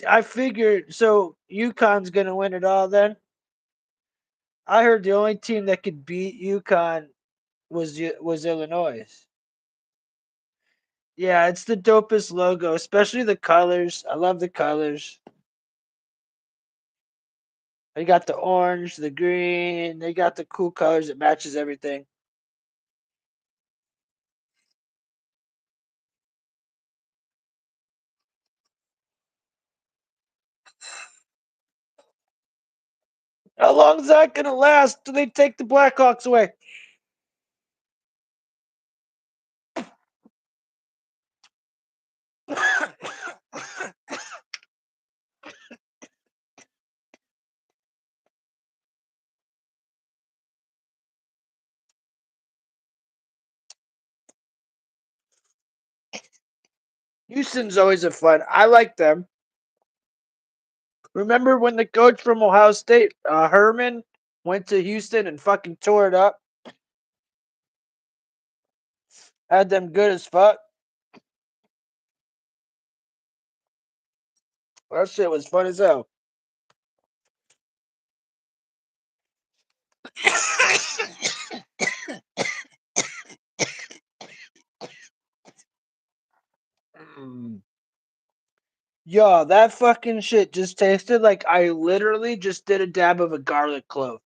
I figured so UConn's gonna win it all then. I heard the only team that could beat UConn was Illinois. Yeah, it's the dopest logo, especially the colors. I love the colors. They got the orange, the green. They got the cool colors that matches everything. How long is that gonna last? Do they take the Blackhawks away? Houston's always a fun. I like them. Remember when the coach from Ohio State, Herman, went to Houston and fucking tore it up? Had them good as fuck. That shit was fun as hell. Yo, that fucking shit just tasted like I literally just did a dab of a garlic clove.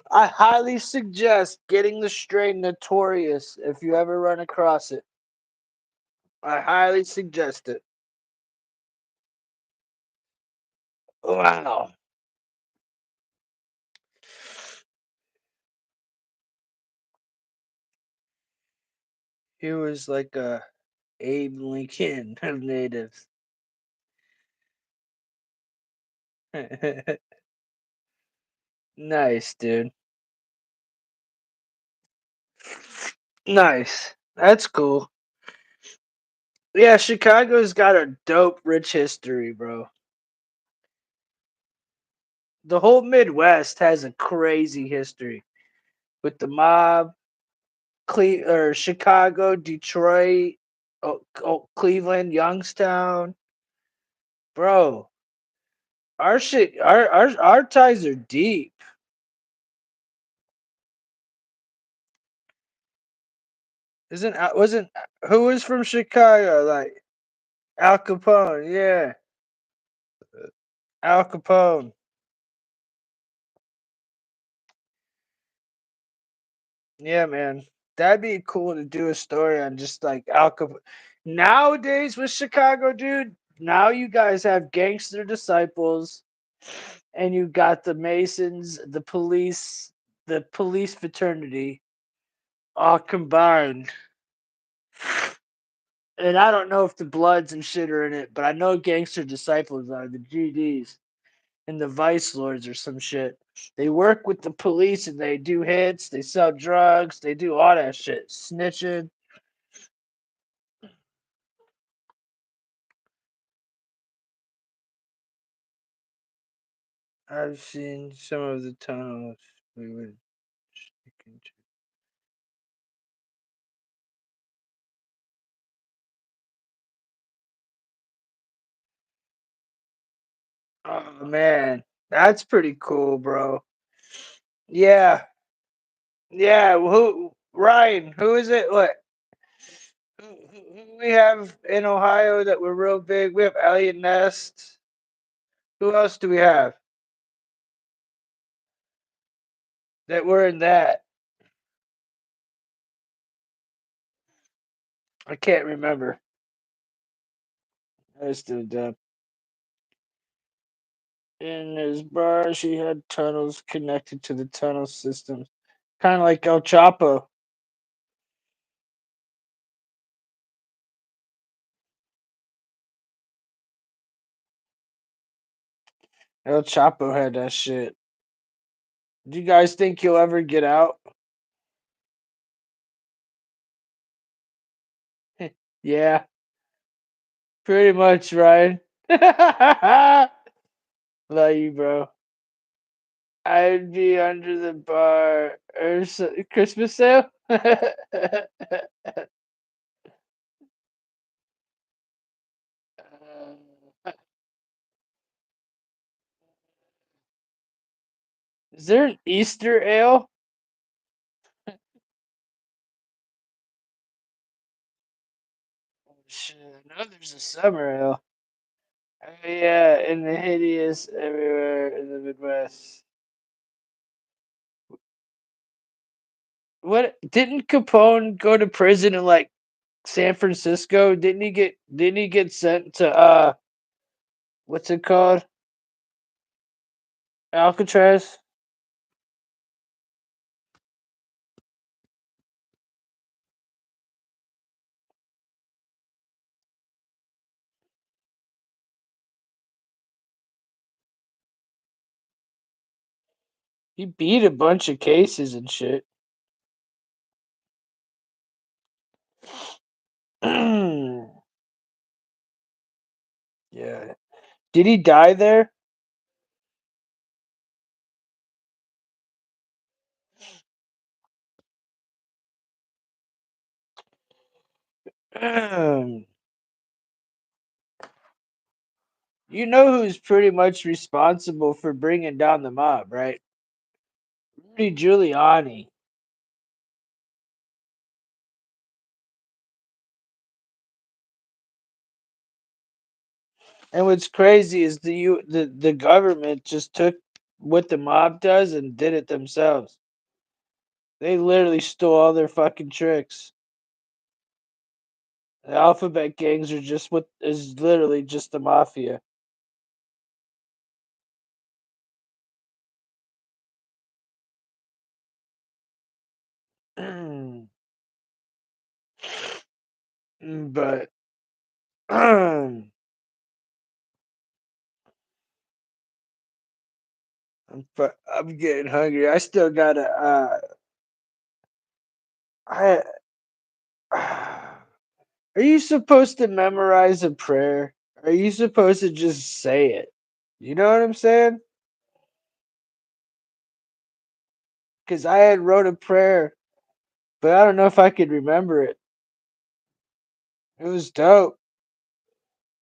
I highly suggest getting the strain Notorious if you ever run across it. I highly suggest it. Wow. He was like a Abe Lincoln of natives. Nice, dude. Nice. That's cool. Yeah, Chicago's got a dope, rich history, bro. The whole Midwest has a crazy history with the mob, Chicago, Detroit, Cleveland, Youngstown, bro. Our shit, our ties are deep. Wasn't who was from Chicago? Like Al Capone, yeah, Al Capone. Yeah, man. That'd be cool to do a story on just like Al Capone. Nowadays with Chicago, dude, now you guys have gangster disciples and you got the Masons, the police fraternity all combined. And I don't know if the Bloods and shit are in it, but I know gangster disciples are the GDs and the Vice Lords or some shit. They work with the police and they do hits, they sell drugs, they do all that shit. Snitching. I've seen some of the tunnels we would stick into. Oh man, that's pretty cool, bro. Yeah, yeah. Who Ryan? Who is it? What? Who we have in Ohio that were real big? We have Elliot Nest. Who else do we have that were in that? I can't remember. I was still dumb. In his bar, she had tunnels connected to the tunnel systems, kind of like El Chapo. El Chapo had that shit. Do you guys think he'll ever get out? Yeah, pretty much, Ryan. Love you, bro. I'd be under the bar or Christmas sale. Is there an Easter ale? Shit, I know there's a summer ale. Oh, yeah, in the hideous everywhere in the Midwest. What didn't Capone go to prison in like San Francisco? Didn't he get sent to what's it called? Alcatraz? He beat a bunch of cases and shit. Yeah. Did he die there? You know who's pretty much responsible for bringing down the mob, right? Rudy Giuliani. And what's crazy is the government just took what the mob does and did it themselves. They literally stole all their fucking tricks. The alphabet gangs are just what is literally just the mafia. But I'm getting hungry. I still gotta. I. Are you supposed to memorize a prayer? Are you supposed to just say it? You know what I'm saying? Because I had wrote a prayer, but I don't know if I could remember it. It was dope.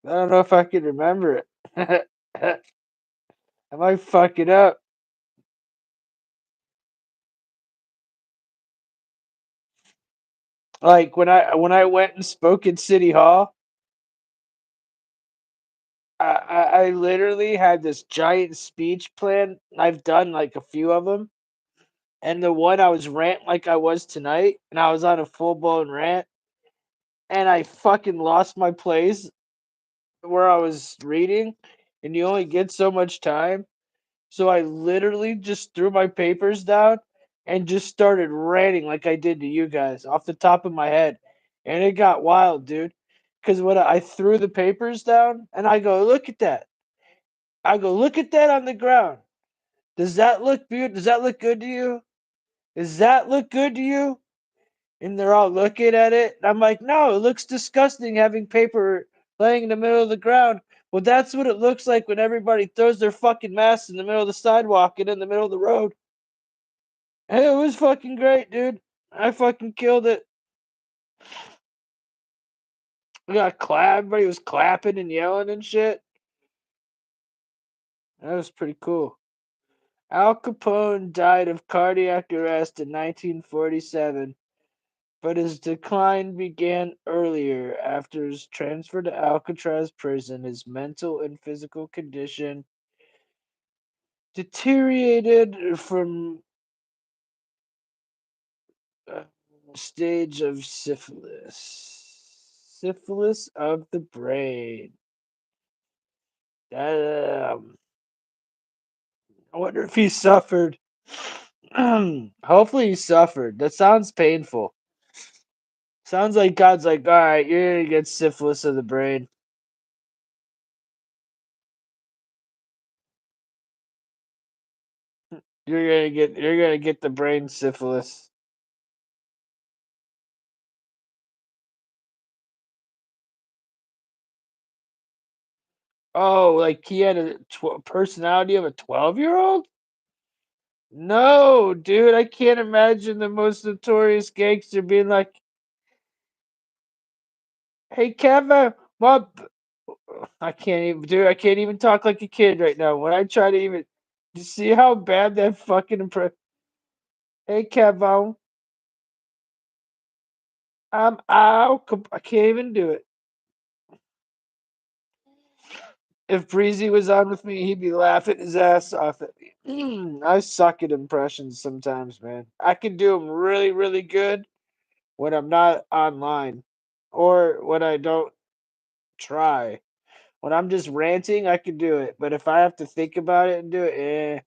I don't know if I could remember it. I might fuck it up. Like when I went and spoke at City Hall, I literally had this giant speech plan. I've done like a few of them, and the one I was ranting like I was tonight, and I was on a full blown rant, and I fucking lost my place where I was reading, and you only get so much time. So I literally just threw my papers down and just started ranting like I did to you guys off the top of my head. And it got wild, dude. Because when I threw the papers down and I go, look at that. I go, look at that on the ground. Does that look beautiful? Does that look good to you? Does that look good to you? And they're all looking at it. And I'm like, no, it looks disgusting having paper laying in the middle of the ground. Well, that's what it looks like when everybody throws their fucking masks in the middle of the sidewalk and in the middle of the road. And it was fucking great, dude. I fucking killed it. We got clap. Everybody was clapping and yelling and shit. That was pretty cool. Al Capone died of cardiac arrest in 1947, but his decline began earlier after his transfer to Alcatraz prison. His mental and physical condition deteriorated from a stage of syphilis of the brain. Damn. I wonder if he suffered. Hopefully he suffered. That sounds painful. Sounds like God's like, all right, you're gonna get syphilis of the brain. You're gonna get the brain syphilis. Oh, like he had a personality of a 12-year-old? No, dude, I can't imagine the most notorious gangster being like, "Hey, Kevin, what?" I can't even, dude. I can't even talk like a kid right now. When I try to even, you see how bad that fucking impress. Hey, Kevin, I'm out. I can't even do it. If Breezy was on with me, he'd be laughing his ass off at me. I suck at impressions sometimes, man. I can do them really, really good when I'm not online or when I don't try. When I'm just ranting, I can do it. But if I have to think about it and do it,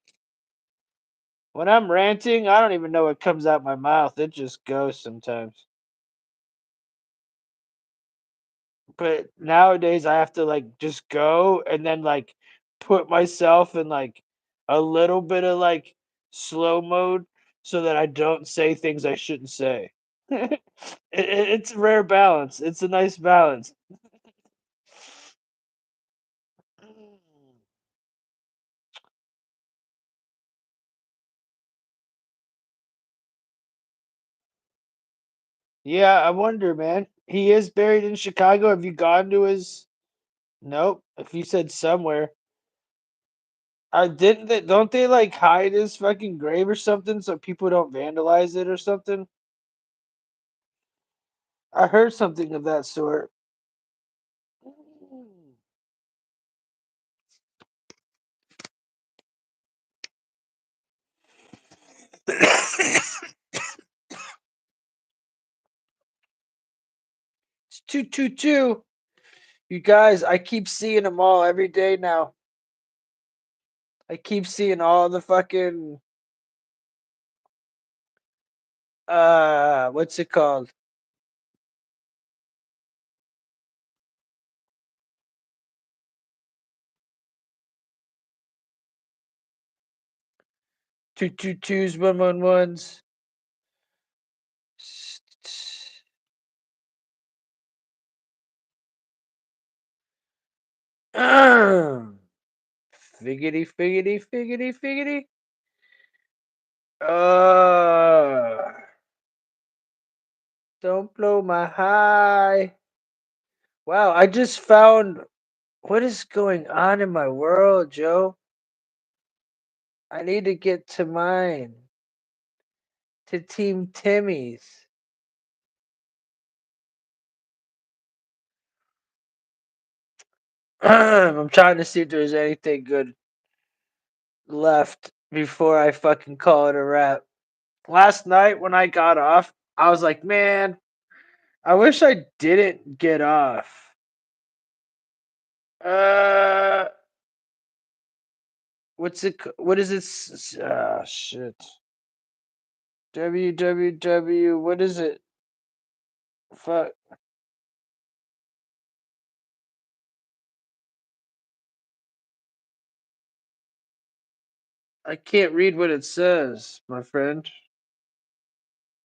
When I'm ranting, I don't even know what comes out my mouth. It just goes sometimes. But nowadays, I have to like just go and then like put myself in like a little bit of like slow mode so that I don't say things I shouldn't say. It's a rare balance. It's a nice balance. Yeah, I wonder, man. He is buried in Chicago. Have you gone to his? Nope. If you said somewhere, didn't they? Don't they like hide his fucking grave or something so people don't vandalize it or something? I heard something of that sort. It's 222. You guys, I keep seeing them all every day now. I keep seeing all the fucking what's it called? Two two twos, 111s. Figgity, figgity, figgity, figgity. Don't blow my high. Wow, I just found what is going on in my world, Joe? I need to get to mine. To Team Timmy's. I'm trying to see if there's anything good left before I fucking call it a wrap. Last night when I got off, I was like, man, I wish I didn't get off. Uh, what is it? Shit. www. What is it? Fuck. I can't read what it says, my friend.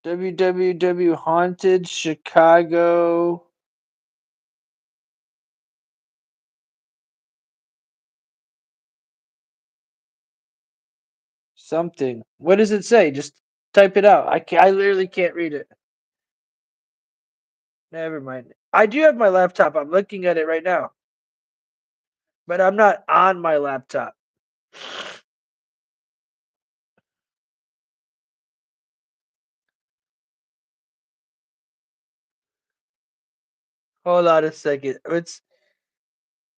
www. Haunted Chicago. Something. What does it say? Just type it out. I literally can't read it. Never mind. I do have my laptop. I'm looking at it right now. But I'm not on my laptop. Hold on a second.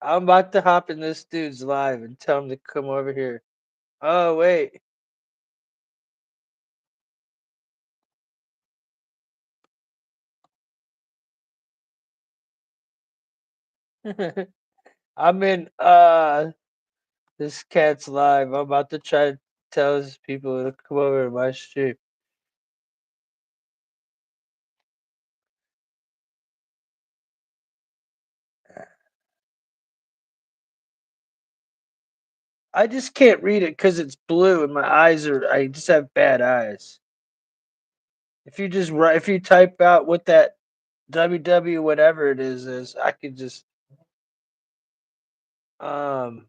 I'm about to hop in this dude's live and tell him to come over here. Oh wait. I'm in this cat's live. I'm about to try to tell his people to come over to my stream. I just can't read it because it's blue and my eyes are. I just have bad eyes. If you type out what that WW whatever it is, I could just um.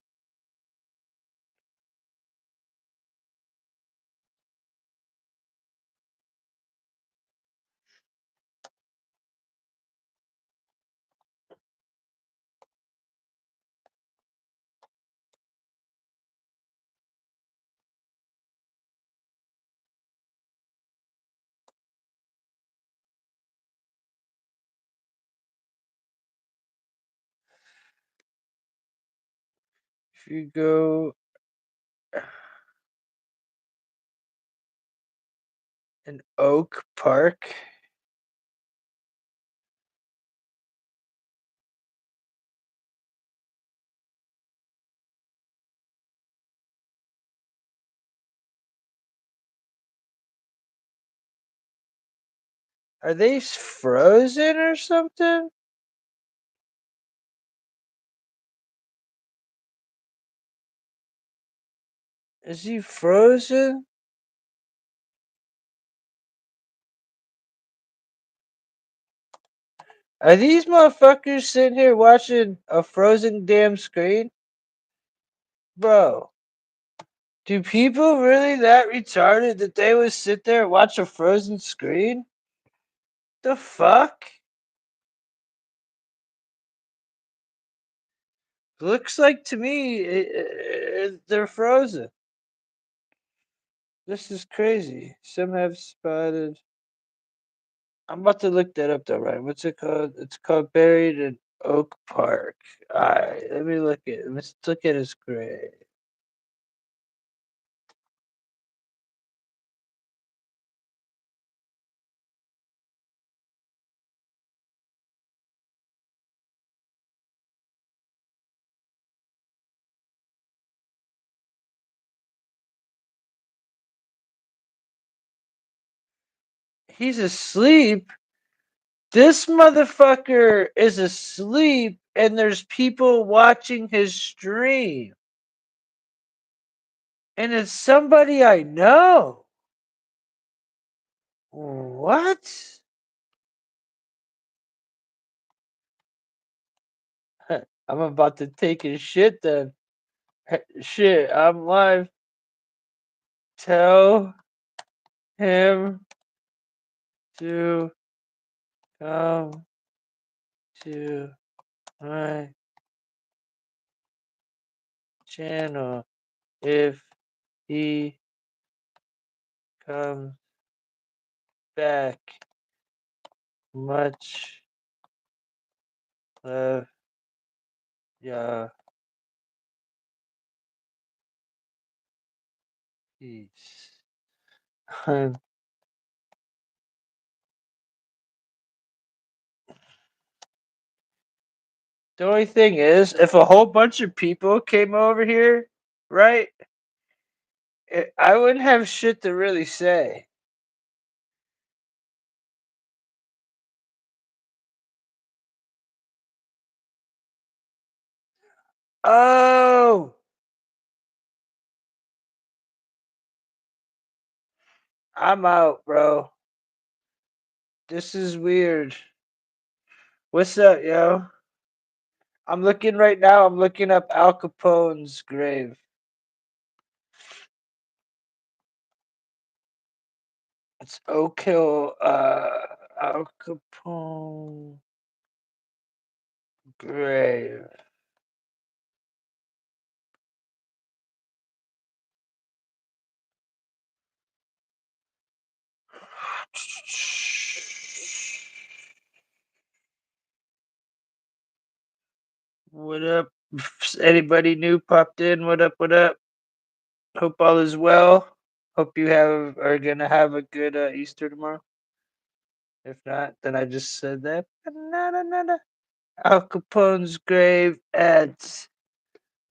If you go in Oak Park. Are they frozen or something? Is he frozen? Are these motherfuckers sitting here watching a frozen damn screen? Bro, do people really that retarded that they would sit there and watch a frozen screen? The fuck? Looks like to me they're frozen. This is crazy. Some have spotted. I'm about to look that up though, right? What's it called? It's called Buried in Oak Park. Alright, let me look at let's look at his grave. He's asleep. This motherfucker is asleep, and there's people watching his stream. And it's somebody I know. What? I'm about to take his shit then. Shit, I'm live. Tell him to come to my channel if he comes back. Much love, yeah, peace. The only thing is, if a whole bunch of people came over here, right, I wouldn't have shit to really say. Oh, I'm out, bro. This is weird. What's up, yo? I'm looking right now. I'm looking up Al Capone's grave. It's Oak Hill, Al Capone grave. What up? Anybody new popped in? What up? What up? Hope all is well. Hope you are gonna have a good Easter tomorrow. If not, then I just said that. Al Capone's grave at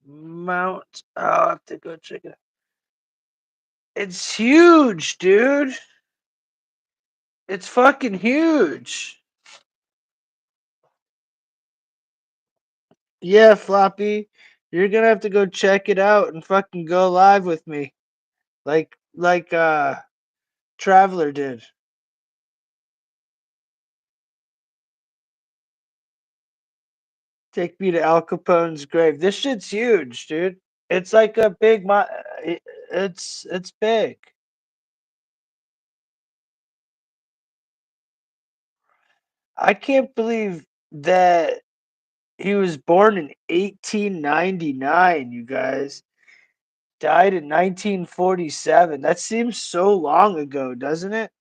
Mount. I'll have to go check it out. It's huge, dude. It's fucking huge. Yeah, Floppy. You're gonna have to go check it out and fucking go live with me. Like Traveler did. Take me to Al Capone's grave. This shit's huge, dude. It's like a big it's big. I can't believe that he was born in 1899, you guys. Died in 1947. That seems so long ago, doesn't it?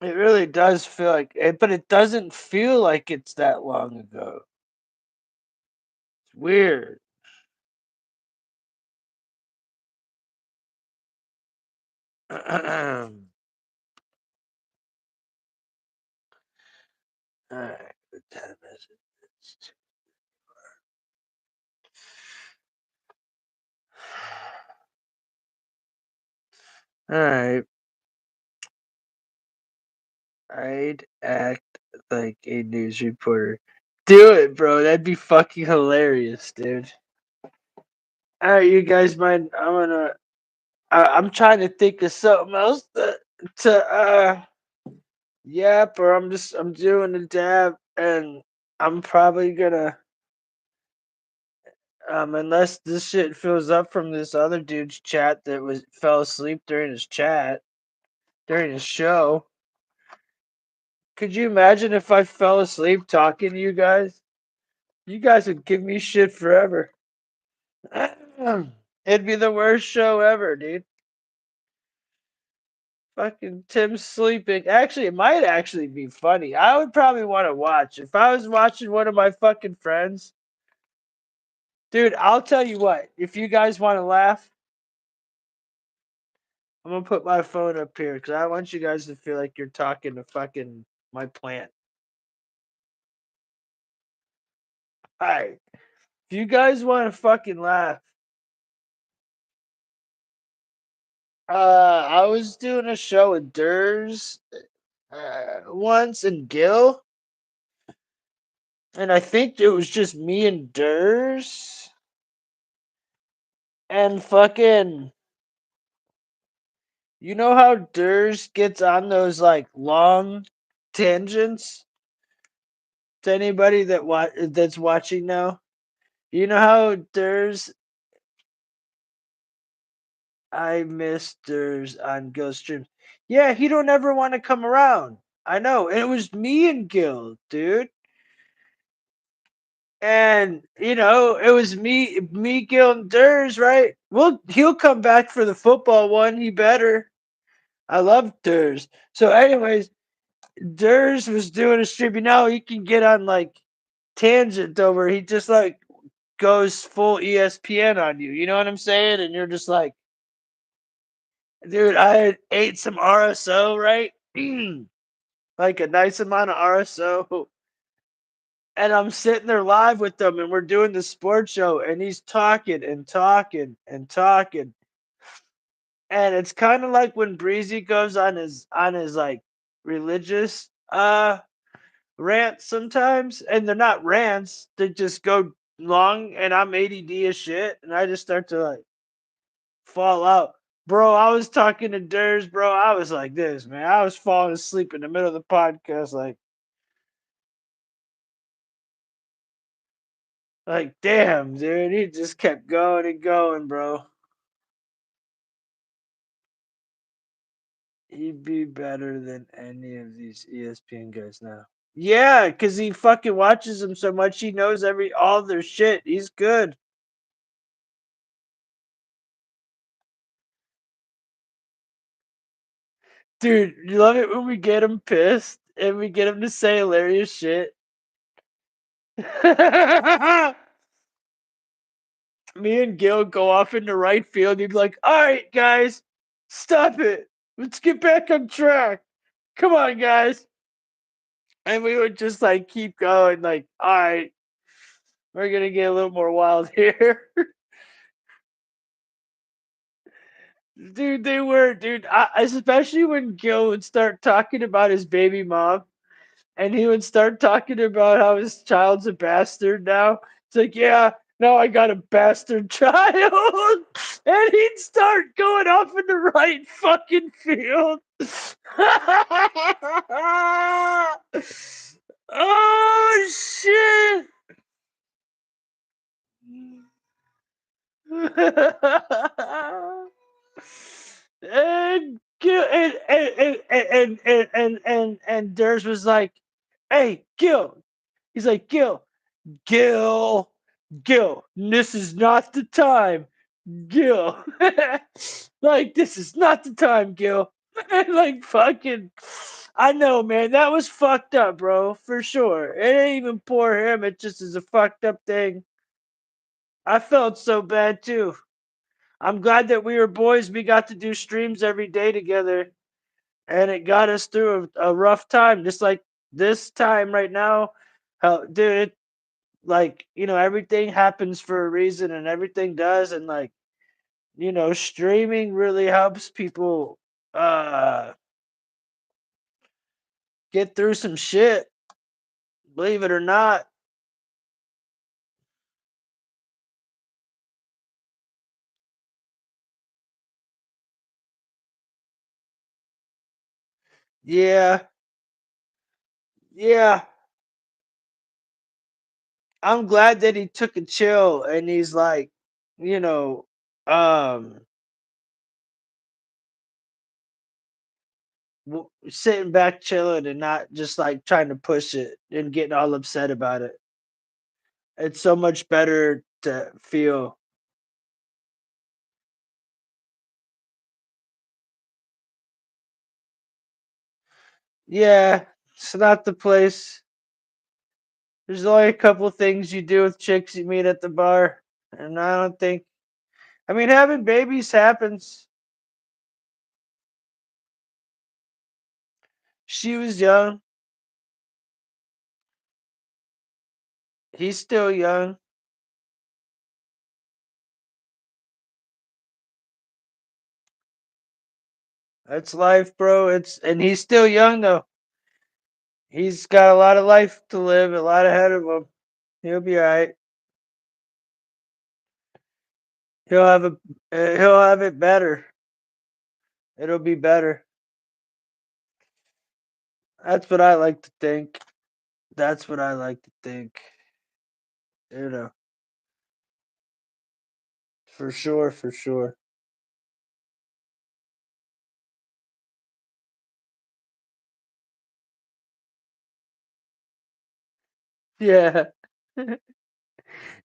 It really does feel like it, but it doesn't feel like it's that long ago. It's weird. All right, what time is it? All right. I'd act like a news reporter. Do it, bro. That'd be fucking hilarious, dude. All right, you guys mind? I'm trying to think of something else to yap, or I'm doing a dab, and I'm probably gonna unless this shit fills up from this other dude's chat that fell asleep during his show. Could you imagine if I fell asleep talking to you guys? You guys would give me shit forever. It'd be the worst show ever, dude. Fucking Tim sleeping. Actually, it might actually be funny. I would probably want to watch. If I was watching one of my fucking friends, dude, I'll tell you what. If you guys want to laugh, I'm gonna put my phone up here because I want you guys to feel like you're talking to fucking my plant. Alright. If you guys want to fucking laugh, I was doing a show with Durs once and Gil, and I think it was just me and Durs and fucking. You know how Durs gets on those like long tangents to anybody that's watching now? You know how Durs I miss Durs on Ghost Streams. Yeah, he don't ever want to come around. I know. And it was me and Gil, dude. And it was me, Gil, and Durs, right? Well, he'll come back for the football one. He better. I love Durs. So, anyways, Durs was doing a stream. He can get on like tangent over. He just like goes full ESPN on you. You know what I'm saying? And you're just like, dude, I had ate some RSO, right? Like a nice amount of RSO. And I'm sitting there live with them and we're doing the sports show and he's talking and talking and talking. And it's kind of like when Breezy goes on his like religious rants sometimes, and they're not rants, they just go long, and I'm ADD as shit, and I just start to like fall out. Bro, I was talking to Durs, bro. I was like this, man. I was falling asleep in the middle of the podcast, like damn, dude. He just kept going and going, bro. He'd be better than any of these ESPN guys now. Yeah, because he fucking watches them so much, he knows all their shit. He's good. Dude, you love it when we get him pissed and we get him to say hilarious shit. Me and Gil go off into right field. He'd be like, all right, guys, stop it. Let's get back on track. Come on, guys. And we would just like keep going, like, all right, we're going to get a little more wild here. Dude, they were, dude. Especially when Gil would start talking about his baby mom. And he would start talking about how his child's a bastard now. It's like, yeah, now I got a bastard child. And he'd start going off in the right fucking field. Oh, shit. And and Durs was like, "Hey, Gil." He's like, Gil, Gil, this is not the time, Gil. Like, this is not the time, Gil. Like, fucking, I know, man. That was fucked up, bro, for sure. It ain't even poor him. It just is a fucked up thing. I felt so bad too. I'm glad that we were boys. We got to do streams every day together, and it got us through a rough time, just like this time right now. How, dude, like, everything happens for a reason, and everything does, and like, streaming really helps people uh get through some shit, believe it or not. Yeah, yeah, I'm glad that he took a chill and he's like, you know um sitting back chilling and not just like trying to push it and getting all upset about it. It's so much better to feel. Yeah, it's not the place. There's only a couple things you do with chicks you meet at the bar, and I don't think. I mean, having babies happens. She was young. He's still young. That's life, bro. It's and he's still young though. He's got a lot of life to live, a lot ahead of him. He'll be all right. He'll have a he'll have it better. It'll be better. That's what I like to think. That's what I like to think. You know, for sure, for sure. Yeah.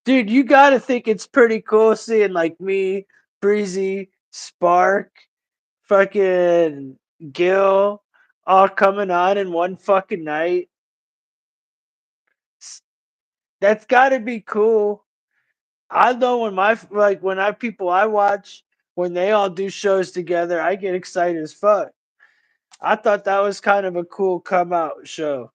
Dude, you gotta think it's pretty cool seeing like me, Breezy, Spark, fucking Gil, all coming on in one fucking night. S- That's gotta be cool. I know when my like when I people I watch when they all do shows together, I get excited as fuck. I thought that was kind of a cool come out show,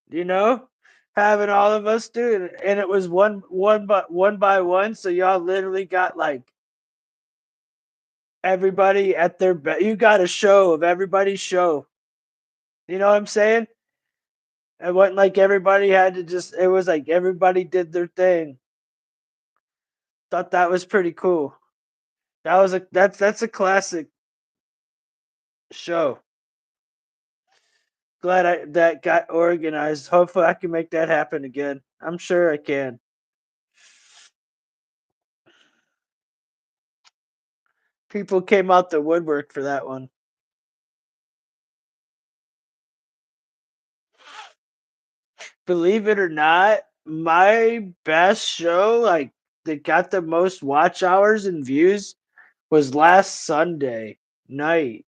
you know, having all of us do it, and it was one by one, so y'all literally got like everybody at their best. You got a show of everybody's show. You know what I'm saying? It wasn't like everybody had to just. It was like everybody did their thing. Thought that was pretty cool. That's a classic show. Glad that got organized. Hopefully, I can make that happen again. I'm sure I can. People came out the woodwork for that one. Believe it or not, my best show, like that got the most watch hours and views, was last Sunday night.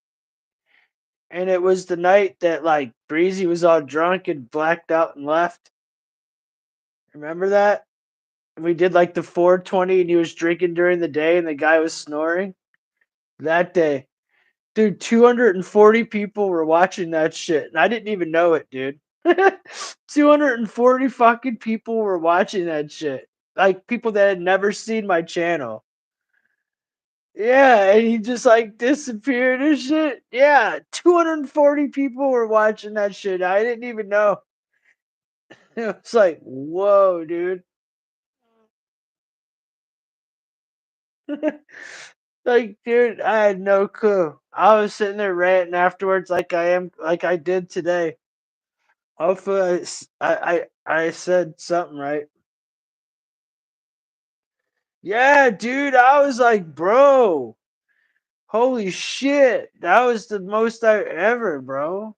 And it was the night that like Breezy was all drunk and blacked out and left. Remember that? And we did like the 420 and he was drinking during the day and the guy was snoring. That day. Dude, 240 people were watching that shit. And I didn't even know it, dude. 240 fucking people were watching that shit. Like people that had never seen my channel. Yeah, and he just like disappeared and shit. Yeah, 240 people were watching that shit. I didn't even know. It was like, whoa, dude. Like, dude, I had no clue. I was sitting there ranting afterwards, like I did today. Hopefully, I said something right. Yeah, dude, I was like, bro, holy shit, that was the most I ever, bro.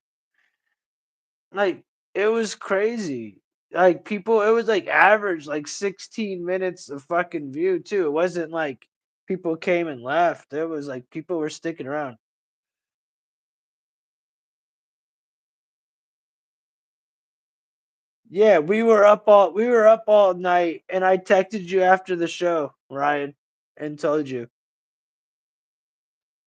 Like, it was crazy. Like people, it was like average, like 16 minutes of fucking view too. It wasn't like people came and left. It was like people were sticking around. Yeah, we were up all night, and I texted you after the show, Ryan, and told you.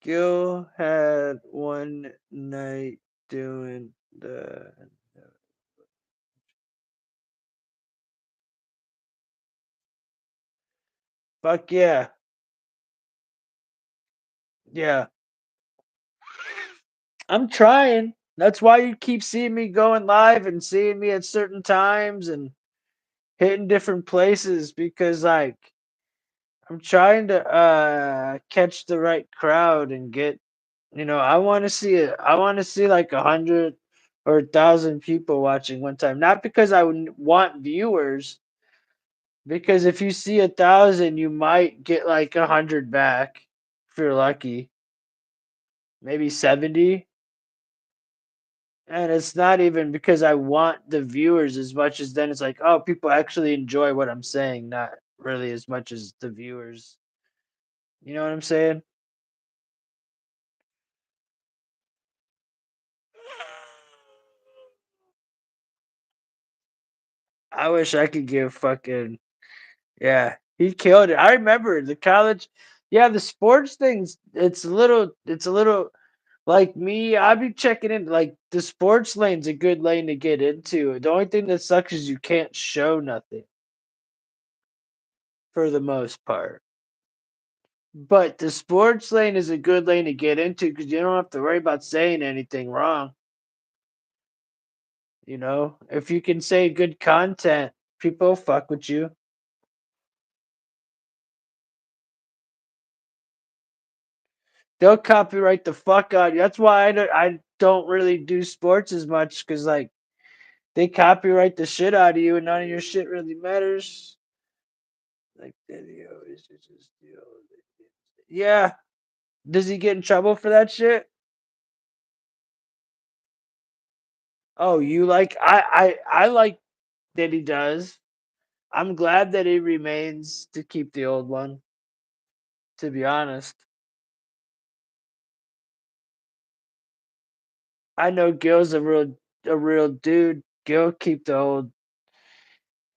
Gil had one night doing the fuck yeah. Yeah. I'm trying. That's why you keep seeing me going live and seeing me at certain times and hitting different places because like I'm trying to catch the right crowd and get I want to see it. I want to see like 100 or 1,000 people watching one time. Not because I would want viewers, because if you see 1,000, you might get like 100 back if you're lucky. Maybe 70. And it's not even because I want the viewers as much as then it's like, oh, people actually enjoy what I'm saying, not really as much as the viewers. You know what I'm saying? I wish I could give fucking yeah. He killed it. I remember the college. Yeah, the sports things. It's a little like me. I'd be checking in. Like the sports lane's a good lane to get into. The only thing that sucks is you can't show nothing for the most part. But the sports lane is a good lane to get into because you don't have to worry about saying anything wrong. If you can say good content, people fuck with you. They'll copyright the fuck out. That's why I don't really do sports as much because like they copyright the shit out of you and none of your shit really matters. Like video is just yeah. Does he get in trouble for that shit? Oh, you like I like that he does. I'm glad that he remains to keep the old one, to be honest. I know Gil's a real dude. Gil keep the old.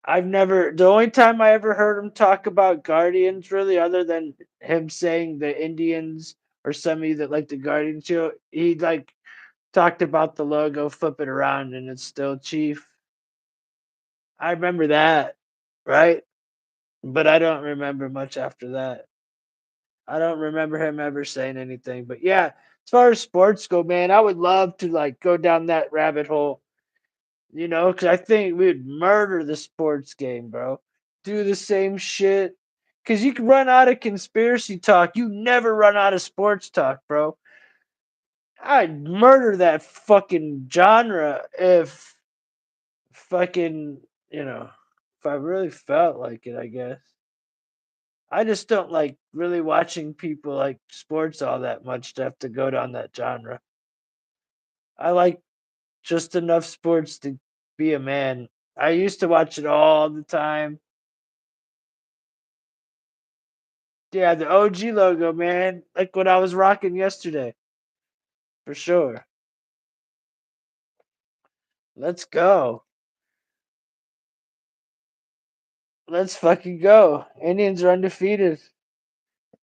The only time I ever heard him talk about Guardians really, other than him saying the Indians or somebody that like the Guardians show, he like talked about the logo, flip it around, and it's still Chief. I remember that, right? But I don't remember much after that. I don't remember him ever saying anything. But yeah, as far as sports go, man, I would love to like go down that rabbit hole, because I think we'd murder the sports game, bro. Do the same shit. Because you can run out of conspiracy talk. You never run out of sports talk, bro. I'd murder that fucking genre if fucking, if I really felt like it, I guess. I just don't like really watching people like sports all that much to have to go down that genre. I like just enough sports to be a man. I used to watch it all the time. Yeah, the OG logo, man. Like what I was rocking yesterday, for sure. Let's go. Let's fucking go. Indians are undefeated.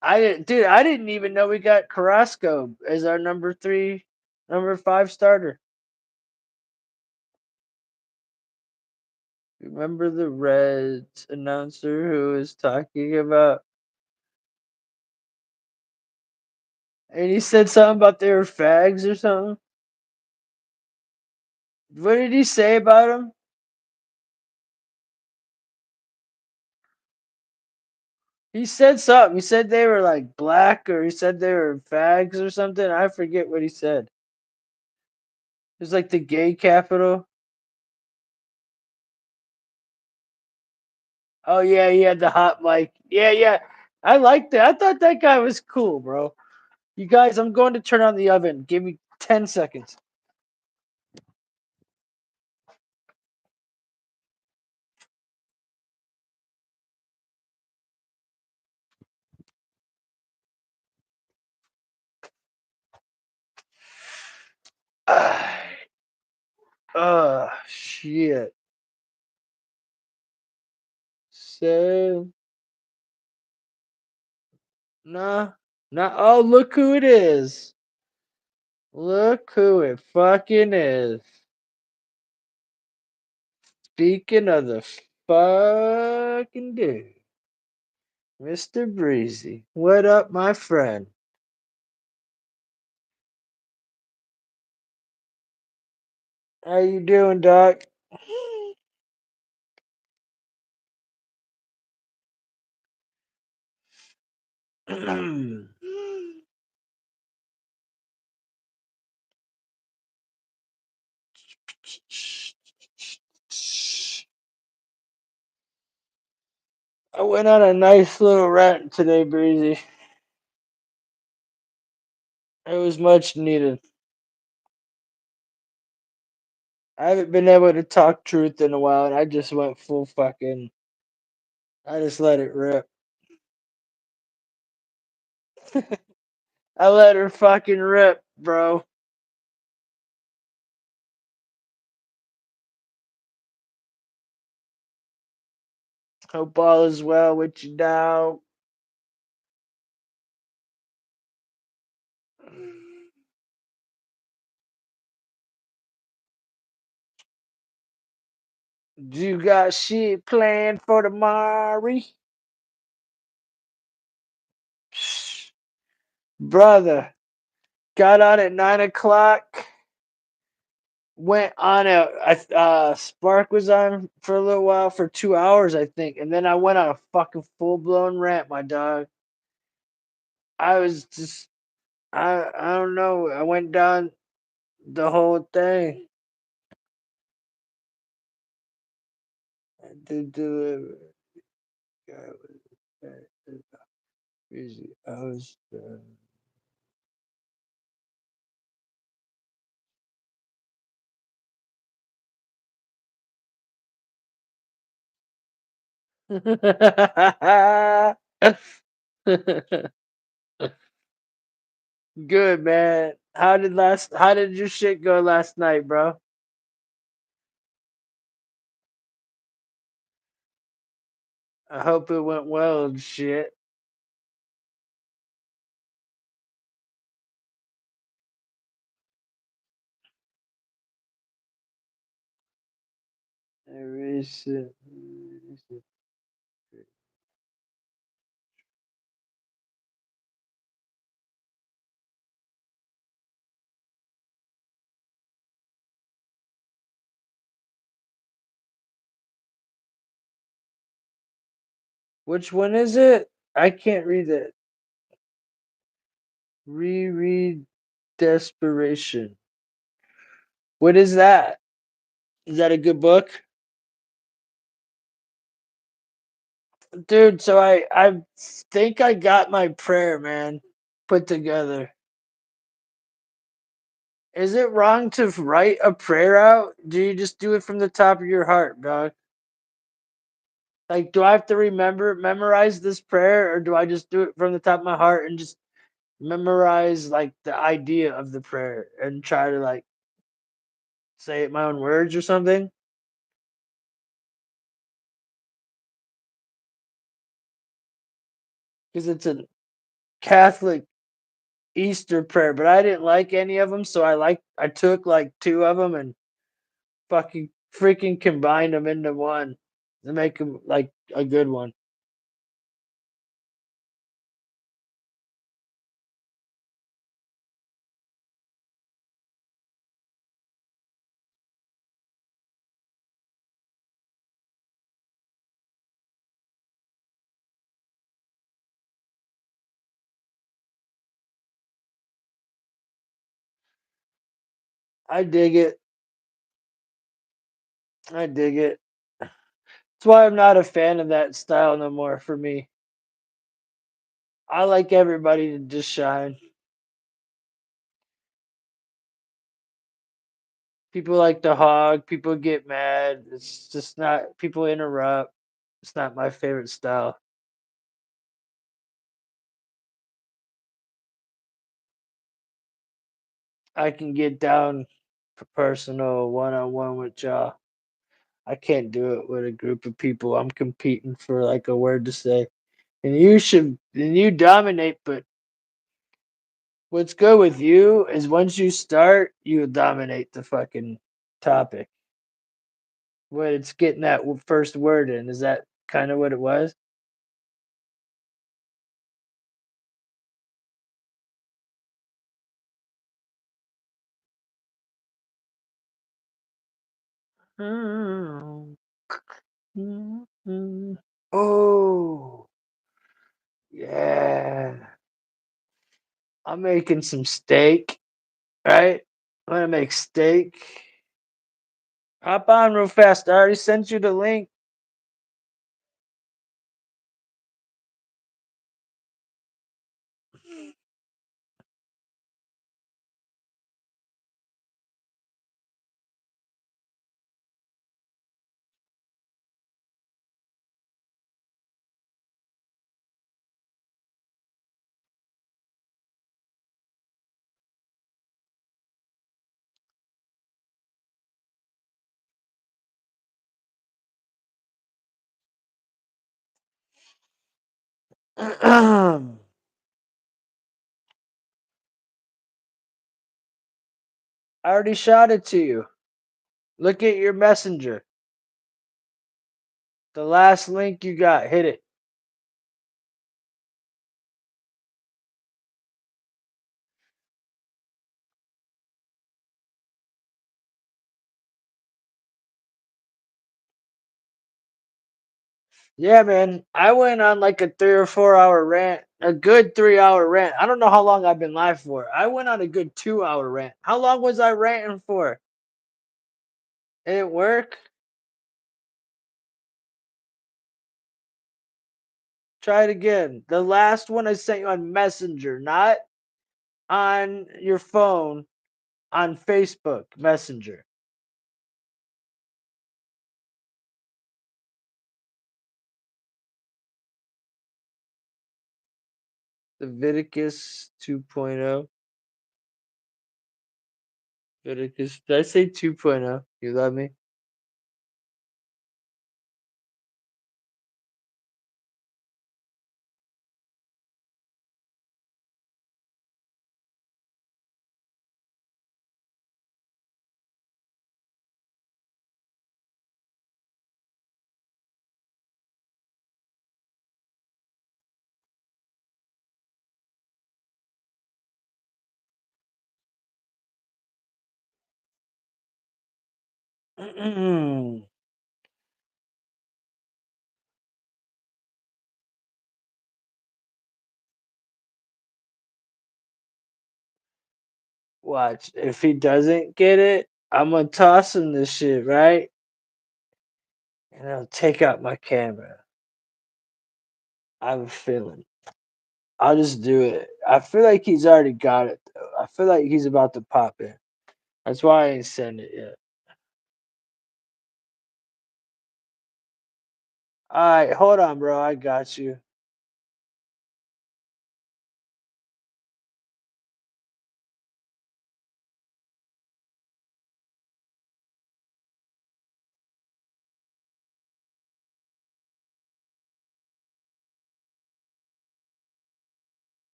I didn't even know we got Carrasco as our number 3, number 5 starter. Remember the Reds announcer who was talking about, and he said something about they were fags or something. What did he say about them? He said something. He said they were like black, or he said they were fags or something. I forget what he said. It was like the gay capital. Oh yeah, he had the hot mic. Yeah, yeah. I liked that. I thought that guy was cool, bro. You guys, I'm going to turn on the oven. Give me 10 seconds. Shit. So, nah, nah. Oh, look who it is. Look who it fucking is. Speaking of the fucking dude, Mr. Breezy. What up, my friend? How you doing, Doc? I went on a nice little rant today, Breezy. It was much needed. I haven't been able to talk truth in a while, and I just went full fucking. I just let it rip. I let her fucking rip, bro. Hope all is well with you now. You got shit planned for tomorrow? Brother, got on at 9 o'clock. Went on Spark was on for a little while for 2 hours, I think, and then I went on a fucking full blown rant, my dog. I was just I don't know. I went down the whole thing. I did do it. Easy. I was. Good man. How did your shit go last night, bro? I hope it went well and shit. There is which one is it? I can't read it. Reread Desperation. What is that? Is that a good book? Dude, so I think I got my prayer, man, put together. Is it wrong to write a prayer out? Do you just do it from the top of your heart, dog? Like, do I have to memorize this prayer, or do I just do it from the top of my heart and just memorize like the idea of the prayer and try to like say it my own words or something? Because it's a Catholic Easter prayer, but I didn't like any of them, so I took like two of them and fucking freaking combined them into one to make them like a good one. I dig it. I dig it. That's why I'm not a fan of that style no more for me. I like everybody to just shine. People like to hog, people get mad. It's just not, people interrupt. It's not my favorite style. I can get down for personal one on one with y'all. I can't do it with a group of people. I'm competing for like a word to say. And you dominate, but what's good with you is once you start, you dominate the fucking topic. When it's getting that first word in, is that kind of what it was? Oh, yeah. I'm making some steak, right? I'm gonna make steak. Hop on real fast. I already sent you the link. I already shot it to you. Look at your messenger. The last link you got, hit it. Yeah, man. I went on like a 3 or 4 hour rant, a good 3 hour rant. I don't know how long I've been live for. I went on a good 2 hour rant. How long was I ranting for? It didn't work. Try it again. The last one I sent you on Messenger, not on your phone, on Facebook Messenger. Leviticus 2.0. Leviticus, did I say 2.0? You love me? Watch. If he doesn't get it, I'm gonna toss him this shit, right? And I'll take out my camera. I have a feeling. I'll just do it. I feel like he's already got it though. I feel like he's about to pop in. That's why I ain't send it yet. Alright, hold on, bro. I got you.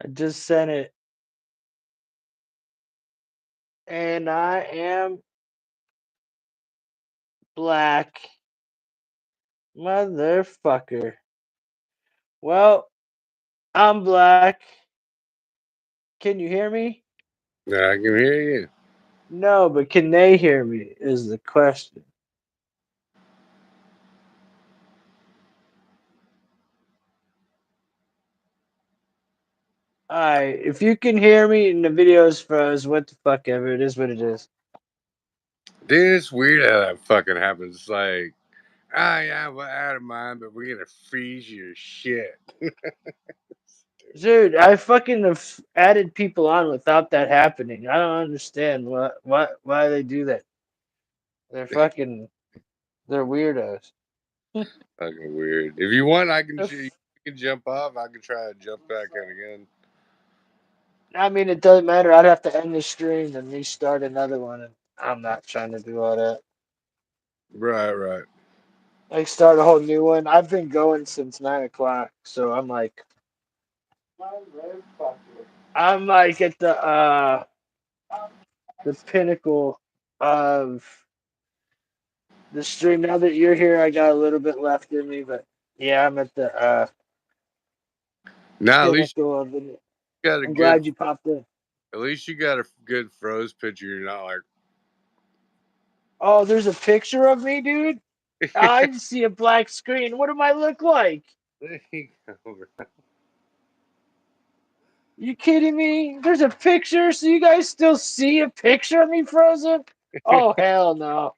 I just sent it. And I am black. Motherfucker. Well, I'm black. Can you hear me? Yeah, I can hear you. No, but can they hear me? Is the question. Alright, if you can hear me and the video's froze, what the fuck ever. It is what it is. Dude, it's weird how that fucking happens. It's like, ah, yeah, we're out of mind, but we're gonna freeze your shit. Dude, I fucking have added people on without that happening. I don't understand why they do that. They're fucking they're weirdos. Fucking weird. If you want, I can They're you can jump off. I can try to jump back in again. I mean, it doesn't matter. I'd have to end the stream and restart another one, and I'm not trying to do all that. Right, right. Like start a whole new one. I've been going since 9 o'clock, so I'm like at the pinnacle of the stream. Now that you're here, I got a little bit left in me, but yeah, I'm at the Now pinnacle of it. you got a I'm good. glad you popped in. At least you got a good froze picture. You're not Oh, there's a picture of me, dude. like. I see a black screen. What do I look like? There you go. You kidding me? There's a picture, so you guys still see a picture of me frozen? Oh hell no.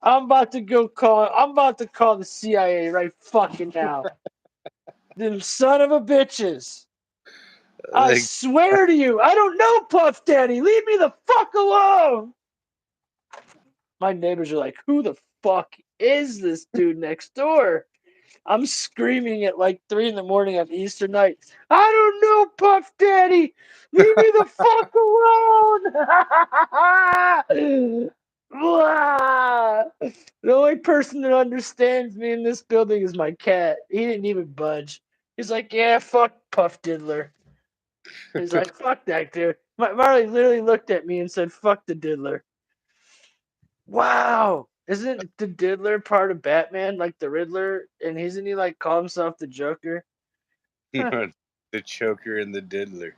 I'm about to call the CIA right fucking now. Them son of a bitches. I Like, swear to you, I don't know Puff Daddy. Leave me the fuck alone. My neighbors are like, who the fuck is this dude next door? I'm screaming at like 3 in the morning on Easter night. I don't know, Puff Daddy. Leave me the fuck alone. Blah. The only person that understands me in this building is my cat. He didn't even budge. He's like, yeah, fuck Puff Diddler. He's like, fuck that dude. Marley literally looked at me and said, fuck the Diddler. Wow. Isn't the Diddler part of Batman, like the Riddler? And isn't he like call himself the Joker? Huh. The choker and the diddler.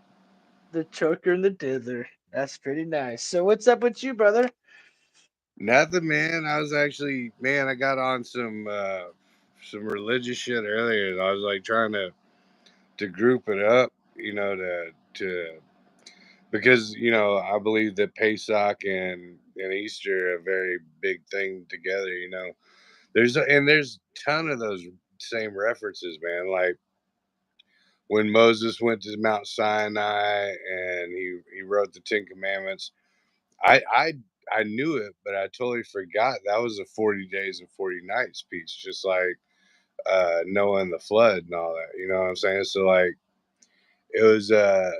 The Joker and the Diddler. That's pretty nice. So what's up with you, brother? Nothing, man. I was actually, man, I got on some religious shit earlier. And I was like trying to group it up, to because I believe that Pesach and Easter are a very big thing together. There's a ton of those same references, man. Like when Moses went to Mount Sinai and he wrote the Ten Commandments. I I I knew it, but I totally forgot that was a 40 days and 40 nights piece, just like Noah and the flood and all that. You know what I'm saying? So like it was uh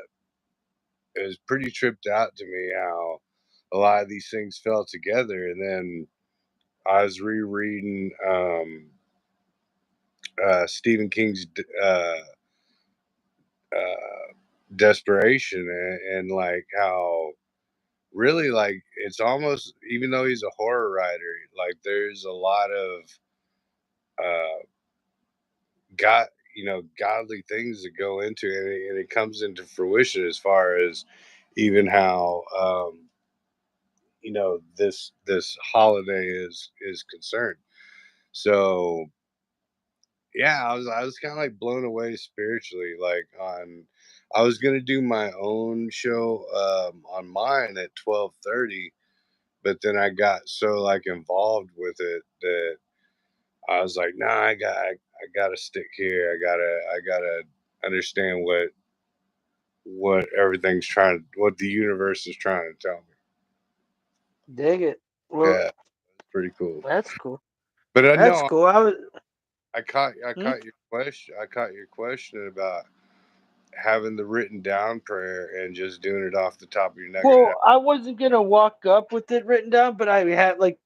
it was pretty tripped out to me how a lot of these things fell together, and then I was rereading Stephen King's uh, Desperation, and like how really like it's almost, even though he's a horror writer, like there's a lot of uh god godly things that go into it, and it comes into fruition as far as even how this holiday is concerned. So yeah, I was kind of like blown away spiritually. Like I was gonna do my own show on mine at 12:30, but then I got so like involved with it that I was like, nah, I gotta stick here. I gotta understand what the universe is trying to tell me. Dig it. Well, Yeah, it's pretty cool. that's cool. But I That's know cool. I was. I Hmm? caught your question. I caught your question about having the written down prayer and just doing it off the top of your nugget. Well, I wasn't gonna walk up with it written down, but I had like,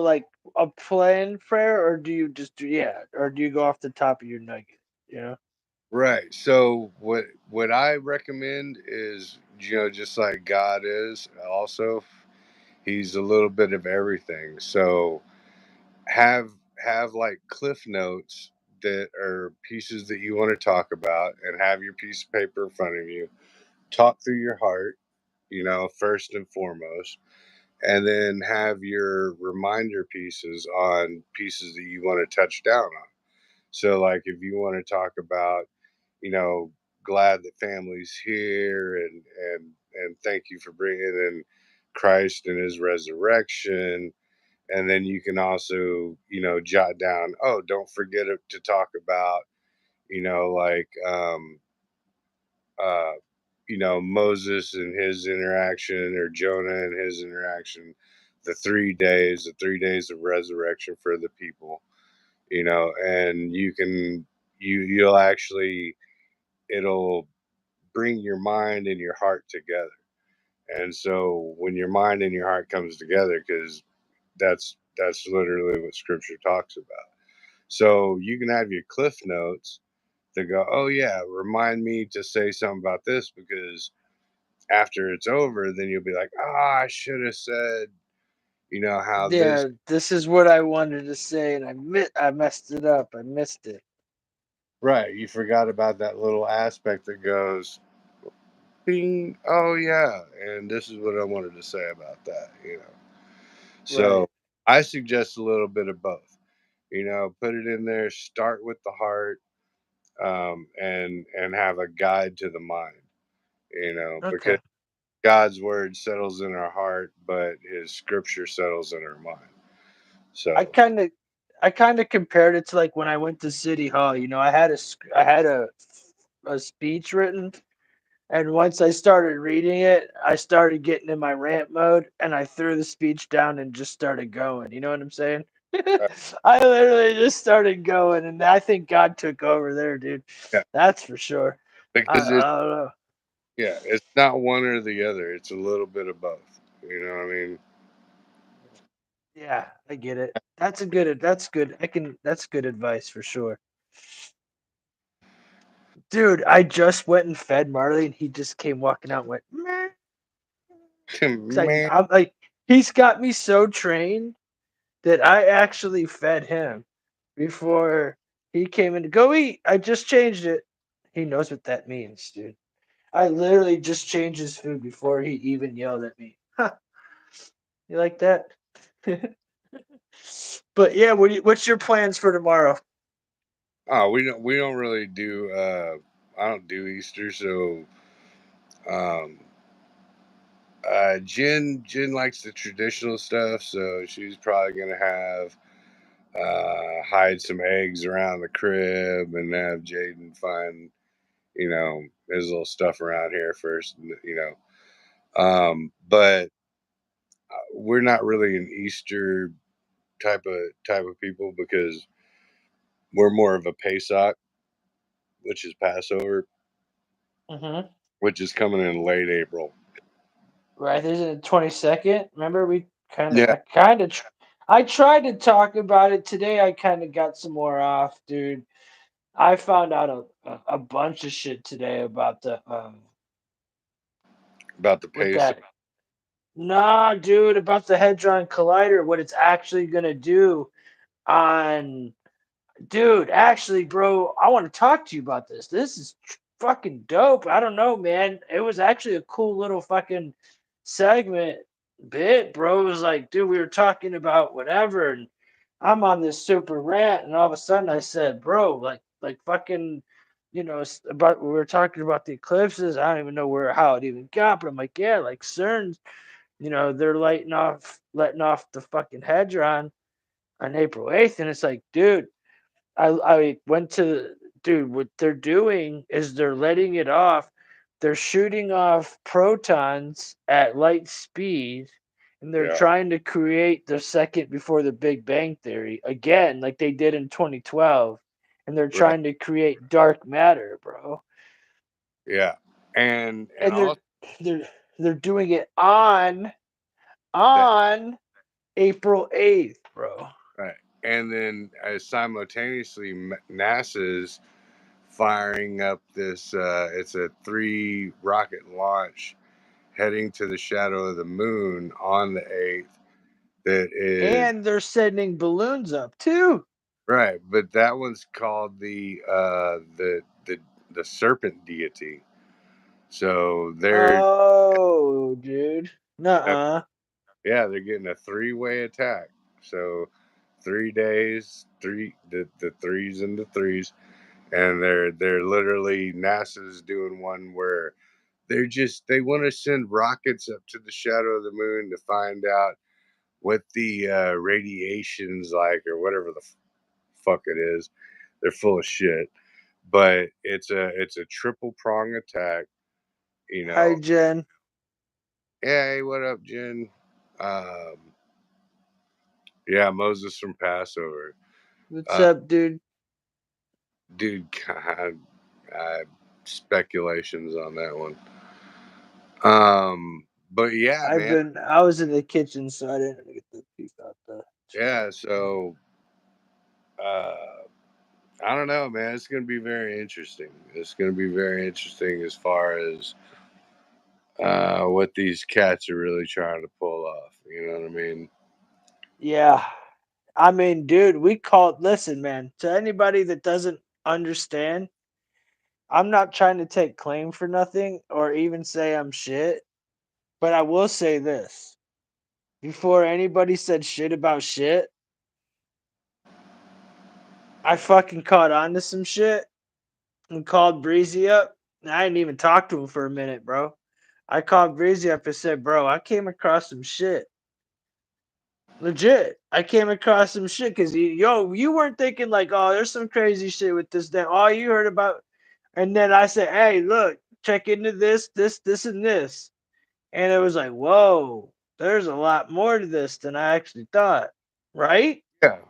like a plan prayer, or do you just do or do you go off the top of your nugget? You know. Right. So what I recommend is, just like God is also, he's a little bit of everything. So have have like cliff notes that are pieces that you want to talk about, and have your piece of paper in front of you. Talk through your heart, first and foremost, and then have your reminder pieces on pieces that you want to touch down on. So like if you want to talk about, you know, glad that family's here, and thank you for bringing in Christ and his resurrection. And then you can also, jot down, oh, don't forget to talk about, like, uh, Moses and his interaction, or Jonah and his interaction, the 3 days of resurrection for the people, and you'll actually, it'll bring your mind and your heart together. And so when your mind and your heart comes together, because that's literally what scripture talks about. So you can have your cliff notes to go, oh yeah, remind me to say something about this, because after it's over, then you'll be like, ah, I should have said, how this. Yeah, this is what I wanted to say, and I messed it up. I missed it. Right, you forgot about that little aspect that goes, bing, oh yeah, and this is what I wanted to say about that. So Right. I suggest a little bit of both. Put it in there. Start with the heart, and have a guide to the mind. Because Okay. God's word settles in our heart, but His scripture settles in our mind. I So kind of, I kind of compared it to like when I went to City Hall. I had a speech written, and once I started reading it, I started getting in my rant mode, and I threw the speech down and just started going. You know what I'm saying? Uh, I literally just started going, and I think God took over there, dude. yeah, That's for sure. because it's I don't know. yeah, it's not one or the other. It's a little bit of both. You know what I mean? Yeah, I get it. That's a good. That's good. I can. That's good advice for sure, dude. I just went and fed Marley, and he just came walking out and went. Meh. 'Cause Man, I'm like, he's got me so trained that I actually fed him before he came in to go eat. I just changed it. He knows what that means, dude. I literally just changed his food before he even yelled at me. Huh, you like that? But yeah, what's your plans for tomorrow? oh, we don't really do. I don't do Easter, so um, Jen likes the traditional stuff, so she's probably gonna have hide some eggs around the crib and have Jaden find his little stuff around here first. But we're not really an Easter type of people because we're more of a Pesach, which is Passover, Mm-hmm. which is coming in late April. Right, there's a 22nd. Remember, we kind of, Yeah, I tried to talk about it today. I kind of got some more off, dude. I found out a bunch of shit today about the about the with Pesach. that. Nah, dude, about the Hadron Collider, what it's actually gonna do on, dude. Actually, bro, I want to talk to you about this. This is fucking dope. I don't know, man. It was actually a cool little fucking segment bit, bro. It was like, dude, we were talking about whatever, and I'm on this super rant, and all of a sudden I said, bro, like fucking, about we were talking about the eclipses. I don't even know how it even got, but I'm like, yeah, like CERN's, they're letting off the fucking hadron on April 8th, and it's like, dude, I went to, dude, what they're doing is they're letting it off. They're shooting off protons at light speed, and they're Yeah, trying to create the second before the Big Bang Theory again, like they did in 2012. And they're right. trying to create dark matter, bro. Yeah, and And they're also they're they're doing it that on April 8th, bro. right, and then simultaneously NASA's firing up this. It's a 3 rocket launch heading to the shadow of the moon on the 8th. That is And they're sending balloons up too. right, but that one's called the serpent deity. So they're Oh, dude. uh, Nuh-uh. yeah, they're getting a 3-way attack. So 3 days, the threes and the threes, and they're literally NASA's doing one where they want to send rockets up to the shadow of the moon to find out what the radiation's like or whatever the fuck it is. They're full of shit, but it's a triple prong attack. You Hi, know, Jen. hey, what up, Jen? Um, yeah, Moses from Passover. What's Uh, up, dude? dude, God, I, speculations on that one. But yeah, man, I was in the kitchen, so I didn't get to peek out the yeah. chat. So uh, I don't know, man. It's gonna be very interesting. It's gonna be very interesting as far as what these cats are really trying to pull off. You know what I mean? Yeah. I mean, dude, listen, man, to anybody that doesn't understand, I'm not trying to take claim for nothing or even say I'm shit, but I will say this. Before anybody said shit about shit, I fucking caught on to some shit and called Breezy up. And I didn't even talk to him for a minute, bro. I called Breezy up and said, bro, I came across some shit. Legit. I came across some shit because you weren't thinking like, oh, there's some crazy shit with this. Then all you heard about, and then I said, hey, look, check into this, and this. And it was like, whoa, there's a lot more to this than I actually thought. Right?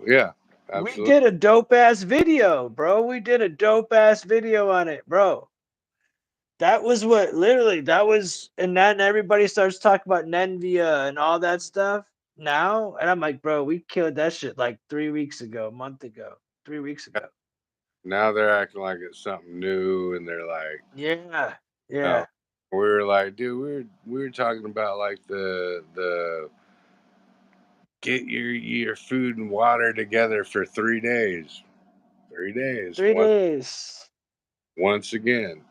Yeah, We absolutely. did a dope ass video, bro. We did a dope ass video on it, bro. That was what literally that was, and then everybody starts talking about Nenvia and all that stuff now, and I'm like, bro, we killed that shit like 3 weeks ago, a month ago, 3 weeks ago. Now they're acting like it's something new, and they're like, Yeah, no. yeah, We were like, dude, we were talking about like the get your food and water together for 3 days. 3 days. 3 days. Once again,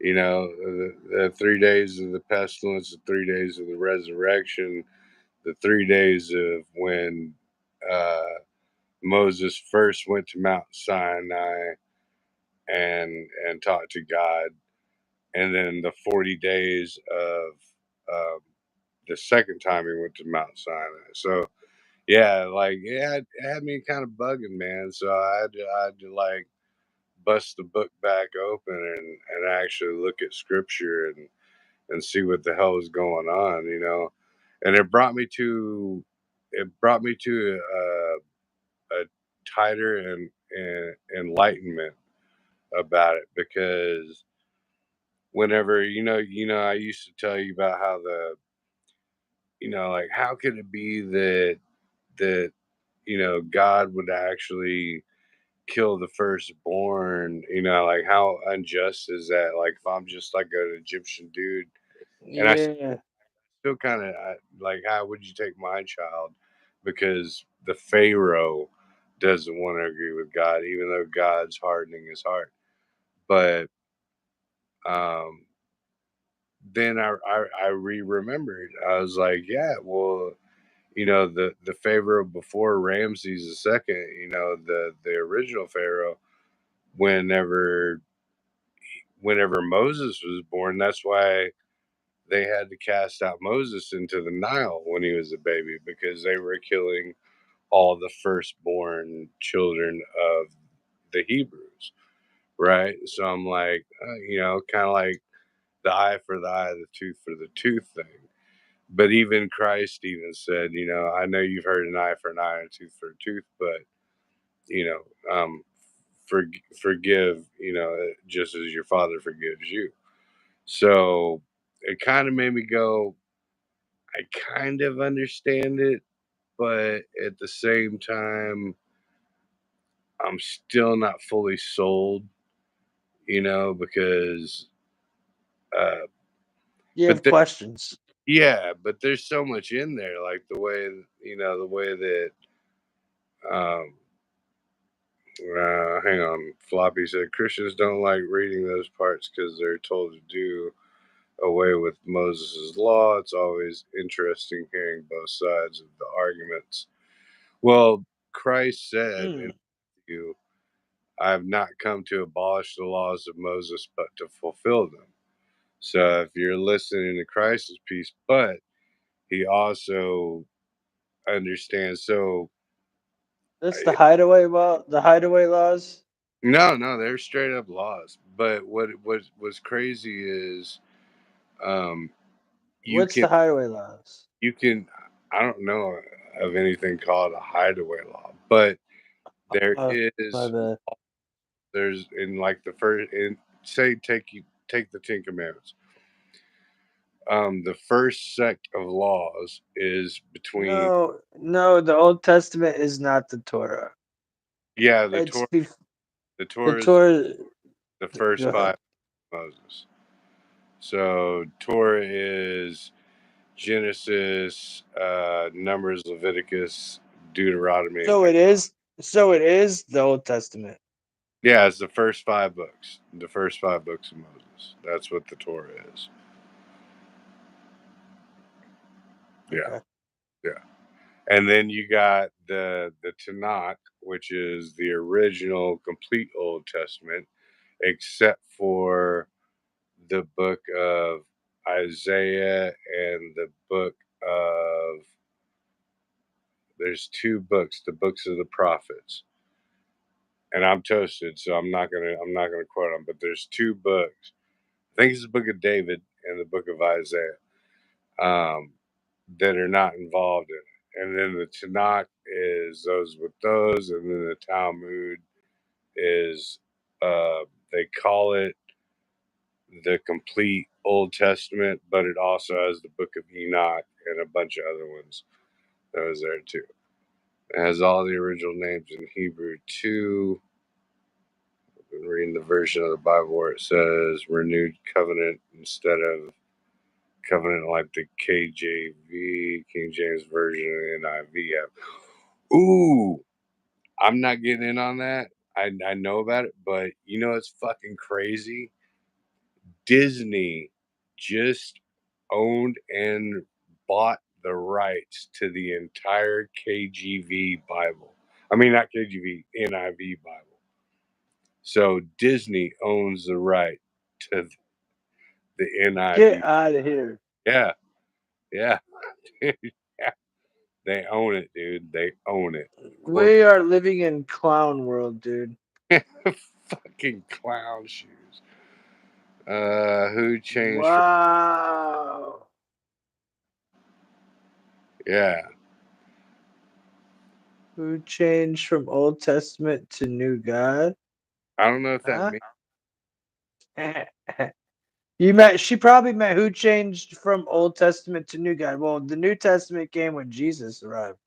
the 3 days of the pestilence, the 3 days of the resurrection, the 3 days of when uh, Moses first went to Mount Sinai and talked to God, and then the 40 days of um, the second time he went to Mount Sinai. So yeah, like it had me kind of bugging, man. So I had to like bust the book back open and actually look at scripture and see what the hell is going on, and it brought me to a tighter and enlightenment about it, because whenever I used to tell you about how like how could it be that God would actually kill the firstborn, like how unjust is that? Like if I'm just like an Egyptian dude, and I Yeah, still kind of like, how would you take my child? Because the Pharaoh doesn't want to agree with God, even though God's hardening his heart. But um, then I remembered. I was like, yeah, well, the Pharaoh before Ramses the second, the original Pharaoh, whenever whenever Moses was born, that's why they had to cast out Moses into the Nile when he was a baby, because they were killing all the firstborn children of the Hebrews, right? So I'm like, kind of like the eye for the eye, the tooth for the tooth thing. But even Christ even said, I know you've heard an eye for an eye and a tooth for a tooth, but you know, for, forgive, just as your Father forgives you. So it kind of made me go, I kind of understand it, but at the same time, I'm still not fully sold, because, uh, you but have questions. yeah, but there's so much in there, like the way that, um, hang on, Floppy said Christians don't like reading those parts because they're told to do away with Moses' law. It's always interesting hearing both sides of the arguments. Well, Christ said in Mm. Matthew, I have not come to abolish the laws of Moses, but to fulfill them. So if you're listening to Christ's piece, but he also understands. So That's the hideaway law. The hideaway laws. no, no, they're straight up laws. But what was crazy is, um, you What's can the hideaway laws? you can I don't know of anything called a hideaway law, but there My is bad. there's in like the first in say take the Ten Commandments. The first set of laws is between, No, no, the Old Testament is not the Torah. yeah, It's the the Torah is Torah. the Go first ahead. five of Moses. So Torah is Genesis, Numbers, Leviticus, Deuteronomy, and So it is. So it is the Old Testament. yeah, it's the first 5 books. The first 5 books of Moses. That's what the Torah is. Yeah, Okay. yeah. And then you got the Tanakh, which is the original complete Old Testament, except for the book of Isaiah and the book of, there's 2 books, the books of the prophets. And I'm toasted, so I'm not gonna quote them, but there's 2 books. I think it's the book of David and the book of Isaiah, um, that are not involved in it. and then the Tanakh is those with those, and then the Talmud is they call it the complete Old Testament, but it also has the Book of Enoch and a bunch of other ones that was there too. It has all the original names in Hebrew too. I've been reading the version of the Bible where it says renewed covenant instead of covenant like the KJV, King James Version, and NIV have. Ooh, I'm not getting in on that. I know about it, but you know it's fucking crazy. Disney just owned and bought the rights to the entire KGV Bible. I mean, not KGV, NIV Bible. So Disney owns the right to the Get NIV. out of here. Yeah, yeah, yeah. They own it, dude. They own it. Well, We are living in clown world, dude. fucking clown shoes. Who changed from? Wow. Yeah, Who changed from Old Testament to New God? I don't know if that Huh? means You meant she probably meant who changed from Old Testament to New God. Well, the New Testament came when Jesus arrived.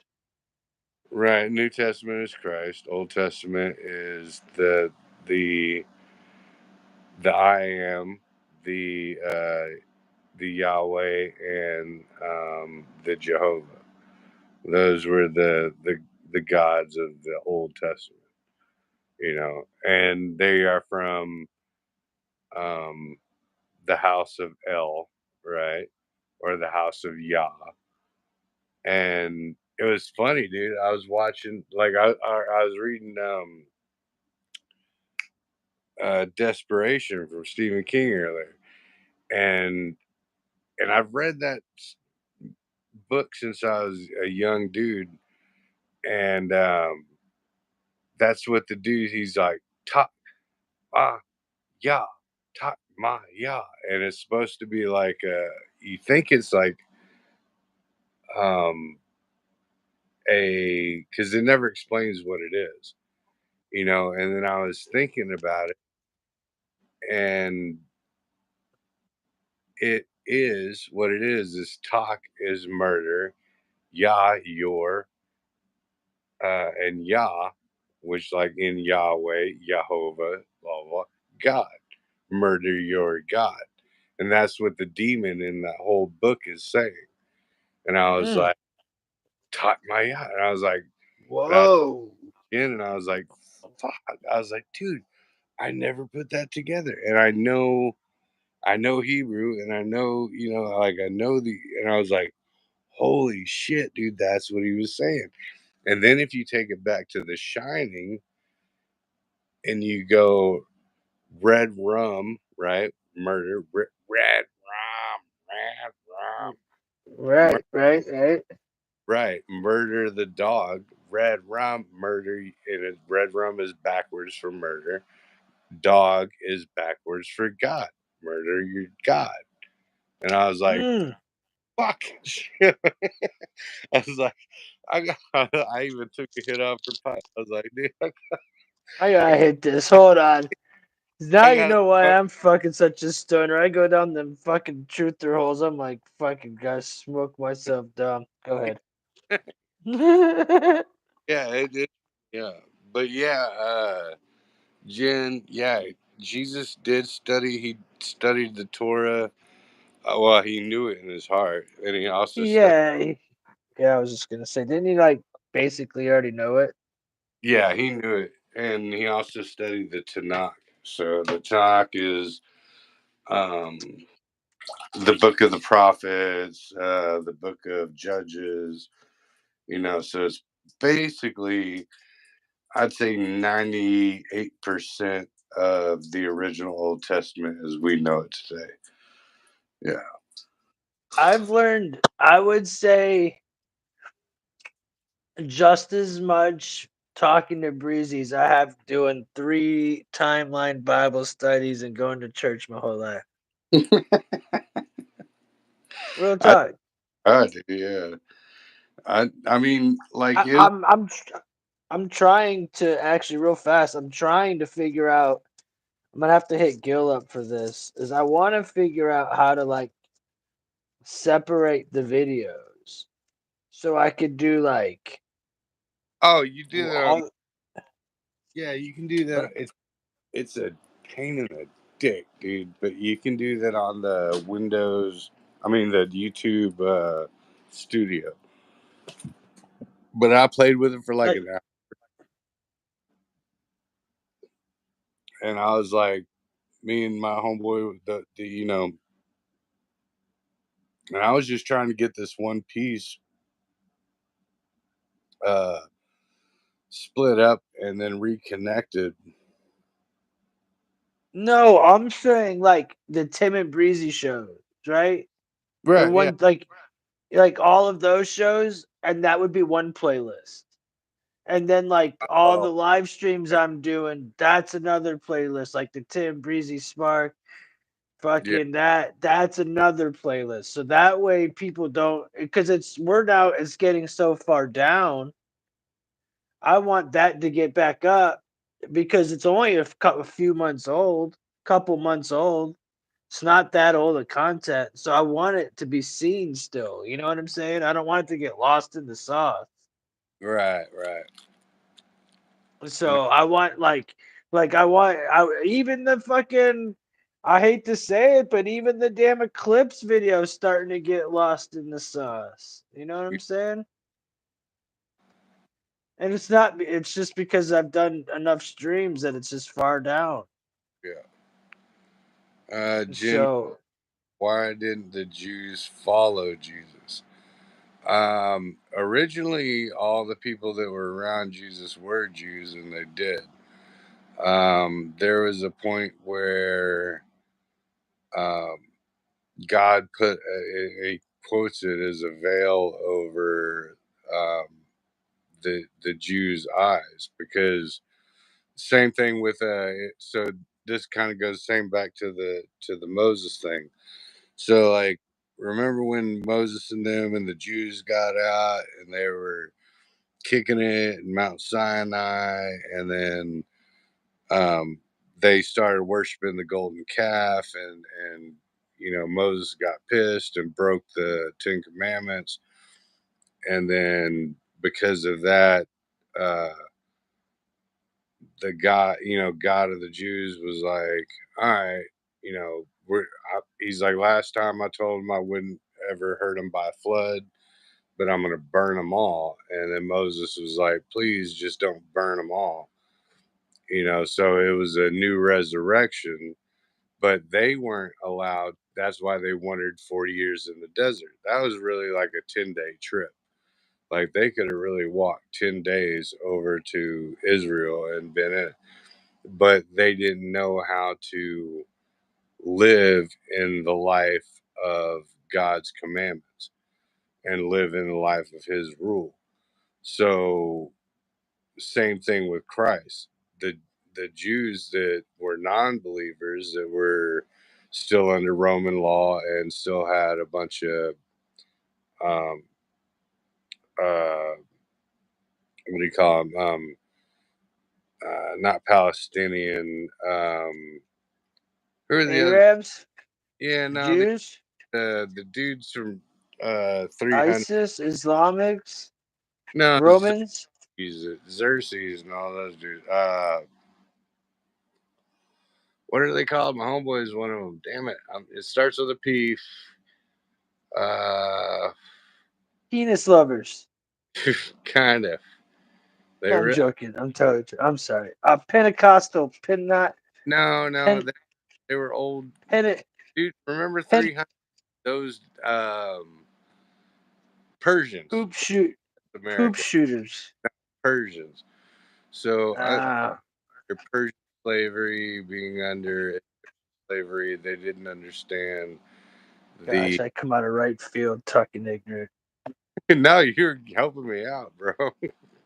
right. New Testament is Christ. Old Testament is the the I am, the Yahweh, and the Jehovah. Those were the gods of the Old Testament, and they are from um, the house of El, right, or the house of Yah. And it was funny, dude. I was watching, like, I was reading Desperation from Stephen King earlier, and I've read that book since I was a young dude, and that's what the dude he's like, ta ah ya ta ma ya, and it's supposed to be like you think it's like um a because it never explains what it is, and then I was thinking about it, and it is what it is talk is murder, ya your and Yah, which like in Yahweh, Jehovah, blah blah, God, murder your God, and that's what the demon in that whole book is saying. And I was Mm. like, talk my Yah, and I was like, Whoa. and I was like, fuck, I was like, dude, I never put that together, and I know Hebrew, and I know, like I know and I was like, holy shit, dude, that's what he was saying. And then if you take it back to The Shining, and you go red rum, right? Murder, red rum, Right, right, right. right? Murder the dog, red rum, murder, red rum is backwards for murder. Dog is backwards for God. Murder your God. And I was like, Mm. fuck shit. I was like, I even took a hit off her pipe. I was like, dude, I gotta hit this. Hold on. Now I you got know why I'm fucking such a stoner. I go down the fucking truther holes. I'm like, fucking gotta smoke myself down. Go ahead. yeah, yeah. But yeah, Jen, yeah, Jesus did study. He studied the Torah. Well, he knew it in his heart, and he also studied. Yeah. Yeah, I was just gonna say, didn't he like basically already know it? Yeah, he knew it, and he also studied the Tanakh. So the Tanakh is um, the book of the prophets, the book of Judges. So it's basically, I'd say 98% of the original Old Testament as we know it today. Yeah. I've learned, I would say, just as much talking to Breezy's I have doing 3 timeline Bible studies and going to church my whole life. Real I, talk. I do, yeah. I mean, like I, it. I'm I'm tr- I'm trying to actually real fast. I'm trying to figure out. I'm gonna have to hit Gil up for this. Is I want to figure out how to like separate the videos so I could do like Oh, you do that on. all. Yeah, you can do that. It's a pain in the dick, dude. But you can do that on the Windows. I mean, the YouTube Studio. But I played with it for like Like, an hour, and I was like, me and my homeboy, and I was just trying to get this one piece uh, split up and then reconnected. no, I'm saying like the Tim and Breezy shows, right? The Right? Yeah. one like all of those shows, and that would be one playlist. And then like all Oh, the live streams I'm doing, that's another playlist. Like the Tim Breezy Spark, yeah. fucking that's another playlist. So that way people don't because we're now it's getting so far down. I want that to get back up because it's only a few months old, couple months old. It's not that old of content, so I want it to be seen still. You know what I'm saying? I don't want it to get lost in the sauce. Right. Right. No, So I want even the fucking I hate to say it, but even the damn Eclipse video is starting to get lost in the sauce. You know what I'm saying? And it's just because I've done enough streams that it's just far down. yeah. Jim, So why didn't the Jews follow Jesus? Originally, all the people that were around Jesus were Jews, and they did. There was a point where um, God put he quotes it as a veil over um, the Jews' eyes, because same thing with so this kind of goes same back to the Moses thing. So like, remember when Moses and them and the Jews got out and they were kicking it in Mount Sinai, and then um, they started worshiping the golden calf, and Moses got pissed and broke the Ten Commandments, and then because of that, uh, the God of the Jews was like, all right, he's like, last time I told him I wouldn't ever hurt him by flood, but I'm going to burn them all. And then Moses was like, please just don't burn them all. So it was a new resurrection, but they weren't allowed. That's why they wandered 40 years in the desert. That was really like a 10-day trip. Like they could have really walked 10 days over to Israel and been in it, but they didn't know how to live in the life of God's commandments and live in the life of his rule. So same thing with Christ. The Jews that were non-believers, that were still under Roman law and still had a bunch of um, what do you call them? Not Palestinian. Who are the other? Arabs, Yeah, no, Jews, the dudes from 300. ISIS, Islamics, No, Romans, Xerxes and all those dudes. What are they called? My homeboy is one of them. Damn it! It starts with a P. Uh, penis lovers. kind of. They No, I'm re- joking. I'm totally. I'm sorry. Pentecostal, not no, pen, they were old pen, dude. Remember pen, 300? Those Persians, poop shoot, poop America, shooters. Persians. So Ah, under Persian slavery, being under slavery, they didn't understand gosh, the. I come out of right field talking ignorant. Now you're helping me out, bro.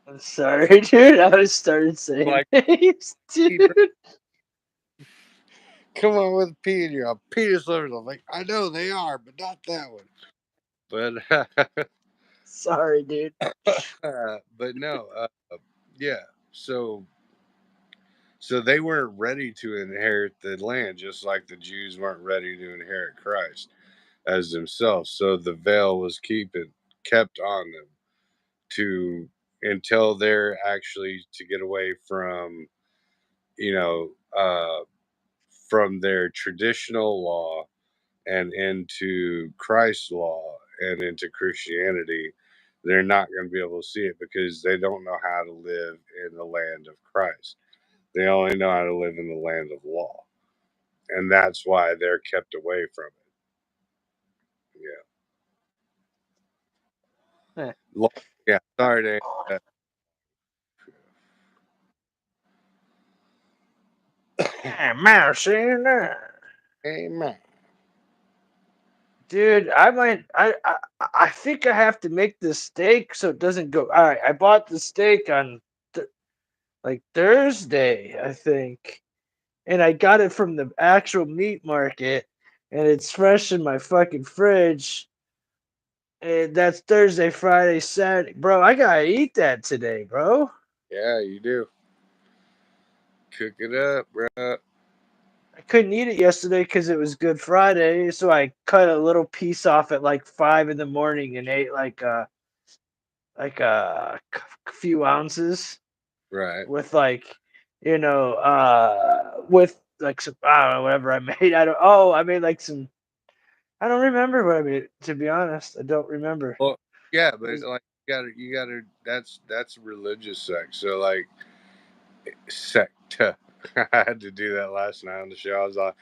I'm sorry, dude. I was started saying Like, names, dude. come on with a P in your penis lovers. I'm like, I know they are, but not that one. But Sorry, dude. But no, yeah. So they weren't ready to inherit the land, just like the Jews weren't ready to inherit Christ as themselves. So the veil was kept on them to until they're actually to get away from you know from their traditional law and into Christ's law and into Christianity. They're not going to be able to see it because they don't know how to live in the land of Christ. They only know how to live in the land of law, and that's why they're kept away from it. Eh. Yeah, yeah. Sorry to. Mercy. Amen. Dude, I think I have to make the steak so it doesn't go. All right, I bought the steak on like Thursday, I think, and I got it from the actual meat market, and it's fresh in my fucking fridge. And that's Thursday, Friday, Saturday, bro. I gotta eat that today, bro. Yeah, you do. Cook it up, bro. I couldn't eat it yesterday because it was Good Friday, so I cut a little piece off at like 5 in the morning and ate like a few ounces Right. with with like some I don't know whatever I made. I made like some. I don't remember what I made. To be honest, I don't remember. Well, yeah, It but was, like you gotta. That's religious sect. So like sect. I had to do that last night on the show. I was like,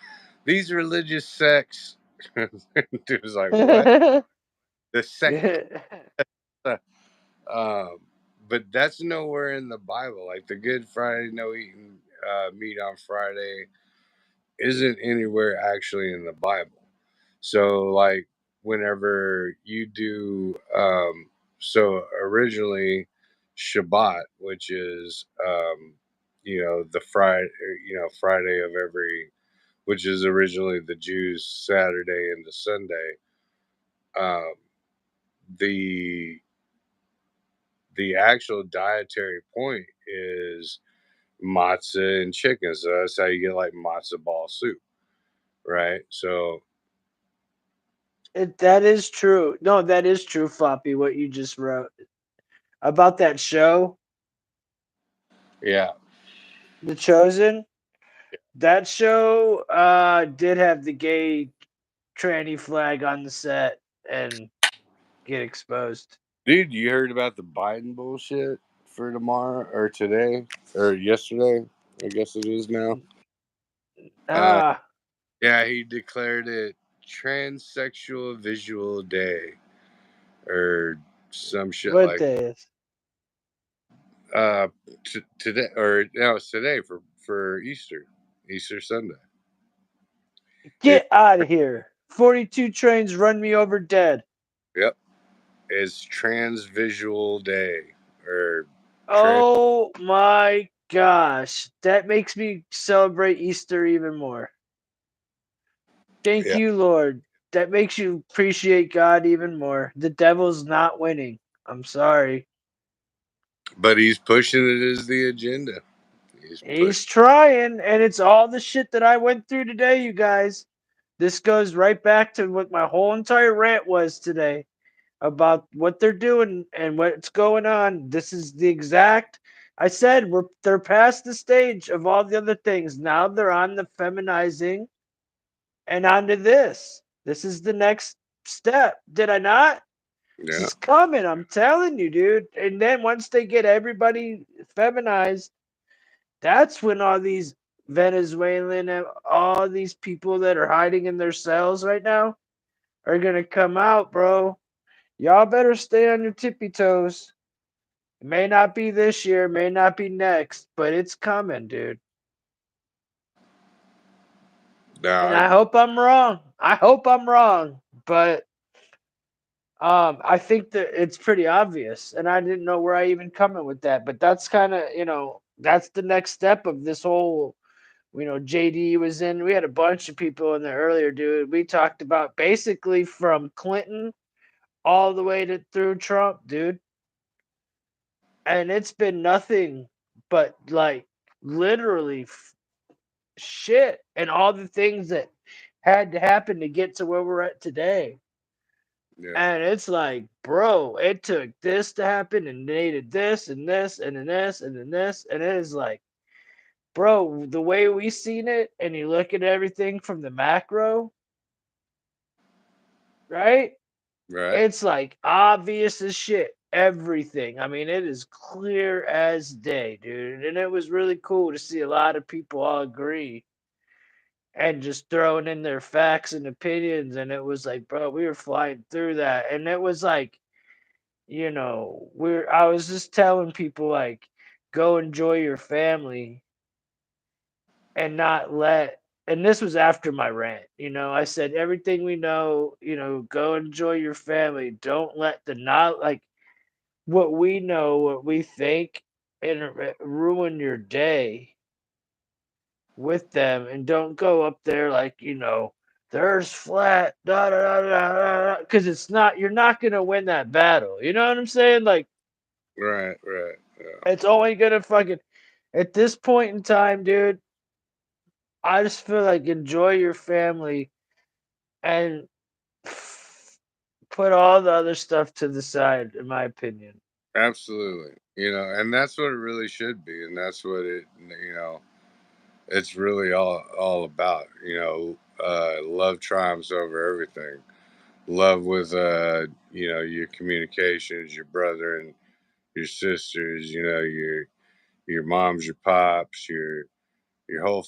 these religious sects. Dude was like, what? The sect. Um, but that's nowhere in the Bible. Like the Good Friday, no eating meat on Friday, isn't anywhere actually in the Bible. So like whenever you do, so originally Shabbat, which is the Friday of every, which is originally the Jews' Saturday into Sunday. Um, the actual dietary point is matzah and chicken. So that's how you get like matzo ball soup, right? So that is true. No, that is true, Floppy. What you just wrote about that show, yeah, The Chosen. That show did have the gay tranny flag on the set and get exposed. dude, you heard about the Biden bullshit for tomorrow or today or yesterday? I guess it is now. Uh, Ah, yeah, he declared it Transsexual Visual Day or some shit what like day is? uh today or no, it's today for Easter Sunday. It Get out of here! 42 trains run me over dead. yep, it's Trans Visual Day or trans. Oh my gosh, that makes me celebrate Easter even more. Thank Yeah, you, Lord. That makes you appreciate God even more. The devil's not winning. I'm sorry. but he's pushing it as the agenda. He's He's pushing. trying, and it's all the shit that I went through today, you guys. This goes right back to what my whole entire rant was today about what they're doing and what's going on. This is the exact. I said they're past the stage of all the other things. Now they're on the feminizing and onto this. This is the next step. Did I not? This Yeah, is coming. I'm telling you, dude. And then once they get everybody feminized, that's when all these Venezuelan and all these people that are hiding in their cells right now are gonna come out, bro. Y'all better stay on your tippy toes. It may not be this year, may not be next, but it's coming, dude. no, And I I agree. hope I'm wrong. I hope I'm wrong, but I think that it's pretty obvious, and I didn't know where I even coming with that. But that's kind of that's the next step of this whole. JD was in. We had a bunch of people in there earlier, dude. We talked about basically from Clinton all the way to through Trump, dude. And it's been nothing but like literally shit and all the things that had to happen to get to where we're at today. Yeah. And it's like, bro, it took this to happen and needed this and this and then this and then this. And it is like, bro, the way we seen it, and you look at everything from the macro, right? Right. It's like obvious as shit. Everything. I mean, it is clear as day, dude. And it was really cool to see a lot of people all agree and just throwing in their facts and opinions. And it was like, bro, we were flying through that. And it was like, I was just telling people like, go enjoy your family and not let, and this was after my rant, I said everything we know, go enjoy your family. Don't let the not like what we know, what we think, and ruin your day with them. And don't go up there like, there's flat, da da da da da, because it's not, you're not gonna win that battle. You know what I'm saying? Like, Right. Right. Yeah. it's only gonna fucking, at this point in time, dude, I just feel like enjoy your family and put all the other stuff to the side, in my opinion. Absolutely. And that's what it really should be, and that's what it's really all about. Love triumphs over everything. Love with your communications, your brother and your sisters, your moms, your pops, your whole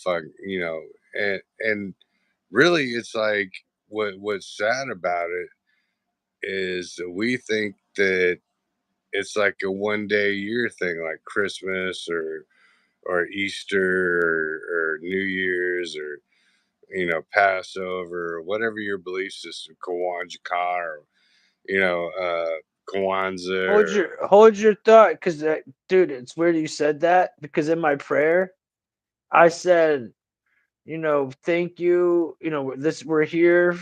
and really it's like what's sad about it is that we think that it's like a 1 day a year thing, like Christmas or Easter or New Year's or Passover or whatever your belief system, Kwanzaa or you know Kwanzaa Hold or your thought, because dude, it's weird you said that, because in my prayer, I said, thank you. We're here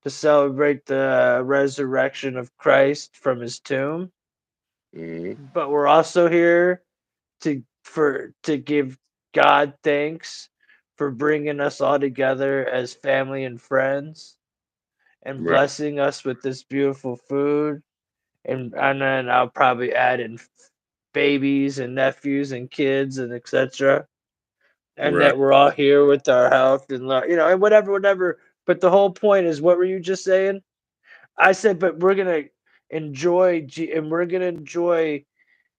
to celebrate the resurrection of Christ from his tomb, Mhm. but we're also here to give God thanks for bringing us all together as family and friends and Right, blessing us with this beautiful food. And then I'll probably add in babies and nephews and kids and etc. And right. that we're all here with our health and and whatever. But the whole point is, what were you just saying? I said, but we're gonna enjoy and we're gonna enjoy,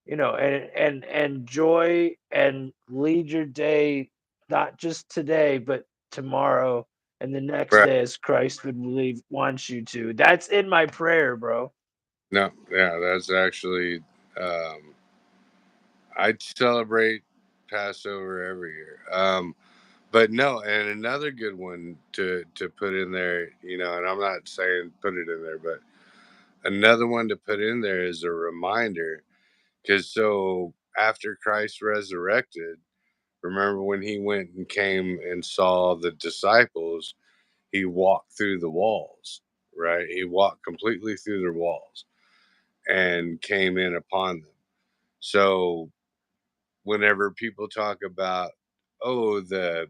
and enjoy and lead your day, not just today, but tomorrow and the next Right. day, as Christ would believe wants you to. That's in my prayer, bro. No, yeah, that's actually um, I celebrate Passover every year. But no, and another good one to put in there, and I'm not saying put it in there, but another one to put in there is a reminder, because so after Christ resurrected, remember when he went and came and saw the disciples, he walked through the walls, right? He walked completely through their walls and came in upon them. So whenever people talk about, oh, the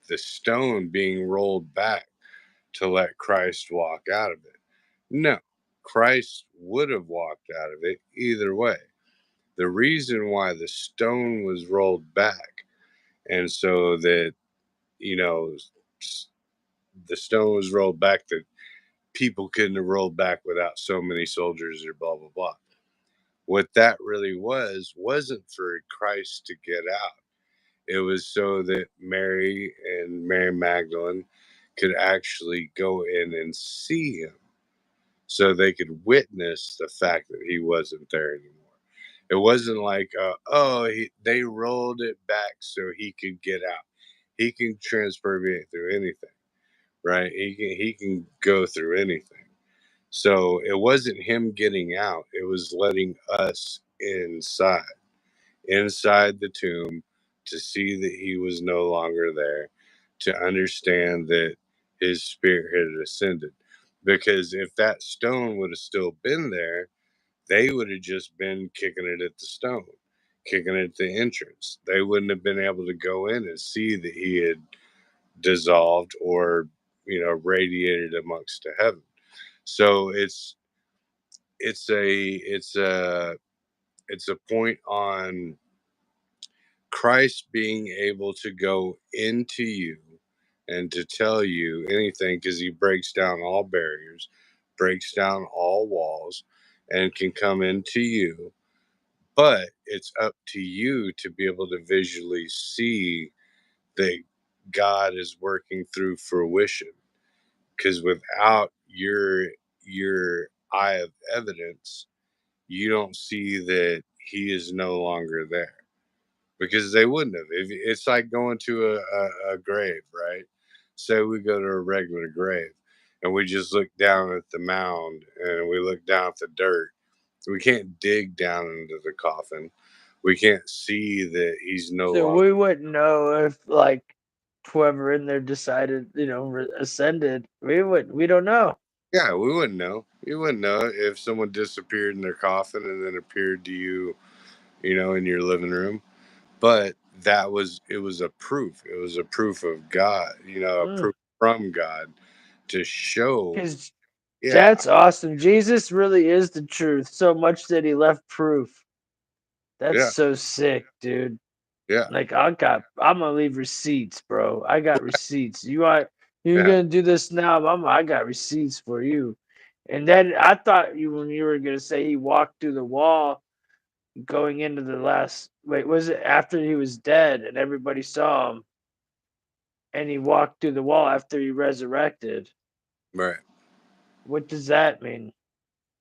the stone being rolled back to let Christ walk out of it, no, Christ would have walked out of it either way. The reason why the stone was rolled back, and so that you know the stone was rolled back, that people couldn't have rolled back without so many soldiers or blah blah blah. What that really wasn't for Christ to get out. It was so that Mary and Mary Magdalene could actually go in and see him, so they could witness the fact that he wasn't there anymore. It wasn't like, they rolled it back so he could get out. He can transpermeate through anything, right? He can go through anything. So it wasn't him getting out; it was letting us inside the tomb, to see that he was no longer there, to understand that his spirit had ascended. because if that stone would have still been there, they would have just been kicking it at the stone, kicking it at the entrance. They wouldn't have been able to go in and see that he had dissolved or, radiated amongst the heaven. So it's a point on Christ being able to go into you and to tell you anything, because he breaks down all barriers, breaks down all walls, and can come into you. But it's up to you to be able to visually see that God is working through fruition. Because without your eye of evidence, you don't see that he is no longer there, because they wouldn't have. If it's like going to a grave, right? Say we go to a regular grave and we just look down at the mound and we look down at the dirt. We can't dig down into the coffin. We can't see that he's no So longer. we wouldn't know if like whoever in there decided, ascended. We don't know. Yeah, we wouldn't know. You wouldn't know if someone disappeared in their coffin and then appeared to you, in your living room. But it was a proof. It was a proof of God, a proof from God to show. Because Yeah, that's awesome. Jesus really is the truth, so much that he left proof. That's yeah, so sick, dude. yeah, Like I'm gonna leave receipts, bro. I got receipts. You're yeah, gonna do this now? I got receipts for you. And then I thought when you were gonna say he walked through the wall going into the last wait, was it after he was dead and everybody saw him and he walked through the wall after he resurrected? right. What does that mean?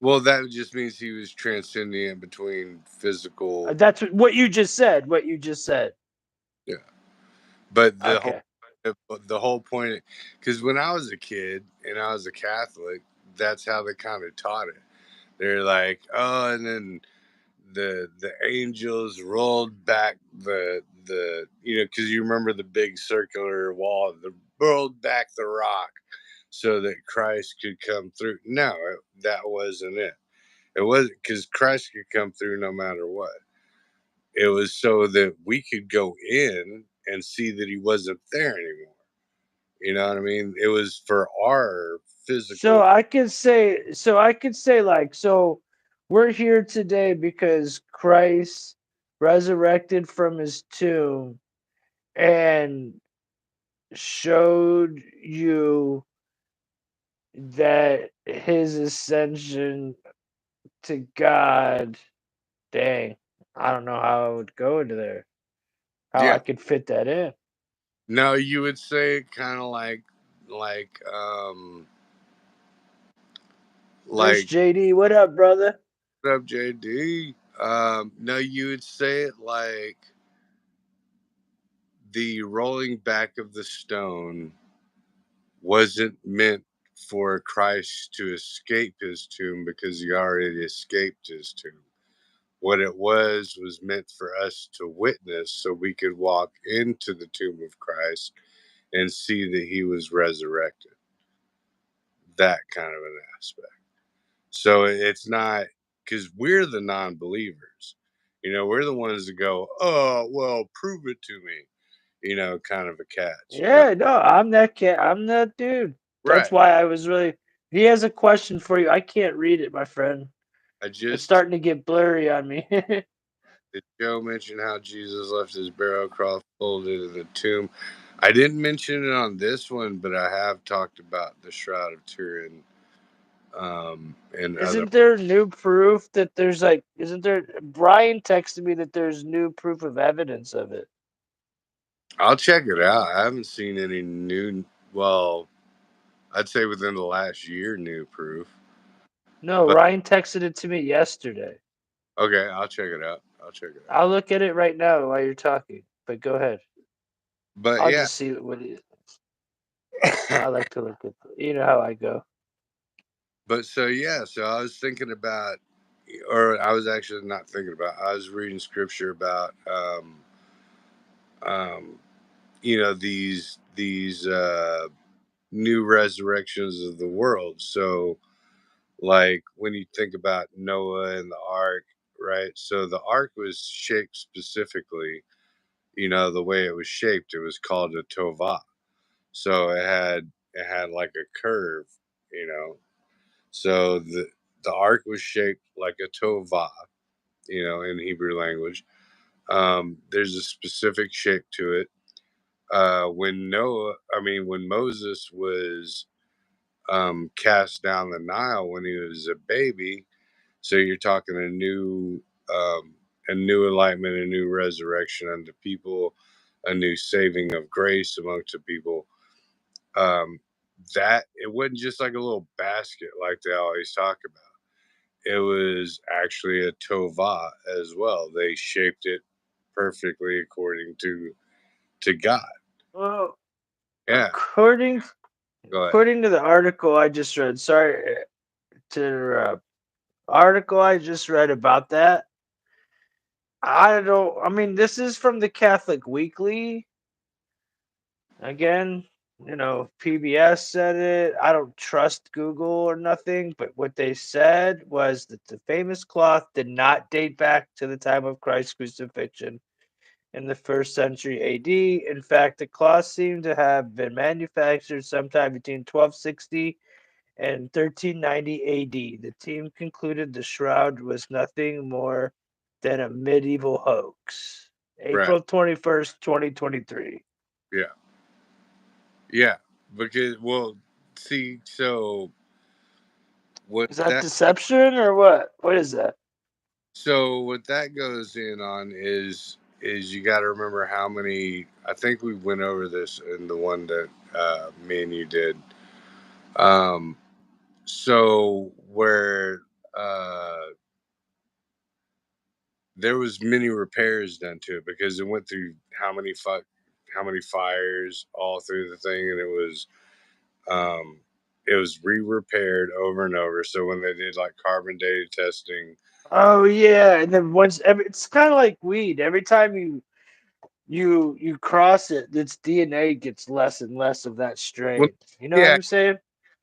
Well, that just means he was transcending between physical. That's what you just said. What you just said. Yeah, but Okay. the whole point, because when I was a kid and I was a Catholic, that's how they kind of taught it. They're like, oh, and then the angels rolled back because you remember the big circular wall, the rolled back the rock so that Christ could come through. No, that wasn't it. It wasn't, because Christ could come through no matter what. It was so that we could go in and see that he wasn't there anymore. You know what I mean? It was for our physical. I could say like so we're here today because Christ resurrected from his tomb and showed you that his ascension to God. Dang, I don't know how I would go into there. How I Yeah. could fit that in. No, you would say kind of There's like JD. What up, brother? what up, JD? No, you would say it like the rolling back of the stone wasn't meant for Christ to escape his tomb, because he already escaped his tomb. What it was meant for us to witness so we could walk into the tomb of Christ and see that he was resurrected. That kind of an aspect. So it's not, because we're the non believers. We're the ones that go, oh, well, prove it to me, kind of a catch. No, Yeah, no, I'm that cat. I'm that dude. That's right. why I was really. He has a question for you. I can't read it, my friend. I It's just starting to get blurry on me. did Joe mention how Jesus left his burial cloth folded in the tomb? I didn't mention it on this one, but I have talked about the Shroud of Turin, and other. Isn't there new proof that there's like? Isn't there? Brian texted me that there's new proof of evidence of it. I'll check it out. I haven't seen any new. Well, I'd say within the last year, new proof. No, But Ryan texted it to me yesterday. okay, I'll check it out. I'll check it out. I'll look at it right now while you're talking. But go ahead. But I'll yeah, just see what it. I like to look at. You know how I go. but so yeah, so I was thinking about, or I was actually not thinking about. I was reading scripture about, um, these new resurrections of the world. So, like when you think about Noah and the ark, right? So the ark was shaped specifically, the way it was shaped. It was called a tovah. So it had like a curve, you know. So the ark was shaped like a tovah, in Hebrew language. There's a specific shape to it. When Moses was cast down the Nile when he was a baby, so you're talking a new enlightenment, a new resurrection unto people, a new saving of grace amongst the people. Um, that it wasn't just like a little basket like they always talk about. It was actually a tovah as well. They shaped it perfectly according to God. Well, Yeah, according go ahead. according to the article I just read, sorry to interrupt. Article I just read about that. I don't. I mean, this is from the Catholic Weekly. Again, PBS said it. I don't trust Google or nothing, but what they said was that the famous cloth did not date back to the time of Christ's crucifixion in the first century AD. In fact, the cloth seemed to have been manufactured sometime between 1260 and 1390 AD. The team concluded the shroud was nothing more than a medieval hoax. Right. April 21st, 2023. Yeah. Yeah. Because see, so what Is that that deception or what? What is that? what that goes in on is you got to remember how many. I think we went over this in the one that me and you did. Um, so where there was many repairs done to it because it went through how many fires all through the thing, and um it was re-repaired over and over. So when they did like carbon dated testing, Oh yeah, and then it's kind of like weed. Every time you cross it, its DNA gets less and less of that well, strain. You know what yeah, I'm saying?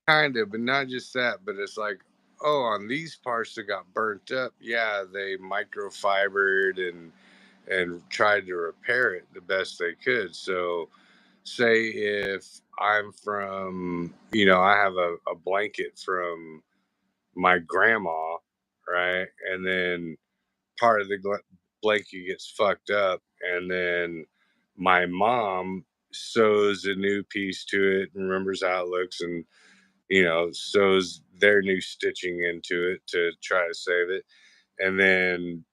kind of, but not just that, but it's like, oh, on these parts that got burnt up, yeah, they microfibered and tried to repair it the best they could. So say if I'm from, I have a blanket from my grandma, right? And then part of the blanket gets fucked up, and then my mom sews a new piece to it and remembers how it looks, and sews their new stitching into it to try to save it. And then,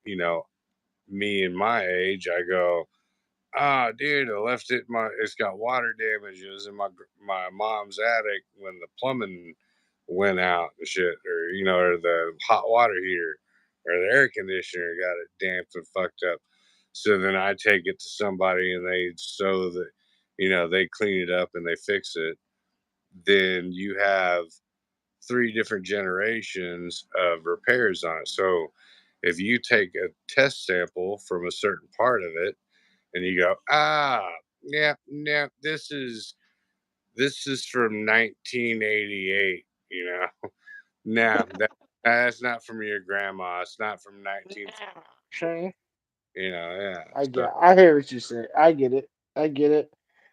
me and my age, I go, dude, I left it. It's got water damages in my mom's attic when the plumbing went out and shit, or the hot water heater or the air conditioner got it damped and fucked up. So then I take it to somebody and they sew that, they clean it up and they fix it. Then you have three different generations of repairs on it. So if you take a test sample from a certain part of it and you go, yeah, yeah, this is from 1988, nah, that's not from your grandma. It's not from 19, Sure. yeah. So I hear what you say. I get it. I get it.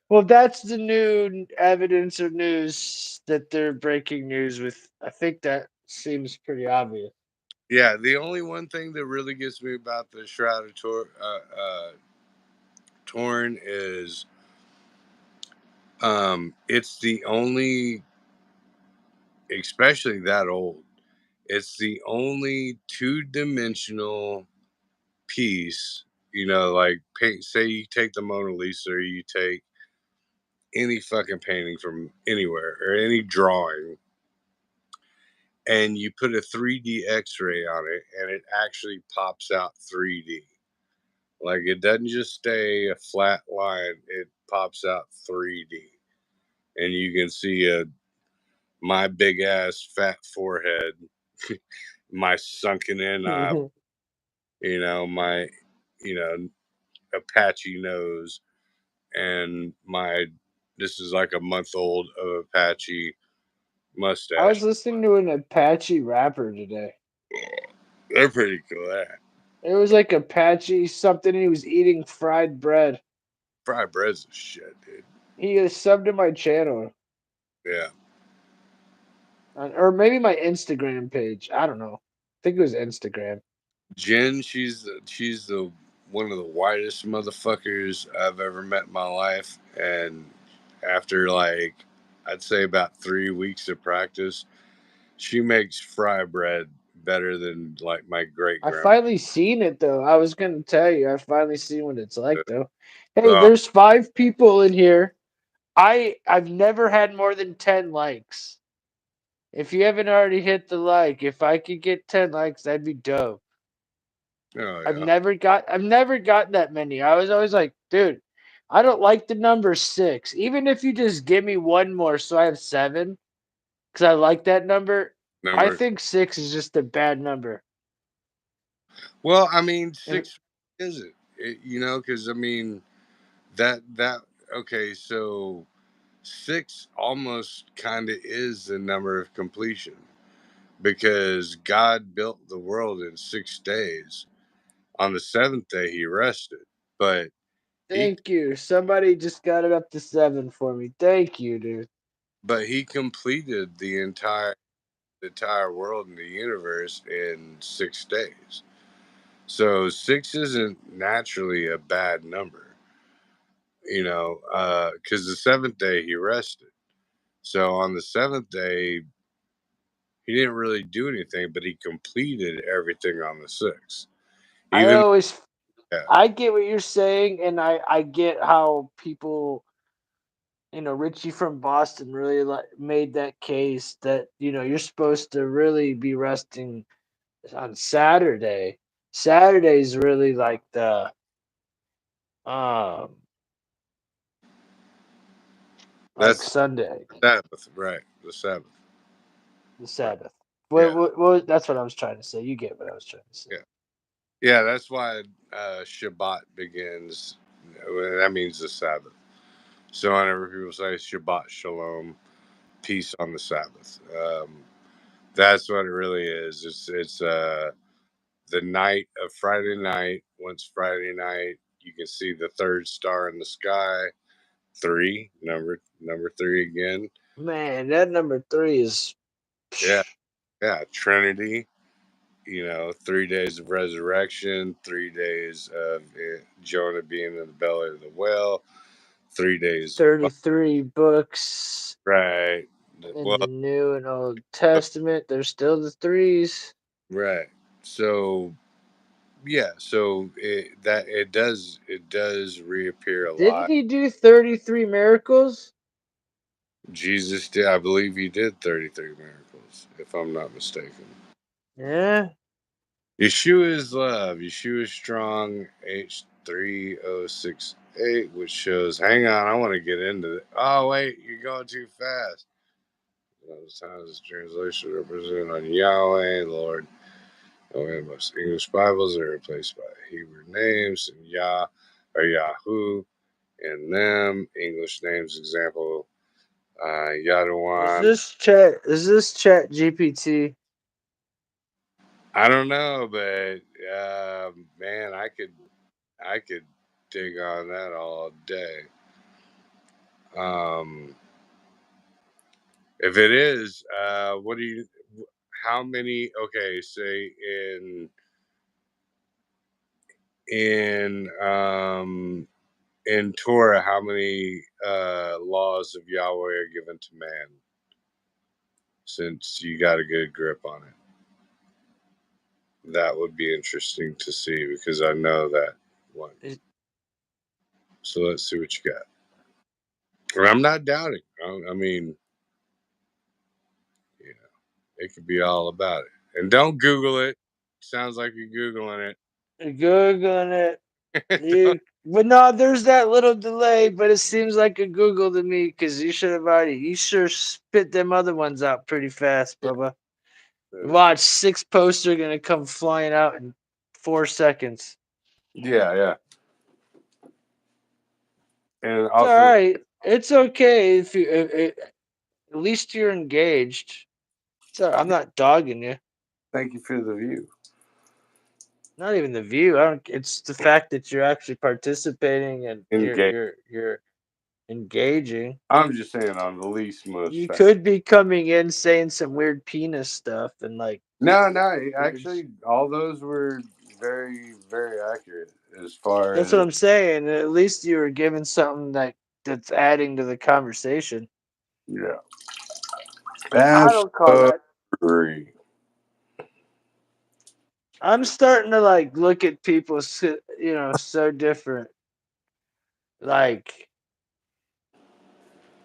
Well, that's the new evidence or news that they're breaking news with. I think that seems pretty obvious. yeah, the only one thing that really gets me about the Shroud of Torn is it's the only, especially that old, it's the only two-dimensional piece, like paint. Say you take the Mona Lisa, or you take any fucking painting from anywhere or any drawing, and you put a 3D X-ray on it, and it actually pops out 3D. Like it doesn't just stay a flat line; it pops out 3D, and you can see my big ass fat forehead, my sunken in eye, my you know a patchy nose, and my This is like a month old of Apache I mustache. was listening to an Apache rapper today. They're pretty cool. Yeah. It was like Apache something. And he was eating fried bread. Fried bread's a shit, dude. He subbed to my channel, Yeah. or maybe my Instagram page. I don't know. I think it was Instagram. Jen, she's the one of the whitest motherfuckers I've ever met in my life. And after like I'd say about 3 weeks of practice, she makes fry bread better than like my great I grandma. finally seen it though. I was gonna tell you. I finally seen what it's like though. Hey, Uh, there's 5 people in here. I've never had more than 10 likes. If you haven't already hit the like, if I could get 10 likes, that'd be dope. oh I've yeah, never gotten that many. I was always like, dude, I don't like the number 6. Even if you just give me one more so I have 7, because I like that number. I number. think 6 is just a bad number. Well, I mean, And 6 is it? You know, because I mean that. Okay, so 6 almost kind of is the number of completion because God built the world in 6 days. On the seventh day, He rested, but he thank you. Somebody just got it up to 7 for me. Thank you, dude. he completed the entire world and the universe in 6 days. So 6 isn't naturally a bad number, you know, because the seventh day He rested. So on the seventh day, He didn't really do anything, but He completed everything on the sixth. I Even always yeah, I get what you're saying, and I get how people, Richie from Boston really made that case that you're supposed to really be resting on Saturday. Saturday's really like the um like that's Sunday, Sabbath, right? The Sabbath, the right? Sabbath. Yeah, That's what I was trying to say. You get what I was trying to say. yeah, yeah. That's why Shabbat begins. That means the Sabbath. So whenever people say Shabbat Shalom, peace on the Sabbath, that's what it really is. It's the night of Friday night. Once Friday night, you can see the third star in the sky. Three, number three again. Man, that number 3 is Yeah, yeah. Trinity. 3 days of resurrection, 3 days of Jonah being in the belly of the whale, 3 days. 33 books Right. in Well, the New and Old Testament. There's still the threes. right. So yeah. So it does reappear a Didn't lot. he do 33 miracles? Jesus did. I believe He did 33 miracles, if I'm not mistaken. Yeah. Yeshua is love. Yeshua is strong. H3068, which shows. Hang on, I want to get into it. Oh wait, you're going too fast. Those times the translation represent on Yahweh, Lord. Oh, and most English Bibles are replaced by Hebrew names and Yah or Yahoo in them. English names, example, Yadawan. Is this chat GPT? I don't know, but man, I could dig on that all day. Um, if it is, what do you? How many? Okay, say in Torah, how many laws of Yahweh are given to man? Since you got a good grip on it, that would be interesting to see because I know that one. Is- So let's see what you got. And I'm not doubting. I mean, you know, it could be all about it. And don't Google it. Sounds like you're Googling Googling it. it. But no, there's that little delay, but it seems like a Google to me because you sure spit them other ones out pretty fast, Bubba. Watch, 6 posts are going to come flying out in 4 seconds. Yeah, yeah. And It's all also, right. It's okay if you. At least you're engaged. So I'm not dogging you. Thank you for the view. Not even the view. I don't. It's the fact that you're actually participating and Engage. you're engaging. I'm just saying on the least most You fact. could be coming in saying some weird penis stuff and like No, weird. actually, all those were very, very accurate as far That's what as I'm saying. At least you were given something that's adding to the conversation. yeah, I don't call that. absolutely. I'm starting to like look at people, so different. Like,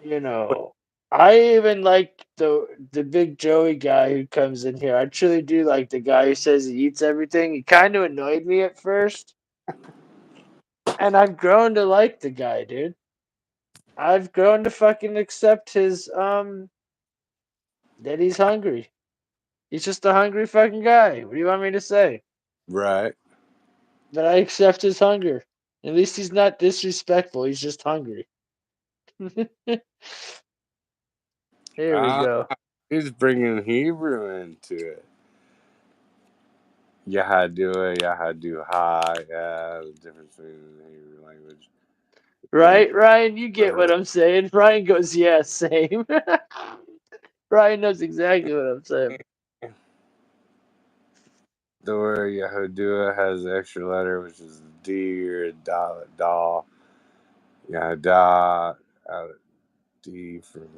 you know, I even like the big Joey guy who comes in here. I truly do like the guy who says he eats everything. He kind of annoyed me at first, and I've grown to like the guy, dude. I've grown to fucking accept his that he's hungry. He's just a hungry fucking guy. What do you want me to say? Right. That I accept his hunger. At least he's not disrespectful. He's just hungry. Here we Ah, go. he's bringing Hebrew into it. Yahadua, Yahaduha, yeah, the difference between the Hebrew language. And Right, Ryan, you get what I'm saying. Ryan goes, yeah, same. Ryan knows exactly what I'm saying. the word Yahodua has the extra letter, which is D or da. Yahada, D from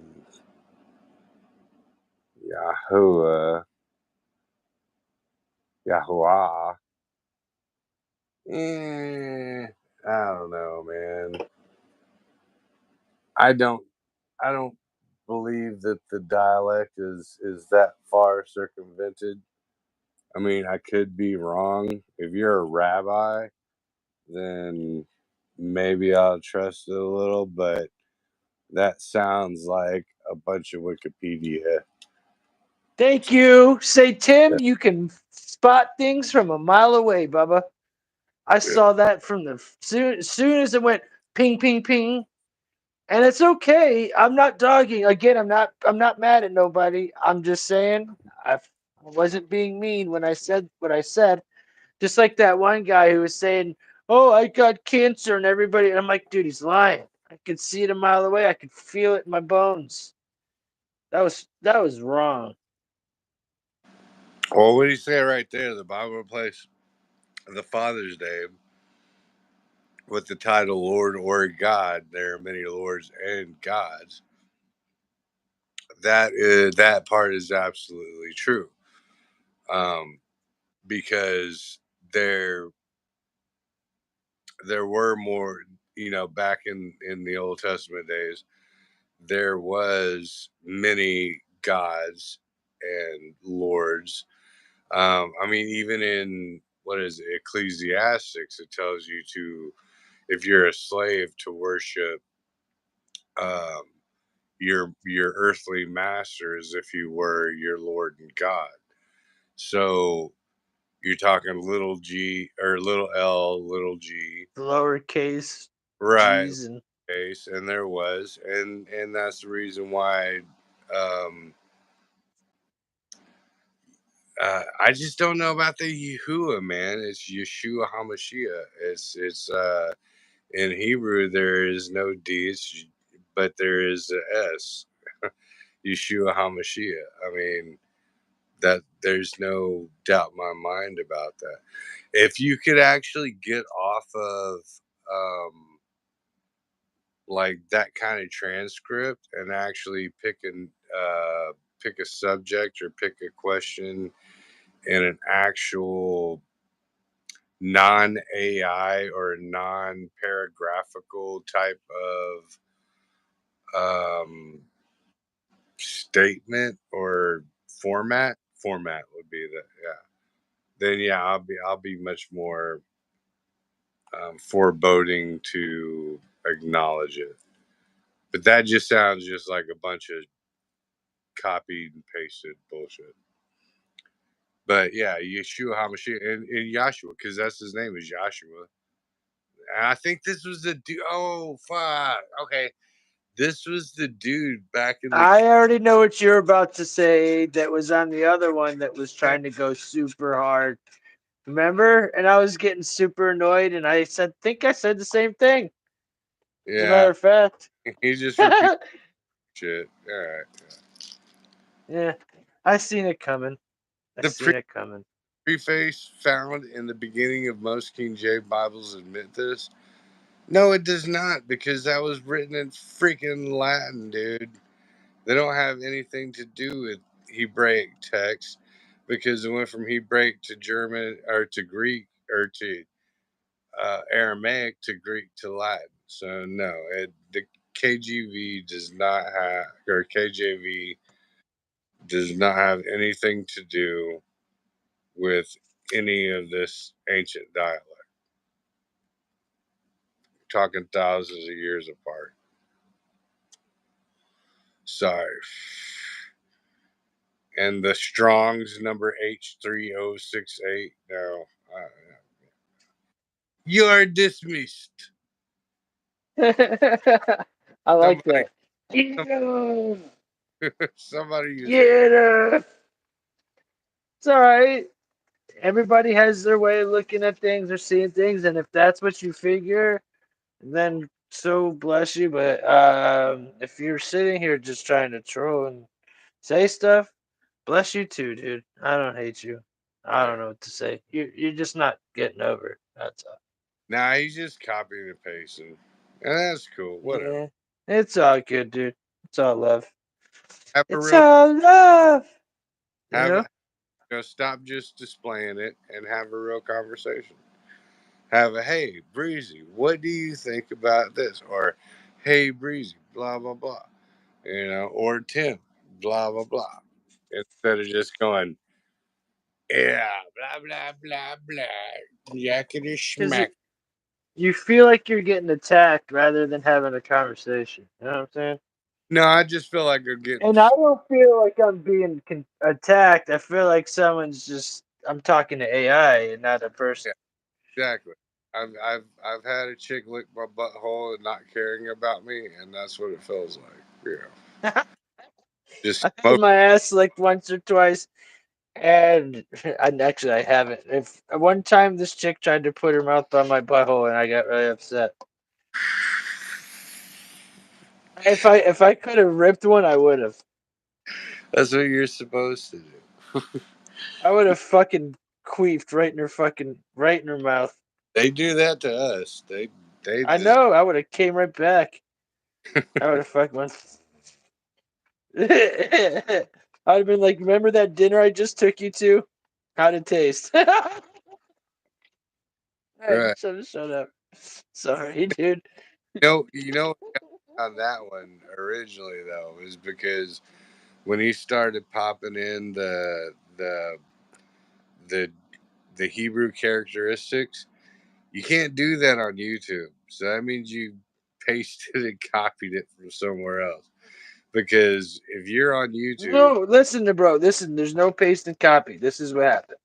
Yahuwah, Yahuwah. I don't know, man. I don't I don't believe that the dialect is that far circumvented. I mean, I could be wrong. If you're a rabbi, then maybe I'll trust it a little, but that sounds like a bunch of Wikipedia. Thank you. Say, Tim, you can spot things from a mile away, Bubba. I saw that from the soon as it went ping, ping, ping. And it's okay. I'm not dogging. Again, I'm not mad at nobody. I'm just saying I wasn't being mean when I said what I said. Just like that one guy who was saying, "Oh, I got cancer," and everybody. And I'm like, dude, he's lying. I could see it a mile away. I could feel it in my bones. That was wrong. Well, what do you say right there? The Bible replace the Father's name with the title Lord or God. There are many lords and gods. That part is absolutely true. Um, because there were more, back in the Old Testament days, there was many gods and lords. I mean, even in what is it, Ecclesiastics, it tells you to, if you're a slave, to worship um, your earthly master as if you were your Lord and God. So you're talking little g or little l, little g, The lowercase right? G's and Case, and there was, and that's the reason why. Um, I just don't know about the Yahuwah, man. It's Yeshua Hamashiach. It's in Hebrew there is no D, but there is a S. Yeshua Hamashiach. I mean, that there's no doubt in my mind about that. If you could actually get off of um, like that kind of transcript and actually pick a subject or pick a question in an actual non AI or non paragraphical type of statement or format would be the, yeah, then yeah, I'll be much more foreboding to acknowledge it. But that just sounds just like a bunch of copied and pasted bullshit. But yeah, Yeshua HaMashiach and Yahshua, because that's his name is Joshua. And I think this was the oh fuck. Okay. This was the dude back in the. I already know what you're about to say. That was on the other one that was trying to go super hard. Remember? And I was getting super annoyed, and think I said the same thing. As a Yeah, matter of fact. he just repeated shit. All right. Yeah, I seen it coming. I The seen it coming. preface found in the beginning of most King James Bibles admit this. No, it does not, because that was written in freaking Latin, dude. They don't have anything to do with Hebraic text because it went from Hebraic to German or to Greek or to Aramaic to Greek to Latin. So no, the KGV does not have, or KJV does not have anything to do with any of this ancient dialect. Talking thousands of years apart. Sorry. And the Strong's number H3068. No. You are dismissed. I like Somebody, that. Yeah, somebody use it. yeah. It's all right. Everybody has their way of looking at things or seeing things, and if that's what you figure, then so bless you. But if you're sitting here just trying to troll and say stuff, bless you too, dude. I don't hate you. I Yeah. don't know what to say. You're just not getting over it. That's all. Nah, he's just copying and pasting. And that's cool. Whatever. Yeah, it's all good, dude. It's all love. Have a It's real all love. You have know. a stop just displaying it and have a real conversation. Have a hey Breezy, what do you think about this? Or hey Breezy, blah blah blah. Or Tim, blah blah blah. Instead of just going, yeah, blah blah blah blah. Yakety Because schmack. you feel like you're getting attacked rather than having a conversation. You know what I'm saying? No, I just feel like I'm getting. And I don't feel like I'm being attacked. I feel like someone's just. I'm talking to AI and not a person. Yeah, exactly. I've had a chick lick my butthole and not caring about me, and that's what it feels like. Just I've had smoke. my ass like once or twice, and actually I haven't. If one time this chick tried to put her mouth on my butthole, and I got really upset. If I could have ripped one, I would have. That's what you're supposed to do. I would have fucking queefed right in her mouth. They do that to us. They I just know. I would have came right back. I would have fucking went. I'd have been like, "Remember that dinner I just took you to? How'd it taste?" I right. shut up. Sorry, dude. You know on that one originally though is because when he started popping in the the Hebrew characteristics, you can't do that on YouTube. So that means you pasted and copied it from somewhere else. Because if you're on YouTube, No, listen to bro. Listen, there's no paste and copy. This is what happened.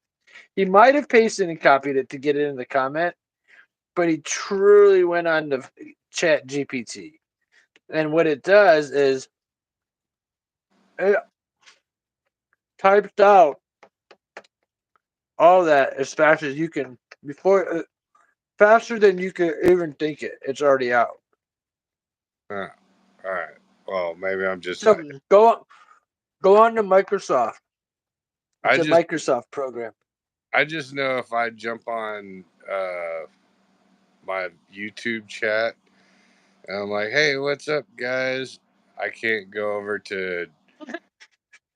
He might have pasted and copied it to get it in the comment, but he truly went on to Chat GPT. And what it does is it typed out all that as fast as you can before faster than you could even think it. It's already out. all right. Well, maybe I'm just So not. go on to Microsoft. I It's a just Microsoft program. I just know if I jump on my YouTube chat and I'm like, hey, what's up, guys? I can't go over to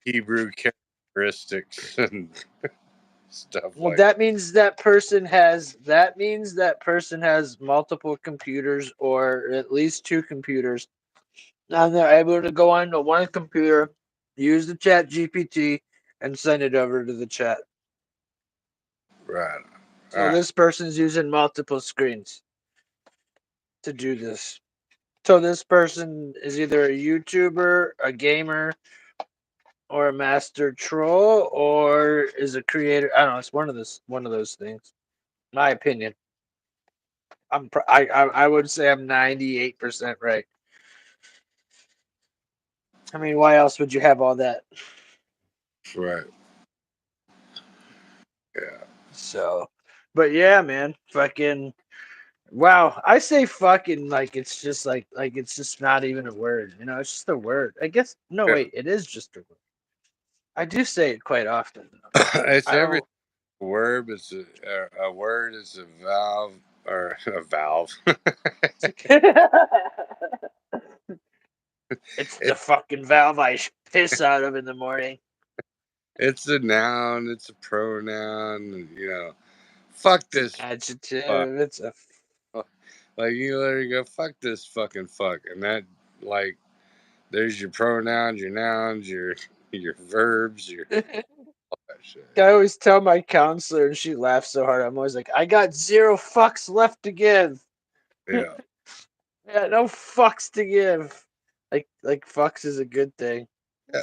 Hebrew characteristics and stuff Well, like that means that person has multiple computers or at least two computers. And they're able to go onto one computer, use the Chat GPT, and send it over to the chat. right. All So right. this person's using multiple screens to do this. So this person is either a YouTuber, a gamer, or a master troll, or is a creator. I don't know. It's one of those things. My opinion. I would say I'm 98% right. I mean, why else would you have all that? Right. Yeah. So, but yeah, man, fucking wow. I say fucking like it's just like it's just not even a word. You know, it's just a word. I guess no, Yeah. wait, it is just a word. I do say it quite often. It's I every don't. verb. It's a word. It's a valve or a valve. It's the it, fucking valve I piss out of in the morning. it's a noun. It's a pronoun. Fuck It's an this. Fuck. adjective. It's a Like you literally go fuck this fucking fuck, and that like there's your pronouns, your nouns, your verbs, your that shit. I always tell my counselor, and she laughs so hard. I'm always like, I got 0 fucks left to give. Yeah. Yeah, no fucks to give. Like fucks is a good thing. Yeah.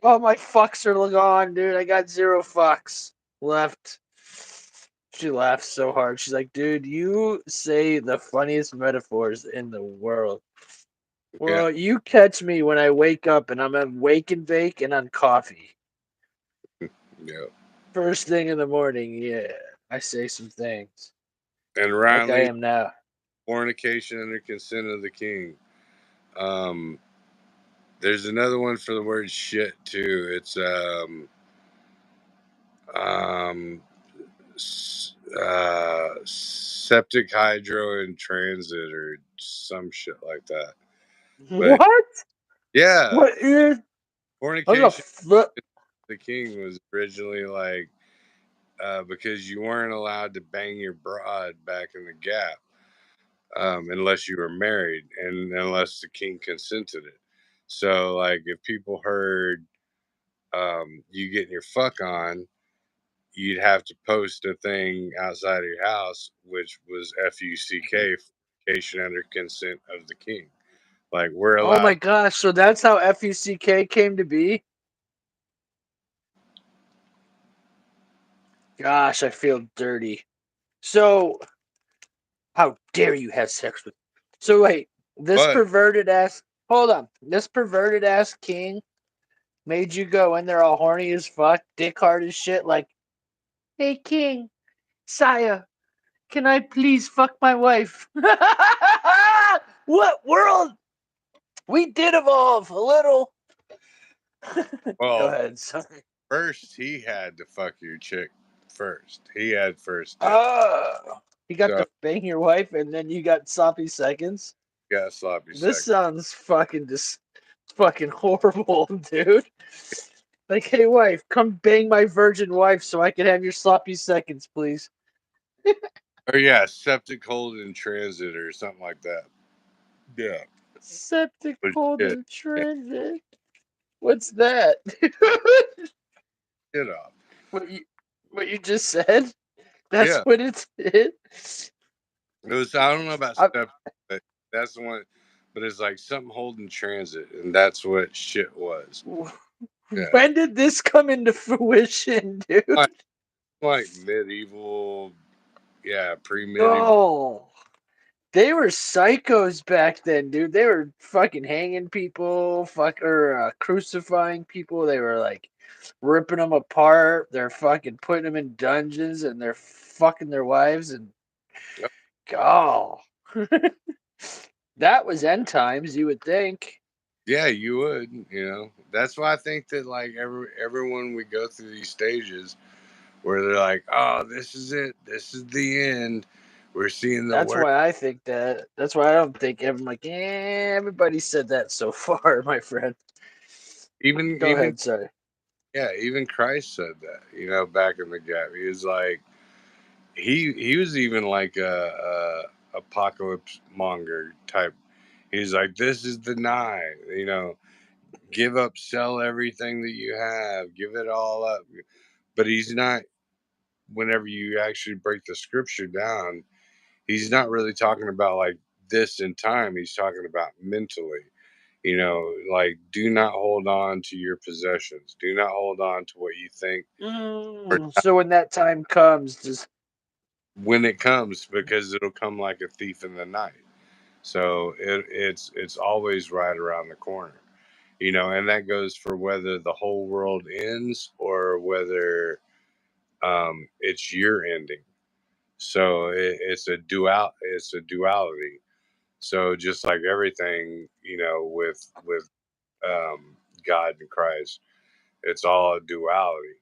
All my fucks are gone, dude. I got 0 fucks left. She laughs so hard. She's like, dude, you say the funniest metaphors in the world. Yeah. Well, you catch me when I wake up and I'm at wake and bake and on coffee. Yeah. First thing in the morning, yeah. I say some things. And Like I Riley, am now. fornication under consent of the king. Um, there's another one for the word shit too. It's um, septic hydro in transit or some shit like that. But What? yeah, What is what the fornication fuck? of the king was originally like because you weren't allowed to bang your broad back in the gap unless you were married and unless the king consented it. So like if people heard you getting your fuck on, you'd have to post a thing outside of your house, which was FUCK, fornication under consent of the king. Like we're Oh my allowed. gosh, so that's how FUCK came to be? Gosh, I feel dirty. So, how dare you have sex with. So, wait, this But perverted ass. Hold on. This perverted ass king made you go in there all horny as fuck, dick hard as shit, like, hey, king, sire, can I please fuck my wife? What world? We did evolve a little. Go well, ahead, sorry. first he had to fuck your chick first. He had first dibs. Oh, you got So to bang your wife and then you got sloppy seconds. you got a sloppy This second. sounds fucking fucking horrible, dude. Like, hey, wife, come bang my virgin wife so I can have your sloppy seconds, please. Or yeah, septic hold in transit or something like that. Yeah. Septic But hold shit. in Yeah. transit. What's that? Get off. what you what you just said? That's Yeah. what it is. It was I don't know about I, septic, but that's the one but it's like something holding transit and that's what shit was. Yeah. when did this come into fruition, dude? Like, like medieval, yeah, pre-medieval. Oh, they were psychos back then, dude. They were fucking hanging people, crucifying people. They were like ripping them apart. They're fucking putting them in dungeons, and they're fucking their wives. And oh, that was end times. You would think. Yeah, you would. That's why I think that like everyone we go through these stages where they're like, "Oh, this is it. This is the end. We're seeing the That's worst." why I think that. That's why I don't think everyone like. Everybody said that so far, my friend. Even Go even ahead, sorry. yeah, even Christ said that. Back in the gap, he was like he was even like a apocalypse monger type. He's like, "This is the night. Give up, sell everything that you have, give it all up." But he's not. Whenever you actually break the scripture down, he's not really talking about like this in time. He's talking about mentally. Like do not hold on to your possessions. Do not hold on to what you think or So when that time comes, just when it comes, because it'll come like a thief in the night. So it's always right around the corner. And that goes for whether the whole world ends or whether it's your ending. So it's a duality. So just like everything, with God and Christ, it's all a duality.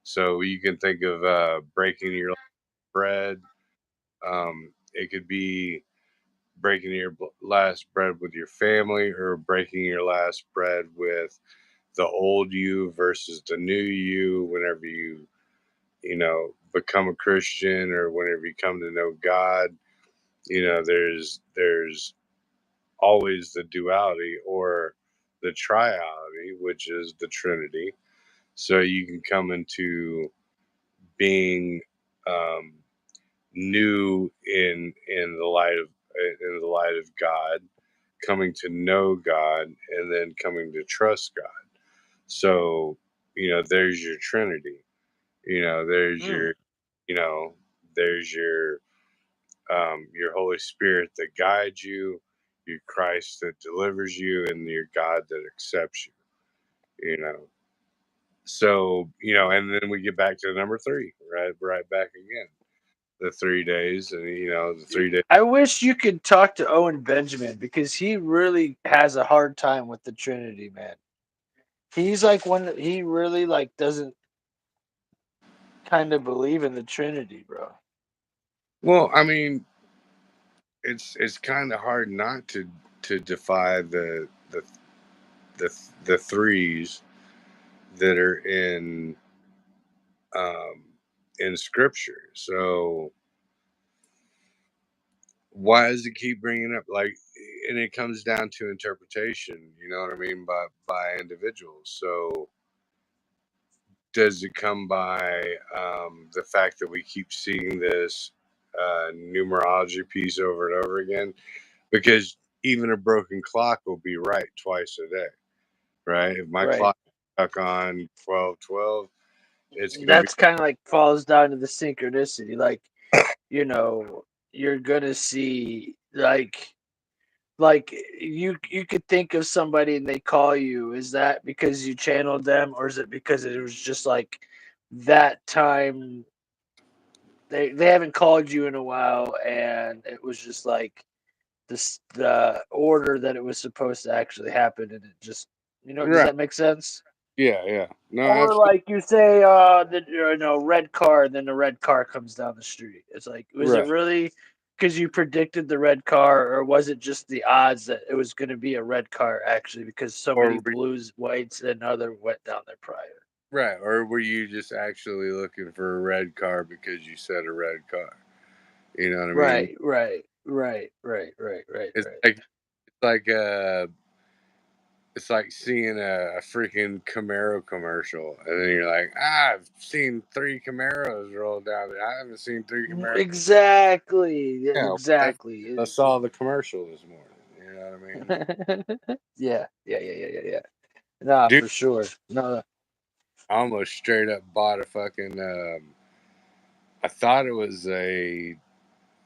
So you can think of breaking your bread. It could be breaking your last bread with your family, or breaking your last bread with the old you versus the new you. Whenever become a Christian, or whenever you come to know God, there's always the duality or the triality, which is the Trinity. So you can come into being um, new in the light of God, coming to know God, and then coming to trust God. So there's your Trinity. There's Mm. there's your Holy Spirit that guides you, your Christ that delivers you, and your God that accepts you. You know. So and then we get back to number three, right back again. The 3 days, and the 3 days. I wish you could talk to Owen Benjamin because he really has a hard time with the Trinity, man. He's like he really like doesn't kind of believe in the Trinity, bro. Well, I mean, it's kind of hard not to defy the the threes that are um, in Scripture. So why does it keep bringing up, like, and it comes down to interpretation? You know what I mean, by individuals. So does it come by the fact that we keep seeing this numerology piece over and over again? Because even a broken clock will be right twice a day, right? If my Right. clock is stuck on 12:12, it's going to be That's kind of like falls down to the synchronicity. Like, you know, you're gonna see like you could think of somebody and they call you. Is that because you channeled them, or is it because it was just like that time they haven't called you in a while and it was just like the order that it was supposed to actually happen, and it just does right. that make sense? Yeah, yeah. No, Or absolutely. like you say, red car, and then the red car comes down the street. It's like, was it Right. really because you predicted the red car, or was it just the odds that it was going to be a red car actually because so many Or blues, whites, and other went down there prior? right. Or were you just actually looking for a red car because you said a red car? You know what I mean? Right, right, right, right, right, right, It's right. like it's like seeing a freaking Camaro commercial, and then you're like, I've seen three Camaros roll down there. I haven't seen three Camaros. Exactly, Yeah, exactly. I saw the commercial this morning. You know what I mean? Yeah, yeah, yeah, yeah, yeah, yeah. Nah, Dude, for sure. No, I almost straight up bought a fucking. I thought it was a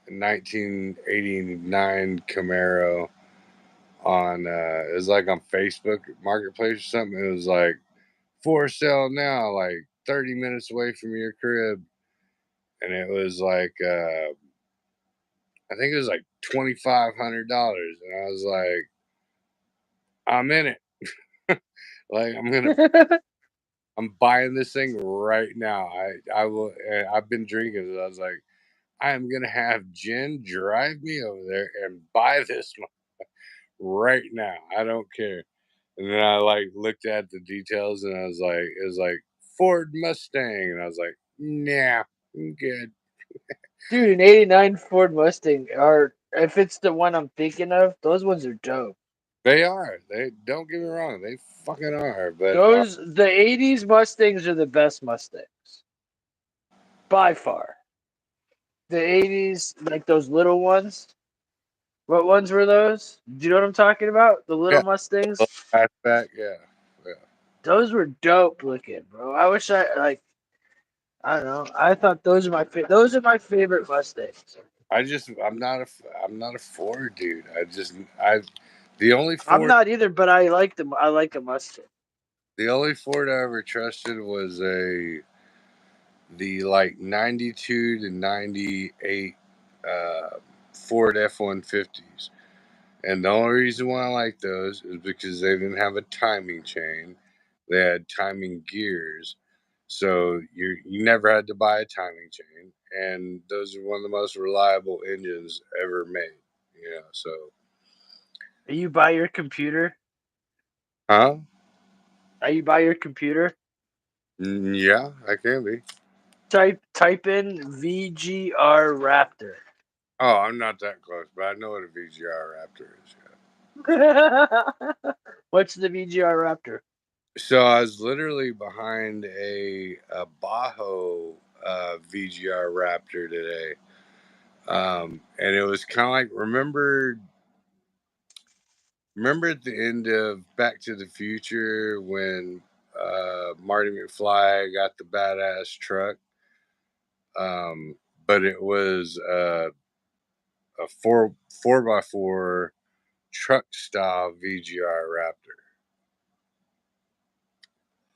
1989 Camaro on. It was like on Facebook Marketplace or something. It was like for sale now, like 30 minutes away from your crib, and it was like I think it was like $2,500, and I was like, I'm in it. Like I'm buying this thing right now. I will. I've been drinking. So I was like, I am gonna have Jen drive me over there and buy this one right now. I don't care. And then I like looked at the details, and I was like, it was like Ford Mustang, and I was like, nah, I'm good. dude, an '89 Ford Mustang, or if it's the one I'm thinking of, those ones are dope. They are. They don't get me wrong. They fucking are. But The '80s Mustangs are the best Mustangs by far. The '80s, like those little ones. What ones were those? Do you know what I'm talking about? The little yeah, Mustangs. fastback. Yeah, yeah. Those were dope looking, bro. I wish I like. I don't know. I thought those are my favorite Mustangs. I'm not a Ford dude. I The only I'm Ford, not either, but I like them. I like a Mustang. the only Ford I ever trusted was the like 92 to 98 Ford F-150s. And the only reason why I like those is because they didn't have a timing chain. They had timing gears. So you never had to buy a timing chain. And those are one of the most reliable engines ever made. So Are you by your computer? huh? Are you by your computer? Yeah, I can be. Type in VGR Raptor. Oh, I'm not that close, but I know what a VGR Raptor is. Yeah. What's the VGR Raptor? So I was literally behind a Bajo VGR Raptor today, and it was kind of like remember at the end of Back to the Future when Marty McFly got the badass truck, but it was a four by four truck style VGR Raptor.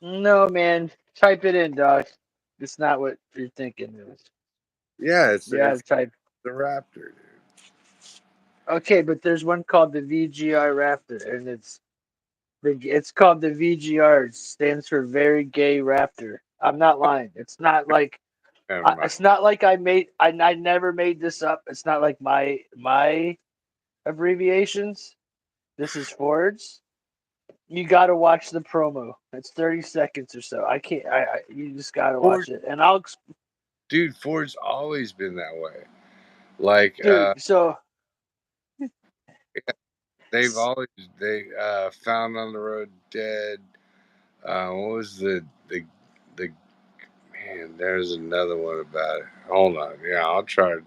No, man. Type it in, dog. It's not what you're thinking it is. Yeah, You gotta it's type. the Raptor, dude. Okay, but there's one called the VGR Raptor, and it's called the VGR. It stands for Very Gay Raptor. I'm not lying. It's not like Never mind. it's not like I never made this up. It's not like my abbreviations. This is Ford's. You got to watch the promo. It's 30 seconds or so. I can't. You just got to Ford, watch it, and I'll, dude, Ford's always been that way. Like, dude. So they've always found on the road dead. What was the man? There's another one about it. Hold on, yeah, I'll try to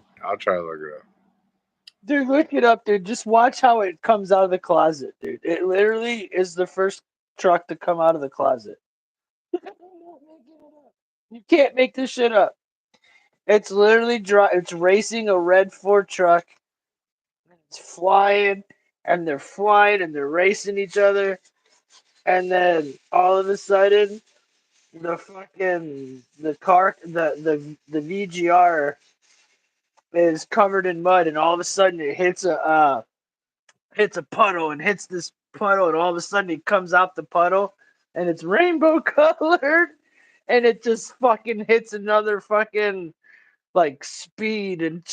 look it up. dude, look it up, dude. Just watch how it comes out of the closet, dude. It literally is the first truck to come out of the closet. You can't make this shit up. It's literally it's racing a red Ford truck. It's flying, and they're flying, and they're racing each other, and then all of a sudden, the car, the VGR is covered in mud, and all of a sudden it hits a puddle and hits this puddle, and all of a sudden it comes out the puddle, and it's rainbow colored, and it just fucking hits another fucking like speed and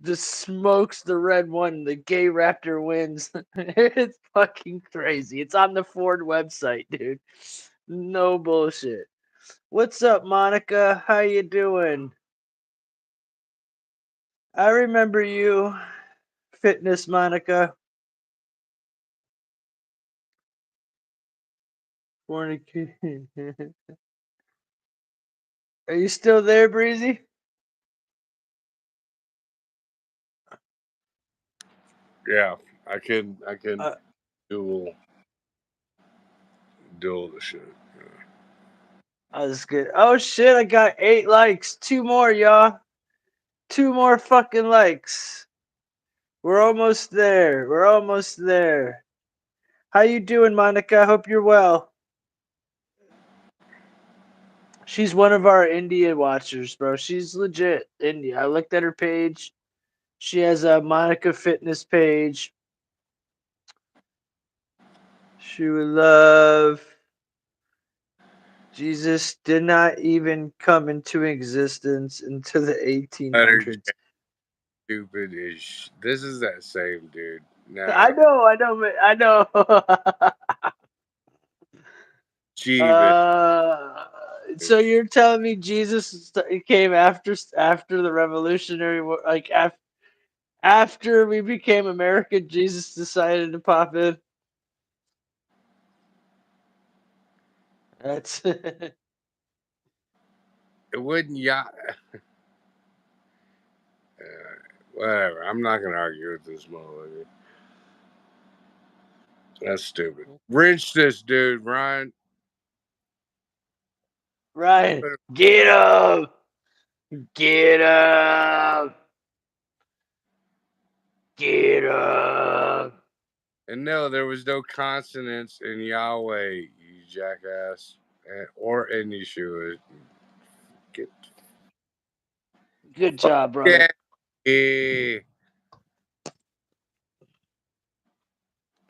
just smokes the red one. The gay Raptor wins. It's fucking crazy. It's on the Ford website, dude. No bullshit. What's up, Monica? How you doing? I remember you, Fitness Monica. Fornicating. Are you still there, Breezy? Yeah, I can Uh, dual the shit. I was good. Oh shit! I got 8 likes. 2 more, y'all. 2 more fucking likes. We're almost there. We're almost there. How you doing, Monica? Hope you're well. She's one of our India watchers, bro. She's legit India. I looked at her page. She has a Monica Fitness page. She would love. Jesus did not even come into existence until the Letter 1800s. J, stupid is. This is that same dude. I Now, know, I know, I know. Jeebus. uh, so you're telling me Jesus came after the Revolutionary War, like after we became American, Jesus decided to pop in. That's It wouldn't yacht. Whatever. I'm not gonna argue with this motherfucker. That's stupid. Wrench this dude, Ryan. Ryan. Get up, get up, get up. And no, there was no consonants in Yahweh, you jackass, or in Yeshua. Get Good job, brother. yeah. Yeah.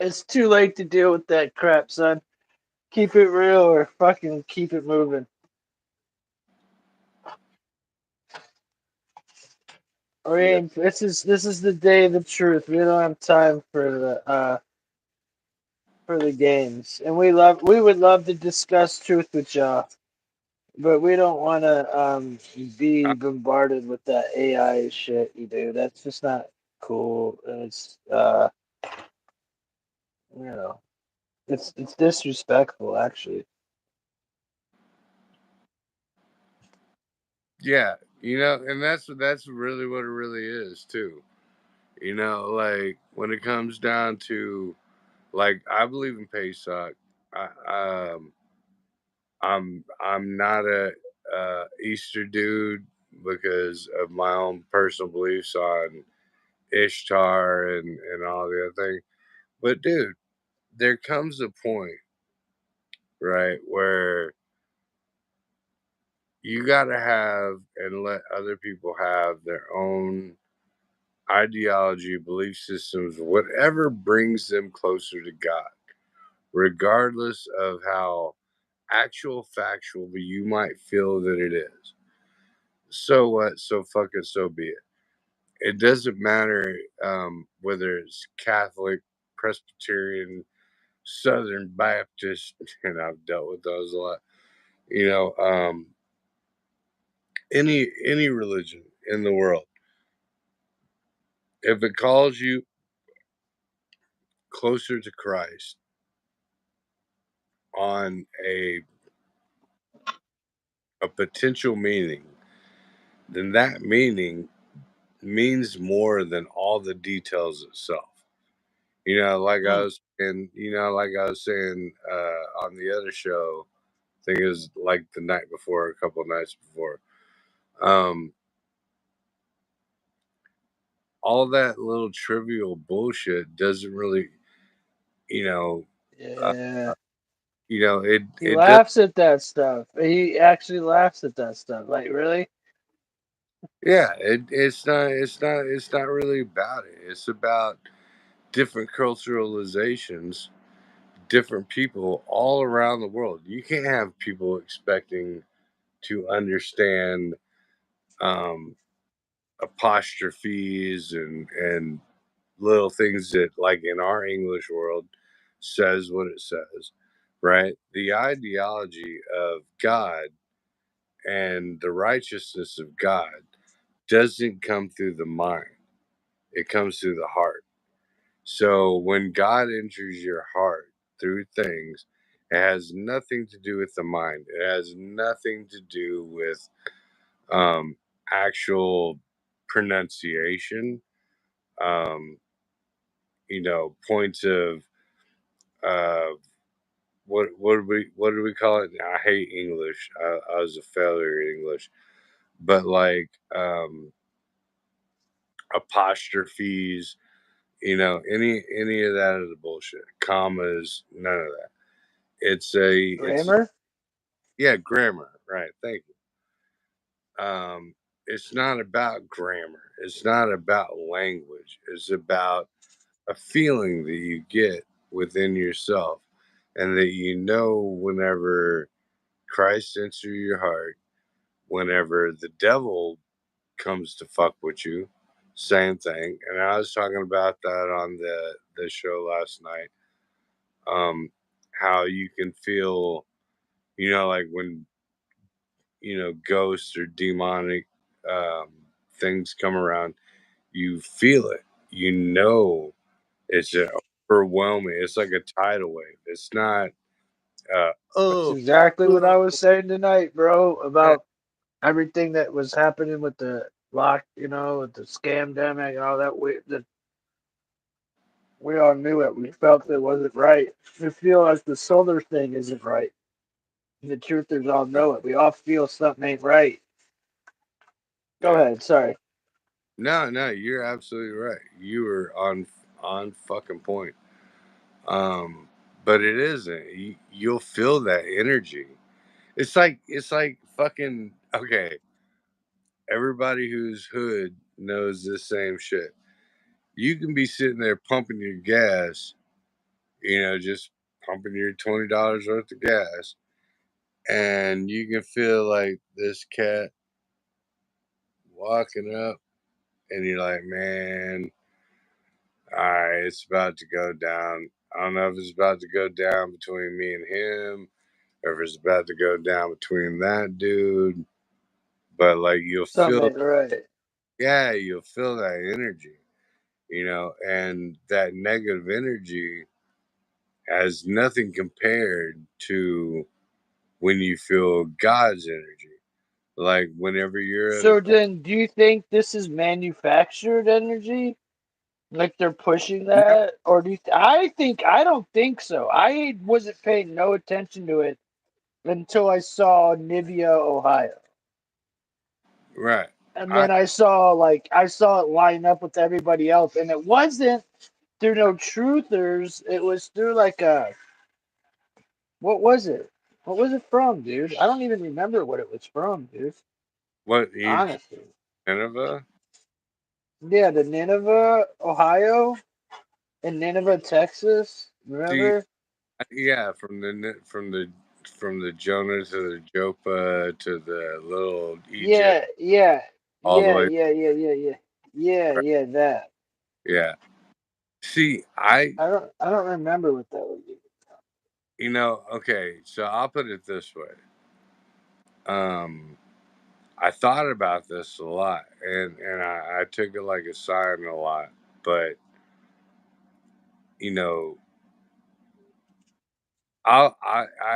It's too late to deal with that crap, son. Keep it real or fucking keep it moving. I mean, this is the day of the truth. We don't have time for the games, and we would love to discuss truth with y'all, but we don't want to be bombarded with that AI shit you do. That's just not cool. And it's you know, it's disrespectful actually. Yeah, and that's really what it really is too. Like when it comes down to, like, I believe in Pesach. I, I'm not a Easter dude because of my own personal beliefs on Ishtar and all the other things. But dude, there comes a point, right, where you gotta have and let other people have their own ideology, belief systems, whatever brings them closer to God, regardless of how actual factual you might feel that it is. So what? So fuck it. So be it. It doesn't matter whether it's Catholic, Presbyterian, Southern Baptist, and I've dealt with those a lot. You know, any religion in the world, if it calls you closer to Christ on a potential meaning, then that meaning means more than all the details itself. Hmm. Like I was saying on the other show, I think it was like the night before, a couple of nights before. Um, all that little trivial bullshit doesn't really, you know, uh, Yeah, he it does. laughs at that stuff. He actually laughs at that stuff. Like really? Yeah, it's not really about it. It's about different culturalizations, different people all around the world. You can't have people expecting to understand um, apostrophes and little things that, like in our English world, says what it says, right? The ideology of God and the righteousness of God doesn't come through the mind, it comes through the heart. So when God enters your heart through things, it has nothing to do with the mind. It has nothing to do with um, actual pronunciation. Um, points of uh, what do we call it? I hate English. I was a failure in English, but like apostrophes, any of that is bullshit. Commas, none of that. It's Grammar? yeah, grammar, right? Thank you. It's not about grammar. It's not about language. It's about a feeling that you get within yourself, and that whenever Christ enters your heart, whenever the devil comes to fuck with you, same thing. And I was talking about that on the show last night. How you can feel, like when ghosts or demonic um, things come around, you feel it. You know, it's overwhelming. It's like a tidal wave. It's not. That's Oh, exactly what I oh, was saying tonight, bro, yeah, about everything that was happening with the lock, with the scam demic and all that. We all knew it. We felt it wasn't right. We feel like the solar thing isn't right. The truthers all know it. We all feel something ain't right. Go yeah. ahead. Sorry. No, no, you're absolutely right. You were on fucking point. But it isn't. You'll feel that energy. It's like fucking okay. Everybody who's hood knows this same shit. You can be sitting there pumping your gas, just pumping your $20 worth of gas, and you can feel like this cat walking up, and you're like, man, all right, it's about to go down. I don't know if it's about to go down between me and him, or if it's about to go down between that dude. But like Something ain't right. you'll feel that energy, and that negative energy has nothing compared to when you feel God's energy. Like whenever you're at So then, do you think this is manufactured energy? Like they're pushing no, that, or do you I don't think so. I wasn't paying no attention to it until I saw Nivea, Ohio, right. and I then I saw it line up with everybody else, and it wasn't through no truthers. It was through like a what was it? What was it from, dude? I don't even remember what it was from, dude. what you Honestly, Nineveh? yeah, the Nineveh, Ohio, and Nineveh, Texas. See, Remember? yeah, from the Jonah to the Joppa to the little Egypt, Yeah, yeah, all the yeah, way. yeah, yeah, yeah, yeah, yeah, Right? yeah. That Yeah. See, I don't remember what that was. okay, so I'll put it this way. Um, I thought about this a lot, and I took it like a sign a lot. But you know, I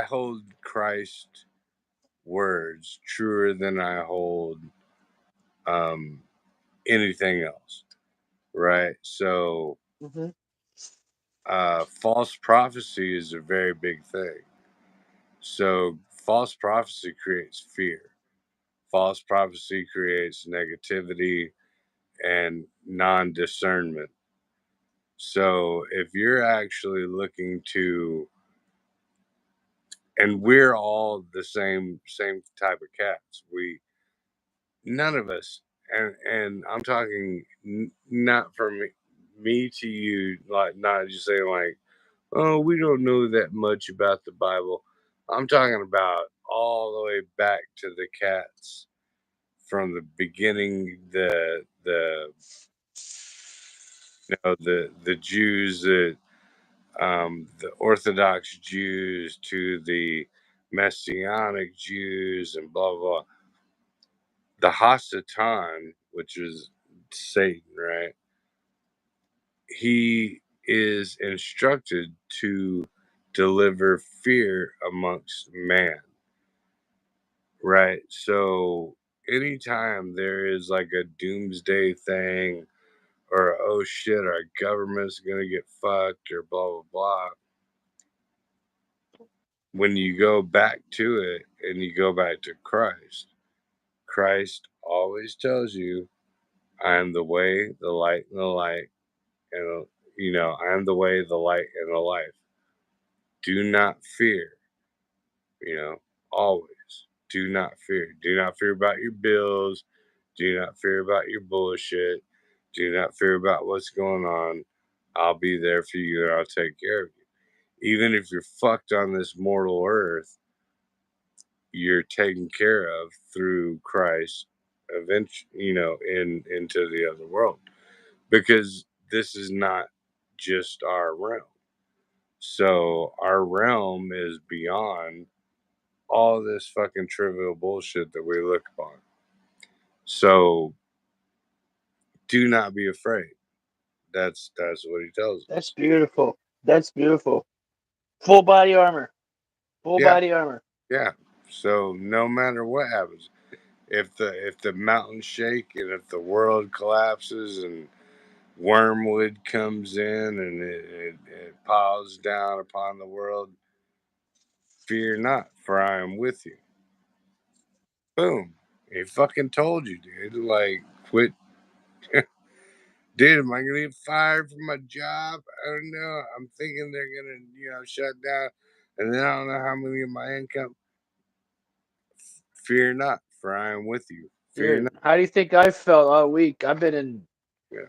hold Christ's words truer than I hold um anything else. Right? So, Hmm. false prophecy is a very big thing. So, false prophecy creates fear. False prophecy creates negativity and non discernment. So if you're actually looking to, and we're all the same type of cats. None of us, and I'm talking not from me to you, like not just saying like, oh, we don't know that much about the Bible. I'm talking about all the way back to the cats from the beginning, the Jews that the Orthodox Jews to the Messianic Jews and blah blah. The Hasatan, which is Satan, right? He is instructed to deliver fear amongst man, right? So anytime there is like a doomsday thing or oh shit, our government's gonna get fucked or blah blah blah, when you go back to it and you go back to Christ always tells you, I am the way, the light, and the light. And, I am the way, the light, and the life. Do not fear, you know, always. Do not fear. Do not fear about your bills. Do not fear about your bullshit. Do not fear about what's going on. I'll be there for you and I'll take care of you. Even if you're fucked on this mortal earth, you're taken care of through Christ eventually, into the other world. Because this is not just our realm. So our realm is beyond all this fucking trivial bullshit that we look upon. So do not be afraid. That's what he tells That's us. beautiful. That's beautiful. Full body armor. Full Yeah, body armor. yeah. So no matter what happens, if the mountains shake and if the world collapses and wormwood comes in and it piles down upon the world, fear not, for I am with you. Boom. He fucking told you, dude. Like, quit. dude, am I gonna get fired from my job? I don't know. I'm thinking they're gonna, shut down, and then I don't know how I'm gonna get my income. Fear not, for I am with you. Fear Dude, not. how do you think I felt all week? I've been in, Yeah.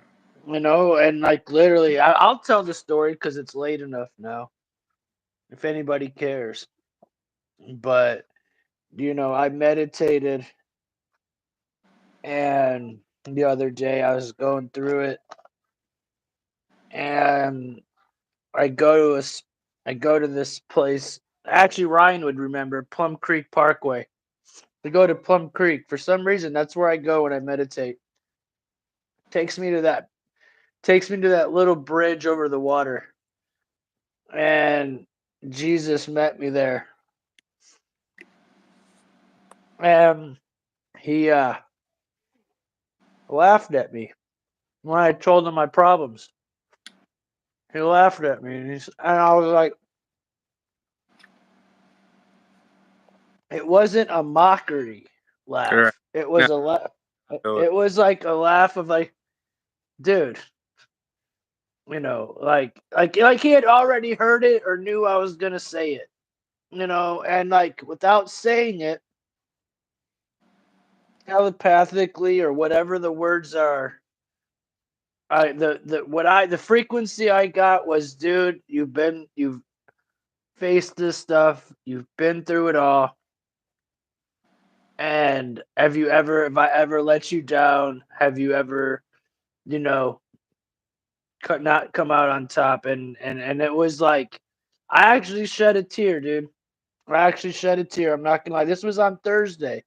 and like literally, I'll tell the story because it's late enough now, if anybody cares. But, I meditated, and the other day I was going through it, and I go to I go to this place. Actually, Ryan would remember Plum Creek Parkway. I go to Plum Creek for some reason. That's where I go when I meditate. Takes me to that takes me to that little bridge over the water, and Jesus met me there, and he laughed at me when I told him my problems. He laughed at me, and I was like, it wasn't a mockery All right. laugh. It Now, was a laugh. so It was like a laugh of like, dude, like he had already heard it or knew I was gonna say it, and like without saying it telepathically or whatever the words are. The frequency I got was, dude, you've faced this stuff, you've been through it all, and have I ever let you down? Have you ever, you know, not come out on top? And it was like, I actually shed a tear, dude. I actually shed a tear. I'm not gonna lie. This was on Thursday.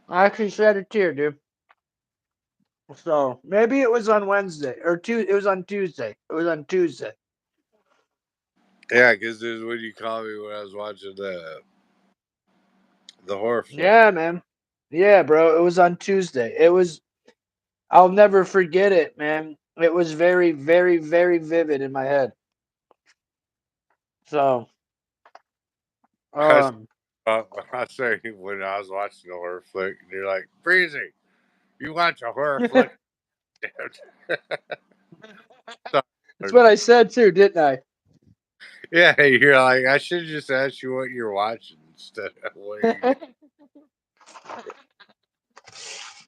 I actually shed a tear, dude. So maybe it was on Wednesday or Tuesday. It was on Tuesday. It was on Tuesday. yeah, because there's what you call me when I was watching the horror flick. Yeah, man. Yeah, bro. It was on Tuesday. It was. I'll never forget it, man. It was very, very, very vivid in my head. So, I was, um, I say when I was watching the horror flick, and you're like, Breezy, you watch a horror flick? that's what I said too, didn't I? Yeah, you're like, I should just ask you what you're watching instead of what are you doing.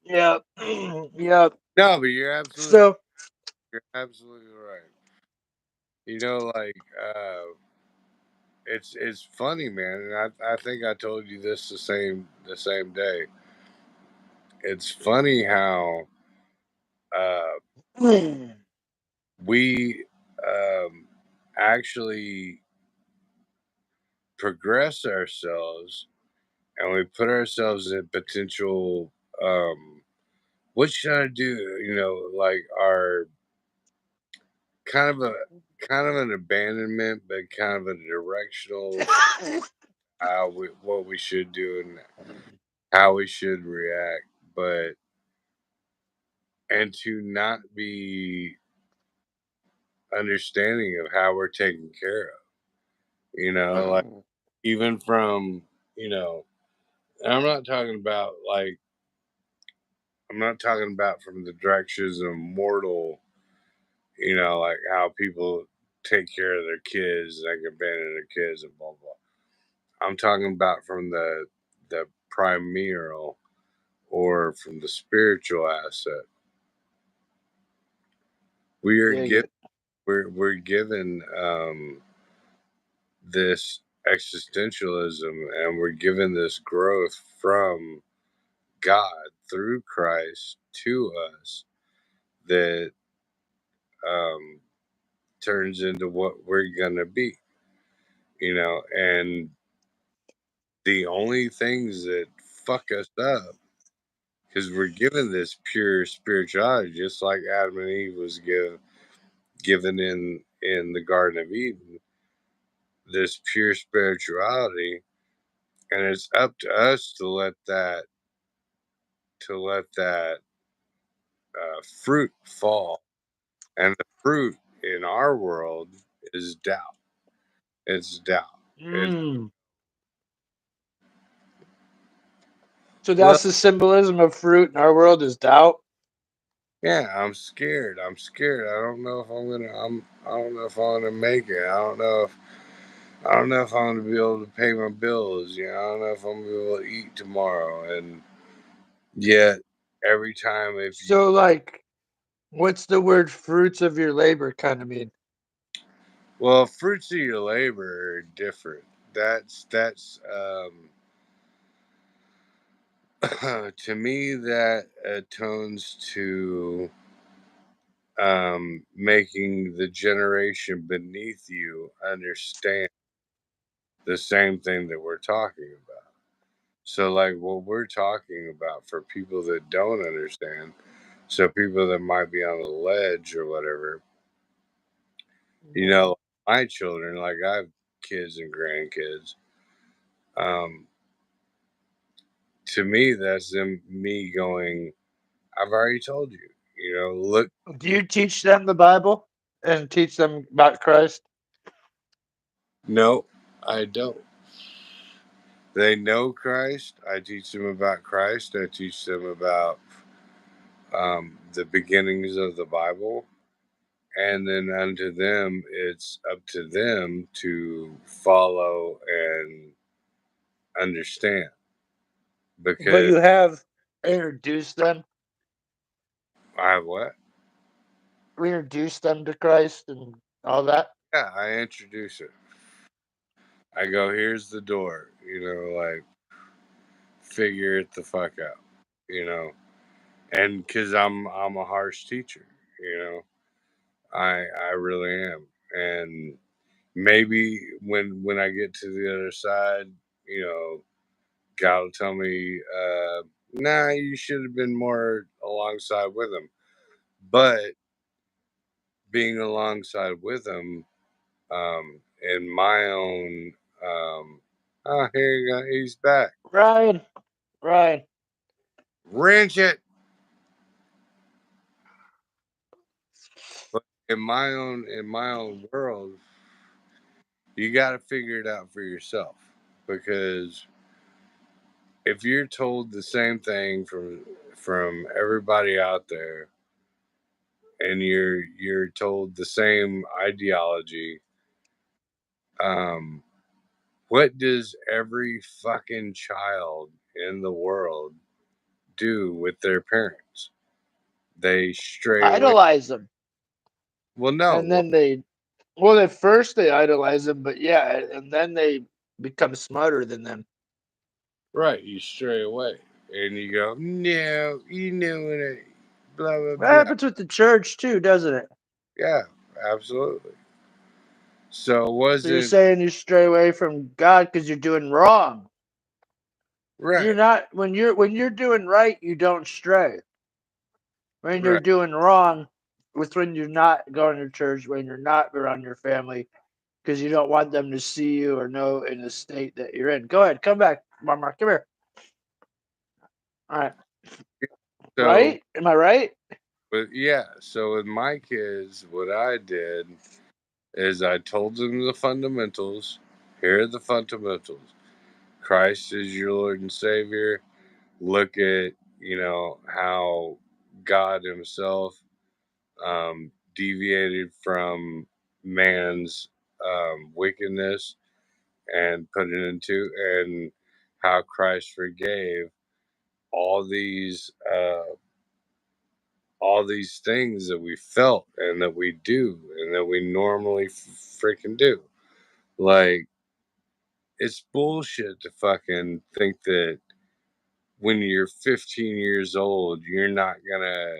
Yep. Yep. No, but So, you're absolutely right. Like it's funny, man, and I think I told you this the same day. It's funny how uh, we actually progress ourselves and we put ourselves in potential what should I do? Like our kind of a kind of an abandonment, but kind of a directional what we should do and how we should react, but and to not be understanding of how we're taken care of. Like even from you know, and I'm not talking about from the directions of mortal. Like how people take care of their kids, like abandon their kids and blah blah. I'm talking about from the primeval or from the spiritual asset. We are dig given it. we're given this existentialism and we're given this growth from God through Christ to us that um, turns into what we're gonna be. And the only things that fuck us up because we're given this pure spirituality, just like Adam and Eve was given in the Garden of Eden, this pure spirituality, and it's up to us to let that fruit fall, and the fruit in our world is doubt. It's doubt. It's Mm. So well, that's the symbolism of fruit in our world is doubt. Yeah, I'm scared. I'm scared. I don't know if I'm gonna. I don't know if I'm gonna make it. I don't know if. I don't know if I'm gonna be able to pay my bills. You know, I don't know if I'm gonna be able to eat tomorrow. And yet, every time if you, So, like, what's the word fruits of your labor kind of mean? well, fruits of your labor are different. That's to me that atones to making the generation beneath you understand the same thing that we're talking about. So, like, what we're talking about for people that don't understand, so people that might be on the ledge or whatever, you know, my children, like, I have kids and grandkids. Um, to me, that's them, me going, I've already told you, you know, look, Do you teach them the Bible and teach them about Christ? no, I don't. They know Christ. I teach them about Christ. I teach them about the beginnings of the Bible. And then unto them, it's up to them to follow and understand. But Because you have introduced them, I have what? introduced them to Christ and all that. Yeah, I introduce it. I go, here's the door, you know, like, figure it the fuck out, you know. And because I'm a harsh teacher, you know, I really am. And maybe when I get to the other side, you know, God will tell me, nah, you should have been more alongside with him. But being alongside with him, in my own, oh, here you go, he's back. Ryan, Ryan, Wrench it. But in my own world, you got to figure it out for yourself, because if you're told the same thing from everybody out there, and you're told the same ideology, um what does every fucking child in the world do with their parents? They stray away. idolize them, Well, no, and well, then well, at first they idolize them, but yeah, and then they become smarter than them. right, you stray away and you go, no, you know what I, blah blah That blah. happens with the church too, doesn't it? Yeah, absolutely. So it So you're wasn't saying you stray away from God because you're doing wrong. You're right, not when you're doing right, you don't stray. When you're right. doing wrong, with when you're not going to church, when you're not around your family, because you don't want them to see you or know in the state that you're in. Go ahead, come back, Mama. Come here. All right, So, right? Am I right? but yeah, so with my kids, what I did is I told them the fundamentals. Here are the fundamentals. Christ is your Lord and Savior. Look at, you know, how God Himself deviated from man's wickedness and put it into, and how Christ forgave all these things that we felt and that we do and that we normally freaking do. Like, it's bullshit to fucking think that when you're 15 years old, you're not gonna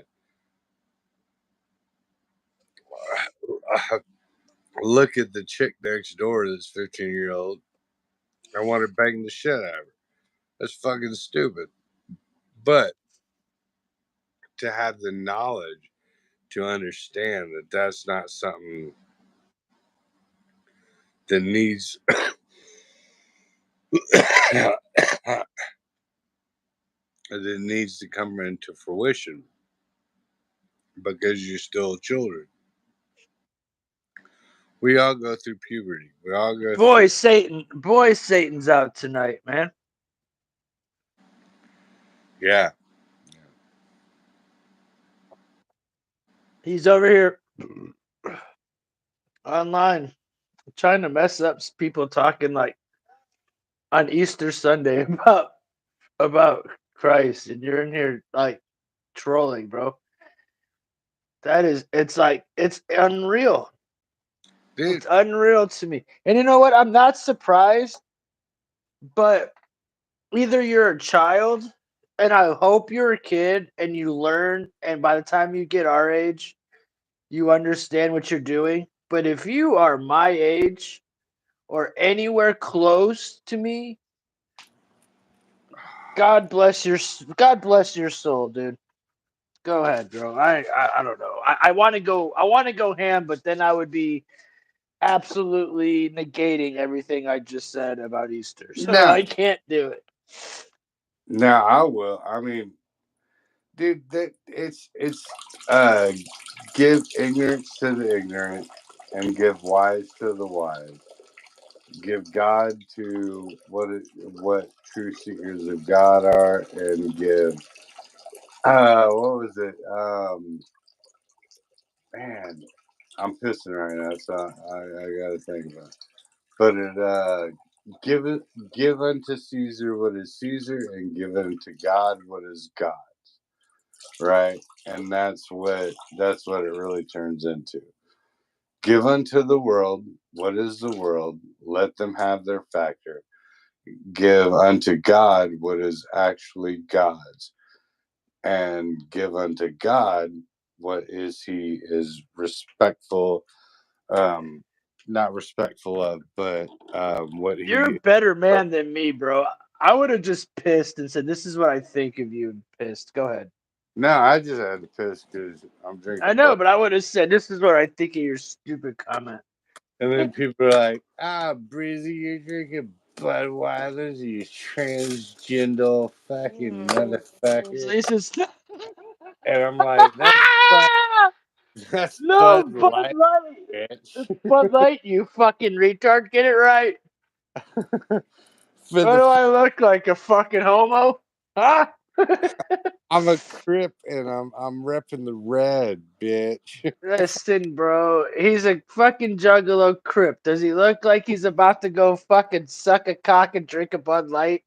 look at the chick next door that's 15-year old. I want to bang the shit out of her. That's fucking stupid. But to have the knowledge to understand that that's not something that needs that needs to come into fruition because you're still children. We all go through puberty. We all go through. Boy, Satan's out tonight, man. Yeah. He's over here online trying to mess up people talking like on Easter Sunday about Christ, and you're in here like trolling, bro. It's unreal. Dude, It's unreal to me. And you know what? I'm not surprised, but either you're a child, and I hope you're a kid and you learn, and by the time you get our age, you understand what you're doing. But if you are my age or anywhere close to me, God bless your soul, dude. Go ahead, bro. I don't know. I want to go ham, but then I would be absolutely negating everything I just said about Easter. So no, I can't do it. no, I will. I mean, dude, that it's uh give ignorance to the ignorant and give wise to the wise. Give God to what true seekers of God are, and give what was it? Man, I'm pissing right now, so I gotta think about it. But give unto Caesar what is Caesar, and give unto God what is God. Right, and that's what it really turns into. Give unto the world what is the world. Let them have their factor. Give unto God what is actually God's, and give unto God what is He is respectful, um, not respectful of, but what You're a He. better man than me, bro. I would have just pissed and said, "This is what I think of you." And pissed. Go ahead. No, I just had to piss because I'm I drinking know, Bud. but I would have said, "This is what I think of your stupid comment." And then people are like, Breezy, you're drinking Budweiser's, you transgender fucking motherfucker. This is And I'm like, that's no Bud Bud Light, Light. bitch. It's Bud Light, you fucking retard. Get it right. For What the do I look like, a fucking homo? Huh? I'm a Crip and I'm repping the red, bitch. Listen, bro. He's a fucking juggalo crip. Does he look like he's about to go fucking suck a cock and drink a Bud Light?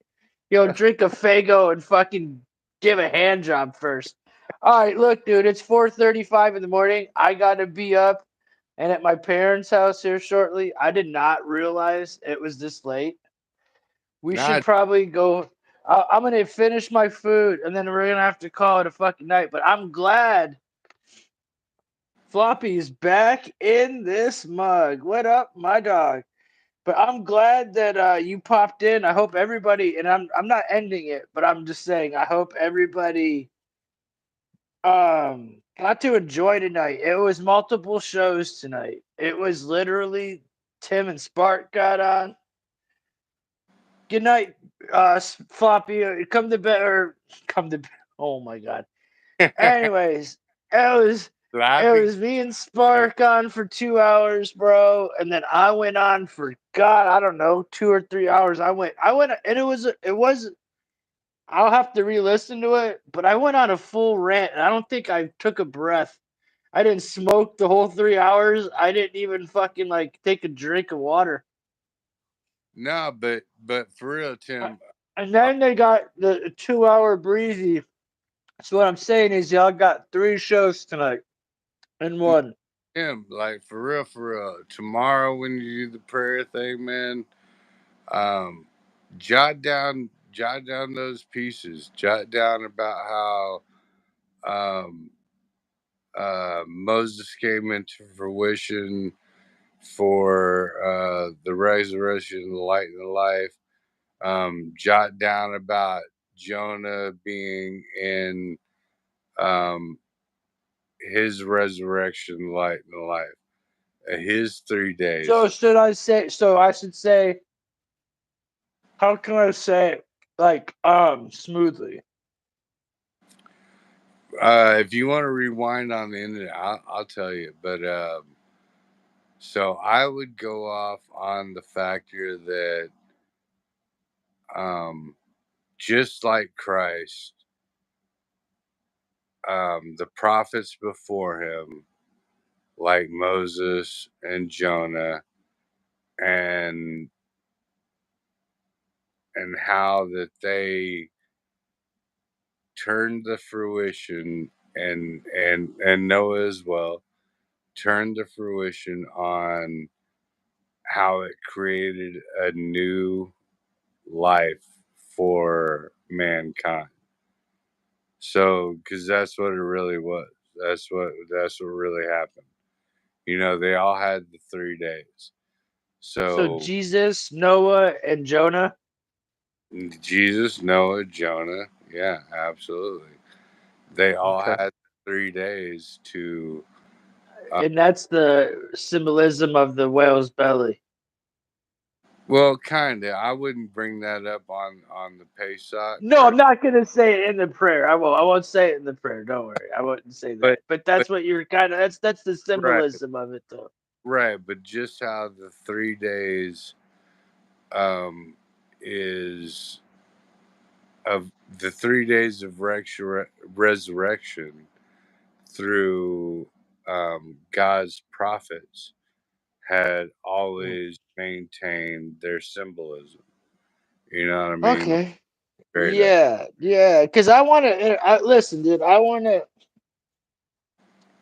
He'll drink a Fago and fucking give a hand job first. All right, look, dude. It's 4:35 in the morning. I gotta be up and at my parents' house here shortly. I did not realize it was this late. We Nah, should probably go. I'm gonna finish my food and then we're gonna have to call it a fucking night. But I'm glad Floppy's back in this mug. What up, my dog? But I'm glad that you popped in. I hope everybody, and I'm not ending it, but I'm just saying I hope everybody got to enjoy tonight. It was multiple shows tonight. It was literally Tim and Spark got on. Good night, Floppy. Come to bed or come to bed. Oh my god. Anyways, it laughing. was me and Spark on for 2 hours, bro, and then I went on for God, I don't know, 2 or 3 hours. I went, and it was. I'll have to re-listen to it, but I went on a full rant, and I don't think I took a breath. I didn't smoke the whole 3 hours. I didn't even fucking like take a drink of water. No, but for real, Uh, Tim. And then they got the 2 hour breezy. So what I'm saying is, y'all got three shows tonight in one. Tim, like for real. Tomorrow when you do the prayer thing, man, um, jot down those pieces. Jot down about how Moses came into fruition for the resurrection, the light, and the life. Jot down about Jonah being in um, his resurrection, light, and life. His 3 days. So should I say? So I should say. How can I say it like smoothly? If you want to rewind on the internet, I'll tell you. But so I would go off on the factor that um, just like Christ, the prophets before him like Moses and Jonah, and how that they turned the fruition, and Noah as well turned the fruition on how it created a new life for mankind. So, because that's what it really was. That's what really happened. They all had the 3 days. So So Jesus, Noah, and Jonah. Jesus, Noah, Jonah, yeah, absolutely. They all Okay. had 3 days to. And that's the symbolism of the whale's belly. Well, kinda. I wouldn't bring that up on the Pesach, No, I'm not gonna say it in the prayer. I won't. I won't say it in the prayer. Don't worry. I wouldn't say but that. But but that's what you're kind of. That's the right, symbolism of it, though. right. But just how the 3 days um is of the 3 days of resurrection through God's prophets had Mm. always maintained their symbolism. You know what I mean? Okay. Straight up. Yeah, yeah. Because I want to. Listen, dude. I want to.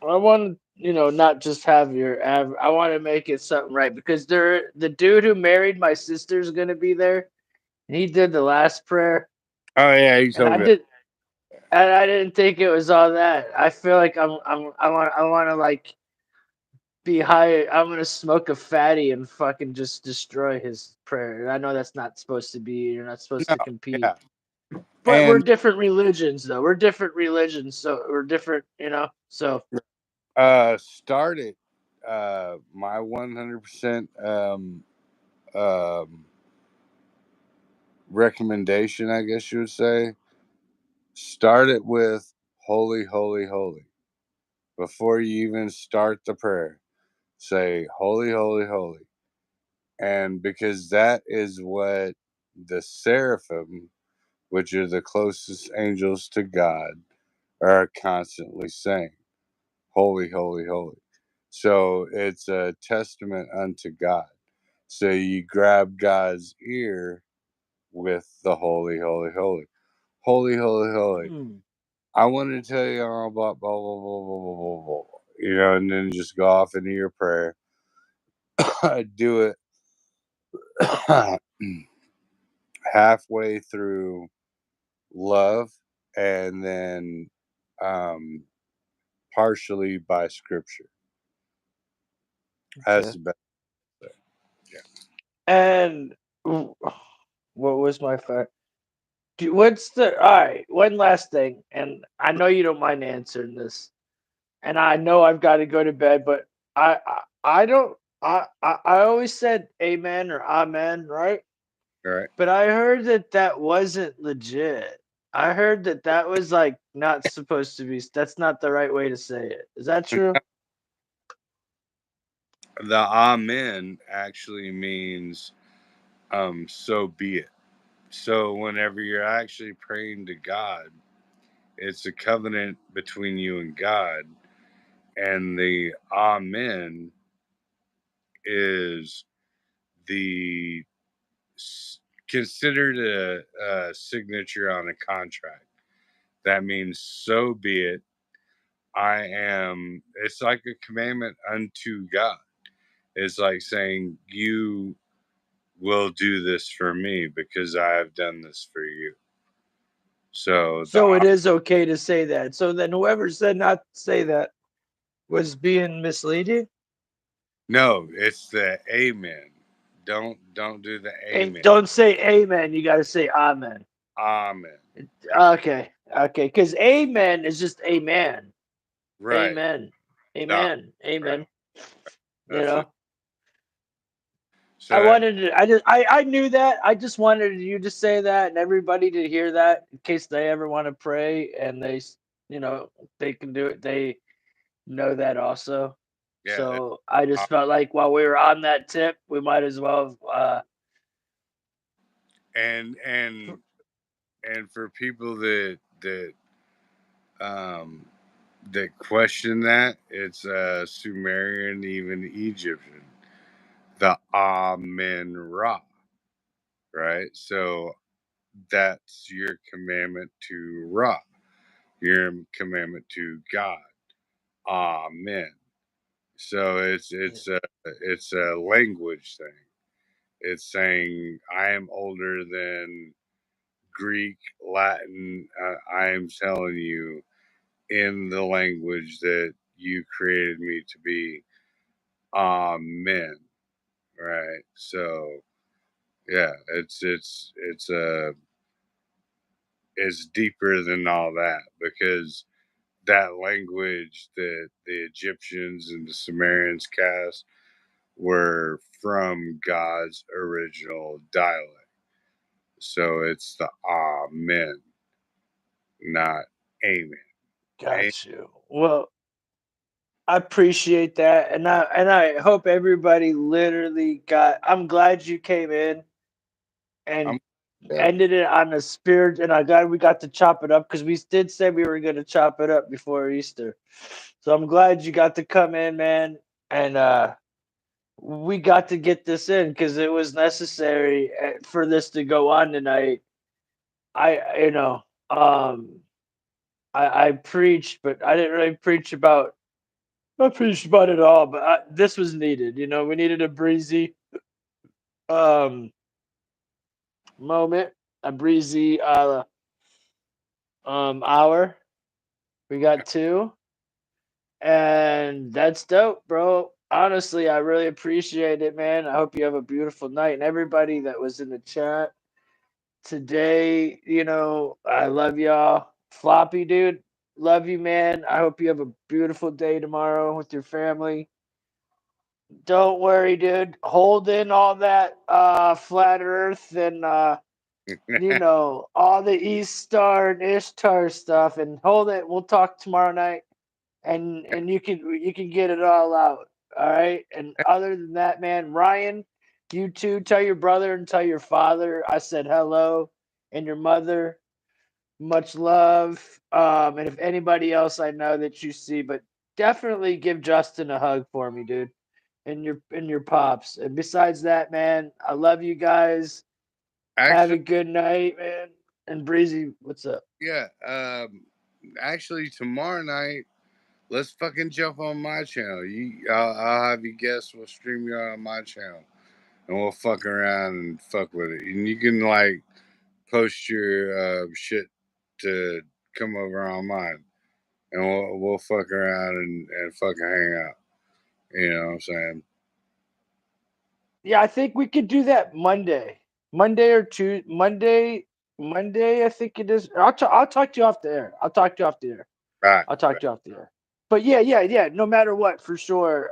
I want to. Not just have your. I want to make it something right because the dude who married my sister's gonna be there, and he did the last prayer, Oh yeah, he and told I me. did. And I didn't think it was all that. I feel like I want to like be high. I'm gonna smoke a fatty and fucking just destroy his prayer. I know that's not supposed to be. You're not supposed No, to compete. yeah, But we're and different religions, though. We're different religions, so we're different. So started my 100% um, recommendation, I guess you would say. Start it with holy, holy, holy before you even start the prayer. Say holy, holy, holy, and because that is what the seraphim, which are the closest angels to God, are constantly saying, holy, holy, holy. So it's a testament unto God. So you grab God's ear with the holy, holy, holy. Holy, holy, holy. hmm, I want to tell you all about blah, blah, blah, blah, blah, blah, blah. And then just go off into your prayer. Do it halfway through love and then um, partially by scripture. That's okay. the best way. Yeah. And what was my fact? What's the all right? One last thing, and I know you don't mind answering this, and I know I've got to go to bed, but I don't. I always said amen or amen, right? All right. But I heard that that wasn't legit. I heard that that was like not supposed to be. That's not the right way to say it. Is that true? The amen actually means so be it. So whenever you're actually praying to God, it's a covenant between you and God. And the amen is the considered a signature on a contract. That means so be it. It's like a commandment unto God. It's like saying, you will do this for me because I have done this for you. So So it is okay to say that. So then whoever said not to say that was being misleading. no, it's the amen. Don't do the And amen. don't say amen. You got to say amen. Amen. Okay. Okay. Because amen is just amen. Right. Amen. Stop. Amen. Right. Amen. You That's it. know, I So that wanted to, I knew that. I just wanted you to say that and everybody to hear that in case they ever want to pray and you know, they can do it. They know that also. yeah. So I just felt like while we were on that tip, we might as well. And and and for people that um that question that. It's Sumerian, even Egyptian. The Amen Ra, right? So that's your commandment to Ra, your commandment to God. Amen. So it's a language thing. It's saying I am older than Greek, Latin. I am telling you in the language that you created me to be. Amen. Right. So yeah, it's deeper than all that because that language that the Egyptians and the Sumerians cast were from God's original dialect. So it's the Amen, not Amen. Got you. Well, I appreciate that, and I hope everybody literally got. I'm glad you came in and I'm yeah. ended it on a spirit, and I'm glad we got to chop it up because we did say we were going to chop it up before Easter. So I'm glad you got to come in, man, and we got to get this in because it was necessary for this to go on tonight. You know, I preached, but I didn't really preach about. Not preached about it all, but this was needed. You know, we needed a breezy um moment, a breezy hour. We got two, and that's dope, bro. Honestly, I really appreciate it, man. I hope you have a beautiful night, and everybody that was in the chat today. You know, I love y'all. Floppy, dude, love you, man. I hope you have a beautiful day tomorrow with your family. Don't worry, dude. Hold in all that flat earth and you know, all the East Star and Ishtar stuff and hold it. We'll talk tomorrow night and you can get it all out. All right. And other than that, man, Ryan, you too, tell your brother and tell your father I said hello and your mother. Much love. And if anybody else I know that you see, but definitely give Justin a hug for me, dude, and your pops. And besides that, man, I love you guys. Have Actually, a good night, man. And Breezy, what's up? yeah. Actually, tomorrow night, let's fucking jump on my channel. I'll have you guess. We'll stream you on my channel, and we'll fuck around and fuck with it. And you can like post your shit to come over on mine, and we'll fuck around and fucking hang out. You know what I'm saying? Yeah, I think we could do that Monday. Monday or Tuesday. Monday, I think it is. I'll talk to you off the air. I'll talk to you off the air. Right. I'll talk to you off the air. But yeah. No matter what, for sure.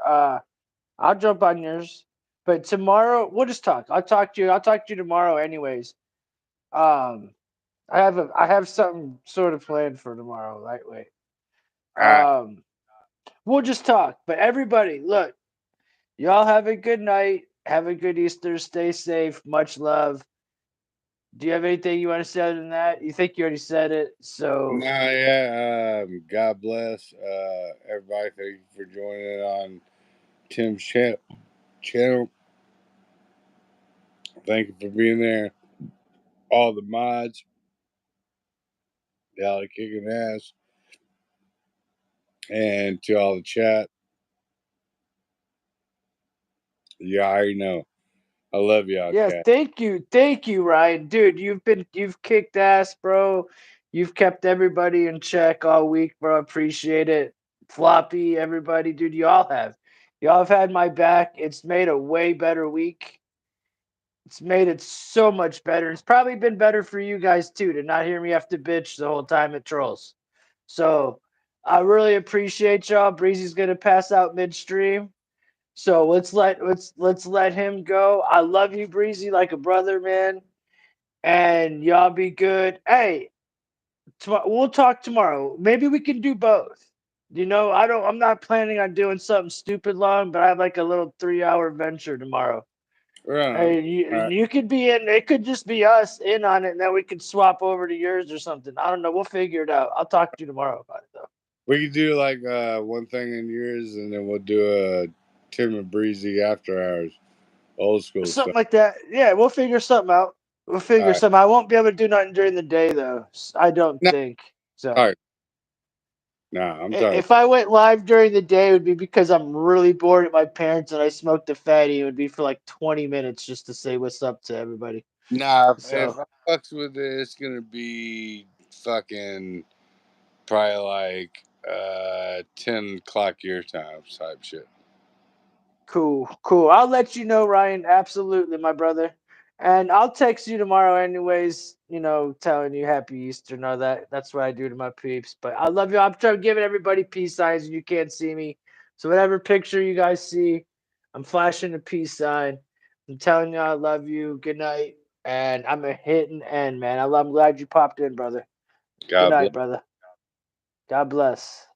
I'll jump on yours. But tomorrow we'll just talk. I'll talk to you. I'll talk to you tomorrow, anyways. Um, I have something sort of planned for tomorrow. Lightweight. All right. Um, we'll just talk. But everybody, look, y'all have a good night. Have a good Easter. Stay safe. Much love. Do you have anything you want to say other than that? You think you already said it. So No, yeah. God bless everybody. Thank you for joining on Tim's channel. Thank you for being there. All the mods, y'all are kicking ass, and to all the chat, you already know. I love y'all, yeah, cat. thank you, Ryan, dude. You've kicked ass, bro. You've kept everybody in check all week, bro. Appreciate it. Floppy, everybody, dude. Y'all have had my back. It's made a way better week. It's made it so much better. It's probably been better for you guys too to not hear me have to bitch the whole time at trolls. So I really appreciate y'all. Breezy's gonna pass out midstream. So let's let him go. I love you, Breezy, like a brother, man. And y'all be good. Hey, we'll talk tomorrow. Maybe we can do both. You know, I'm not planning on doing something stupid long, but I have like a little 3 hour venture tomorrow. Right. Hey, All right. you could be in. It could just be us in on it, and then we could swap over to yours or something. I don't know. We'll figure it out. I'll talk to you tomorrow about it, though. We could do like one thing in yours, and then we'll do a Tim and Breezy after hours, old school Something stuff. like that. Yeah, we'll figure something out. We'll All figure right. something. I won't be able to do nothing during the day though. I don't No, think so. all right. Nah, I'm talking. If I went live during the day, it would be because I'm really bored at my parents and I smoked a fatty. It would be for like 20 minutes just to say what's up to everybody. Nah, if So I fucks with it, it's gonna be fucking probably like 10 o'clock your time type shit. cool, cool. I'll let you know, Ryan. Absolutely, my brother. And I'll text you tomorrow, anyways. You know, telling you Happy Easter and all that. That's what I do to my peeps. But I love you. I'm trying to give everybody peace signs, and you can't see me. So whatever picture you guys see, I'm flashing the peace sign. I'm telling you I love you. Good night. And I'm a hit and end, man. I'm glad you popped in, brother. Good God bless. night, brother. God bless.